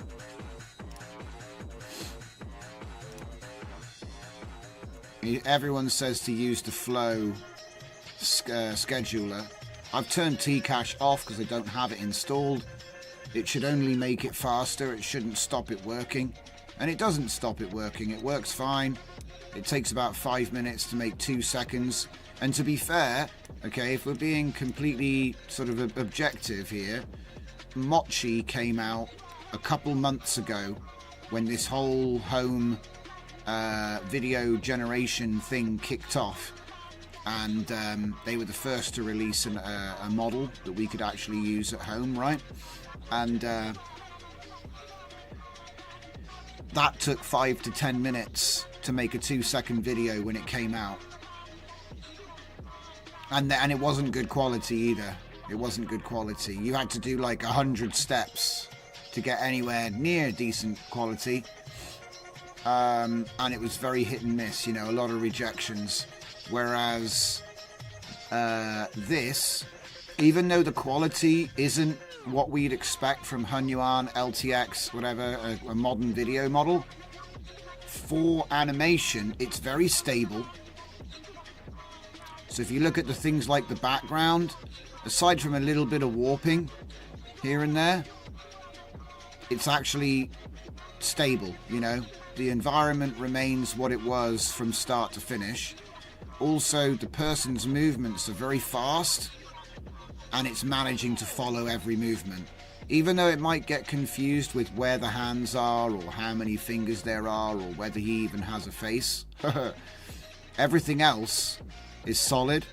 Everyone says to use the flow scheduler. I've turned Tcache off because I don't have it installed. It should only make it faster. It shouldn't stop it working. And it doesn't stop it working. It works fine. It takes about 5 minutes to make 2 seconds. And to be fair, okay, if we're being completely sort of objective here, Mochi came out a couple months ago when this whole home video generation thing kicked off. And they were the first to release a model that we could actually use at home, right? And that took 5 to 10 minutes to make a 2-second video when it came out. And it wasn't good quality either. It wasn't good quality. You had to do like 100 steps to get anywhere near decent quality. And it was very hit and miss, you know, a lot of rejections. Whereas this, even though the quality isn't what we'd expect from HunYuan, LTX, whatever, a modern video model, for animation, it's very stable. So if you look at the things like the background, aside from a little bit of warping here and there, it's actually stable, you know. The environment remains what it was from start to finish. Also, the person's movements are very fast, and it's managing to follow every movement. Even though it might get confused with where the hands are, or how many fingers there are, or whether he even has a face. Everything else is solid,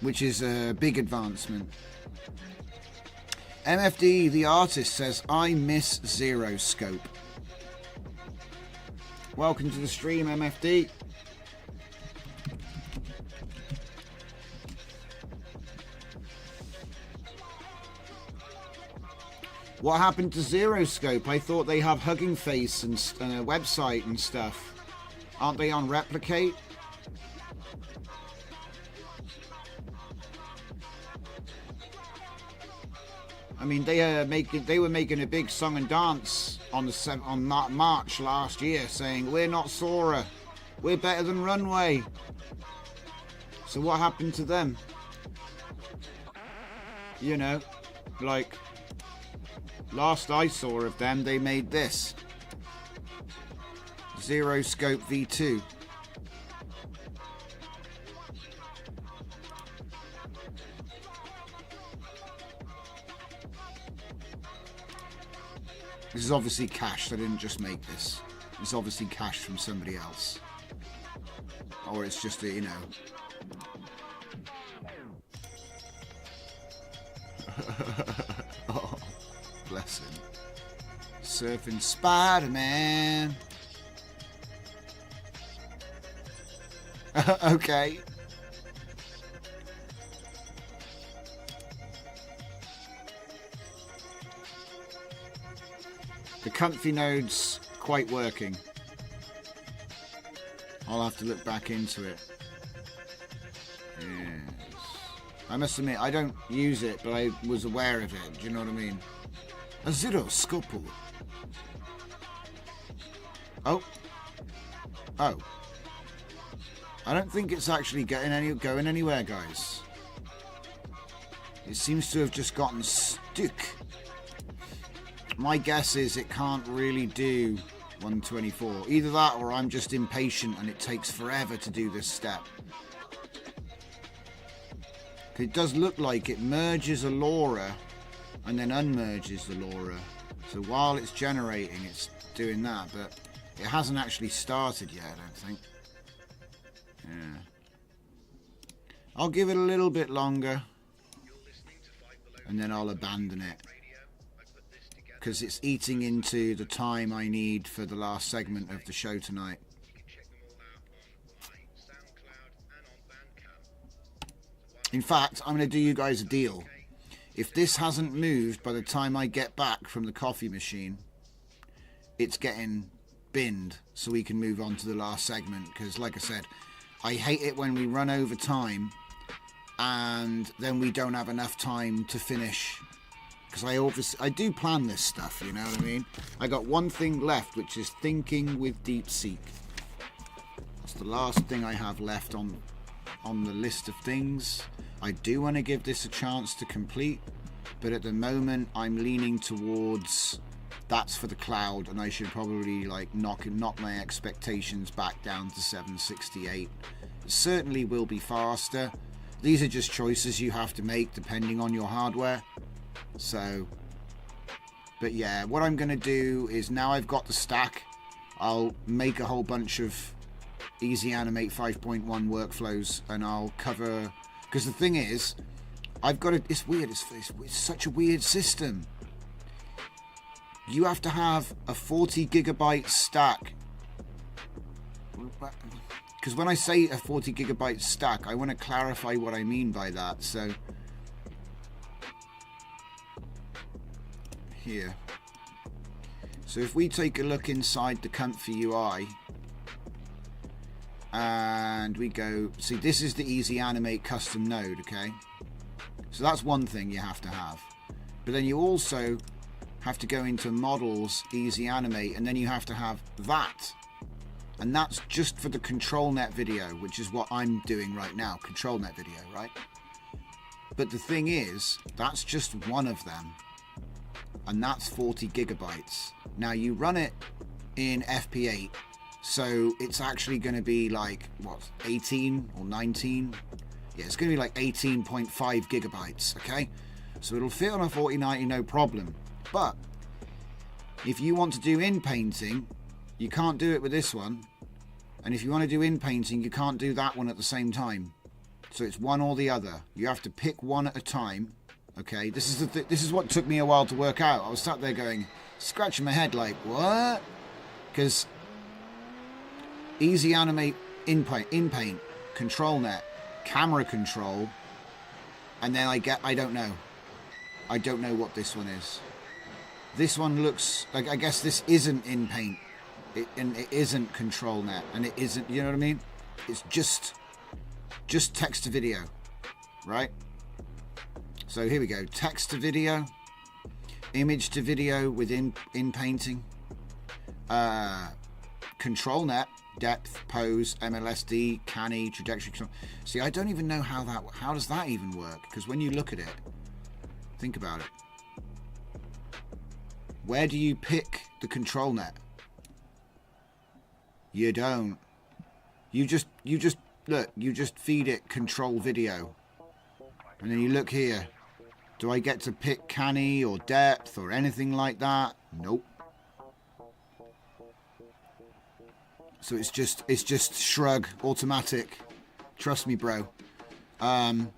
which is a big advancement. MFD, the artist, says, I miss Zero Scope. Welcome to the stream, MFD. What happened to Zero Scope? I thought they have Hugging Face and a website and stuff. Aren't they on Replicate? I mean, they were making a big song and dance on March last year, saying we're not Sora, we're better than Runway. So what happened to them? You know, like last I saw of them, they made this Zero scope V2. This is obviously cached. I didn't just make this. It's obviously cached from somebody else. Or it's just a, you know. Oh, bless him. Surfing Spider-Man. Okay. The comfy node's quite working. I'll have to look back into it. Yes. I must admit, I don't use it, but I was aware of it. Do you know what I mean? A zyroscope. Oh. Oh. I don't think it's actually going anywhere, guys. It seems to have just gotten stuck. My guess is it can't really do 124. Either that or I'm just impatient and it takes forever to do this step. It does look like it merges a LoRa and then unmerges the LoRa. So while it's generating, it's doing that, but it hasn't actually started yet, I don't think. Yeah. I'll give it a little bit longer and then I'll abandon it. Because it's eating into the time I need for the last segment of the show tonight. In fact, I'm going to do you guys a deal. If this hasn't moved by the time I get back from the coffee machine, it's getting binned so we can move on to the last segment. Because like I said, I hate it when we run over time and then we don't have enough time to finish. Because I do plan this stuff, you know what I mean? I got one thing left, which is thinking with DeepSeek. That's the last thing I have left on the list of things. I do want to give this a chance to complete, but at the moment I'm leaning towards that's for the cloud, and I should probably like knock my expectations back down to 768. It certainly will be faster. These are just choices you have to make depending on your hardware. So, but yeah, what I'm going to do is now I've got the stack, I'll make a whole bunch of Easy Animate 5.1 workflows and I'll cover, because the thing is, I've got it, it's weird, it's such a weird system. You have to have a 40 gigabyte stack. Because when I say a 40 gigabyte stack, I want to clarify what I mean by that. So, here. So if we take a look inside the ComfyUI and we go, see, this is the Easy Animate custom node, okay? So that's one thing you have to have. But then you also have to go into models, Easy Animate, and then you have to have that. And that's just for the control net video, which is what I'm doing right now, control net video, right? But the thing is, that's just one of them. And that's 40 gigabytes. Now you run it in FP8, so it's actually going to be like, what, 18 or 19? Yeah, it's going to be like 18.5 gigabytes, okay? So it'll fit on a 4090, no problem. But if you want to do in-painting, you can't do it with this one. And if you want to do in-painting, you can't do that one at the same time. So it's one or the other. You have to pick one at a time. Okay, this is what took me a while to work out. I was sat there going, scratching my head like, what? Because Easy Animate in paint, control net, camera control, and then I don't know. I don't know what this one is. This one looks like, I guess this isn't in paint. And it isn't control net, and it isn't, you know what I mean? It's just text to video, right? So here we go, text to video, image to video within in painting, control net, depth, pose, MLSD, canny, trajectory control. See, I don't even know how does that even work? Because when you look at it, think about it. Where do you pick the control net? You don't. You just look, you just feed it control video. And then you look here. Do I get to pick canny or depth or anything like that? Nope. So it's just shrug automatic. Trust me, bro. And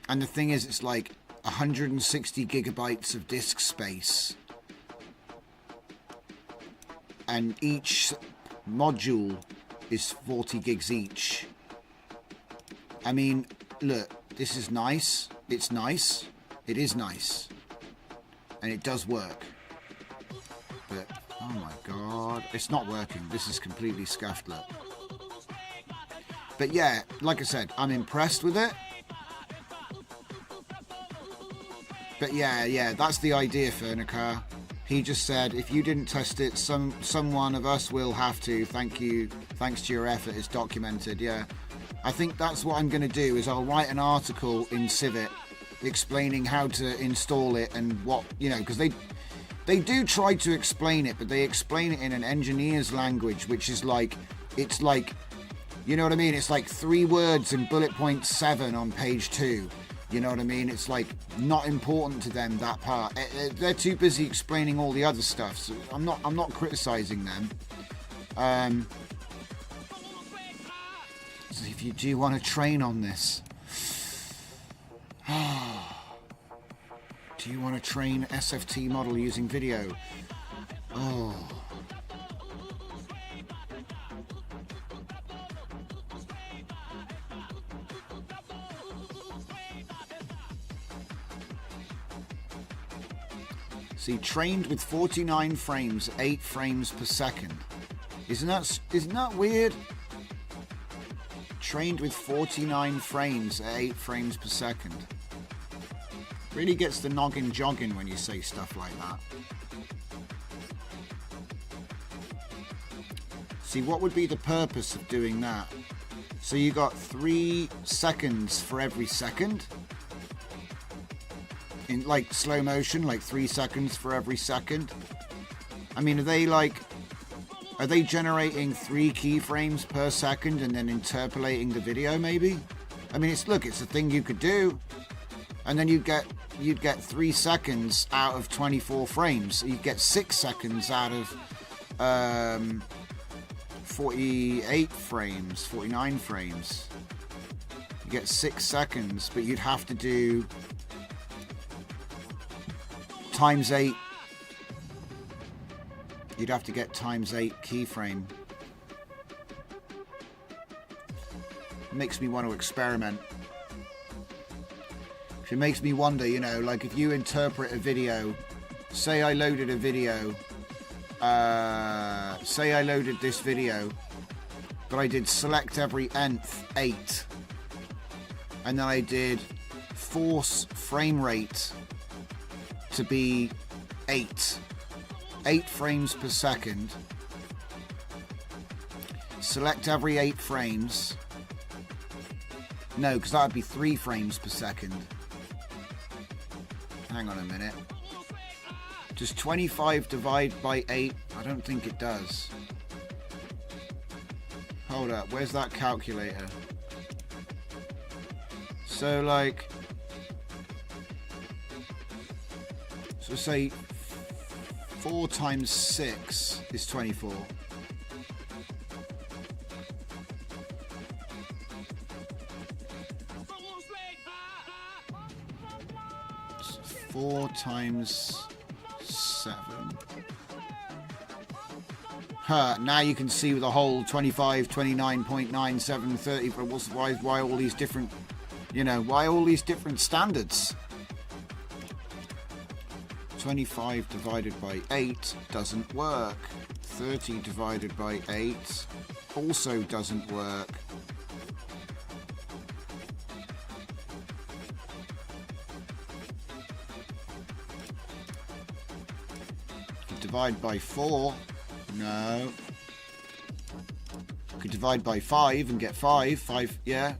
the thing is, it's like 160 gigabytes of disk space. And each module is 40 gigs each. I mean, look, this is nice. It's nice. It is nice. And it does work. But, oh my god, it's not working. This is completely scuffed, look. But yeah, like I said, I'm impressed with it. But yeah, that's the idea, Furnicar. He just said, if you didn't test it, someone of us will have to. Thank you. Thanks to your effort, it's documented. Yeah. I think that's what I'm going to do, is I'll write an article in Civet explaining how to install it and what, you know, because they do try to explain it, but they explain it in an engineer's language, which is like, it's like, you know what I mean? It's like 3 words in bullet point 7 on page 2. You know what I mean? It's like not important to them, that part. They're too busy explaining all the other stuff. So I'm not criticizing them. So if you do want to train on this, do you want to train SFT model using video? Oh. See, trained with 49 frames, 8 frames per second. Isn't that weird? Trained with 49 frames at 8 frames per second. Really gets the noggin jogging when you say stuff like that. See, what would be the purpose of doing that? So you got 3 seconds for every second? In like slow motion, like 3 seconds for every second. I mean, are they generating 3 keyframes per second and then interpolating the video maybe? I mean, it's a thing you could do. And then you'd get 3 seconds out of 24 frames. So you'd get 6 seconds out of 48 frames, 49 frames. You get 6 seconds, but you'd have to do times 8. You'd have to get times 8 keyframe. Makes me want to experiment. It makes me wonder, you know, like if you interpret a video, say I loaded a video, say I loaded this video, but I did select every nth 8, and then I did force frame rate to be 8 frames per second, select every 8 frames, no, because that would be 3 frames per second. Hang on a minute, does 25 divide by 8? I don't think it does. Hold up, where's that calculator? So like, so say 4 times 6 is 24. So 4 times 7. Now you can see with the whole 25, 29.97, 30. But why all these different, you know, why all these different standards? 25 divided by 8 doesn't work. 30 divided by 8 also doesn't work. Could divide by 4. No. Could divide by 5 and get 5. 5, yeah.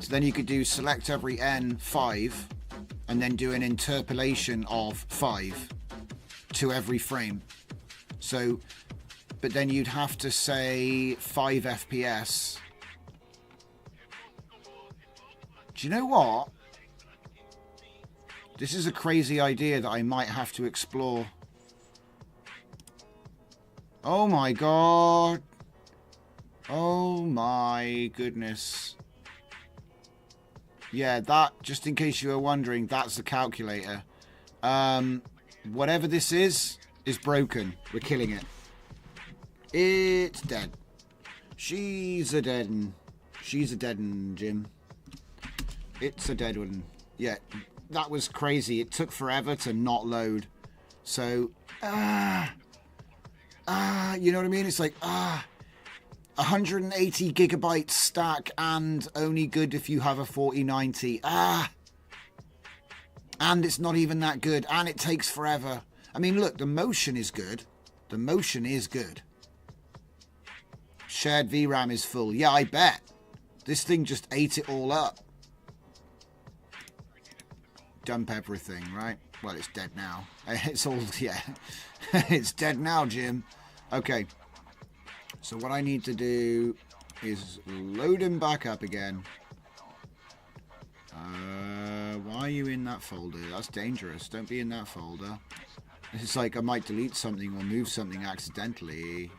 So then you could do select every n 5. And then do an interpolation of 5 to every frame. So but then you'd have to say 5 FPS. Do you know what? This is a crazy idea that I might have to explore. Oh my god. Oh my goodness. Yeah, that, just in case you were wondering, that's the calculator. Whatever this is broken. We're killing it. It's dead. She's a dead one. She's a dead one, Jim. It's a dead one. Yeah, that was crazy. It took forever to not load. So, you know what I mean? It's like, 180 gigabytes stack and only good if you have a 4090. And it's not even that good. And it takes forever. I mean, look, the motion is good. The motion is good. Shared VRAM is full. Yeah, I bet. This thing just ate it all up. Dump everything, right? Well, it's dead now. It's all, yeah. It's dead now, Jim. Okay. So what I need to do is load him back up again. Why are you in that folder? That's dangerous. Don't be in that folder. It's like I might delete something or move something accidentally.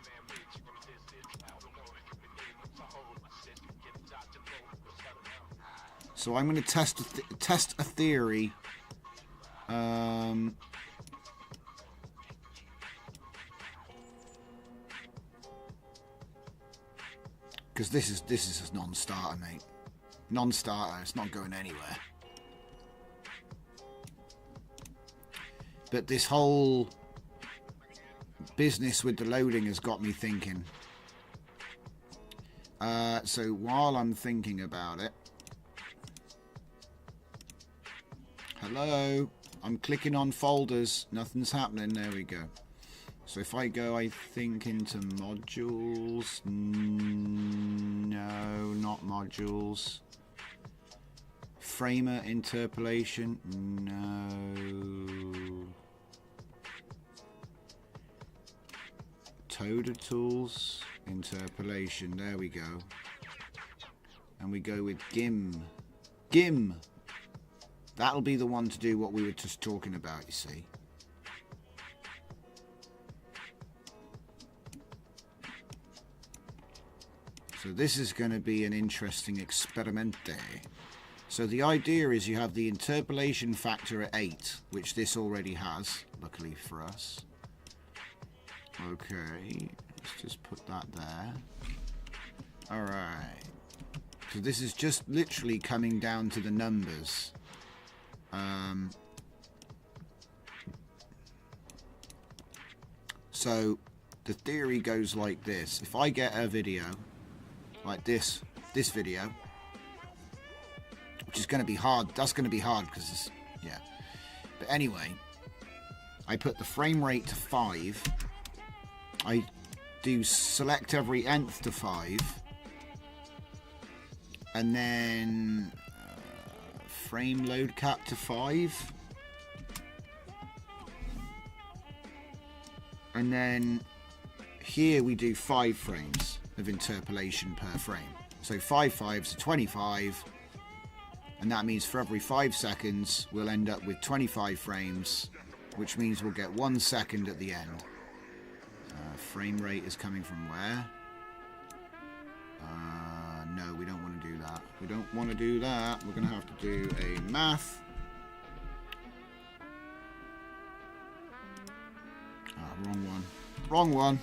So I'm going to test a theory. Because this is a non-starter, mate. Non-starter. It's not going anywhere. But this whole business with the loading has got me thinking. So while I'm thinking about it, hello, I'm clicking on folders. Nothing's happening. There we go. So if I go, I think, into modules. No, not modules. Framer interpolation. No. Toda tools. Interpolation. There we go. And we go with GIM. GIM. That'll be the one to do what we were just talking about, you see. So this is going to be an interesting experimente. So the idea is you have the interpolation factor at 8, which this already has, luckily for us. Okay, let's just put that there. Alright. So this is just literally coming down to the numbers. So the theory goes like this. If I get a video like this video, which is going to be hard. That's going to be hard because it's, yeah. But anyway, I put the frame rate to 5. I do select every nth to 5. And then frame load cap to 5. And then here we do 5 frames of interpolation per frame. So 5 5s are 25. And that means for every 5 seconds, we'll end up with 25 frames, which means we'll get 1 second at the end. Frame rate is coming from where? No, we don't want to do that. We don't want to do that. We're going to have to do a math. Wrong one. Wrong one.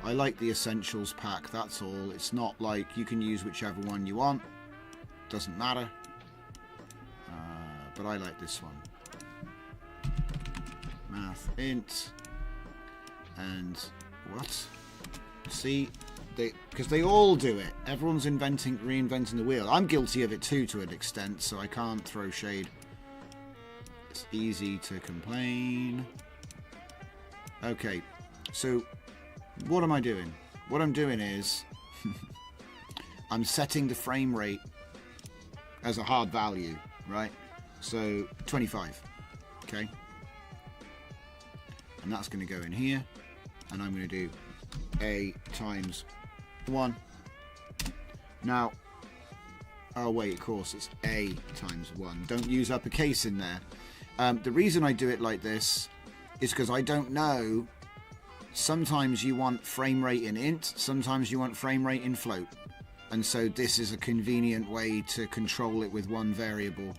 I like the Essentials pack, that's all. It's not like you can use whichever one you want. Doesn't matter. But I like this one. Math int. And what? See? Because they all do it. Everyone's reinventing the wheel. I'm guilty of it too, to an extent, so I can't throw shade. It's easy to complain. Okay, so what am I doing? What I'm doing is I'm setting the frame rate as a hard value, right? So 25, okay? And that's going to go in here. and I'm going to do A times 1. Now, oh wait, of course, it's A times 1. Don't use uppercase in there. The reason I do it like this is because I don't know. Sometimes you want frame rate in int, sometimes you want frame rate in float. And so this is a convenient way to control it with one variable.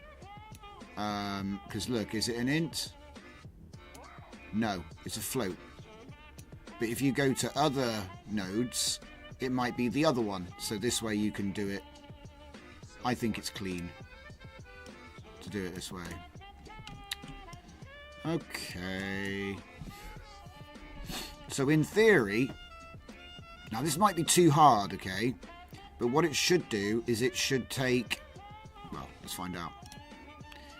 Because look, is it an int? No, it's a float. But if you go to other nodes, it might be the other one. So this way you can do it. I think it's clean to do it this way. Okay. So in theory, now this might be too hard, okay? But what it should do is it should take, well, let's find out.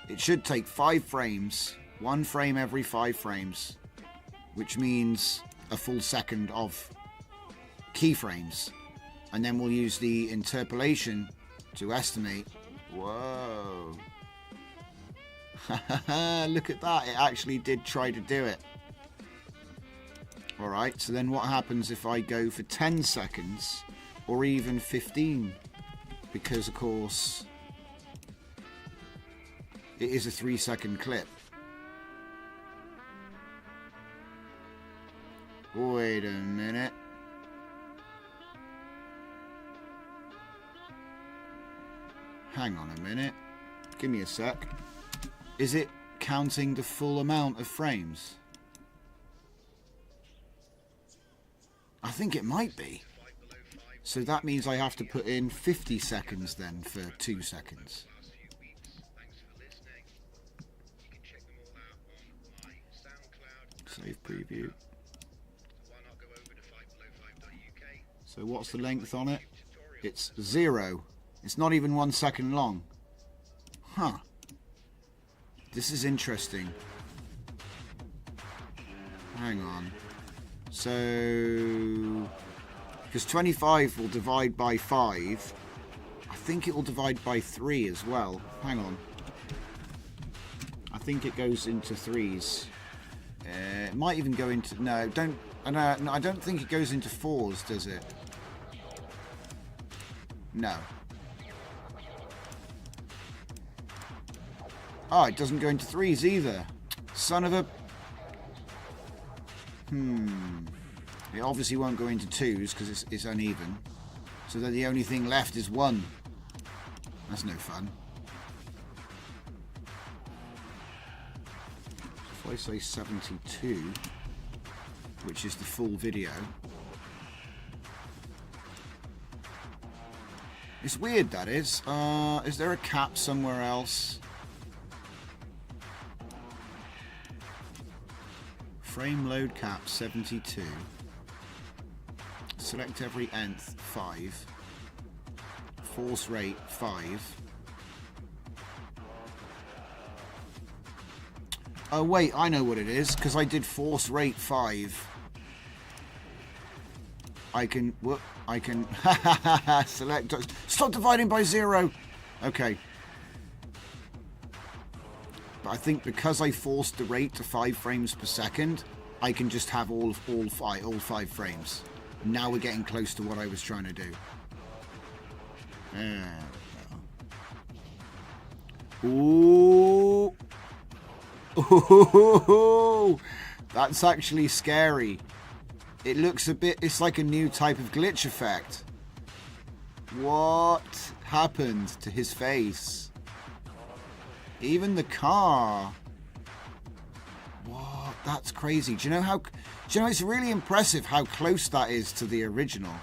It should take 5 frames, 1 frame every 5 frames, which means a full second of keyframes. And then we'll use the interpolation to estimate. Whoa. Look at that. It actually did try to do it. Alright, so then what happens if I go for 10 seconds or even 15? Because, of course, it is a 3-second clip. Wait a minute. Hang on a minute. Give me a sec. Is it counting the full amount of frames? I think it might be. So that means I have to put in 50 seconds then for 2 seconds. Save preview. So what's the length on it? It's 0. It's not even 1 second long. Huh. This is interesting. Hang on. So, because 25 will divide by 5, I think it will divide by 3 as well. Hang on. I think it goes into 3s. It might even go into... No, don't... No, I don't think it goes into 4s, does it? No. Oh, it doesn't go into 3s either. Son of a... It obviously won't go into 2s because it's uneven. So then the only thing left is 1. That's no fun. If I say 72, which is the full video. It's weird, that is. Is there a cap somewhere else? Frame load cap 72. Select every nth 5. Force rate 5. Oh wait, I know what it is, because I did force rate 5. I can select. Stop dividing by 0. Okay. But I think because I forced the rate to 5 frames per second, I can just have all 5 frames. Now we're getting close to what I was trying to do. Ooh. Ooh. That's actually scary. It looks a bit... It's like a new type of glitch effect. What happened to his face? Even the car. What? That's crazy. Do you know how... Do you know, it's really impressive how close that is to the original.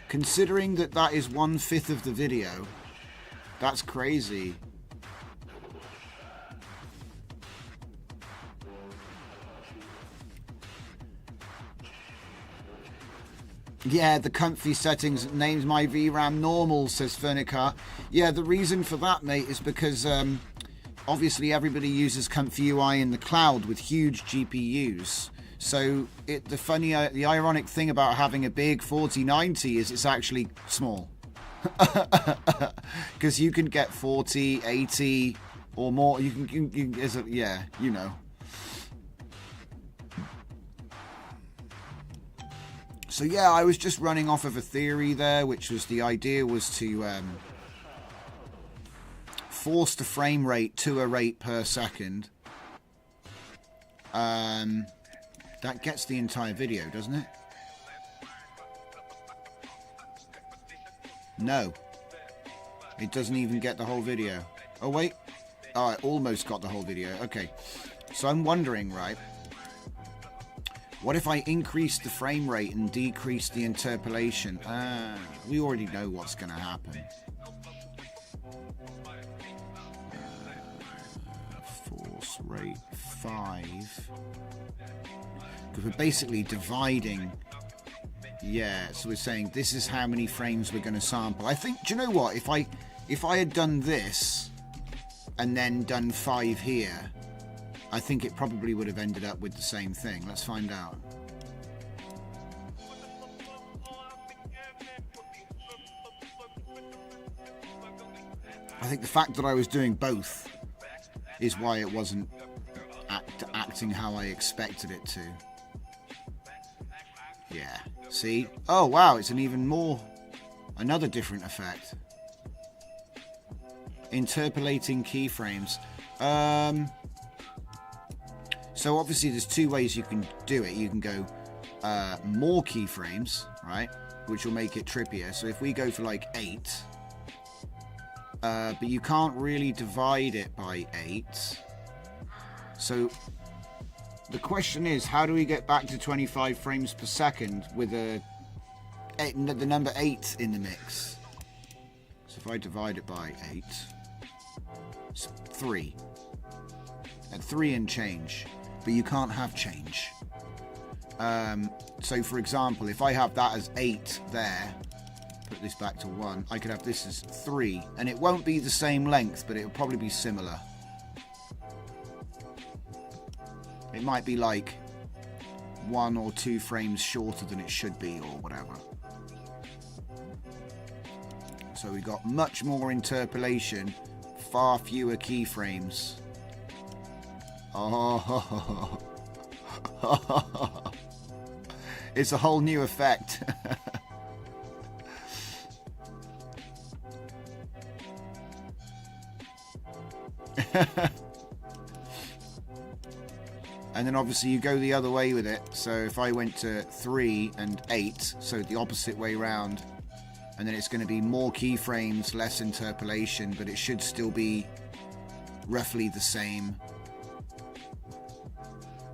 Considering that that is 1/5 of the video, that's crazy. Yeah, the comfy settings names my VRAM normal, says Furnicar. Yeah, the reason for that, mate, is because obviously everybody uses ComfyUI in the cloud with huge GPUs. So the ironic thing about having a big 4090 is it's actually small. Because you can get 40, 80 or more. Yeah, you know. So yeah, I was just running off of a theory there, which was the idea was to force the frame rate to a rate per second. That gets the entire video, doesn't it? No. It doesn't even get the whole video. Oh, wait. Oh, I almost got the whole video. Okay. So I'm wondering, right? What if I increase the frame rate and decrease the interpolation? We already know what's going to happen. Force rate 5. Because we're basically dividing. Yeah, so we're saying this is how many frames we're going to sample. I think, do you know what? If I had done this and then done 5 here, I think it probably would have ended up with the same thing. Let's find out. I think the fact that I was doing both is why it wasn't acting how I expected it to. Yeah. See? Oh, wow. It's another different effect. Interpolating keyframes. So obviously there's 2 ways you can do it. You can go more keyframes, right? Which will make it trippier. So if we go for like 8, but you can't really divide it by 8. So the question is, how do we get back to 25 frames per second with the number 8 in the mix? So if I divide it by 8, it's 3. At 3 and change. But you can't have change. So for example, if I have that as 8 there, put this back to 1, I could have this as 3, and it won't be the same length, but it'll probably be similar. It might be like 1 or 2 frames shorter than it should be, or whatever. So we got much more interpolation, far fewer keyframes. Oh, it's a whole new effect. And then obviously you go the other way with it. So if I went to 3 and 8, so the opposite way round, and then it's going to be more keyframes, less interpolation, but it should still be roughly the same.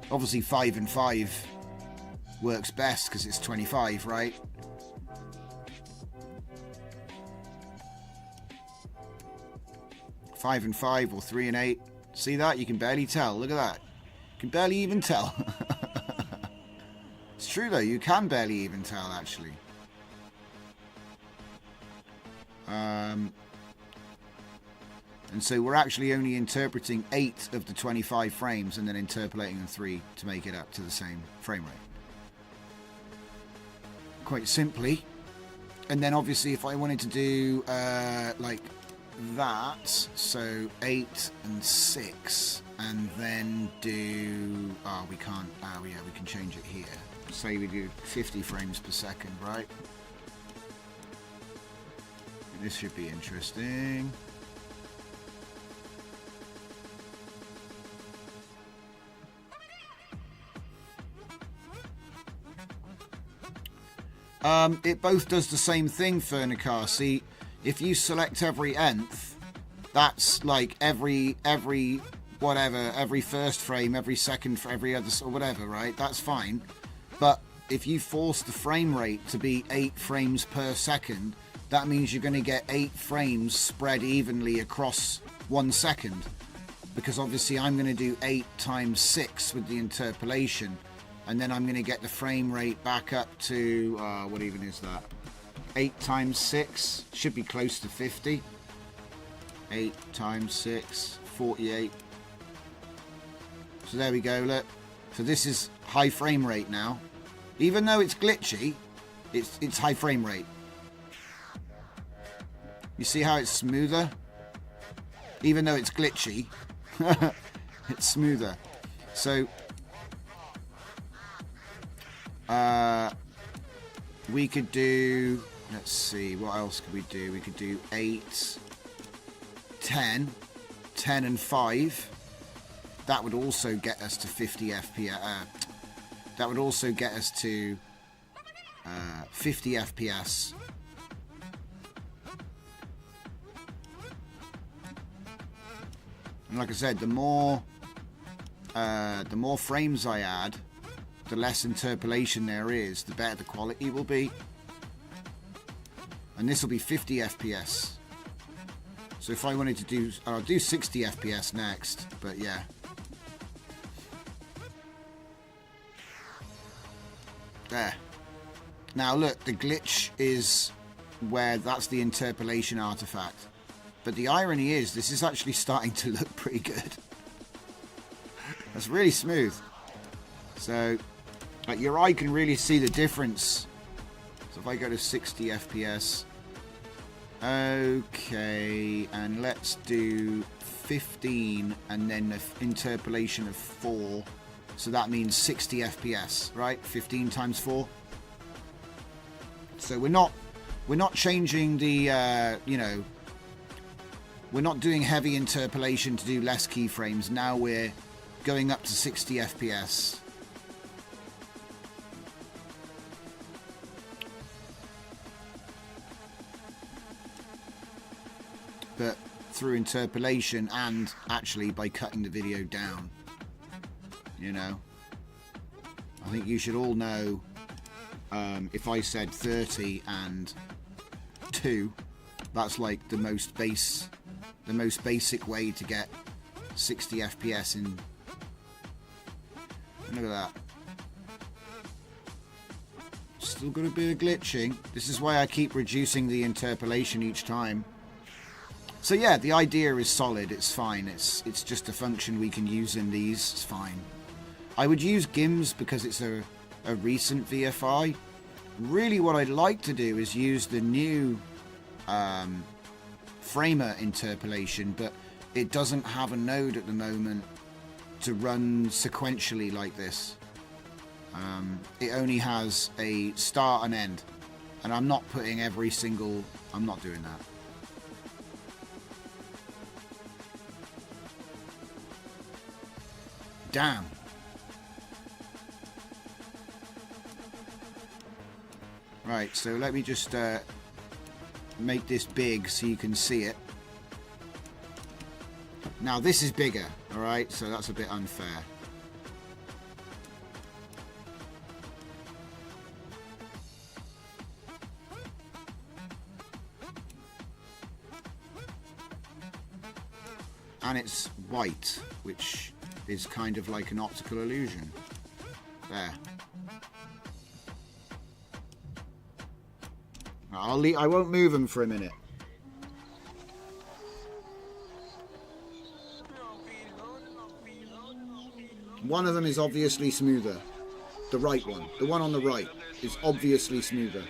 Obviously 5 and 5 works best because it's 25, right? Five and 5 or 3 and 8. See that? You can barely tell. Look at that. You can barely even tell. It's true though, you can barely even tell actually. And so we're actually only interpreting 8 of the 25 frames and then interpolating them 3 to make it up to the same frame rate. Quite simply. And then obviously if I wanted to do like that, so 8 and 6, and then do, we can't, yeah, we can change it here. Say we do 50 frames per second, right? This should be interesting. It both does the same thing, Fernicar. See, if you select every nth, that's like every whatever, every first frame, every second, for every other, or whatever, right? That's fine. But if you force the frame rate to be 8 frames per second, that means you're going to get 8 frames spread evenly across 1 second. Because obviously I'm going to do 8 times 6 with the interpolation. And then I'm going to get the frame rate back up to, what even is that? 8 times 6, should be close to 50. 8 times 6, 48. So there we go, look. So this is high frame rate now. Even though it's glitchy, it's high frame rate. You see how it's smoother? Even though it's glitchy, it's smoother. So we could do, let's see, what else could we do? We could do 8, 10, 10 and 5. That would also get us to 50 FPS. That would also get us to 50 FPS. And like I said, the more frames I add, the less interpolation there is, the better the quality will be. And this will be 50 FPS. So if I wanted to do, I'll do 60 FPS next, but yeah. There. Now look, the glitch is where that's the interpolation artifact. But the irony is, this is actually starting to look pretty good. That's really smooth. So, like, your eye can really see the difference. So if I go to 60 FPS. Okay, and let's do 15 and then the interpolation of 4. So that means 60 FPS, right? 15 times 4. So we're not changing the, you know, we're not doing heavy interpolation to do less keyframes. Now we're going up to 60 FPS. But through interpolation and actually by cutting the video down. You know, I think you should all know, if I said 30 and 2, that's like the most basic way to get 60 FPS in. Look at that. Still got a bit of glitching. This is why I keep reducing the interpolation each time. So yeah, the idea is solid. It's fine. It's just a function we can use in these. It's fine. I would use GIMS because it's a recent VFI. Really what I'd like to do is use the new Framer interpolation, but it doesn't have a node at the moment to run sequentially like this. It only has a start and end, and I'm not putting every single... I'm not doing that. Damn. Right, so let me just make this big so you can see it. Now this is bigger, alright, so that's a bit unfair. And it's white, which is kind of like an optical illusion. There. I won't move them for a minute. One of them is obviously smoother. The right one. The one on the right is obviously smoother.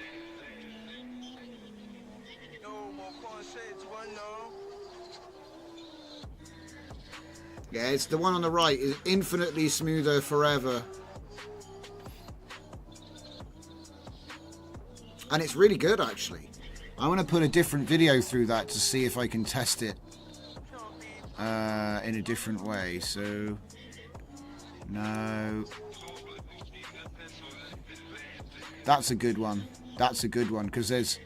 Yeah, it's the one on the right is infinitely smoother forever. And it's really good, actually. I want to put a different video through that to see if I can test it in a different way. So, no. That's a good one. That's a good one, because there's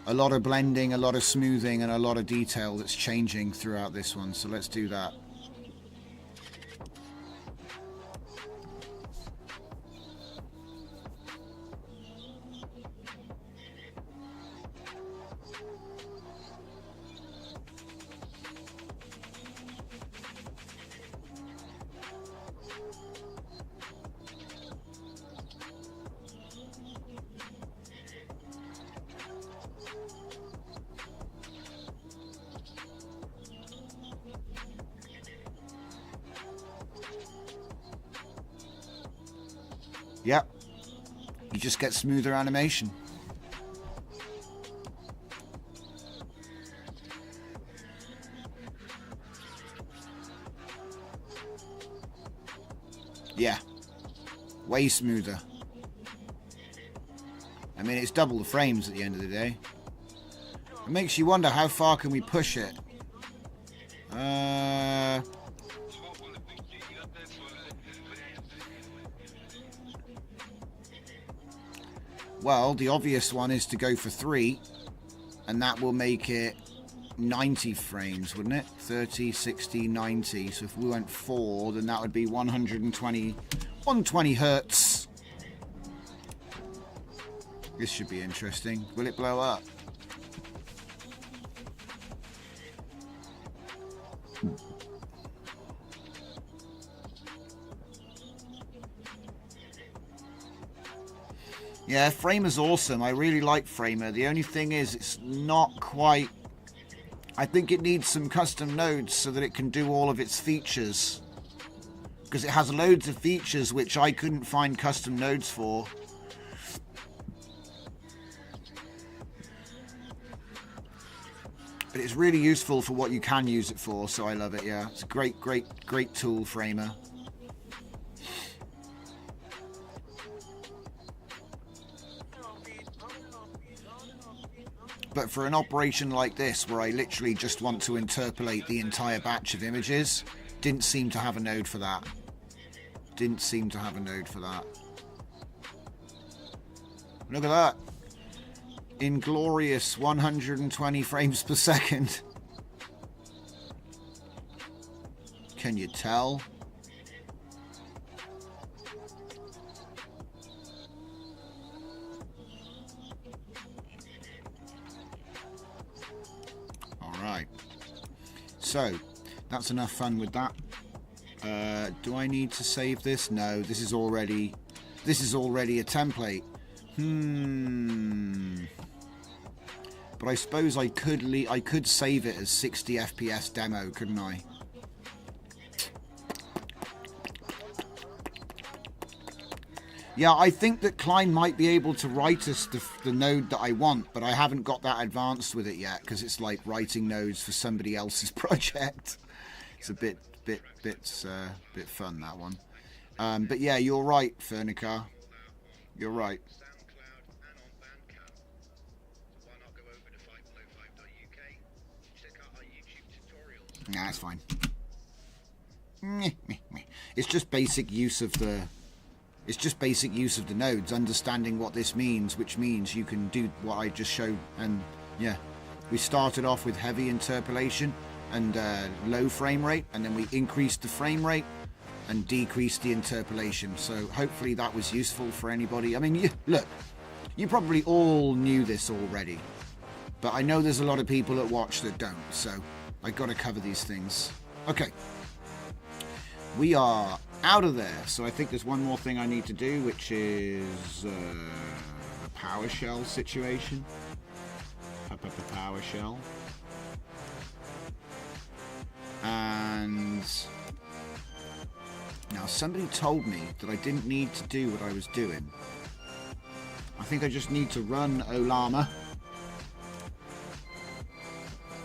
a lot of blending, a lot of smoothing, and a lot of detail that's changing throughout this one. So let's do that. Yep, you just get smoother animation. Way smoother. I mean, it's double the frames at the end of the day. It makes you wonder how far can we push it. Well, the obvious one is to go for 3, and that will make it 90 frames, wouldn't it? 30, 60, 90. So if we went 4, then that would be 120 hertz. This should be interesting. Will it blow up? Yeah, Framer's awesome. I really like Framer. The only thing is it's not quite... I think it needs some custom nodes so that it can do all of its features. Because it has loads of features which I couldn't find custom nodes for. But it's really useful for what you can use it for, so I love it, yeah. It's a great, great, great tool, Framer. But for an operation like this, where I literally just want to interpolate the entire batch of images, didn't seem to have a node for that. Didn't seem to have a node for that. Look at that. Inglorious 120 frames per second. Can you tell? Alright. So, that's enough fun with that. Do I need to save this? No, this is already a template. But I suppose I could save it as 60 FPS demo, couldn't I? Yeah, I think that Klein might be able to write us the node that I want, but I haven't got that advanced with it yet because it's like writing nodes for somebody else's project. It's a bit fun, that one. But yeah, you're right, Fernica. You're right. Nah, it's fine. It's just basic use of the... It's just basic use of the nodes, understanding what this means, which means you can do what I just showed. And yeah, we started off with heavy interpolation and low frame rate, and then we increased the frame rate and decreased the interpolation. So hopefully that was useful for anybody. I mean, look, you probably all knew this already, but I know there's a lot of people that watch that don't, so I've got to cover these things. Okay. We are out of there, so I think there's one more thing I need to do, which is the PowerShell situation. PowerShell. And now somebody told me that I didn't need to do what I was doing. I think I just need to run Olama,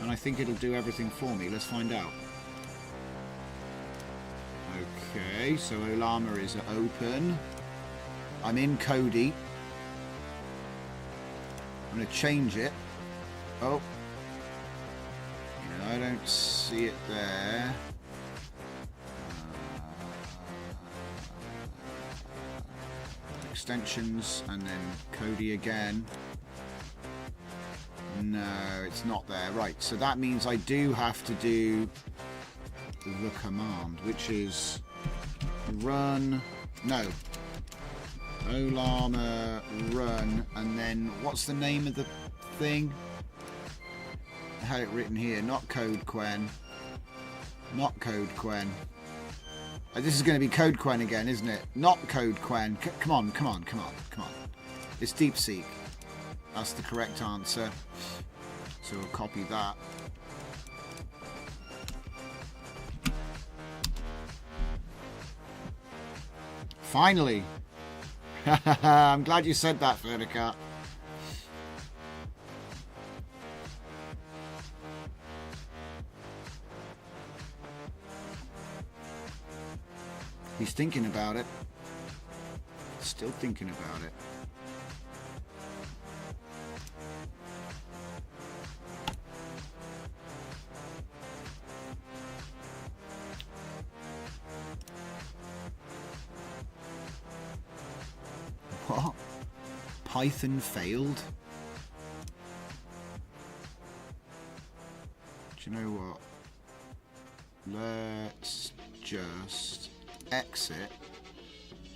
and I think it'll do everything for me. Let's find out. Okay, so Olama is open. I'm in Kodi. I'm going to change it. Oh. You know, I don't see it there. Extensions, and then Kodi again. No, it's not there. Right, so that means I do have to do the command, which is run, no, Olama run, and then what's the name of the thing? I had it written here, not CodeQuen. Not CodeQuen. This is going to be CodeQuen again, isn't it? Not CodeQuen. Come on. It's DeepSeek. That's the correct answer. So we'll copy that. Finally. I'm glad you said that, Fernica. He's thinking about it. Still thinking about it. What? Python failed? Do you know what? Let's just exit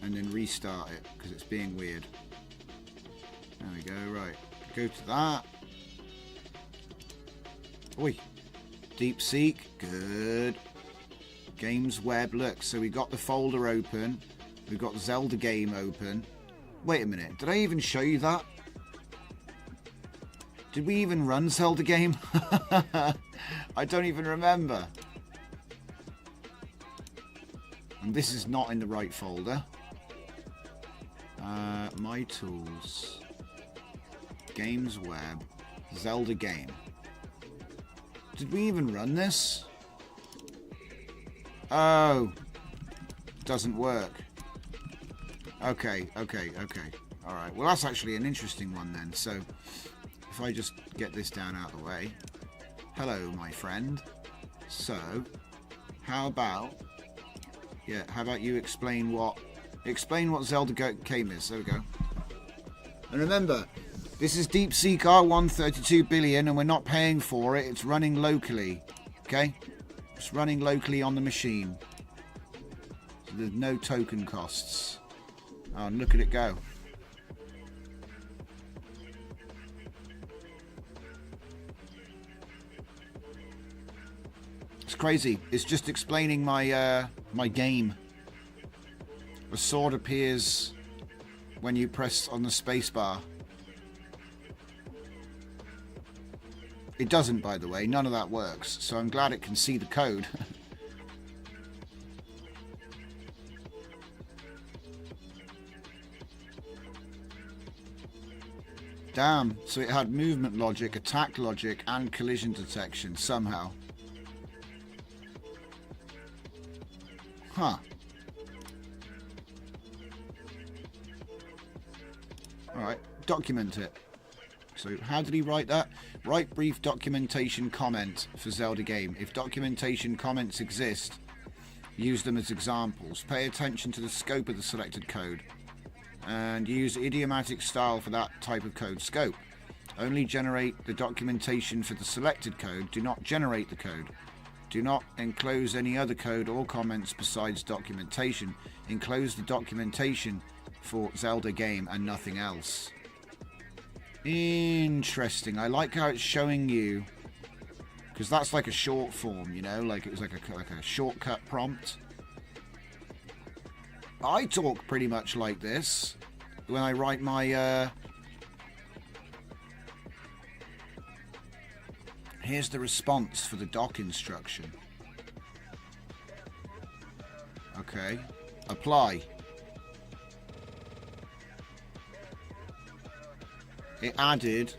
and then restart it because it's being weird. There we go, right. Go to that. Oi. DeepSeek, good. Games web, look, so we got the folder open. We've got Zelda game open. Wait a minute, did I even show you that? Did we even run Zelda game? I don't even remember. And this is not in the right folder. My tools. Games web. Zelda game. Did we even run this? Oh. Doesn't work. Okay. Alright, well that's actually an interesting one then. So, if I just get this down out of the way. Hello, my friend. So, how about... Yeah, how about you explain what Zelda game is. There we go. And remember, this is DeepSeek R1 32 billion and we're not paying for it. It's running locally. Okay? It's running locally on the machine. So there's no token costs. Oh, and look at it go. It's crazy. It's just explaining my my game. A sword appears when you press on the spacebar. It doesn't, by the way. None of that works. So I'm glad it can see the code. Damn. So it had movement logic, attack logic, and collision detection somehow. Huh. Alright, document it. So how did he write that? Write brief documentation comment for Zelda game. If documentation comments exist, use them as examples. Pay attention to the scope of the selected code. And use idiomatic style for that type of code scope. Only generate the documentation for the selected code. Do not generate the code. Do not enclose any other code or comments besides documentation. Enclose the documentation for Zelda game and nothing else. Interesting. I like how it's showing you, because that's like a short form, you know, like it was like a shortcut prompt. I talk pretty much like this when I write my here's the response for the doc instruction. Okay. Apply. It added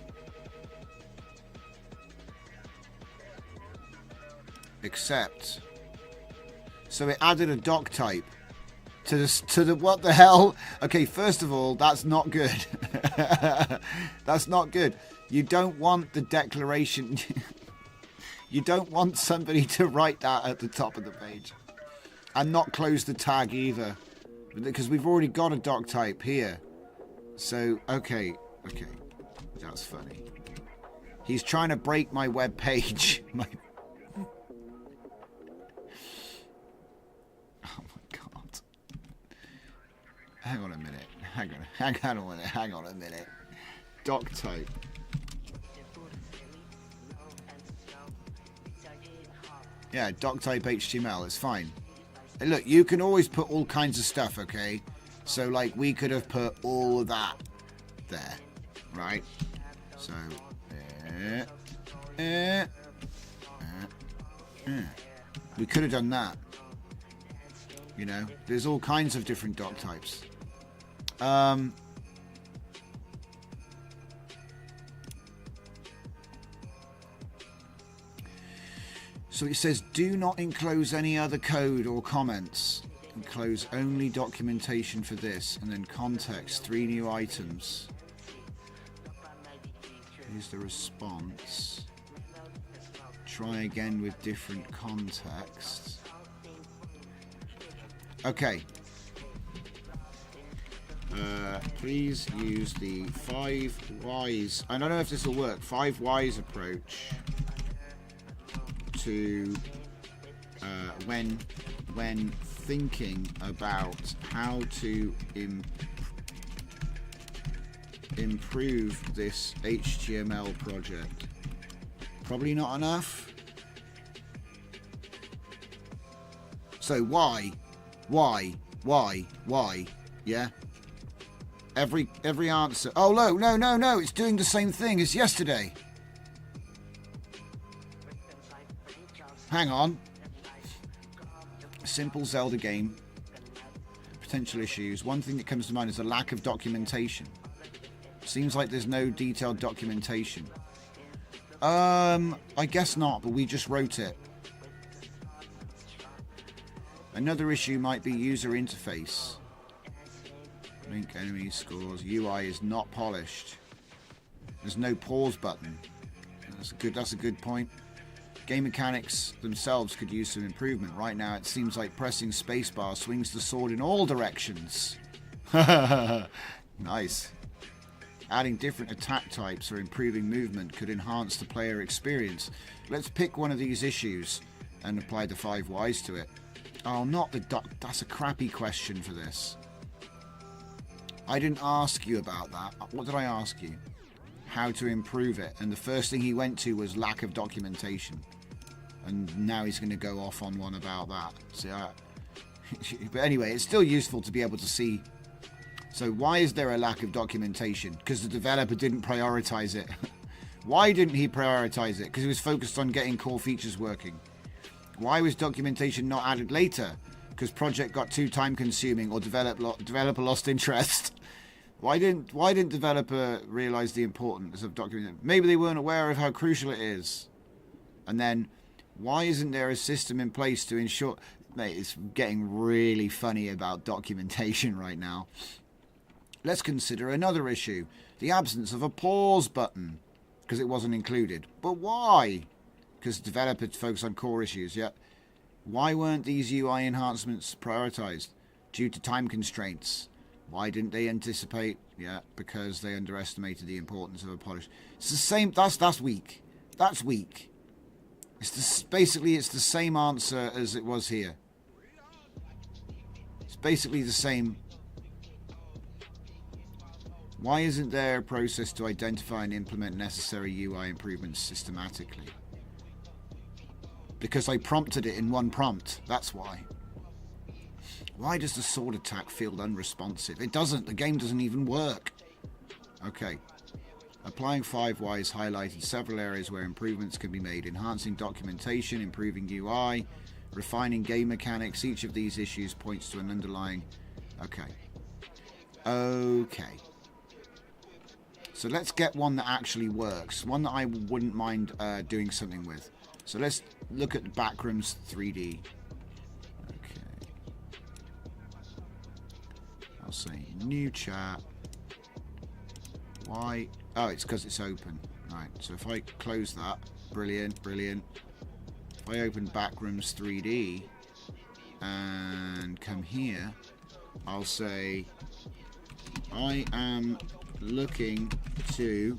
accept. So it added a doc type to the what the hell? Okay, first of all, that's not good. That's not good. You don't want the declaration. You don't want somebody to write that at the top of the page. And not close the tag either. Because we've already got a doc type here. So, okay. That's funny. He's trying to break my web page. Oh my god. Hang on a minute. Hang on a minute. Doc type. Yeah, doc type HTML, it's fine. And look, you can always put all kinds of stuff, okay? So, like, we could have put all of that there, right? So, we could have done that. You know, there's all kinds of different doc types. So it says, do not enclose any other code or comments. close only documentation for this, and then context, 3 new items. Here's the response. Try again with different context. Okay. Please use the 5 whys. I don't know if this will work. 5 whys approach to when thinking about how to improve this HTML project. Probably not enough. So why? Yeah. Every answer. Oh no! It's doing the same thing as yesterday. Hang on. A simple Zelda game. Potential issues. One thing that comes to mind is a lack of documentation. Seems like there's no detailed documentation. I guess not, but we just wrote it. Another issue might be user interface. Link enemy scores. UI is not polished. There's no pause button. That's a good point. Game mechanics themselves could use some improvement. Right now it seems like pressing spacebar swings the sword in all directions. Nice. Adding different attack types or improving movement could enhance the player experience. Let's pick one of these issues and apply the 5 whys to it. Oh, not the that's a crappy question for this. I didn't ask you about that. What did I ask you? How to improve it. And the first thing he went to was lack of documentation. And now he's going to go off on one about that. See, but anyway, it's still useful to be able to see. So why is there a lack of documentation? Because the developer didn't prioritize it. Why didn't he prioritize it? Because he was focused on getting core features working. Why was documentation not added later? Because project got too time consuming or developer lost interest. Why didn't developer realize the importance of documentation? Maybe they weren't aware of how crucial it is. And then why isn't there a system in place to ensure... Mate, it's getting really funny about documentation right now. Let's consider another issue. The absence of a pause button. Because it wasn't included. But why? Because developers focus on core issues, yeah. Why weren't these UI enhancements prioritized? Due to time constraints. Why didn't they anticipate? Yeah, because they underestimated the importance of a polish. It's the same. That's weak. That's weak. Basically it's the same answer as it was here. It's basically the same. Why isn't there a process to identify and implement necessary UI improvements systematically? Because I prompted it in one prompt. That's why. Why does the sword attack feel unresponsive? It doesn't. The game doesn't even work. Okay. Applying 5 whys highlighted several areas where improvements can be made. Enhancing documentation, improving UI, refining game mechanics. Each of these issues points to an underlying... Okay. Okay. So let's get one that actually works. One that I wouldn't mind doing something with. So let's look at Backrooms 3D. Okay. I'll say new chat. Why? Oh, it's because it's open. Right, so if I close that, brilliant. If I open Backrooms 3D and come here, I'll say I am looking to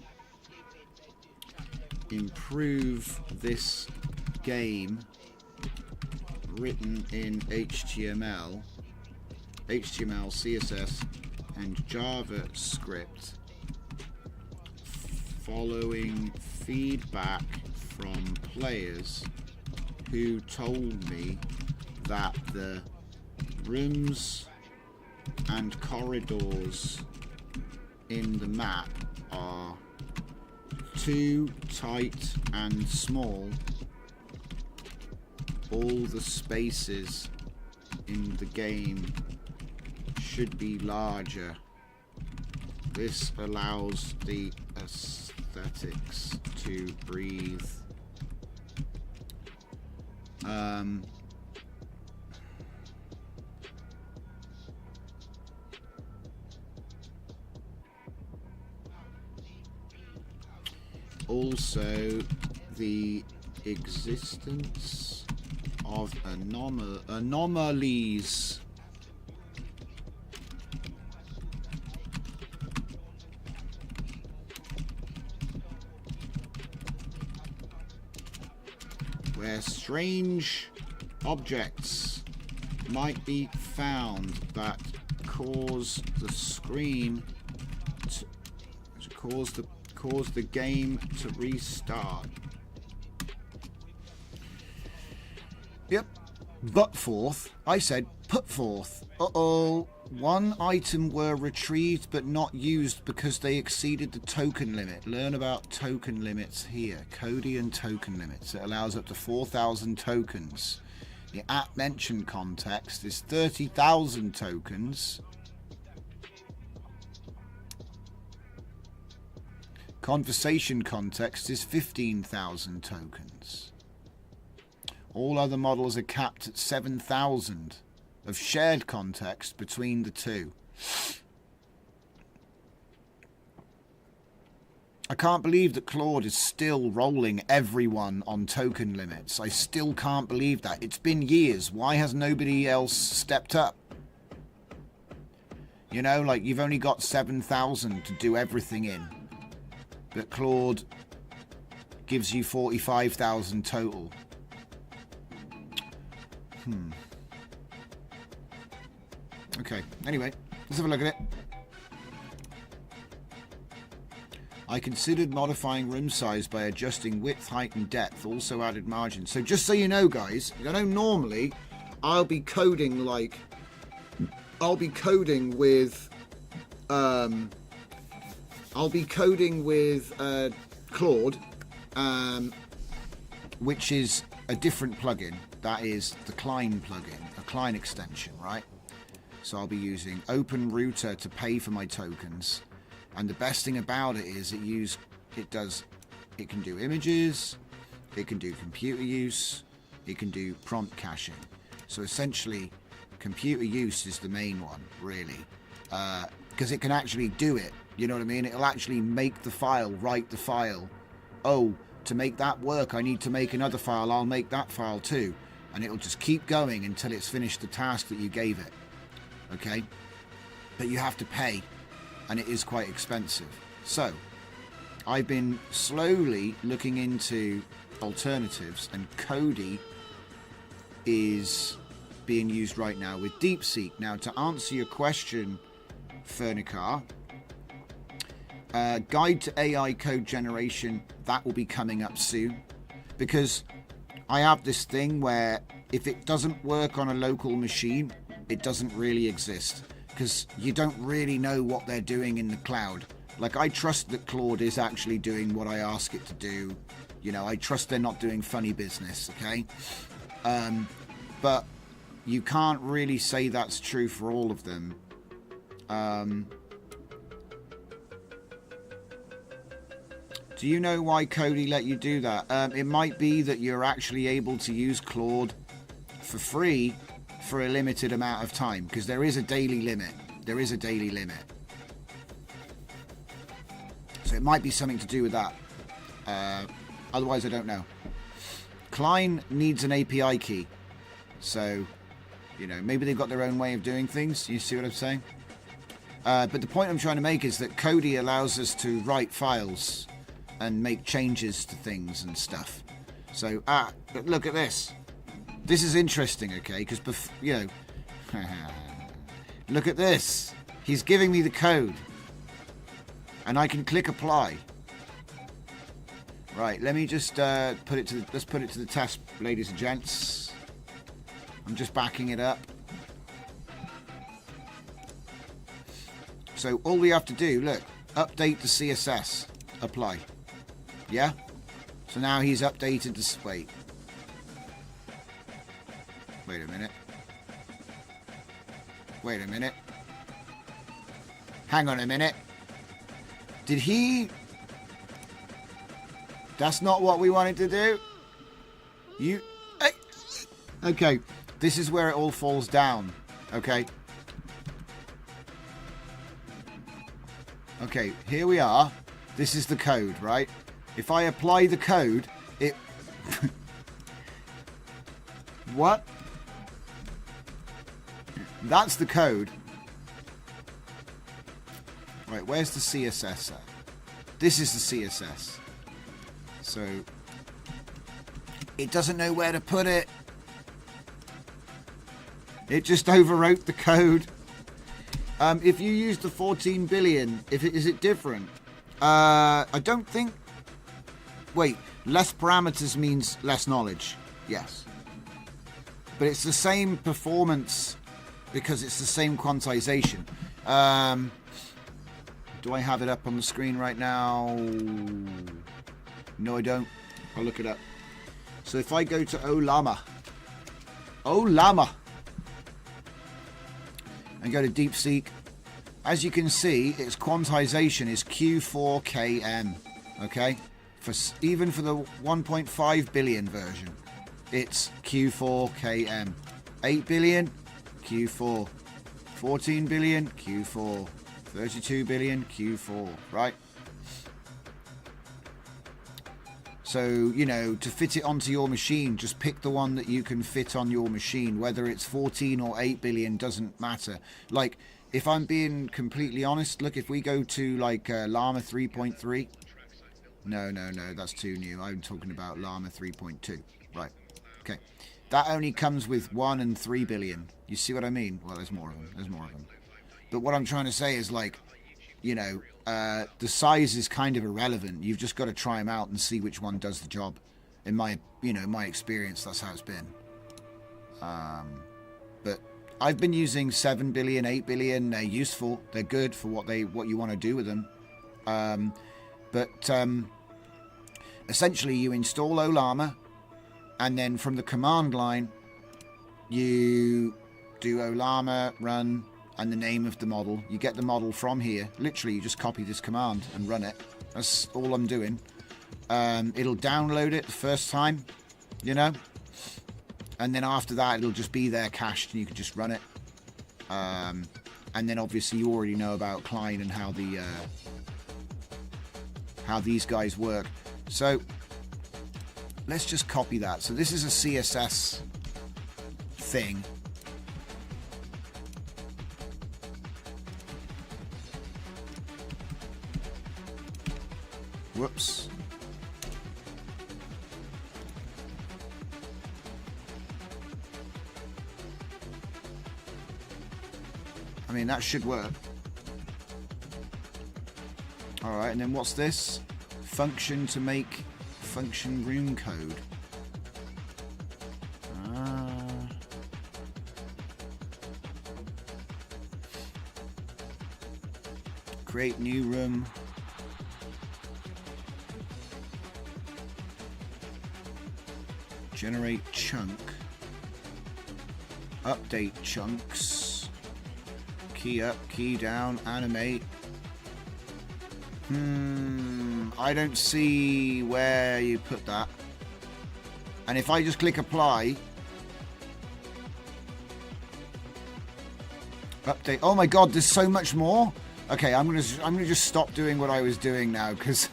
improve this game written in HTML, CSS, and JavaScript following feedback from players who told me that the rooms and corridors in the map are too tight and small. All the spaces in the game should be larger. This allows the aesthetics to breathe. also the existence of anomalies. Where strange objects might be found that cause the screen to cause the game to restart. Yep. But forth. I said put forth. Uh-oh. One item were retrieved but not used because they exceeded the token limit. Learn about token limits here. Cody and token limits. It allows up to 4,000 tokens. The at mention context is 30,000 tokens. Conversation context is 15,000 tokens. All other models are capped at 7,000 of shared context between the two. I can't believe that Claude is still rolling everyone on token limits. I still can't believe that. It's been years. Why has nobody else stepped up? You know, like, you've only got 7,000 to do everything in. But Claude gives you 45,000 total. Okay, anyway, let's have a look at it. I considered modifying room size by adjusting width, height and depth, also added margin. So just so you know, guys, I know normally I'll be coding with Claude, which is a different plugin. That is the Klein plugin, a Klein extension, right? So I'll be using OpenRouter to pay for my tokens. And the best thing about it is it can do images, it can do computer use, it can do prompt caching. So essentially, computer use is the main one, really. Because it can actually do it, you know what I mean? It'll actually make the file, write the file. Oh, to make that work, I need to make another file, I'll make that file too. And it'll just keep going until it's finished the task that you gave it. Okay? But you have to pay, and it is quite expensive. So, I've been slowly looking into alternatives, and Kodi is being used right now with DeepSeek. Now, to answer your question, Fernicar, guide to AI code generation, that will be coming up soon, because I have this thing where if it doesn't work on a local machine, it doesn't really exist, because you don't really know what they're doing in the cloud. Like, I trust that Claude is actually doing what I ask it to do. You know, I trust they're not doing funny business, okay? But you can't really say that's true for all of them. Do you know why Kodi let you do that? It might be that you're actually able to use Claude for free for a limited amount of time, because there is a daily limit. There is a daily limit. So it might be something to do with that. Otherwise, I don't know. Klein needs an API key. So, you know, maybe they've got their own way of doing things. You see what I'm saying? But the point I'm trying to make is that Kodi allows us to write files and make changes to things and stuff. So, but look at this. This is interesting, okay? Because, you know, look at this. He's giving me the code. And I can click apply. Right, let me just let's put it to the test, ladies and gents. I'm just backing it up. So all we have to do, look, update the CSS, apply. Yeah? So now he's updated this. Wait a minute. Wait a minute. Hang on a minute. Did he... That's not what we wanted to do. You... Okay, this is where it all falls down. Okay. Okay, here we are. This is the code, right? If I apply the code, it... What? That's the code. Right, where's the CSS at? This is the CSS. So, it doesn't know where to put it. It just overwrote the code. If you use the 14 billion, is it different? I don't think... Wait, less parameters means less knowledge. Yes. But it's the same performance because it's the same quantization. Do I have it up on the screen right now? No, I don't. I'll look it up. So if I go to Olama, and go to DeepSeek, as you can see, its quantization is Q4KM. Okay, even for the 1.5 billion version, it's Q4KM. 8 billion, Q4. 14 billion, Q4. 32 billion, Q4. Right. So, you know, to fit it onto your machine, just pick the one that you can fit on your machine. Whether it's 14 or 8 billion doesn't matter. Like, if I'm being completely honest, look, if we go to, like, Llama 3.3... No, that's too new. I'm talking about Llama 3.2. Right. Okay. That only comes with 1 and 3 billion. You see what I mean? Well, there's more of them. But what I'm trying to say is, like, you know, the size is kind of irrelevant. You've just got to try them out and see which one does the job. In my experience, that's how it's been. But I've been using 7 billion, 8 billion. They're useful. They're good for what you want to do with them. Essentially, you install Olama, and then from the command line, you do Olama run and the name of the model. You get the model from here. Literally, you just copy this command and run it. That's all I'm doing. It'll download it the first time, you know, and then after that, it'll just be there cached, and you can just run it. And then obviously, you already know about Klein and how these guys work. So let's just copy that. So this is a CSS thing. Whoops. I mean, that should work. All right, and then what's this? Function to make function room code. Create new room. Generate chunk. Update chunks. Key up, key down, animate. I don't see where you put that. And if I just click apply. Update. Oh my god, there's so much more. Okay, I'm gonna just stop doing what I was doing now, because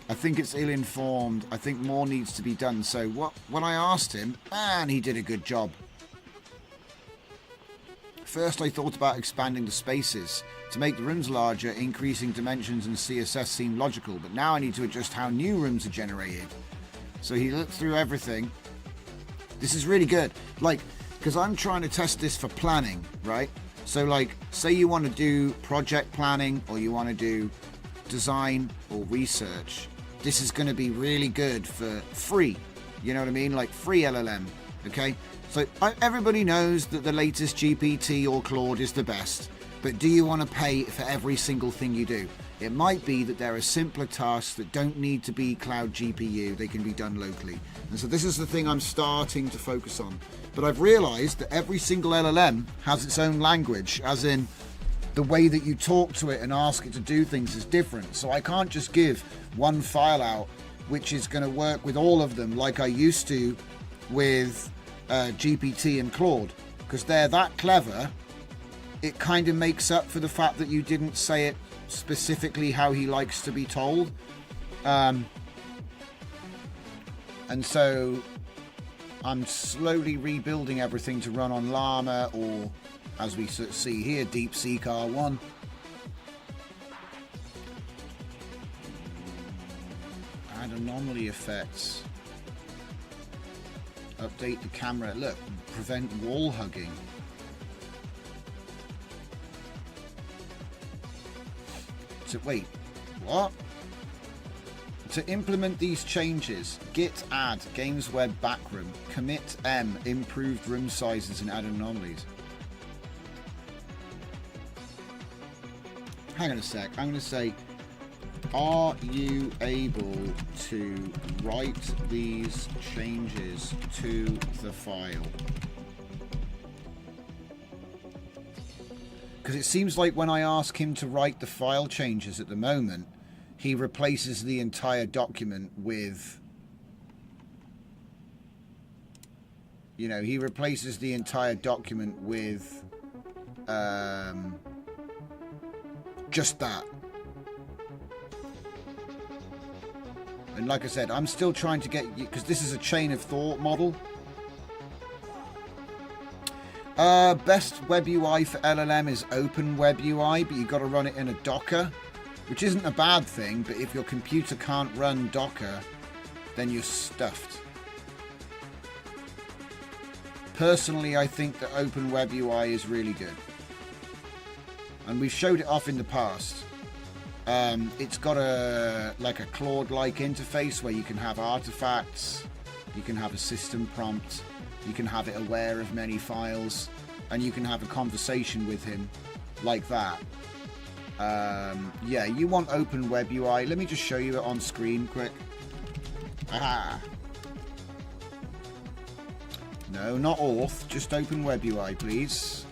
I think it's ill-informed. I think more needs to be done. So when I asked him, man, he did a good job. First, I thought about expanding the spaces. To make the rooms larger, increasing dimensions and CSS seemed logical, but now I need to adjust how new rooms are generated. So he looked through everything. This is really good. Like, because I'm trying to test this for planning, right? So, like, say you want to do project planning, or you want to do design or research. This is going to be really good for free. You know what I mean? Like, free LLM, okay? So everybody knows that the latest GPT or Claude is the best, but do you want to pay for every single thing you do? It might be that there are simpler tasks that don't need to be cloud GPU, they can be done locally. And so this is the thing I'm starting to focus on. But I've realized that every single LLM has its own language, as in the way that you talk to it and ask it to do things is different. So I can't just give one file out which is going to work with all of them like I used to with GPT and Claude, because they're that clever. It kind of makes up for the fact that you didn't say it specifically how he likes to be told. And so I'm slowly rebuilding everything to run on Llama, or as we see here, DeepSeek R1. Add anomaly effects. Update the camera. Look, prevent wall hugging. So wait, what? To implement these changes, git add games web backroom, commit m improved room sizes and add anomalies. Hang on a sec. I'm going to say, are you able to write these changes to the file? Because it seems like when I ask him to write the file changes at the moment, he replaces the entire document with, you know, he replaces the entire document with just that. And like I said, I'm still trying to get you, because this is a chain of thought model. Best web UI for LLM is Open Web UI, but you've got to run it in a Docker, which isn't a bad thing, but if your computer can't run Docker, then you're stuffed. Personally, I think that Open Web UI is really good. And we've showed it off in the past. It's got a Claude-like interface where you can have artifacts, you can have a system prompt, you can have it aware of many files, and you can have a conversation with him like that. Yeah, you want Open Web UI. Let me just show you it on screen quick. Aha! No, not auth, just Open Web UI, please.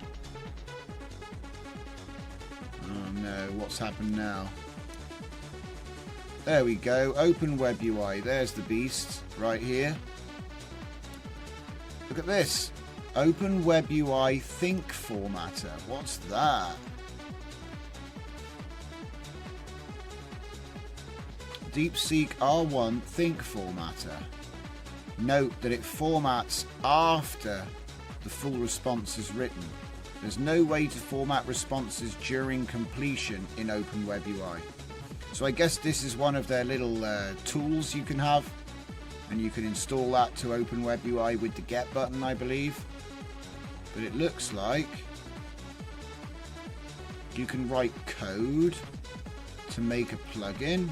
Oh no, what's happened now? There we go, Open Web UI. There's the beast right here. Look at this. Open Web UI Think Formatter. What's that? DeepSeek R1 Think Formatter. Note that it formats after the full response is written. There's no way to format responses during completion in Open Web UI. So I guess this is one of their little tools you can have, and you can install that to Open Web UI with the Get button, I believe. But it looks like you can write code to make a plugin.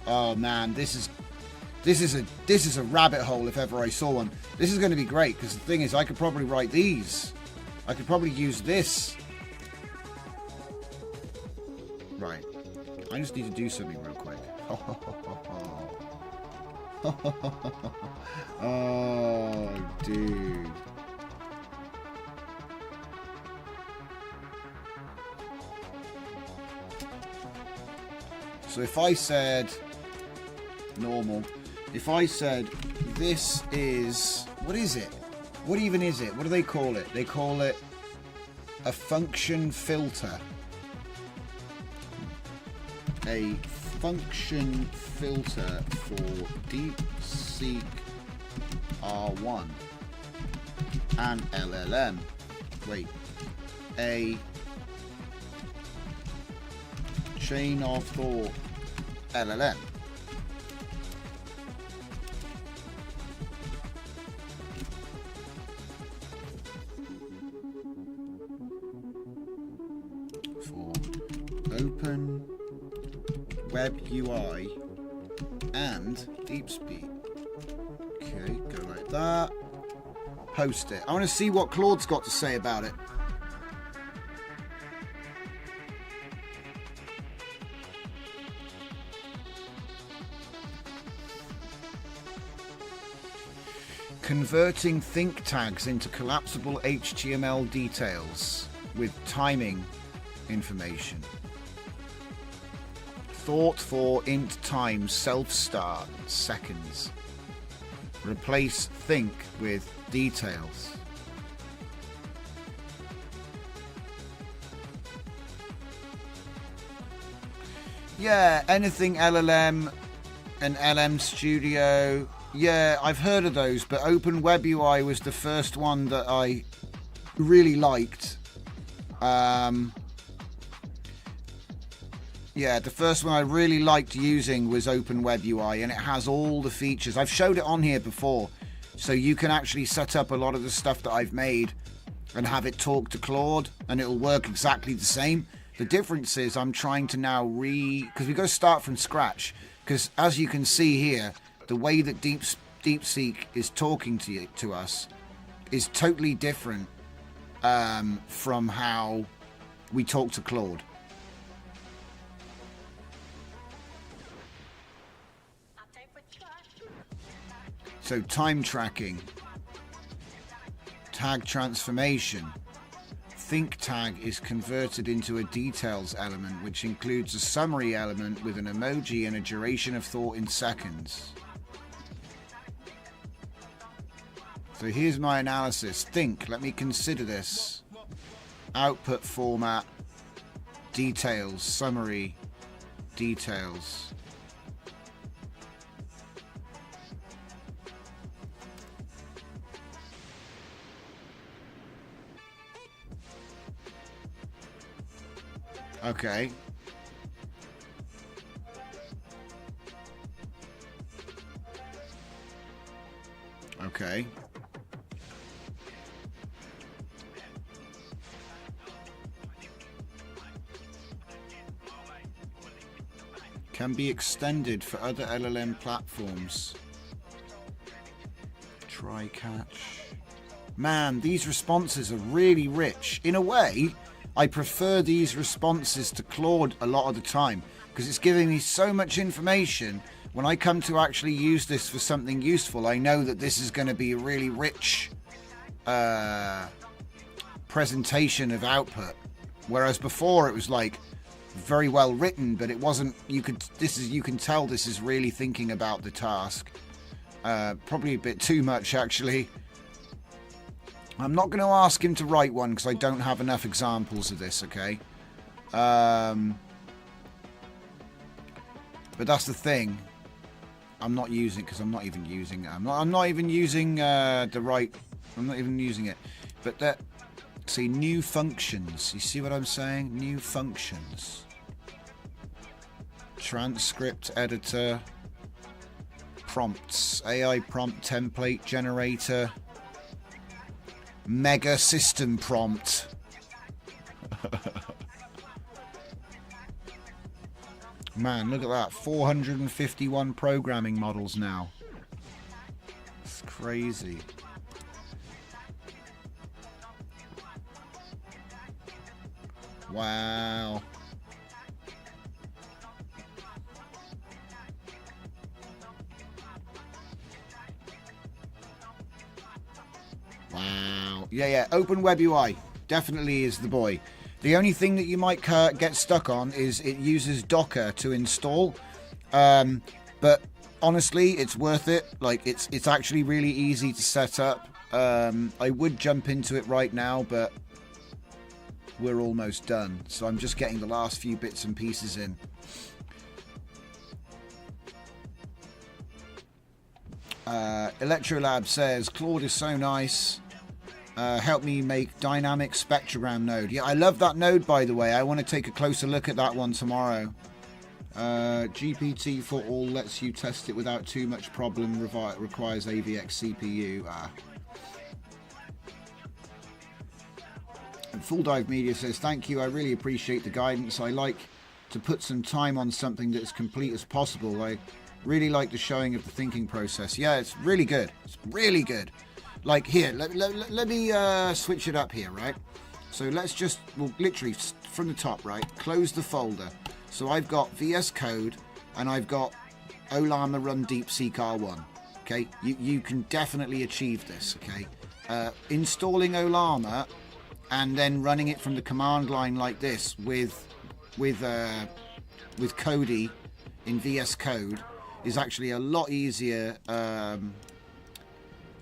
Oh man, this is a rabbit hole if ever I saw one. This is going to be great, because the thing is, I could probably write these. I could probably use this. Right. I just need to do something real quick. Oh, dude. So if I said normal, if I said this is, what is it? What even is it? What do they call it? They call it a function filter. A function filter for DeepSeek R1 and LLM. Wait. A chain of thought LLM. For Open Web UI and DeepSeek. Okay, go like that. Post it. I want to see what Claude's got to say about it. Converting think tags into collapsible HTML details with timing information. Thought for int time self-start seconds. Replace think with details. Yeah, anything LLM, and LM Studio. Yeah, I've heard of those, but OpenWebUI was the first one that I really liked. Yeah, the first one I really liked using was OpenWebUI, and it has all the features. I've showed it on here before, so you can actually set up a lot of the stuff that I've made and have it talk to Claude, and it'll work exactly the same. The difference is I'm trying to now because we've got to start from scratch, because as you can see here, the way that DeepSeek is talking to us is totally different from how we talk to Claude. So time tracking, tag transformation. Think tag is converted into a details element, which includes a summary element with an emoji and a duration of thought in seconds. So here's my analysis. Think, let me consider this. Output format, details, summary, details. Okay. Okay. Can be extended for other LLM platforms. Try catch. Man, these responses are really rich. In a way, I prefer these responses to Claude a lot of the time, because it's giving me so much information. When I come to actually use this for something useful, I know that this is going to be a really rich presentation of output. Whereas before it was like very well written, but it wasn't. You can tell this is really thinking about the task. Probably a bit too much, actually. I'm not going to ask him to write one because I don't have enough examples of this, okay? But that's the thing. I'm not using it because I'm not even using it. I'm not even using I'm not even using it. But that, see, new functions. You see what I'm saying? New functions. Transcript editor. Prompts. AI prompt template generator. Mega system prompt. Man, look at that. 451 programming models now. It's crazy. Wow. Wow. Yeah. OpenWebUI definitely is the boy. The only thing that you might get stuck on is it uses Docker to install. But honestly, it's worth it. Like, it's actually really easy to set up. I would jump into it right now, but we're almost done. So I'm just getting the last few bits and pieces in. Electrolab says, Claude is so nice. Help me make dynamic spectrogram node. Yeah, I love that node, by the way. I want to take a closer look at that one tomorrow. GPT for all lets you test it without too much problem. Requires AVX CPU. And Full Dive Media says, thank you. I really appreciate the guidance. I like to put some time on something that's as complete as possible. I really like the showing of the thinking process. Yeah, it's really good. It's really good. Like here, let me switch it up here, right? So let's just, well, literally from the top, right? Close the folder. So I've got VS Code and I've got Ollama Run DeepSeek R1. Okay, you can definitely achieve this. Okay, installing Ollama and then running it from the command line like this with Kodi in VS Code is actually a lot easier.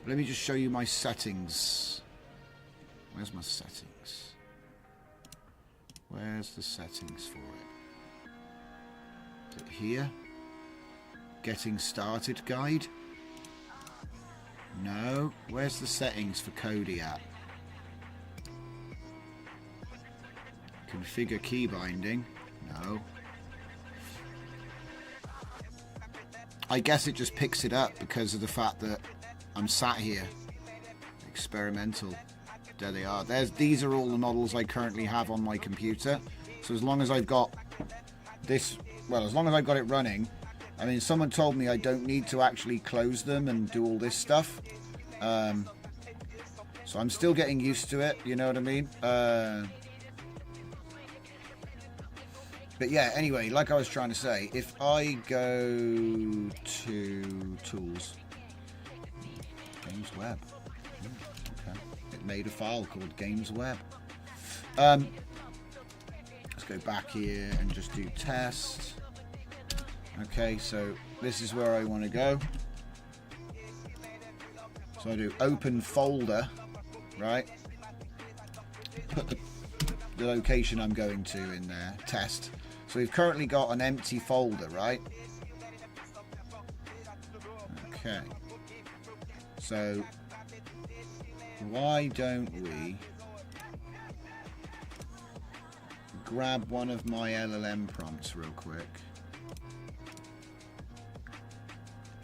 Let me just show you my settings. Where's my settings? Where's the settings for it? Is it here? Getting started guide. No. Where's the settings for Kodi at? Configure key binding. No. I guess it just picks it up because of the fact that I'm sat here. Experimental. There they are. These are all the models I currently have on my computer. So as long as I've got this, well, as long as I've got it running, I mean, someone told me I don't need to actually close them and do all this stuff. So I'm still getting used to it, you know what I mean? But yeah, anyway, like I was trying to say, if I go to Tools, Games Web, okay, it made a file called Games Web. Let's go back here and just do test. Okay, so this is where I want to go. So I do open folder, right? Put the location I'm going to in there, test. So we've currently got an empty folder, right? Okay. So why don't we grab one of my LLM prompts real quick?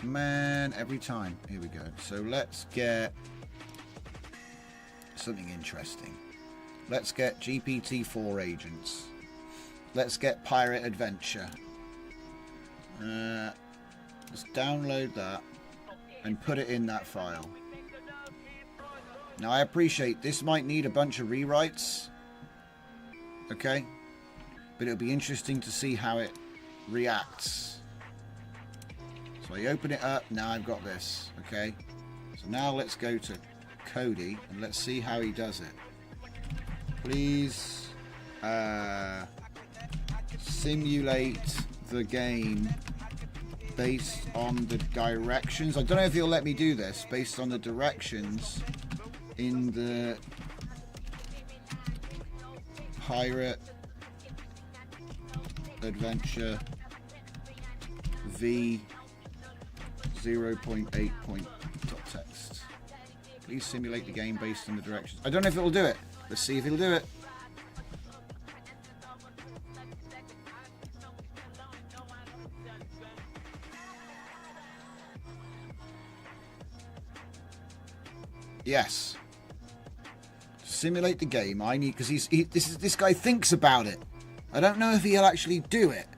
Man, every time. Here we go. So let's get something interesting. Let's get GPT-4 agents. Let's get Pirate Adventure. Let's download that and put it in that file. Now I appreciate this might need a bunch of rewrites. Okay? But it'll be interesting to see how it reacts. So I open it up. Now I've got this. Okay? So now let's go to Kodi and let's see how he does it. Please simulate the game based on the directions. I don't know if he'll let me do this based on the directions in the Pirate Adventure V 0.8.text. Please simulate the game based on the directions. I don't know if it'll do it. Let's see if it'll do it. Yes. Simulate the game. I need, because this guy thinks about it. I don't know if he'll actually do it.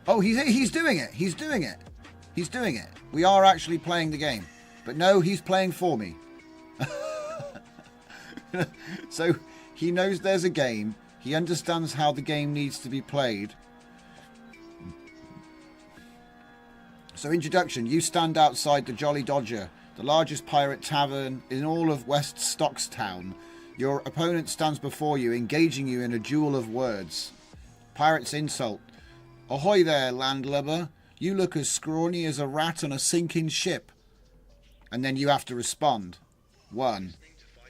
Oh, he's doing it. He's doing it. He's doing it. We are actually playing the game. But no, he's playing for me. So he knows there's a game. He understands how the game needs to be played. So introduction, you stand outside the Jolly Dodger, the largest pirate tavern in all of West Stockstown. Your opponent stands before you, engaging you in a duel of words. Pirate's insult. Ahoy there, landlubber. You look as scrawny as a rat on a sinking ship. And then you have to respond. 1.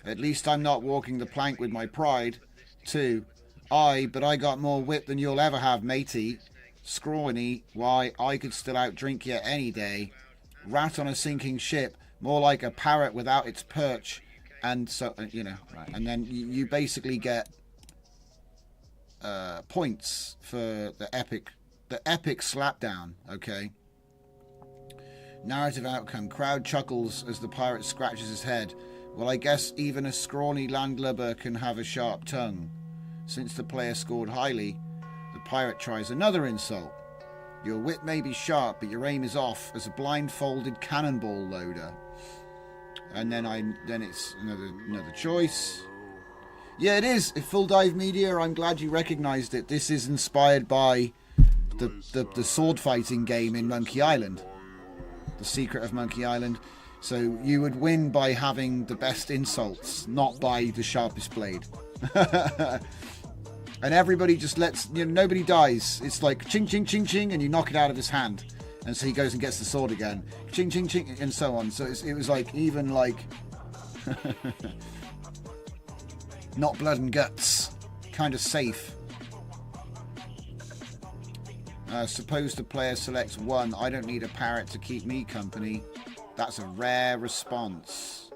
At least I'm not walking the plank with my pride. 2. But I got more wit than you'll ever have, matey. Scrawny, why, I could still outdrink you any day. Rat on a sinking ship, more like a parrot without its perch. And so, you know, right. And then you basically get points for the epic slapdown, okay? Narrative outcome. Crowd chuckles as the pirate scratches his head. Well, I guess even a scrawny landlubber can have a sharp tongue. Since the player scored highly, the pirate tries another insult. Your wit may be sharp, but your aim is off as a blindfolded cannonball loader. And then it's another choice. Yeah, it is. Full Dive Media, I'm glad you recognised it. This is inspired by the sword fighting game in Monkey Island. The Secret of Monkey Island. So you would win by having the best insults, not by the sharpest blade. And everybody just nobody dies. It's like ching, ching, ching, ching, and you knock it out of his hand. And so he goes and gets the sword again. Ching, ching, ching, and so on. So it was like, even like, not blood and guts. kind of safe. Suppose the player selects 1. I don't need a parrot to keep me company. That's a rare response.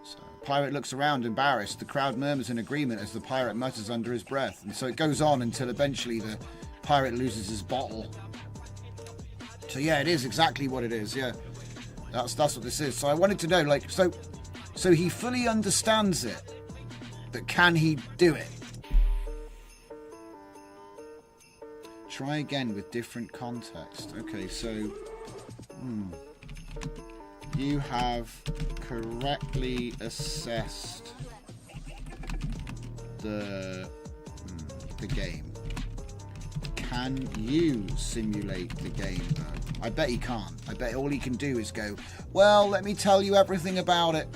So, pirate looks around, embarrassed. The crowd murmurs in agreement as the pirate mutters under his breath. And so it goes on until eventually the pirate loses his bottle. So yeah, it is exactly what it is. Yeah, that's what this is. So I wanted to know, like, so he fully understands it, but can he do it? Try again with different context. Okay, so you have correctly assessed the game. Can you simulate the game though? I bet he can't. I bet all he can do is go, well, let me tell you everything about it.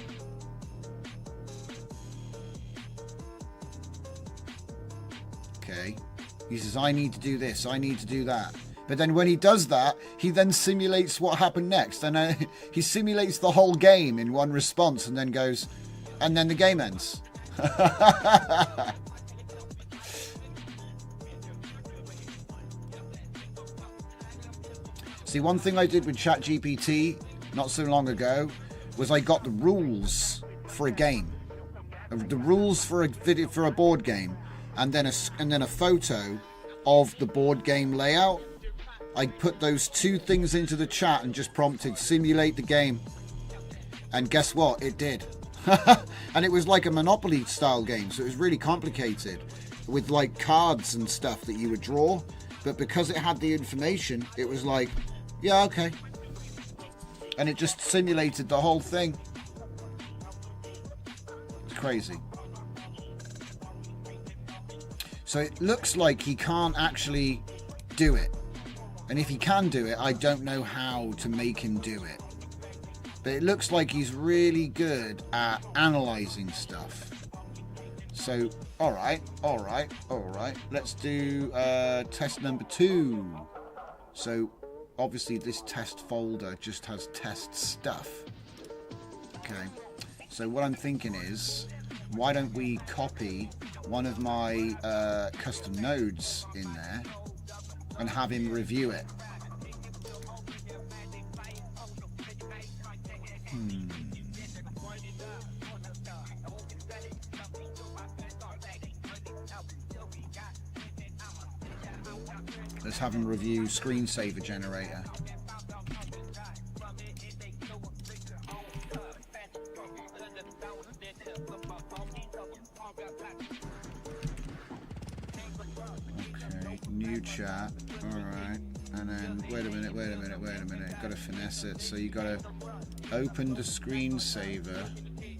Okay. He says, I need to do this, I need to do that. But then when he does that, he then simulates what happened next. And he simulates the whole game in one response and then goes, and then the game ends. See, one thing I did with ChatGPT not so long ago was I got the rules for a game. The rules for a video, for a board game. And then a photo of the board game layout. I put those 2 things into the chat and just prompted simulate the game. And guess what? It did. And it was like a Monopoly style game, so it was really complicated with like cards and stuff that you would draw. But because it had the information, it was like, yeah, okay. And it just simulated the whole thing. It's crazy. So it looks like he can't actually do it. And if he can do it, I don't know how to make him do it. But it looks like he's really good at analysing stuff. So, alright. Let's do test number 2. So, obviously this test folder just has test stuff. Okay. So what I'm thinking is, why don't we copy one of my custom nodes in there and have him review it. Let's have him review screensaver generator. New chat. Alright. And then wait a minute. Gotta finesse it. So you gotta open the screensaver. Wait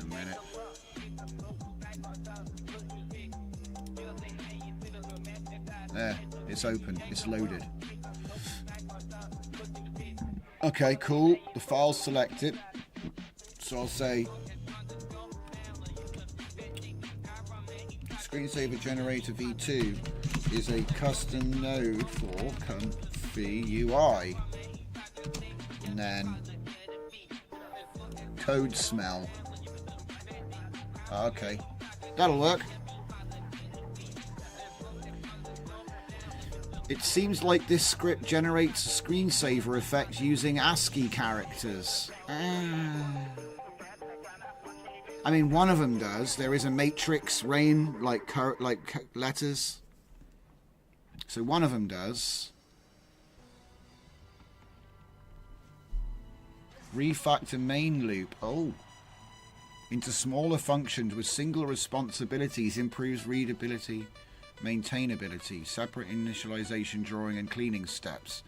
a minute. There, it's open, it's loaded. Okay, cool. The file's selected. So I'll say Screensaver Generator V2 is a custom node for ComfyUI. And then code smell. Okay, that'll work. It seems like this script generates a screensaver effect using ASCII characters. I mean, one of them does. There is a matrix rain, like letters. So one of them does. Refactor main loop. Oh. Into smaller functions with single responsibilities improves readability, maintainability, separate initialization, drawing and cleaning steps.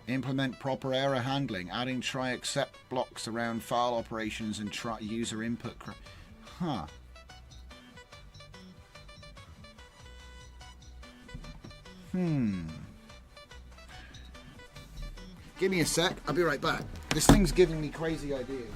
Implement proper error handling, adding try except blocks around file operations and try user input. Huh. Give me a sec, I'll be right back. This thing's giving me crazy ideas.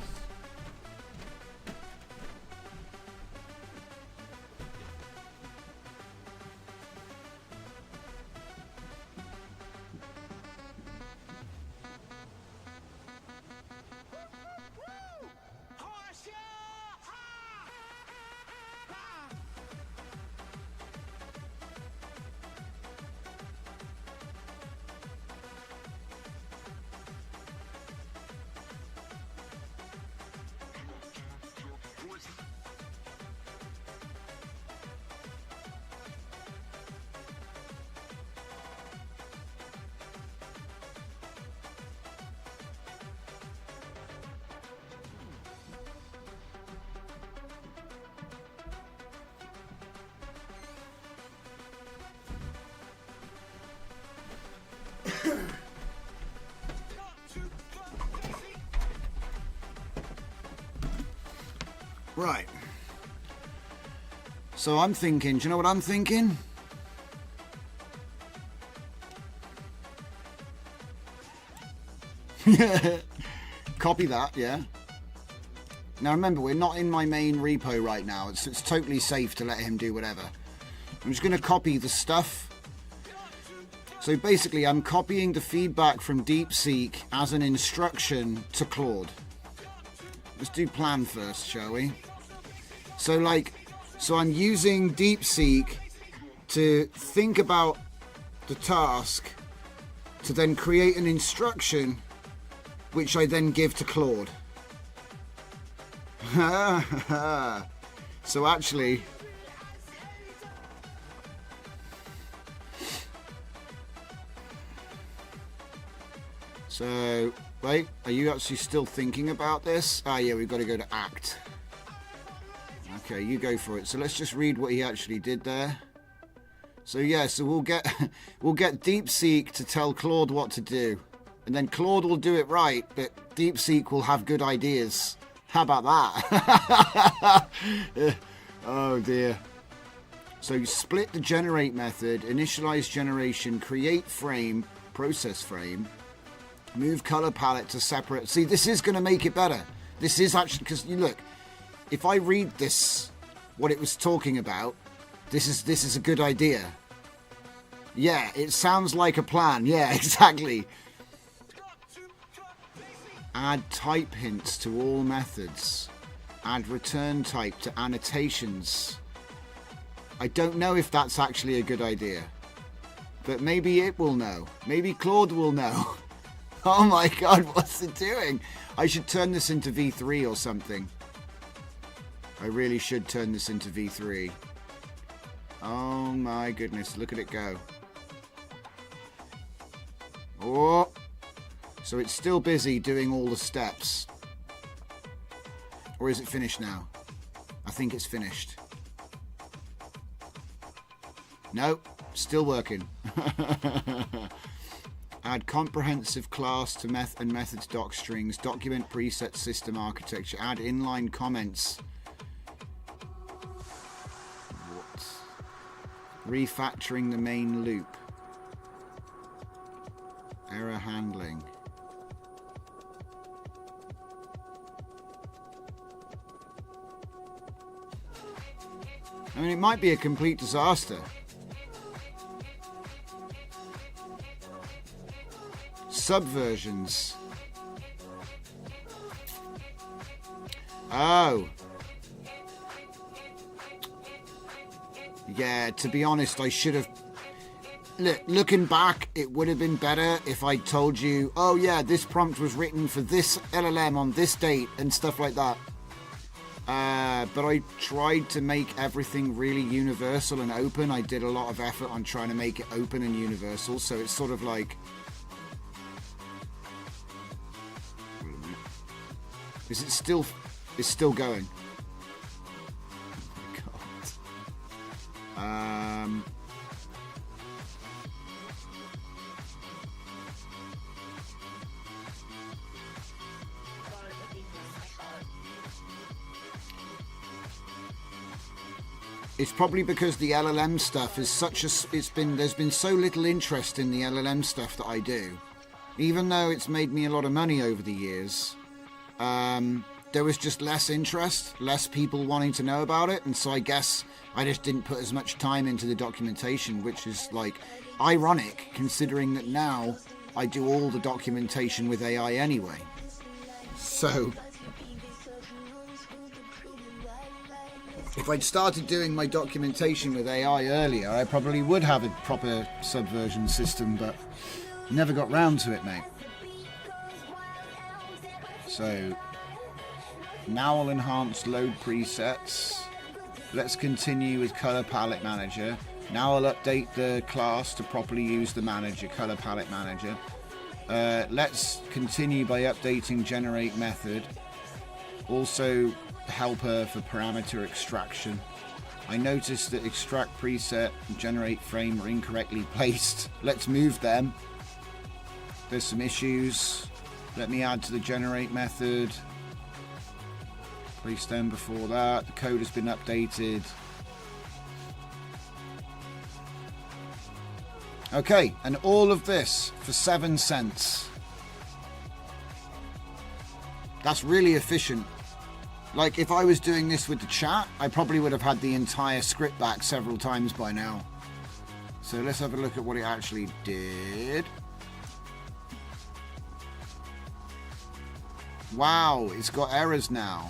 Right. So I'm thinking, do you know what I'm thinking? Copy that, yeah. Now remember, we're not in my main repo right now. It's totally safe to let him do whatever. I'm just going to copy the stuff. So basically, I'm copying the feedback from DeepSeek as an instruction to Claude. Let's do plan first, shall we? So I'm using DeepSeek to think about the task to then create an instruction which I then give to Claude. So actually, wait, are you actually still thinking about this? Ah, yeah, we've got to go to act. Okay, you go for it. So let's just read what he actually did there. So yeah, so we'll get DeepSeek to tell Claude what to do, and then Claude will do it right, but DeepSeek will have good ideas. How about that? Oh dear. So you split the generate method, initialize generation, create frame, process frame, move color palette to separate. See, this is going to make it better. This is actually, because you look, if I read this, what it was talking about, this is a good idea. Yeah, it sounds like a plan. Yeah, exactly. Add type hints to all methods. Add return type to annotations. I don't know if that's actually a good idea, but maybe it will know. Maybe Claude will know. Oh my god, what's it doing? I should turn this into V3 or something. I really should turn this into V3. Oh my goodness, look at it go. Oh, so it's still busy doing all the steps. Or is it finished now? I think it's finished. Nope, still working. Add comprehensive class to and methods doc strings. Document preset system architecture. Add inline comments. What? Refactoring the main loop. Error handling. I mean, it might be a complete disaster. Subversions. Oh. Yeah, to be honest, I should have... Looking back, it would have been better if I told you, oh yeah, this prompt was written for this LLM on this date and stuff like that. But I tried to make everything really universal and open. I did a lot of effort on trying to make it open and universal, so it's sort of like... Wait a minute. Is it still... It's still going. Oh my god. It's probably because the LLM stuff is there's been so little interest in the LLM stuff that I do. Even though it's made me a lot of money over the years, there was just less interest, less people wanting to know about it, and so I guess I just didn't put as much time into the documentation, which is like ironic considering that now I do all the documentation with AI anyway. So if I'd started doing my documentation with AI earlier, I probably would have a proper subversion system, but never got round to it, mate. So now I'll enhance load presets. Let's continue with color palette manager. Now I'll update the class to properly use the manager, color palette manager. Let's continue by updating generate method. Also helper for parameter extraction. I noticed that extract preset and generate frame are incorrectly placed. Let's move them. There's some issues. Let me add to the generate method. Place them before that. The code has been updated. Okay, and all of this for 7 cents. That's really efficient. Like, if I was doing this with the chat, I probably would have had the entire script back several times by now. So let's have a look at what it actually did. Wow, it's got errors now.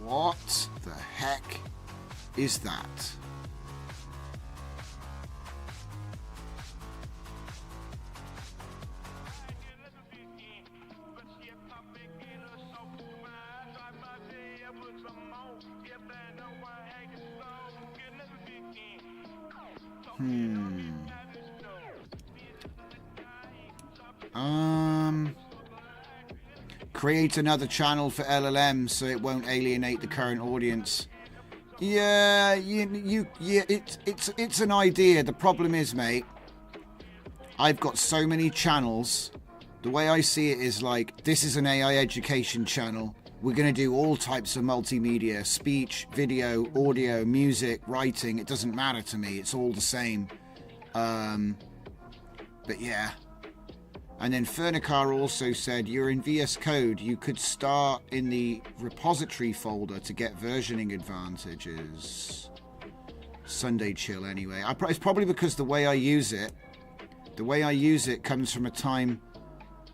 What the heck is that? Create another channel for LLM so it won't alienate the current audience. Yeah, it's an idea. The problem is, mate, I've got so many channels. The way I see it is like, this is an AI education channel. We're going to do all types of multimedia, speech, video, audio, music, writing. It doesn't matter to me. It's all the same. But yeah. And then Fernicar also said, you're in VS Code. You could start in the repository folder to get versioning advantages. Sunday chill anyway. It's probably because the way I use it comes from a time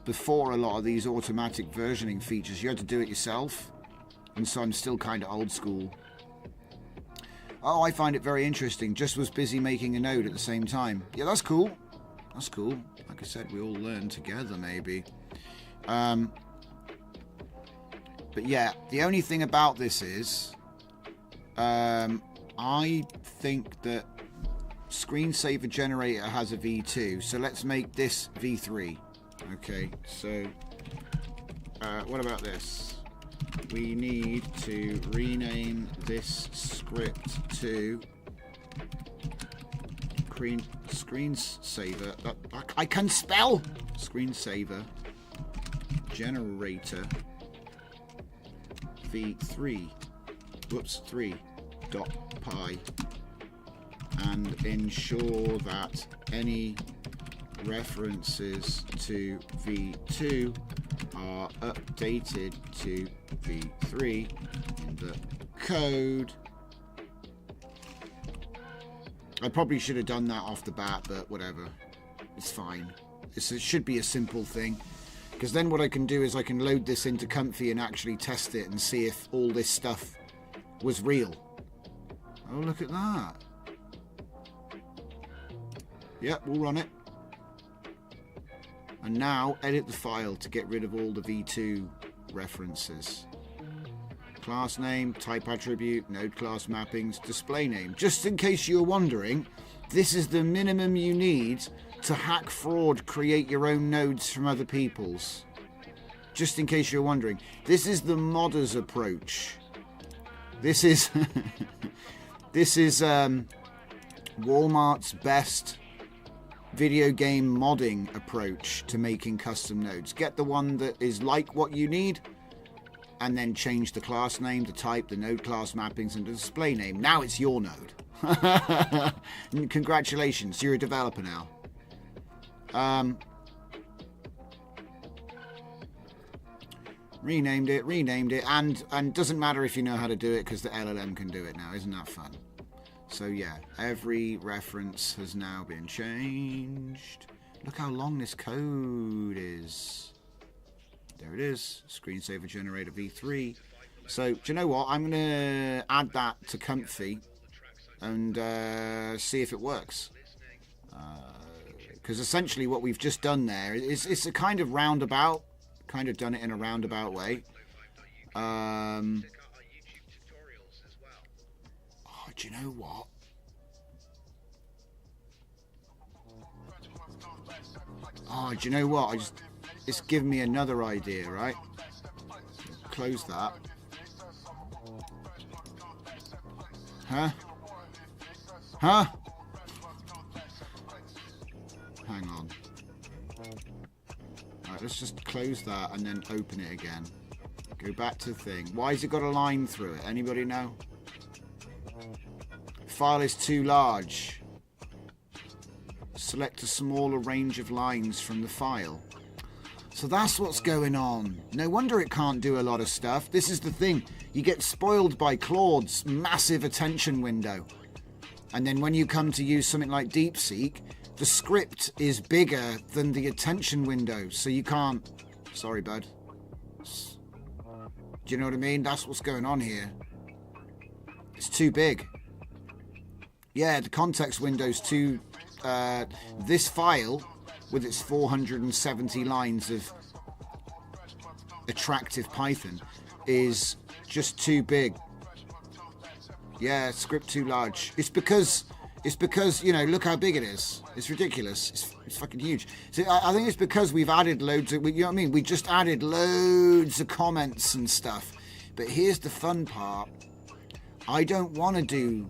before a lot of these automatic versioning features. You had to do it yourself. And so I'm still kind of old school. Oh, I find it very interesting. Just was busy making a node at the same time. Yeah, that's cool. That's cool. Like I said, we all learn together, maybe. But yeah, the only thing about this is, I think that screensaver generator has a V2, so let's make this V3. Okay, so what about this? We need to rename this script to screensaver. I can spell. Screensaver generator v3. Whoops, 3.py, and ensure that any references to v2 are updated to v3 in the code. I probably should have done that off the bat, but whatever. It's fine. It should be a simple thing. Because then what I can do is I can load this into Comfy and actually test it and see if all this stuff was real. Oh, look at that. Yep, we'll run it. And now edit the file to get rid of all the v2 references. Class name, type attribute, node class mappings, display name. Just in case you're wondering, this is the minimum you need to hack fraud, create your own nodes from other people's. Just in case you're wondering. This is the modders approach. This is Walmart's best video game modding approach to making custom nodes. Get the one that is like what you need, and then change the class name, the type, the node class mappings, and the display name. Now it's your node. Congratulations, you're a developer now. Renamed it, and doesn't matter if you know how to do it because the LLM can do it now. Isn't that fun? So yeah, every reference has now been changed. Look how long this code is. There it is, screensaver generator v3. So, do you know what? I'm going to add that to Comfy and see if it works. Because essentially what we've just done there is it's a kind of roundabout, kind of done it in a roundabout way. Oh, do you know what? Oh, do you know what? It's given me another idea, right? Close that. Huh? Huh? Hang on. Right, let's just close that and then open it again. Go back to the thing. Why has it got a line through it? Anybody know? File is too large. Select a smaller range of lines from the file. So that's what's going on. No wonder it can't do a lot of stuff. This is the thing. You get spoiled by Claude's massive attention window. And then when you come to use something like DeepSeek, the script is bigger than the attention window. So you can't... Sorry, bud. Do you know what I mean? That's what's going on here. It's too big. Yeah, the context window's too... this file, with its 470 lines of attractive Python, is just too big. Yeah, script too large. It's because, you know, look how big it is. It's ridiculous. It's fucking huge. So I think it's because we've added loads of, you know what I mean? We just added loads of comments and stuff. But here's the fun part. I don't want to do...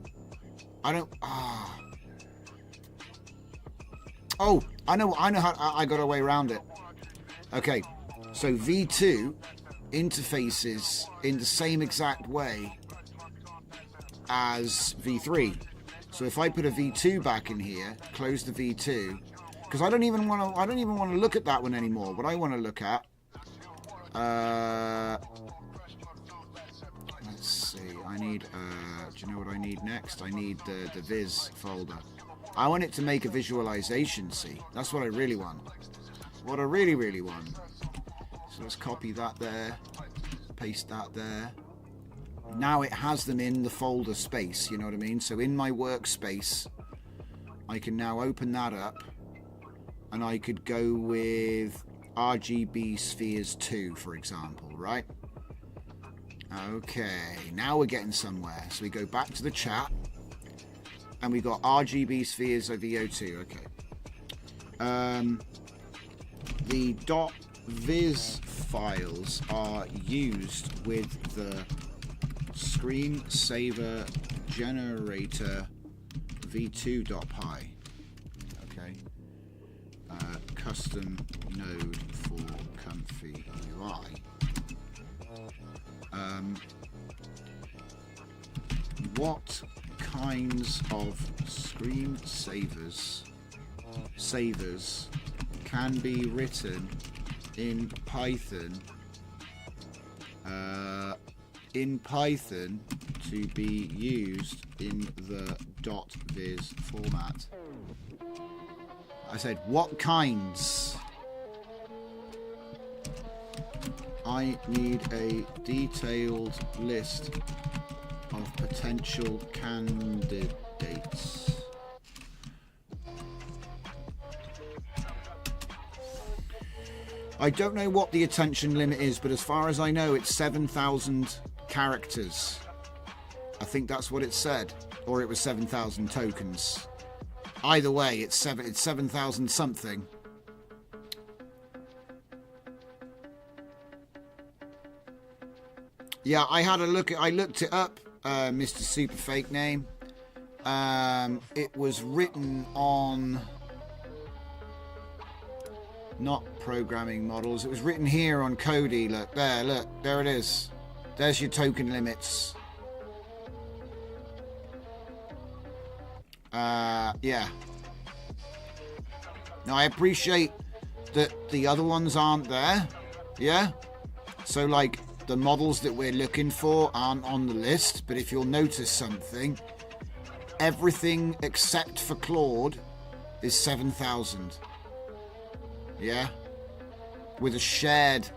Oh, I know how I got a way around it. Okay, so V2 interfaces in the same exact way as V3. So if I put a V2 back in here, close the V2, because I don't even want to look at that one anymore. What I want to look at, let's see. I need. Do you know what I need next? I need the Viz folder. I want it to make a visualization, see? That's what I really want. What I really, really want. So let's copy that there. Paste that there. Now it has them in the folder space, you know what I mean? So in my workspace, I can now open that up. And I could go with RGB Spheres 2, for example, right? Okay, now we're getting somewhere. So we go back to the chat. And we got RGB spheres of VO2. Okay. The .viz files are used with the screensaver generator v2.py. Okay. Custom node for ComfyUI. What kinds of screensavers can be written in Python to be used in the .viz format? I said what kinds? I need a detailed list of potential candidates. I don't know what the attention limit is, but as far as I know, it's 7,000 characters. I think that's what it said, or it was 7,000 tokens. Either way, it's 7,000 something. Yeah, I had a look. I looked it up. Mr. Super Fake Name. It was written on not programming models. It was written here on Kodi. Look, there it is. There's your token limits. Yeah. Now I appreciate that the other ones aren't there. Yeah. So like, the models that we're looking for aren't on the list, but if you'll notice something, everything except for Claude is 7,000. Yeah? With a shared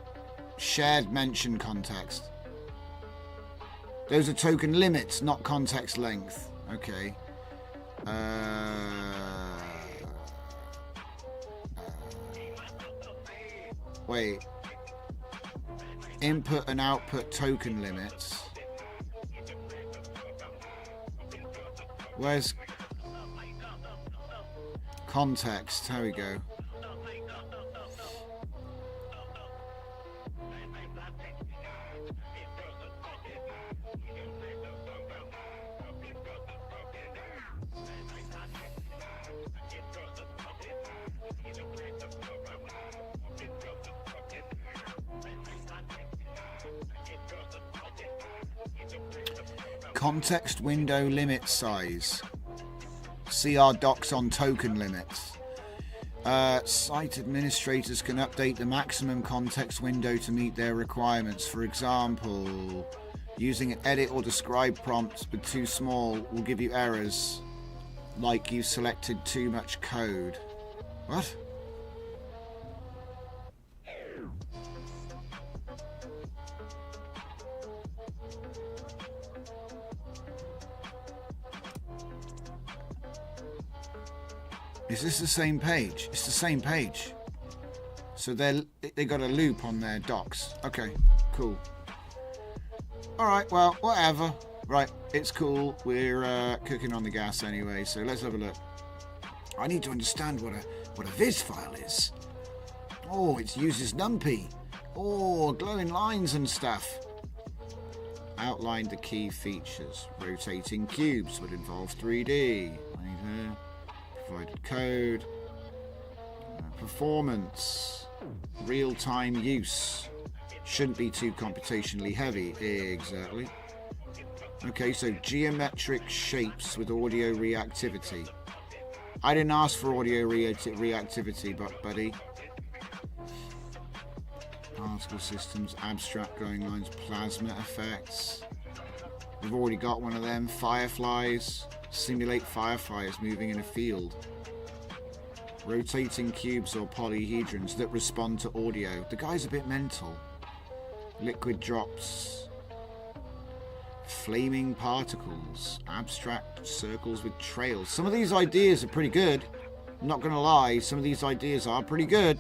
mention context. Those are token limits, not context length. Okay. Wait. Input and output token limits. Where's context? Here we go. Context window limit size. CR docs on token limits. Site administrators can update the maximum context window to meet their requirements. For example, using an edit or describe prompt with too small will give you errors, like you selected too much code. What? Is this the same page? It's the same page. So they got a loop on their docs. Okay, cool. All right, well, whatever. Right, it's cool. We're cooking on the gas anyway, so let's have a look. I need to understand what a viz file is. Oh, it uses NumPy. Oh, glowing lines and stuff. Outlined the key features. Rotating cubes would involve 3D. Provided code. Performance. Real-time use. Shouldn't be too computationally heavy. Exactly. Okay, so geometric shapes with audio reactivity. I didn't ask for audio reactivity, buddy. Particle systems, abstract glowing lines, plasma effects. We've already got one of them. Fireflies. Simulate fireflies moving in a field. Rotating cubes or polyhedrons that respond to audio. The guy's a bit mental. Liquid drops. Flaming particles. Abstract circles with trails. Some of these ideas are pretty good. I'm not going to lie. Some of these ideas are pretty good.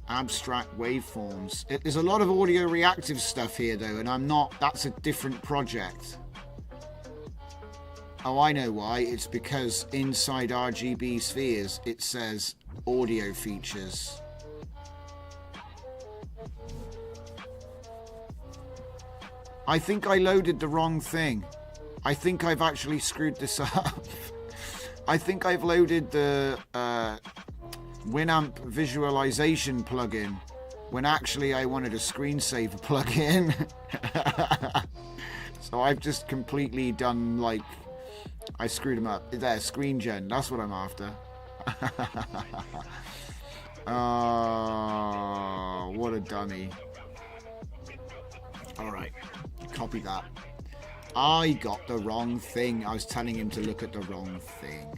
Abstract waveforms. There's a lot of audio reactive stuff here though, and that's a different project. Oh, I know why. It's because inside RGB spheres it says audio features. I think I loaded the wrong thing. I think I've actually screwed this up. I think I've loaded the Winamp visualization plugin when actually I wanted a screensaver plugin. So I've just completely done like... I screwed them up. There, screen gen. That's what I'm after. Oh, what a dummy. Alright. Copy that. I got the wrong thing. I was telling him to look at the wrong thing.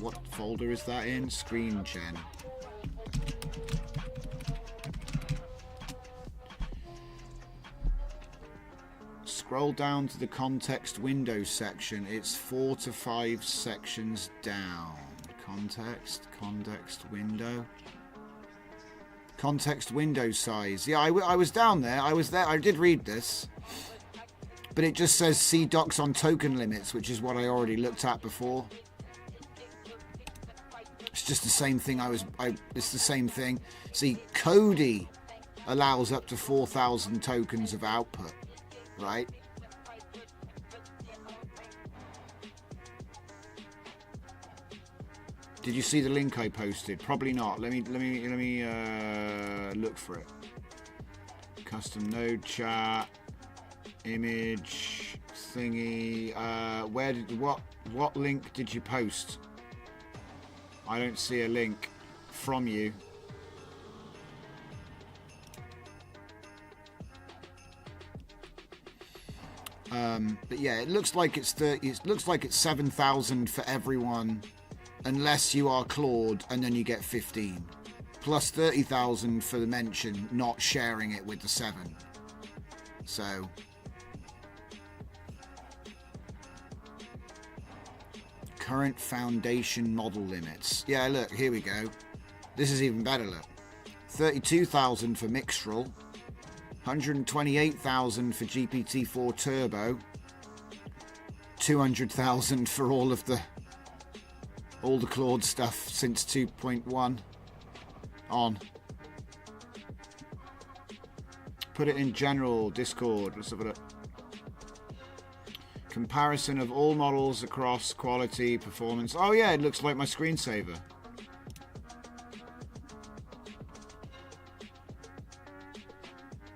What folder is that in? Screen gen. Scroll down to the context window section. It's 4 to 5 sections down. Context window. Context window size. Yeah, I was down there. I was there. I did read this. But it just says see docs on token limits, which is what I already looked at before. It's just the same thing it's the same thing. See, Kodi allows up to 4,000 tokens of output, right? Did you see the link I posted? Probably not. Let me look for it. Custom node chat, image thingy. What link did you post? I don't see a link from you. But yeah, it looks like it's 7,000 for everyone. Unless you are Claude, and then you get 15. Plus 30,000 for the mention, not sharing it with the 7. So... Current foundation model limits. Yeah, look, here we go. This is even better, look. 32,000 for Mixtral. 128,000 for GPT-4 Turbo. 200,000 for all the Claude stuff since 2.1 on. Put it in general Discord. Let's have a look. Comparison of all models across quality, performance. Oh yeah, it looks like my screensaver.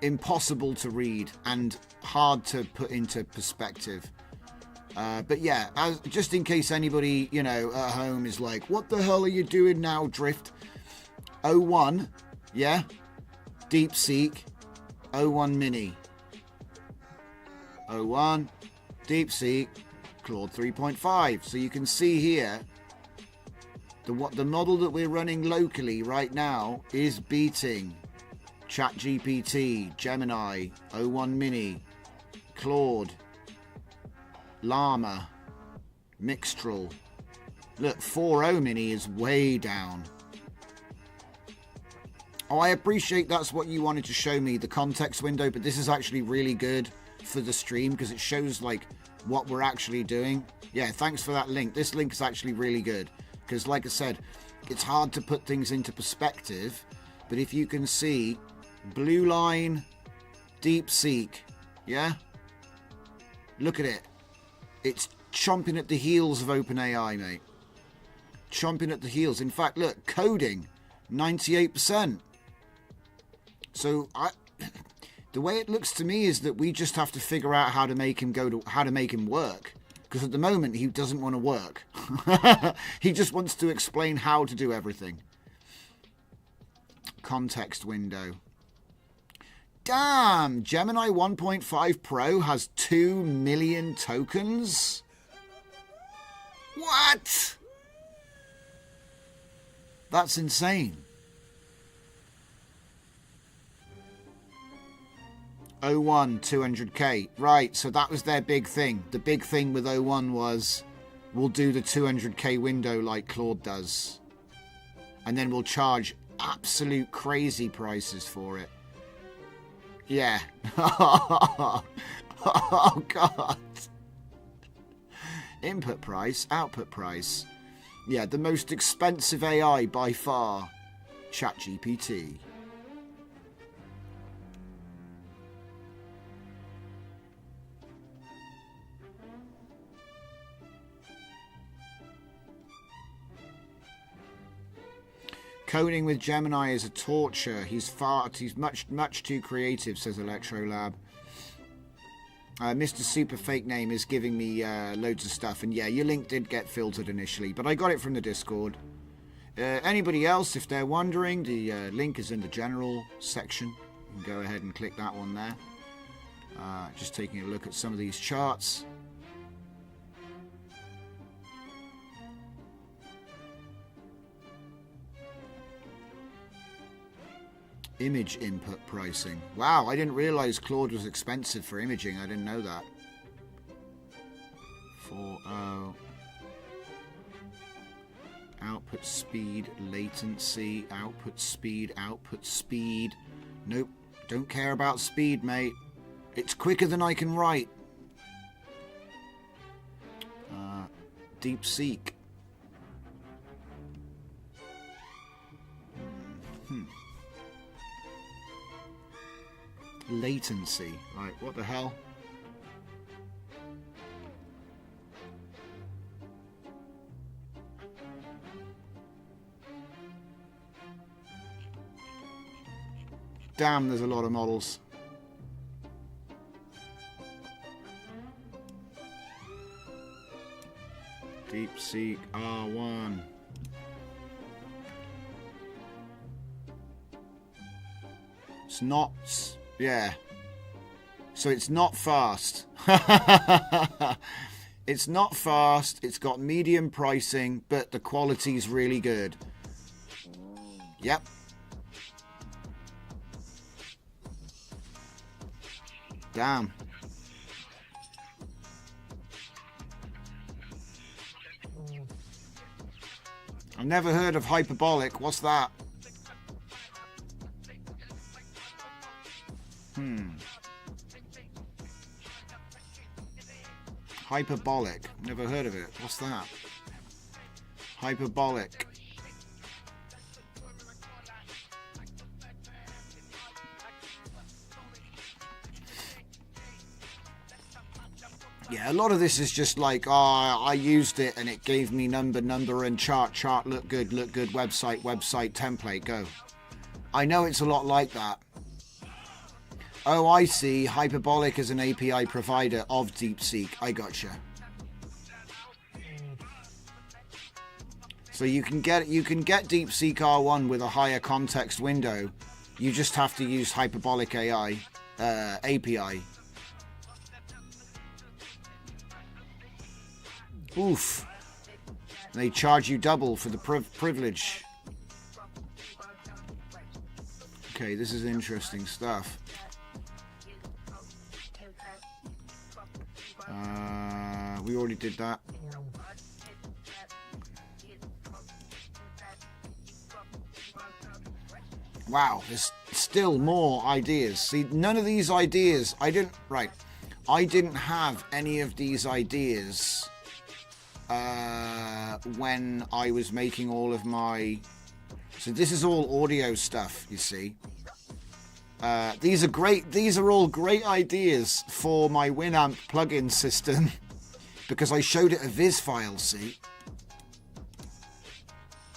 impossible to read and hard to put into perspective. But yeah, just in case anybody, you know, at home is like, what the hell are you doing now, Drift? O1, yeah? DeepSeek, O1 Mini. O1, DeepSeek, Claude 3.5. So you can see here, the model that we're running locally right now is beating ChatGPT, Gemini, O1 Mini, Claude, Llama, Mixtral. Look, 4.0 Mini is way down. Oh, I appreciate that's what you wanted to show me, the context window, but this is actually really good for the stream because it shows like what we're actually doing. Yeah, thanks for that link. This link is actually really good because, like I said, it's hard to put things into perspective, but if you can see blue line, DeepSeek, yeah? Look at it. It's chomping at the heels of OpenAI, mate. Chomping at the heels. In fact, look, coding, 98%. So the way it looks to me is that we just have to figure out how to make him work. Because at the moment he doesn't want to work. He just wants to explain how to do everything. Context window. Damn, Gemini 1.5 Pro has 2 million tokens? What? That's insane. O1, 200k. Right, so that was their big thing. The big thing with O1 was, we'll do the 200k window like Claude does. And then we'll charge absolute crazy prices for it. Yeah. Oh, God. Input price, output price. Yeah, the most expensive AI by far, ChatGPT. Coding with Gemini is a torture. He's much too creative, says Electrolab. Mr. Super Fake Name is giving me loads of stuff, and yeah, your link did get filtered initially, but I got it from the Discord. Anybody else, if they're wondering, the link is in the general section. You can go ahead and click that one there. Just taking a look at some of these charts. Image input pricing. Wow, I didn't realize Claude was expensive for imaging. I didn't know that. 4.0. Output speed, latency, output speed, output speed. Nope, don't care about speed, mate. It's quicker than I can write. DeepSeek. Latency. Right, what the hell? Damn, there's a lot of models. DeepSeek R1. It's not... Yeah. So it's not fast. It's not fast. It's got medium pricing, but the quality's really good. Yep. Damn. I've never heard of hyperbolic. What's that? Hyperbolic. Never heard of it. What's that? Hyperbolic. Yeah, a lot of this is just like, oh, I used it and it gave me number, and chart, look good, website, template, go. I know it's a lot like that. Oh, I see. Hyperbolic is an API provider of DeepSeek. I gotcha. So you can get DeepSeek R1 with a higher context window. You just have to use Hyperbolic AI API. Oof. They charge you double for the privilege. Okay, this is interesting stuff. We already did that. Wow, there's still more ideas. See, none of these ideas, I didn't have any of these ideas when I was making all of my... So this is all audio stuff, you see. These are all great ideas for my Winamp plugin system because I showed it a Viz file, see?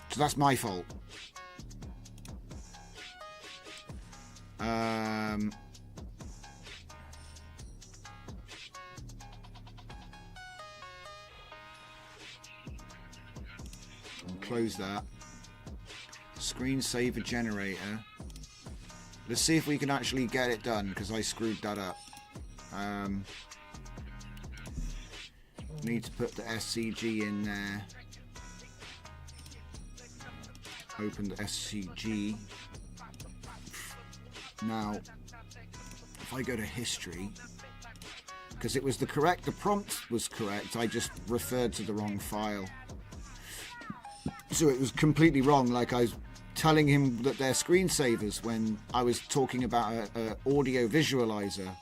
So that's my fault. Close that. Screensaver generator. Let's see if we can actually get it done because I screwed that up. Need to put the SCG in there. Open the SCG. Now, if I go to history, because it was the prompt was correct, I just referred to the wrong file. So it was completely wrong, like I was telling him that they're screensavers when I was talking about an audio visualizer.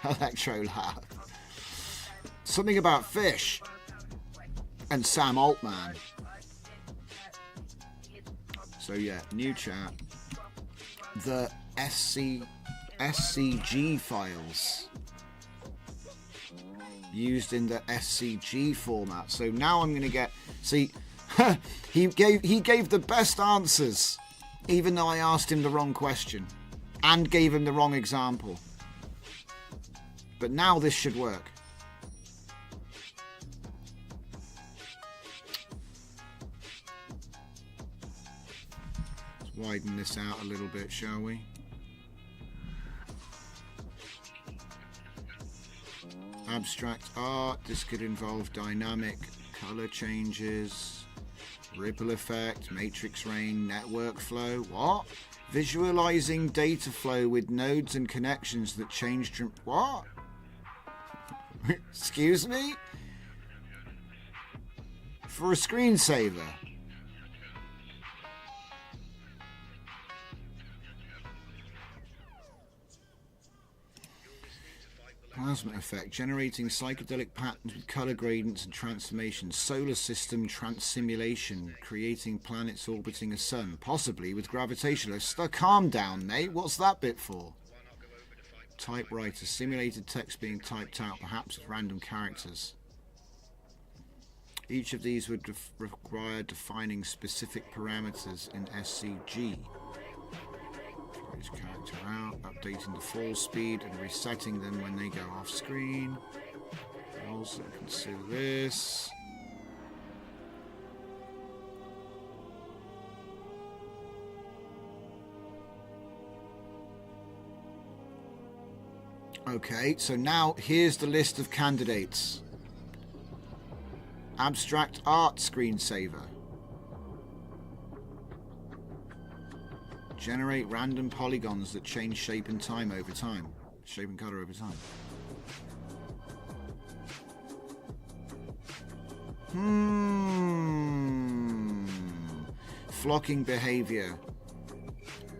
Electro Lab. Something about fish and Sam Altman. So yeah, new chat. The SCG files used in the SCG format. So now I'm going to get... See, he gave the best answers, even though I asked him the wrong question and gave him the wrong example. But now this should work. Let's widen this out a little bit, shall we? Abstract art. This could involve dynamic color changes, ripple effect, matrix rain, network flow. What? Visualizing data flow with nodes and connections that change. What? Excuse me? For a screensaver. Plasma effect, generating psychedelic patterns with color gradients and transformations. Solar system simulation, creating planets orbiting a sun, possibly with gravitational. Calm down, mate. What's that bit for? Typewriter, simulated text being typed out, perhaps with random characters. Each of these would require defining specific parameters in SCG. Each character out, updating the fall speed and resetting them when they go off screen. Also consider this. Okay, so now here's the list of candidates. Abstract art screensaver. Generate random polygons that change shape and time over time. Shape and color over time. Flocking behavior.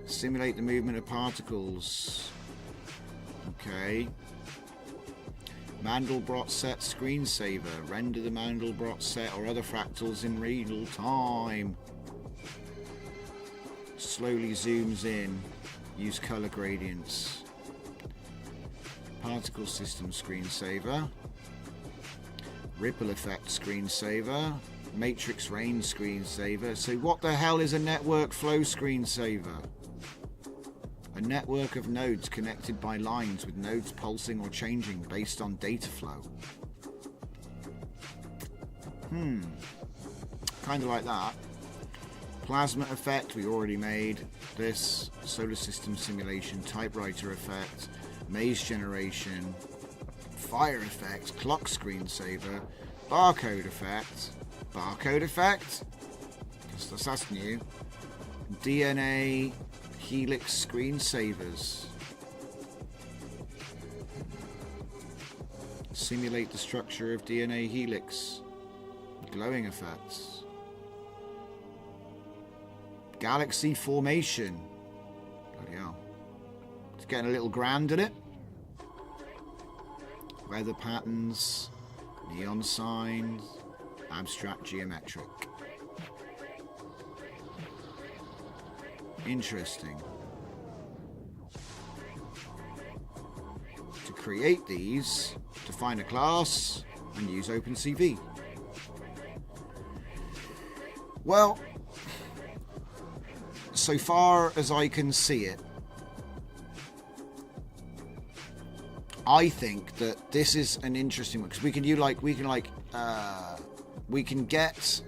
Simulate the movement of particles. Okay. Mandelbrot set screensaver. Render the Mandelbrot set or other fractals in real time. Slowly zooms in. Use color gradients. Particle system screensaver. Ripple effect screensaver. Matrix Rain screensaver. So what the hell is a network flow screensaver? A network of nodes connected by lines with nodes pulsing or changing based on data flow. Kind of like that. Plasma effect, we already made. This solar system simulation, typewriter effect, maze generation, fire effect, clock screensaver, barcode effect, that's new, DNA helix screensavers, simulate the structure of DNA helix, glowing effects, galaxy formation, bloody hell, it's getting a little grand, isn't it? Weather patterns, neon signs, abstract geometric. Interesting. To create these, define a class and use OpenCV. Well, so far as I can see it, I think that this is an interesting one because we can get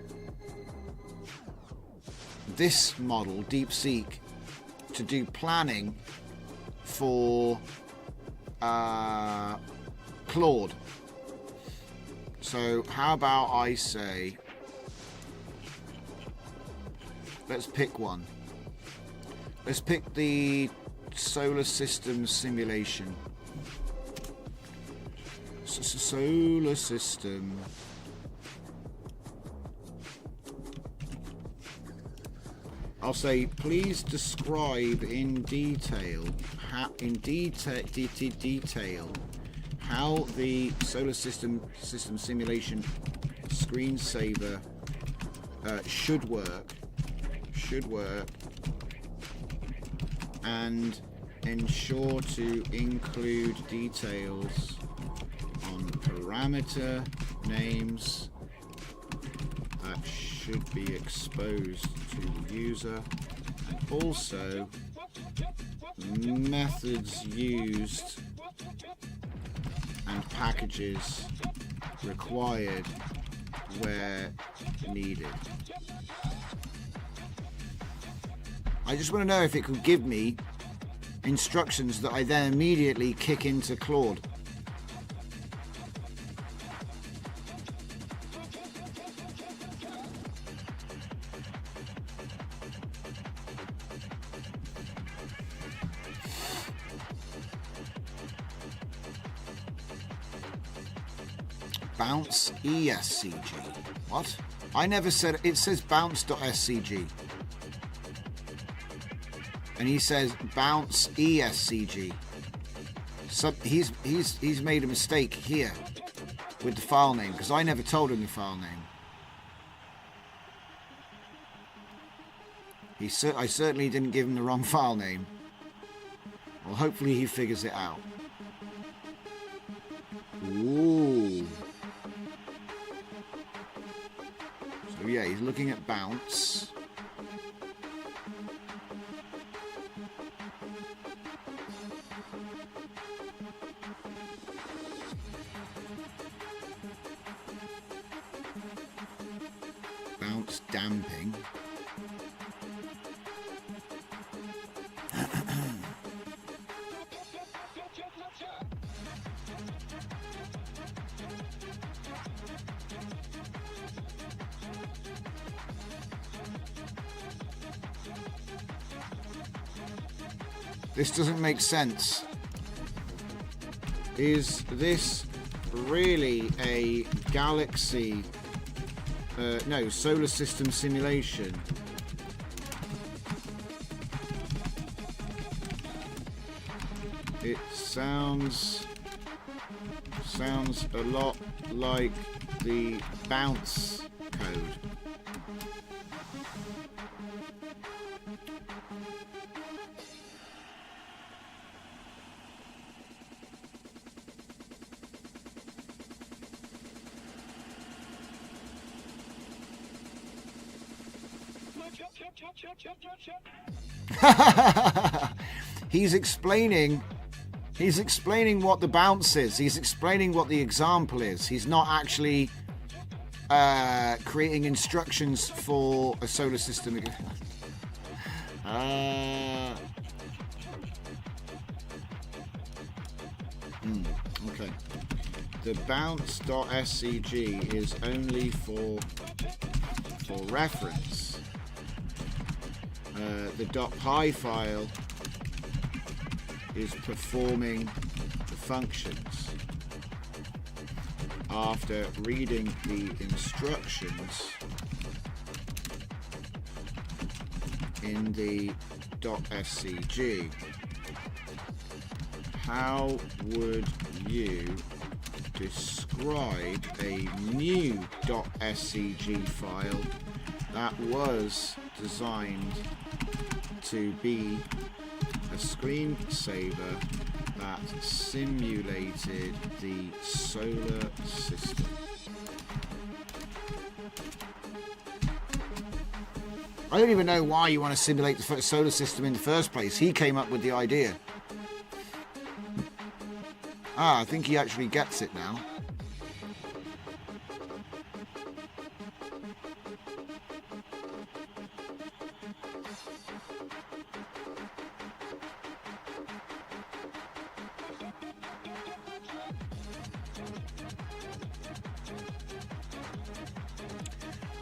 this model, DeepSeek, to do planning for Claude. So how about I say, let's pick one. Let's pick the solar system simulation. Solar system. I'll say, please describe in detail how the solar system simulation screensaver should work, and ensure to include details on parameter names that should be exposed to the user, and also methods used and packages required where needed. I just want to know if it could give me instructions that I then immediately kick into Claude. Bounce ESCG. What? I never said it. Says bounce.scg. And he says bounce ESCG. So he's made a mistake here with the file name because I never told him the file name. I certainly didn't give him the wrong file name. Well, hopefully he figures it out. Ooh. So yeah, he's looking at bounce. Bounce damping. This doesn't make sense. Is this really a galaxy? No, solar system simulation. It sounds a lot like the bounce code. He's explaining what the bounce is. He's explaining what the example is. He's not actually creating instructions for a solar system. Okay. The bounce.scg is only for reference. The .py file is performing the functions. After reading the instructions in the .scg, how would you describe a new .scg file that was designed to be a screensaver that simulated the solar system? I don't even know why you want to simulate the solar system in the first place. He came up with the idea. I think he actually gets it now.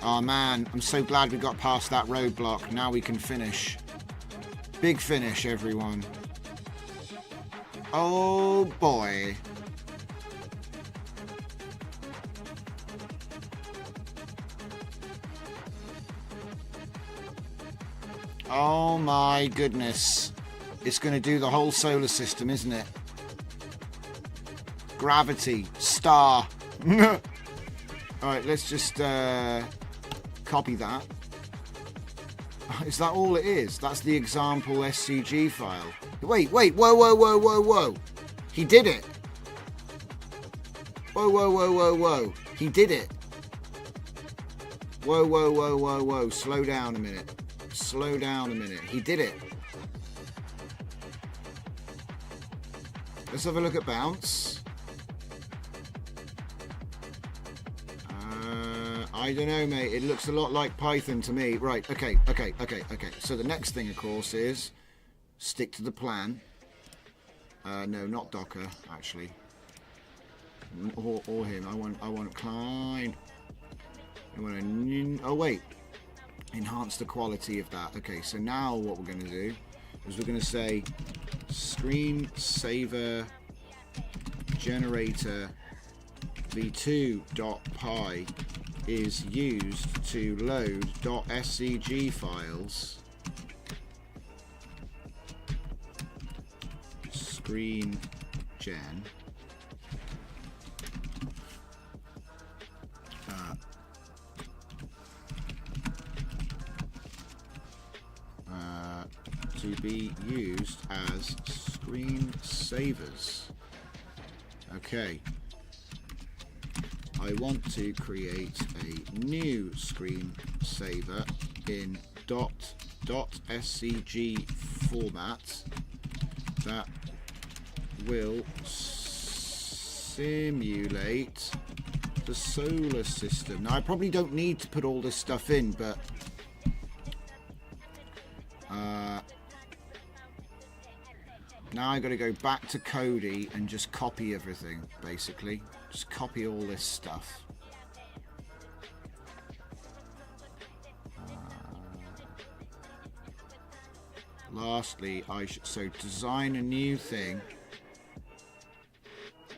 Oh man, I'm so glad we got past that roadblock. Now we can finish. Big finish, everyone. Oh boy. Oh my goodness. It's going to do the whole solar system, isn't it? Gravity, star. Alright, let's just copy that. Is that all it is? That's the example SCG file. Wait, whoa. He did it. Whoa. He did it. Whoa. Slow down a minute. He did it. Let's have a look at bounce. I don't know, mate. It looks a lot like Python to me. Right, okay. So the next thing, of course, is stick to the plan. No, not Docker, actually. Or him. I want Klein. Oh, wait. Enhance the quality of that. Okay, so now what we're going to do is we're going to say screensaver generator v2.py is used to load .scg files, screen gen, to be used as screensavers. Okay. I want to create a new screensaver in .scg format that will simulate the solar system. Now, I probably don't need to put all this stuff in, but now I've got to go back to Cody and just copy everything, basically. Just copy all this stuff. Lastly, I should design a new thing.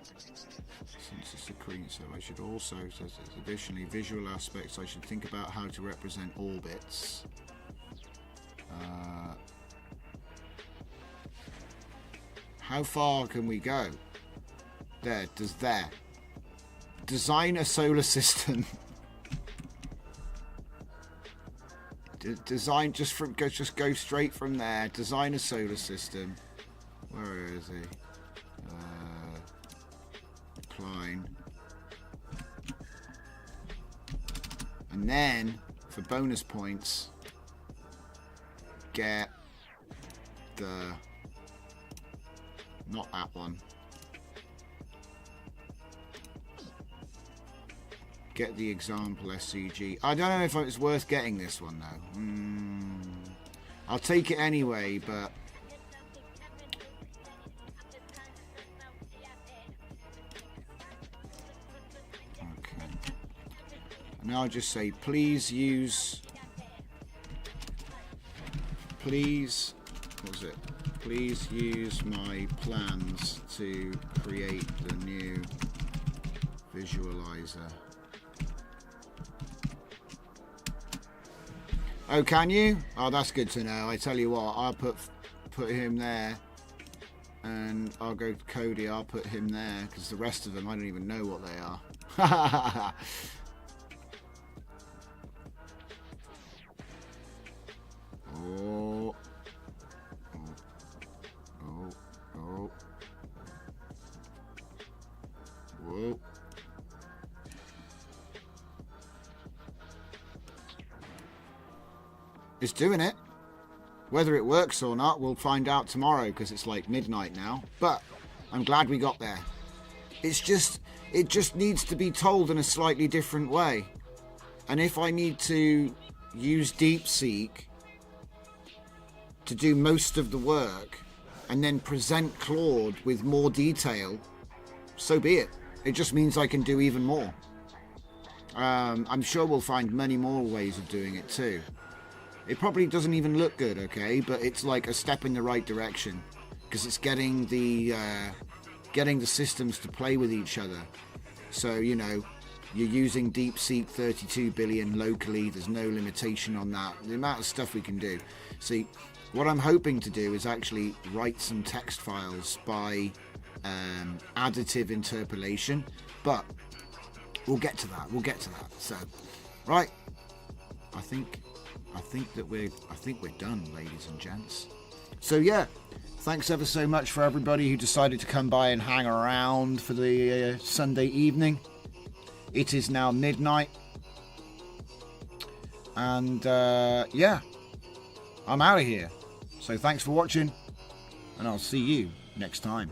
Since it's a screen, so I should also, additionally, visual aspects, I should think about how to represent orbits. How far can we go? There. Design a solar system. Design just go straight from there. Design a solar system. Where is he? Klein. And then for bonus points, get the, not that one. Get the example SCG. I don't know if it's worth getting this one though. I'll take it anyway, but okay. And I'll just say, please use. Please, what was it? Please use my plans to create the new visualizer. Oh, can you? Oh, that's good to know. I tell you what, I'll put him there, and I'll go to Cody. I'll put him there because the rest of them I don't even know what they are. Oh. Whoa. It's doing it. Whether it works or not, we'll find out tomorrow because it's like midnight now. But I'm glad we got there. It just needs to be told in a slightly different way. And if I need to use DeepSeek to do most of the work and then present Claude with more detail, so be it. It just means I can do even more. I'm sure we'll find many more ways of doing it too. It probably doesn't even look good, okay, but it's like a step in the right direction because it's getting the systems to play with each other. So, you know, you're using DeepSeek 32 billion locally. There's no limitation on that. The amount of stuff we can do. See, what I'm hoping to do is actually write some text files by additive interpolation, but we'll get to that. So, right, I think we're done, ladies and gents. So yeah, thanks ever so much for everybody who decided to come by and hang around for the Sunday evening. It is now midnight, and yeah, I'm out of here. So thanks for watching, and I'll see you next time.